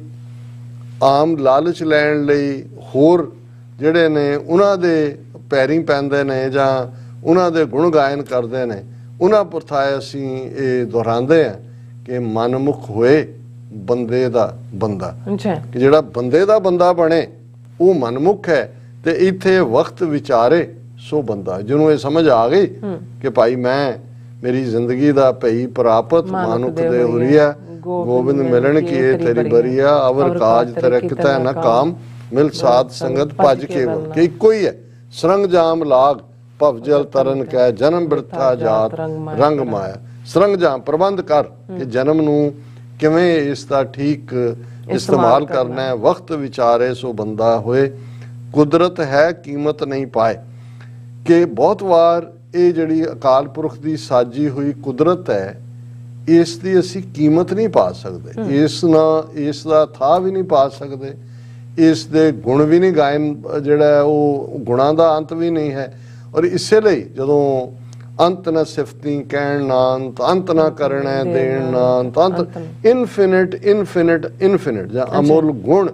ਆਮ ਲਾਲਚ ਲੈਣ ਲਈ ਹੋਰ ਜਿਹੜੇ ਨੇ ਉਹਨਾਂ ਦੇ ਪੈਰੀਂ ਪੈਂਦੇ ਨੇ ਜਾਂ ਉਹਨਾਂ ਦੇ ਗੁਣ ਗਾਇਨ ਕਰਦੇ ਨੇ, ਉਹਨਾਂ ਪ੍ਰਥਾਏ ਅਸੀਂ ਇਹ ਦੁਹਰਾਉਂਦੇ ਹਾਂ ਕਿ ਮਨਮੁਖ ਹੋਏ ਬੰਦੇ ਦਾ ਬੰਦਾ। ਕਿ ਜਿਹੜਾ ਬੰਦੇ ਦਾ ਬੰਦਾ ਬਣੇ ਉਹ ਮਨਮੁਖ ਹੈ। ਤੇ ਇੱਥੇ ਵਕਤ ਵਿਚਾਰੇ ਸੋ ਬੰਦਾ, ਜਿਹਨੂੰ ਇਹ ਸਮਝ ਆ ਗਈ ਕਿ ਭਾਈ ਮੈਂ ਮੇਰੀ ਜ਼ਿੰਦਗੀ ਦਾ ਭਈ ਪ੍ਰਾਪਤ ਮਾਨੁਖ ਦੇ ਹੁਰੀਆ, ਗੋਬਿੰਦ ਮਿਲਣ ਕੀ ਤੇਰੀ ਬਰੀਆ। ਅਵਰ ਕਾਜ ਤੇਰੇ ਕਿਤੈ ਨਾ ਕਾਮ, ਮਿਲ ਸਾਧ ਸੰਗਤ ਭਜ ਕੇਵਲ। ਕਿ ਇੱਕੋ ਹੀ ਹੈ, ਸਰੰਗ ਜਾਮ ਲਾਗ ਭਵ ਜਲ ਤਰਨ ਕੈ, ਜਨਮ ਬਿਰਥਾ ਜਾਤ ਰੰਗ ਮਾਇਆ। ਸਰੰਗ ਜਾਮ ਪ੍ਰਬੰਧ ਕਰ ਕਿ ਜਨਮ ਨੂੰ ਕਿਵੇਂ ਇਸ ਦਾ ਠੀਕ ਇਸਤੇਮਾਲ ਕਰਨਾ ਹੈ। ਵਕਤ ਵਿਚਾਰੇ ਸੋ ਬੰਦਾ ਹੋਏ, ਕੁਦਰਤ ਹੈ ਕੀਮਤ ਨਹੀਂ ਪਾਏ। ਕਿ ਬਹੁਤ ਵਾਰ ਇਹ ਜਿਹੜੀ ਅਕਾਲ ਪੁਰਖ ਦੀ ਸਾਜੀ ਹੋਈ ਕੁਦਰਤ ਹੈ, ਇਸ ਦੀ ਅਸੀਂ ਕੀਮਤ ਨਹੀਂ ਪਾ ਸਕਦੇ, ਇਸ ਦਾ ਥਾਂ ਵੀ ਨਹੀਂ ਪਾ ਸਕਦੇ, ਇਸ ਦੇ ਗੁਣ ਵੀ ਨਹੀਂ ਗਾਇਨ, ਜਿਹੜਾ ਉਹ ਗੁਣਾਂ ਦਾ ਅੰਤ ਵੀ ਨਹੀਂ ਹੈ। ਔਰ ਇਸੇ ਲਈ ਜਦੋਂ ਅੰਤ ਨਾ ਸਿਫਤੀ ਕਹਿਣ ਨਾ ਅੰਤ, ਅੰਤ ਨਾ ਕਰਨਾ ਦੇਣ ਨਾ ਅੰਤ, ਅੰਤ ਇਨਫਿਨਿਟ ਇਨਫਿਨਿਟ ਇਨਫਿਨਿਟ ਜਾਂ ਅਮੁੱਲ ਗੁਣ,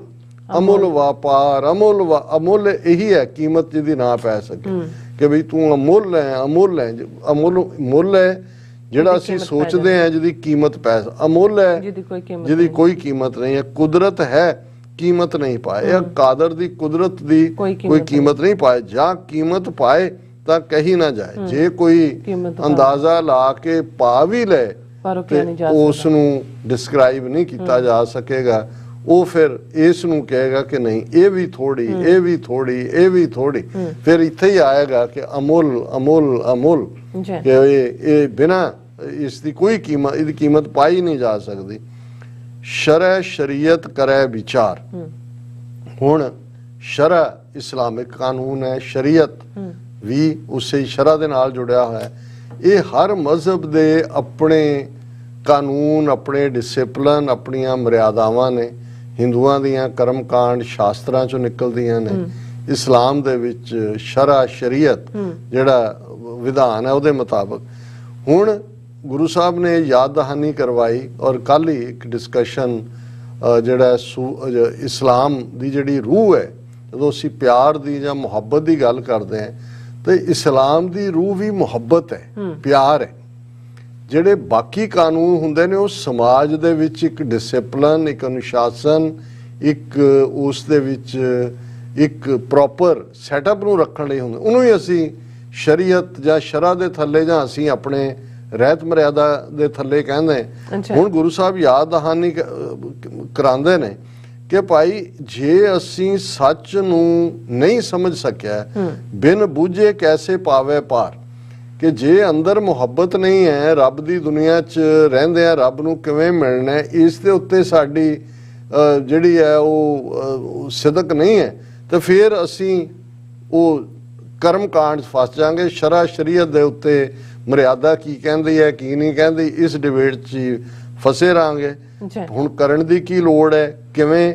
ਅਮੁੱਲ ਵਪਾਰ, ਅਮੁੱਲ ਇਹੀ ਹੈ ਕੀਮਤ ਜਿਹਦੀ ਨਾ ਪੈ ਸਕੇ। ਕਿ ਬਈ ਤੂੰ ਅਮੁੱਲ ਹੈ, ਅਮੁੱਲ ਹੈ, ਅਮੁੱਲ ਮੁੱਲ ਹੈ ਜਿਹੜਾ ਅਸੀਂ ਸੋਚਦੇ ਹਾਂ ਜਿਹਦੀ ਕੀਮਤ ਪੈ, ਅਮੁੱਲ ਹੈ ਜਿਹਦੀ ਕੋਈ ਕੀਮਤ ਨਹੀਂ ਹੈ। ਕੁਦਰਤ ਹੈ ਕੀਮਤ ਨਹੀਂ ਪਾਏ, ਇਹ ਕਾਦਰ ਦੀ ਕੁਦਰਤ ਦੀ ਕੋਈ ਕੀਮਤ ਨਹੀਂ ਪਾਏ। ਜਾਂ ਕੀਮਤ ਪਾਏ ਤਾਂ ਕਹੀ ਨਾ ਜਾਏ। ਜੇ ਕੋਈ ਅੰਦਾਜ਼ਾ ਲਾ ਕੇ ਪਾ ਵੀ ਲੈ ਤੇ ਉਸ ਨੂੰ ਡਿਸਕ੍ਰਾਈਬ ਨਹੀਂ ਕੀਤਾ ਜਾ ਸਕੇਗਾ। ਉਹ ਫਿਰ ਇਸ ਨੂੰ ਕਹੇਗਾ ਕਿ ਨਹੀਂ ਇਹ ਵੀ ਥੋੜੀ, ਇਹ ਵੀ ਥੋੜੀ, ਇਹ ਵੀ ਥੋੜੀ। ਫਿਰ ਇੱਥੇ ਹੀ ਆਏਗਾ ਕਿ ਅਮੁੱਲ ਅਮੁੱਲ ਅਮੁੱਲ, ਕਿ ਇਹ ਬਿਨਾਂ ਇਸ ਦੀ ਕੋਈ ਕੀਮਤ, ਇਹਦੀ ਕੀਮਤ ਪਾਈ ਨਹੀਂ ਜਾ ਸਕਦੀ। ਸ਼ਰਅ ਸ਼ਰੀਅਤ ਕਰੇ ਵਿਚਾਰ। ਹੁਣ ਸ਼ਰਅ ਇਸਲਾਮਿਕ ਕਾਨੂੰਨ ਹੈ, ਸ਼ਰੀਅਤ ਵੀ ਉਸੇ ਸ਼ਰਅ ਦੇ ਨਾਲ ਜੁੜਿਆ ਹੋਇਆ ਹੈ। ਇਹ ਹਰ ਮਜ਼ਹਬ ਦੇ ਆਪਣੇ ਕਾਨੂੰਨ, ਆਪਣੇ ਡਿਸਿਪਲਨ, ਆਪਣੀਆਂ ਮਰਿਆਦਾਵਾਂ ਨੇ। ਹਿੰਦੂਆਂ ਦੀਆਂ ਕਰਮਕਾਂਡ ਸ਼ਾਸਤਰਾਂ ਚੋਂ ਨਿਕਲਦੀਆਂ ਨੇ। ਇਸਲਾਮ ਦੇ ਵਿੱਚ ਸ਼ਰਅ ਸ਼ਰੀਅਤ ਜਿਹੜਾ ਵਿਧਾਨ ਹੈ ਉਹਦੇ ਮੁਤਾਬਕ। ਹੁਣ ਗੁਰੂ ਸਾਹਿਬ ਨੇ ਯਾਦ ਦਹਾਨੀ ਕਰਵਾਈ ਔਰ ਕੱਲ੍ਹ ਹੀ ਇੱਕ ਡਿਸਕਸ਼ਨ ਜਿਹੜਾ ਇਸਲਾਮ ਦੀ ਜਿਹੜੀ ਰੂਹ ਹੈ, ਜਦੋਂ ਅਸੀਂ ਪਿਆਰ ਦੀ ਜਾਂ ਮੁਹੱਬਤ ਦੀ ਗੱਲ ਕਰਦੇ ਹਾਂ ਤੇ ਇਸਲਾਮ ਦੀ ਰੂਹ ਵੀ ਮੁਹੱਬਤ ਹੈ, ਪਿਆਰ ਹੈ। ਜਿਹੜੇ ਬਾਕੀ ਕਾਨੂੰਨ ਹੁੰਦੇ ਨੇ ਉਹ ਸਮਾਜ ਦੇ ਵਿੱਚ ਇੱਕ ਡਿਸਿਪਲਨ, ਇੱਕ ਅਨੁਸ਼ਾਸਨ, ਇੱਕ ਉਸ ਦੇ ਵਿੱਚ ਇੱਕ ਪ੍ਰੋਪਰ ਸੈਟਅਪ ਨੂੰ ਰੱਖਣ ਲਈ ਹੁੰਦੇ। ਉਹਨੂੰ ਹੀ ਅਸੀਂ ਸ਼ਰੀਅਤ ਜਾਂ ਸ਼ਰਅ ਦੇ ਥੱਲੇ ਜਾਂ ਅਸੀਂ ਆਪਣੇ ਰਹਿਤ ਮਰਿਆਦਾ ਦੇ ਥੱਲੇ ਕਹਿੰਦੇ। ਹੁਣ ਗੁਰੂ ਸਾਹਿਬ ਯਾਦ ਦਹਾਨੀ ਕਰਾਉਂਦੇ ਨੇ ਕਿ ਭਾਈ ਜੇ ਅਸੀਂ ਸੱਚ ਨੂੰ ਨਹੀਂ ਸਮਝ ਸਕਿਆ, ਬਿਨ ਬੂਝੇ ਕੈਸੇ ਪਾਵੇ ਪਾਰ। ਕਿ ਜੇ ਅੰਦਰ ਮੁਹੱਬਤ ਨਹੀਂ ਹੈ, ਰੱਬ ਦੀ ਦੁਨੀਆ 'ਚ ਰਹਿੰਦੇ ਆ, ਰੱਬ ਨੂੰ ਕਿਵੇਂ ਮਿਲਣਾ, ਇਸ ਦੇ ਉੱਤੇ ਸਾਡੀ ਜਿਹੜੀ ਹੈ ਉਹ ਸਿਦਕ ਨਹੀਂ ਹੈ, ਤਾਂ ਫਿਰ ਅਸੀਂ ਉਹ ਕਰਮ ਕਾਂਡ 'ਚ ਫਸ ਜਾਾਂਗੇ। ਸ਼ਰਅ ਸ਼ਰੀਅਤ ਦੇ ਉੱਤੇ ਮਰਿਆਦਾ ਕੀ ਕਹਿੰਦੀ ਹੈ ਕੀ ਨਹੀਂ ਕਹਿੰਦੀ, ਇਸ ਡਿਬੇਟ 'ਚ ਹੀ ਫਸੇ ਰਹਾਂਗੇ। ਹੁਣ ਕਰਨ ਦੀ ਕੀ ਲੋੜ ਹੈ, ਕਿਵੇਂ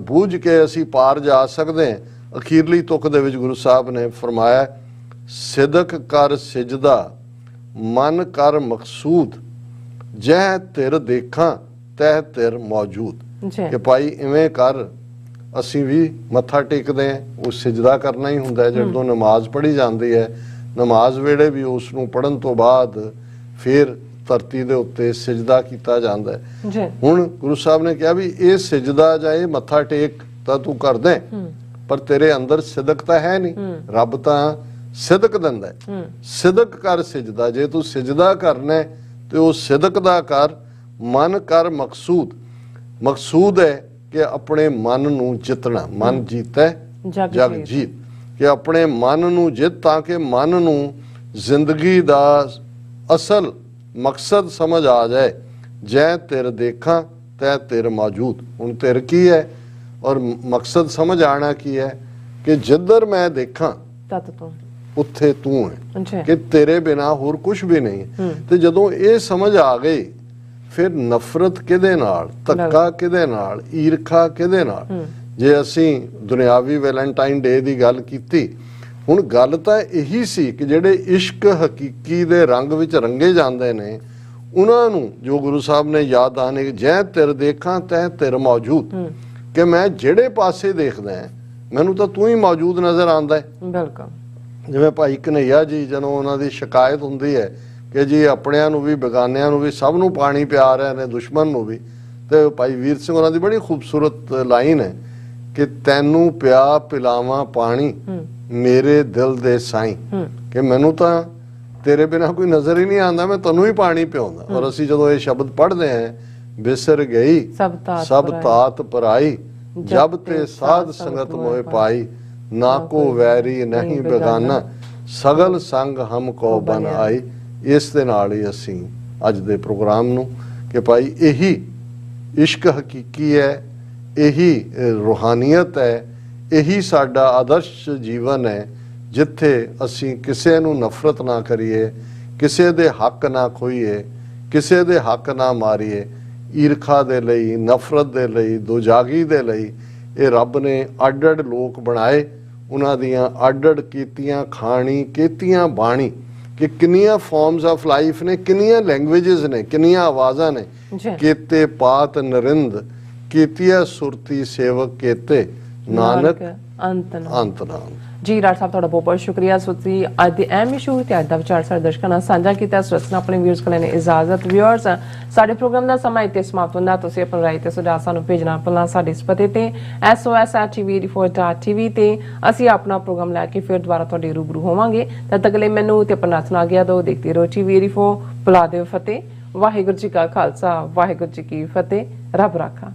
ਬੂਝ ਕੇ ਅਸੀਂ ਪਾਰ ਜਾ ਸਕਦੇ ਹਾਂ। ਅਖੀਰਲੀ ਤੁਕ ਦੇ ਵਿੱਚ ਗੁਰੂ ਸਾਹਿਬ ਨੇ ਫਰਮਾਇਆ, ਸਿਦਕ ਕਰ ਸਿਜਦਾ ਮਨ ਕਰ ਮਕਸੂਦ, ਜਹ ਧਿਰ ਦੇਖਾਂ ਤਹ ਧਿਰ ਮੌਜੂਦ। ਕਿ ਭਾਈ ਇਵੇਂ ਕਰ, ਅਸੀਂ ਵੀ ਮੱਥਾ ਟੇਕਦੇ ਹਾਂ, ਉਹ ਸਿਜਦਾ ਕਰਨਾ ਹੀ ਹੁੰਦਾ ਹੈ। ਜਦੋਂ ਨਮਾਜ਼ ਪੜ੍ਹੀ ਜਾਂਦੀ ਹੈ, ਨਮਾਜ਼ ਵੇਲੇ ਵੀ ਉਸ ਨੂੰ ਪੜ੍ਹਨ ਤੋਂ ਬਾਅਦ ਫਿਰ ਧਰਤੀ ਦੇ ਉੱਤੇ ਸਿਜਦਾ ਕੀਤਾ ਜਾਂਦਾ ਹੈ। ਹੁਣ ਗੁਰੂ ਸਾਹਿਬ ਨੇ ਕਿਹਾ ਵੀ ਇਹ ਸਿਜਦਾ ਜਾਂ ਇਹ ਮੱਥਾ ਟੇਕ ਤਾਂ ਤੂੰ ਕਰਦੇ, ਪਰ ਤੇਰੇ ਅੰਦਰ ਸਿਦਕ ਤਾਂ ਹੈ ਨਹੀਂ। ਰੱਬ ਤਾਂ ਸਿਦਕ ਦਿੰਦਾ ਹੈ। ਸਿਦਕ ਕਰ ਸਿਜਦਾ, ਜੇ ਤੂੰ ਸਿਜਦਾ ਕਰਨਾ ਤੇ ਉਹ ਸਿਦਕ ਦਾ ਕਰ। ਮਨ ਕਰ ਮਕਸੂਦ, ਮਕਸੂਦ ਹੈ ਕਿ ਆਪਣੇ ਮਨ ਨੂੰ ਜਿੱਤਣਾ। ਮਨ ਜੀਤਾ ਜਗ ਜੀਤ, ਕਿ ਆਪਣੇ ਮਨ ਨੂੰ ਜਿੱਤ, ਤਾਂ ਕਿ ਮਨ ਨੂੰ ਜ਼ਿੰਦਗੀ ਦਾ ਅਸਲ ਮਕਸਦ ਸਮਝ ਆ ਜਾਏ। ਜੈ ਤਿਰ ਦੇਖਾਂ ਤੈ ਤਿਰ ਮੌਜੂਦ। ਹੁਣ ਤਿਰ ਕੀ ਹੈ ਔਰ ਮਕਸਦ ਸਮਝ ਆਣਾ ਕੀ ਹੈ, ਕਿ ਜਿੱਧਰ ਮੈਂ ਦੇਖਾਂ ਉੱਥੇ ਤੂੰ ਹੈ, ਕਿ ਤੇਰੇ ਬਿਨਾ ਹੋਰ ਕੁਝ ਵੀ ਨਹੀਂ। ਤੇ ਜਦੋਂ ਇਹ ਸਮਝ ਆ ਗਈ, ਫਿਰ ਨਫ਼ਰਤ ਕਿਹਦੇ ਨਾਲ, ਧੱਕਾ ਕਿਹਦੇ ਨਾਲ, ਈਰਖਾ ਕਿਹਦੇ ਨਾਲ। ਜੇ ਅਸੀਂ ਦੁਨਿਆਵੀ ਵੈਲੈਂਟਾਈਨ ਡੇ ਦੀ ਗੱਲ ਕੀਤੀ, ਹੁਣ ਗੱਲ ਤਾਂ ਇਹੀ ਸੀ ਕਿ ਜਿਹੜੇ ਇਸ਼ਕ ਹਕੀਕੀ ਦੇ ਰੰਗ ਵਿੱਚ ਰੰਗੇ ਜਾਂਦੇ ਨੇ, ਉਹਨਾਂ ਨੂੰ ਜੋ ਗੁਰੂ ਸਾਹਿਬ ਨੇ ਯਾਦ ਆਣੇ, ਜੈ ਤਿਰ ਦੇਖਾਂ ਤੈ ਤਿਰ ਮੌਜੂਦ, ਕਿ ਮੈਂ ਜਿਹੜੇ ਪਾਸੇ ਦੇਖਦਾ ਮੈਨੂੰ ਤਾਂ ਤੂੰ ਹੀ ਮੌਜੂਦ ਨਜ਼ਰ ਆਉਂਦਾ ਹੈ। ਬਿਲਕੁਲ। ਜਿਵੇਂ ਭਾਈ ਕਨਈਆ ਜੀ, ਜਦੋਂ ਉਹਨਾਂ ਦੀ ਸ਼ਿਕਾਇਤ ਹੁੰਦੀ ਹੈ ਕਿ ਜੀ ਆਪਣਿਆਂ ਨੂੰ ਵੀ ਬੇਗਾਨਿਆਂ ਨੂੰ ਵੀ ਸਭ ਨੂੰ ਪਾਣੀ ਪਿਆ ਰਹੇ ਨੇ, ਦੁਸ਼ਮਣ ਨੂੰ ਵੀ, ਤੇ ਭਾਈ ਵੀਰ ਸਿੰਘ ਉਹਨਾਂ ਦੀ ਬੜੀ ਖੂਬਸੂਰਤ ਲਾਈਨ ਹੈ ਕਿ ਤੈਨੂੰ ਪਿਆ ਪਿਲਾਵਾਂ ਪਾਣੀ ਮੇਰੇ ਦਿਲ ਦੇ ਸਾਈਂ, ਕਿ ਮੈਨੂੰ ਤਾਂ ਤੇਰੇ ਬਿਨਾ ਕੋਈ ਨਜ਼ਰ ਹੀ ਨਹੀਂ ਆਉਂਦਾ, ਮੈਂ ਤੈਨੂੰ ਹੀ ਪਾਣੀ ਪਿਆਉਂਦਾ। ਔਰ ਅਸੀਂ ਜਦੋਂ ਇਹ ਸ਼ਬਦ ਪੜ੍ਹਦੇ ਹਾਂ, ਬਿਸਰ ਗਈ ਸਭ ਤਾਤ ਪਰਾਈ, ਜਬ ਤੇ ਸਾਧ ਸੰਗਤ ਮੋਏ ਪਾਈ, ਨਾ ਕੋ ਵੈਰੀ ਨਹੀਂ ਬੇਗਾਨਾ, ਸਗਲ ਸੰਗ ਹਮ ਕੋ ਬਨ ਆਈ। ਇਸ ਦੇ ਨਾਲ ਹੀ ਅਸੀਂ ਅੱਜ ਦੇ ਪ੍ਰੋਗਰਾਮ ਨੂੰ, ਕਿ ਭਾਈ ਇਹੀ ਇਸ਼ਕ ਹਕੀਕੀ ਹੈ, ਇਹੀ ਰੂਹਾਨੀਅਤ ਹੈ, ਇਹੀ ਸਾਡਾ ਆਦਰਸ਼ ਜੀਵਨ ਹੈ, ਜਿੱਥੇ ਅਸੀਂ ਕਿਸੇ ਨੂੰ ਨਫ਼ਰਤ ਨਾ ਕਰੀਏ, ਕਿਸੇ ਦੇ ਹੱਕ ਨਾ ਖੋਈਏ, ਕਿਸੇ ਦੇ ਹੱਕ ਨਾ ਮਾਰੀਏ। ਈਰਖਾ ਦੇ ਲਈ, ਨਫ਼ਰਤ ਦੇ ਲਈ, ਦੋਜਾਗੀ ਦੇ ਲਈ ਇਹ ਰੱਬ ਨੇ ਅੱਡ-ਅੱਡ ਲੋਕ ਬਣਾਏ, ਉਹਨਾਂ ਦੀਆਂ ਅੱਡ-ਅੱਡ ਕੀਤੀਆਂ ਖਾਣੀ, ਕੀਤੀਆਂ ਬਾਣੀ, ਕਿ ਕਿੰਨੀਆਂ ਫਾਰਮਸ ਆਫ ਲਾਈਫ ਨੇ, ਕਿੰਨੀਆਂ ਲੈਂਗੁਏਜਸ ਨੇ, ਕਿੰਨੀਆਂ ਆਵਾਜ਼ਾਂ ਨੇ। ਕੀਤੇ ਪਾਤ ਨਰਿੰਦ, ਕੀਤੀਆ ਸੁਰਤੀ ਸੇਵਕ ਕੀਤੇ, ਨਾਨਕ ਅੰਤ ਨਾਮ। ਜੀ ਡਾਕਟਰ ਸਾਹਿਬ, ਤੁਹਾਡਾ ਬਹੁਤ ਬਹੁਤ ਸ਼ੁਕਰੀਆ। ਤੁਸੀਂ ਅੱਜ ਦੇ ਅਹਿਮ ਇਸ਼ੂ ਤੇ ਅੱਜ ਦਾ ਵਿਚਾਰ ਸਾਡੇ ਦਰਸ਼ਕਾਂ ਨਾਲ ਸਾਂਝਾ ਕੀਤਾ। ਸੁਰਤ ਆਪਣੇ ਵਿਊਅਰਸ ਕੋਲ ਨੇ ਇਜਾਜ਼ਤ। ਵਿਊਅਰਸ, ਸਾਡੇ ਪ੍ਰੋਗਰਾਮ ਦਾ ਸਮਾਂ ਇੱਥੇ ਸਮਾਪਤ ਹੁੰਦਾ। ਤੁਸੀਂ ਆਪਣੀ ਰਾਏ ਤੇ ਸੁਝਾਅ ਸਾਨੂੰ ਭੇਜਣਾ ਭੁੱਲਣਾ ਸਾਡੇ ਇਸ ਪਤੇ ਤੇ sos@tv84.tv ਤੇ ਅਸੀਂ ਆਪਣਾ ਪ੍ਰੋਗਰਾਮ ਲੈ ਕੇ ਫਿਰ ਦੁਬਾਰਾ ਤੁਹਾਡੇ ਰੂਬਰੂ ਹੋਵਾਂਗੇ। ਤਦ ਤੱਕ ਲਈ ਮੈਨੂੰ ਤੇ ਆਪਣਾ ਸੁਣਾ ਗਿਆ ਦੋ। ਦੇਖਦੇ ਰਹੋ TV84। ਬੁਲਾ ਦਿਓ ਫਤਿਹ। ਵਾਹਿਗੁਰੂ ਜੀ ਕਾ ਖਾਲਸਾ, ਵਾਹਿਗੁਰੂ ਜੀ ਕੀ ਫਤਿਹ। ਰੱਬ ਰਾਖਾ।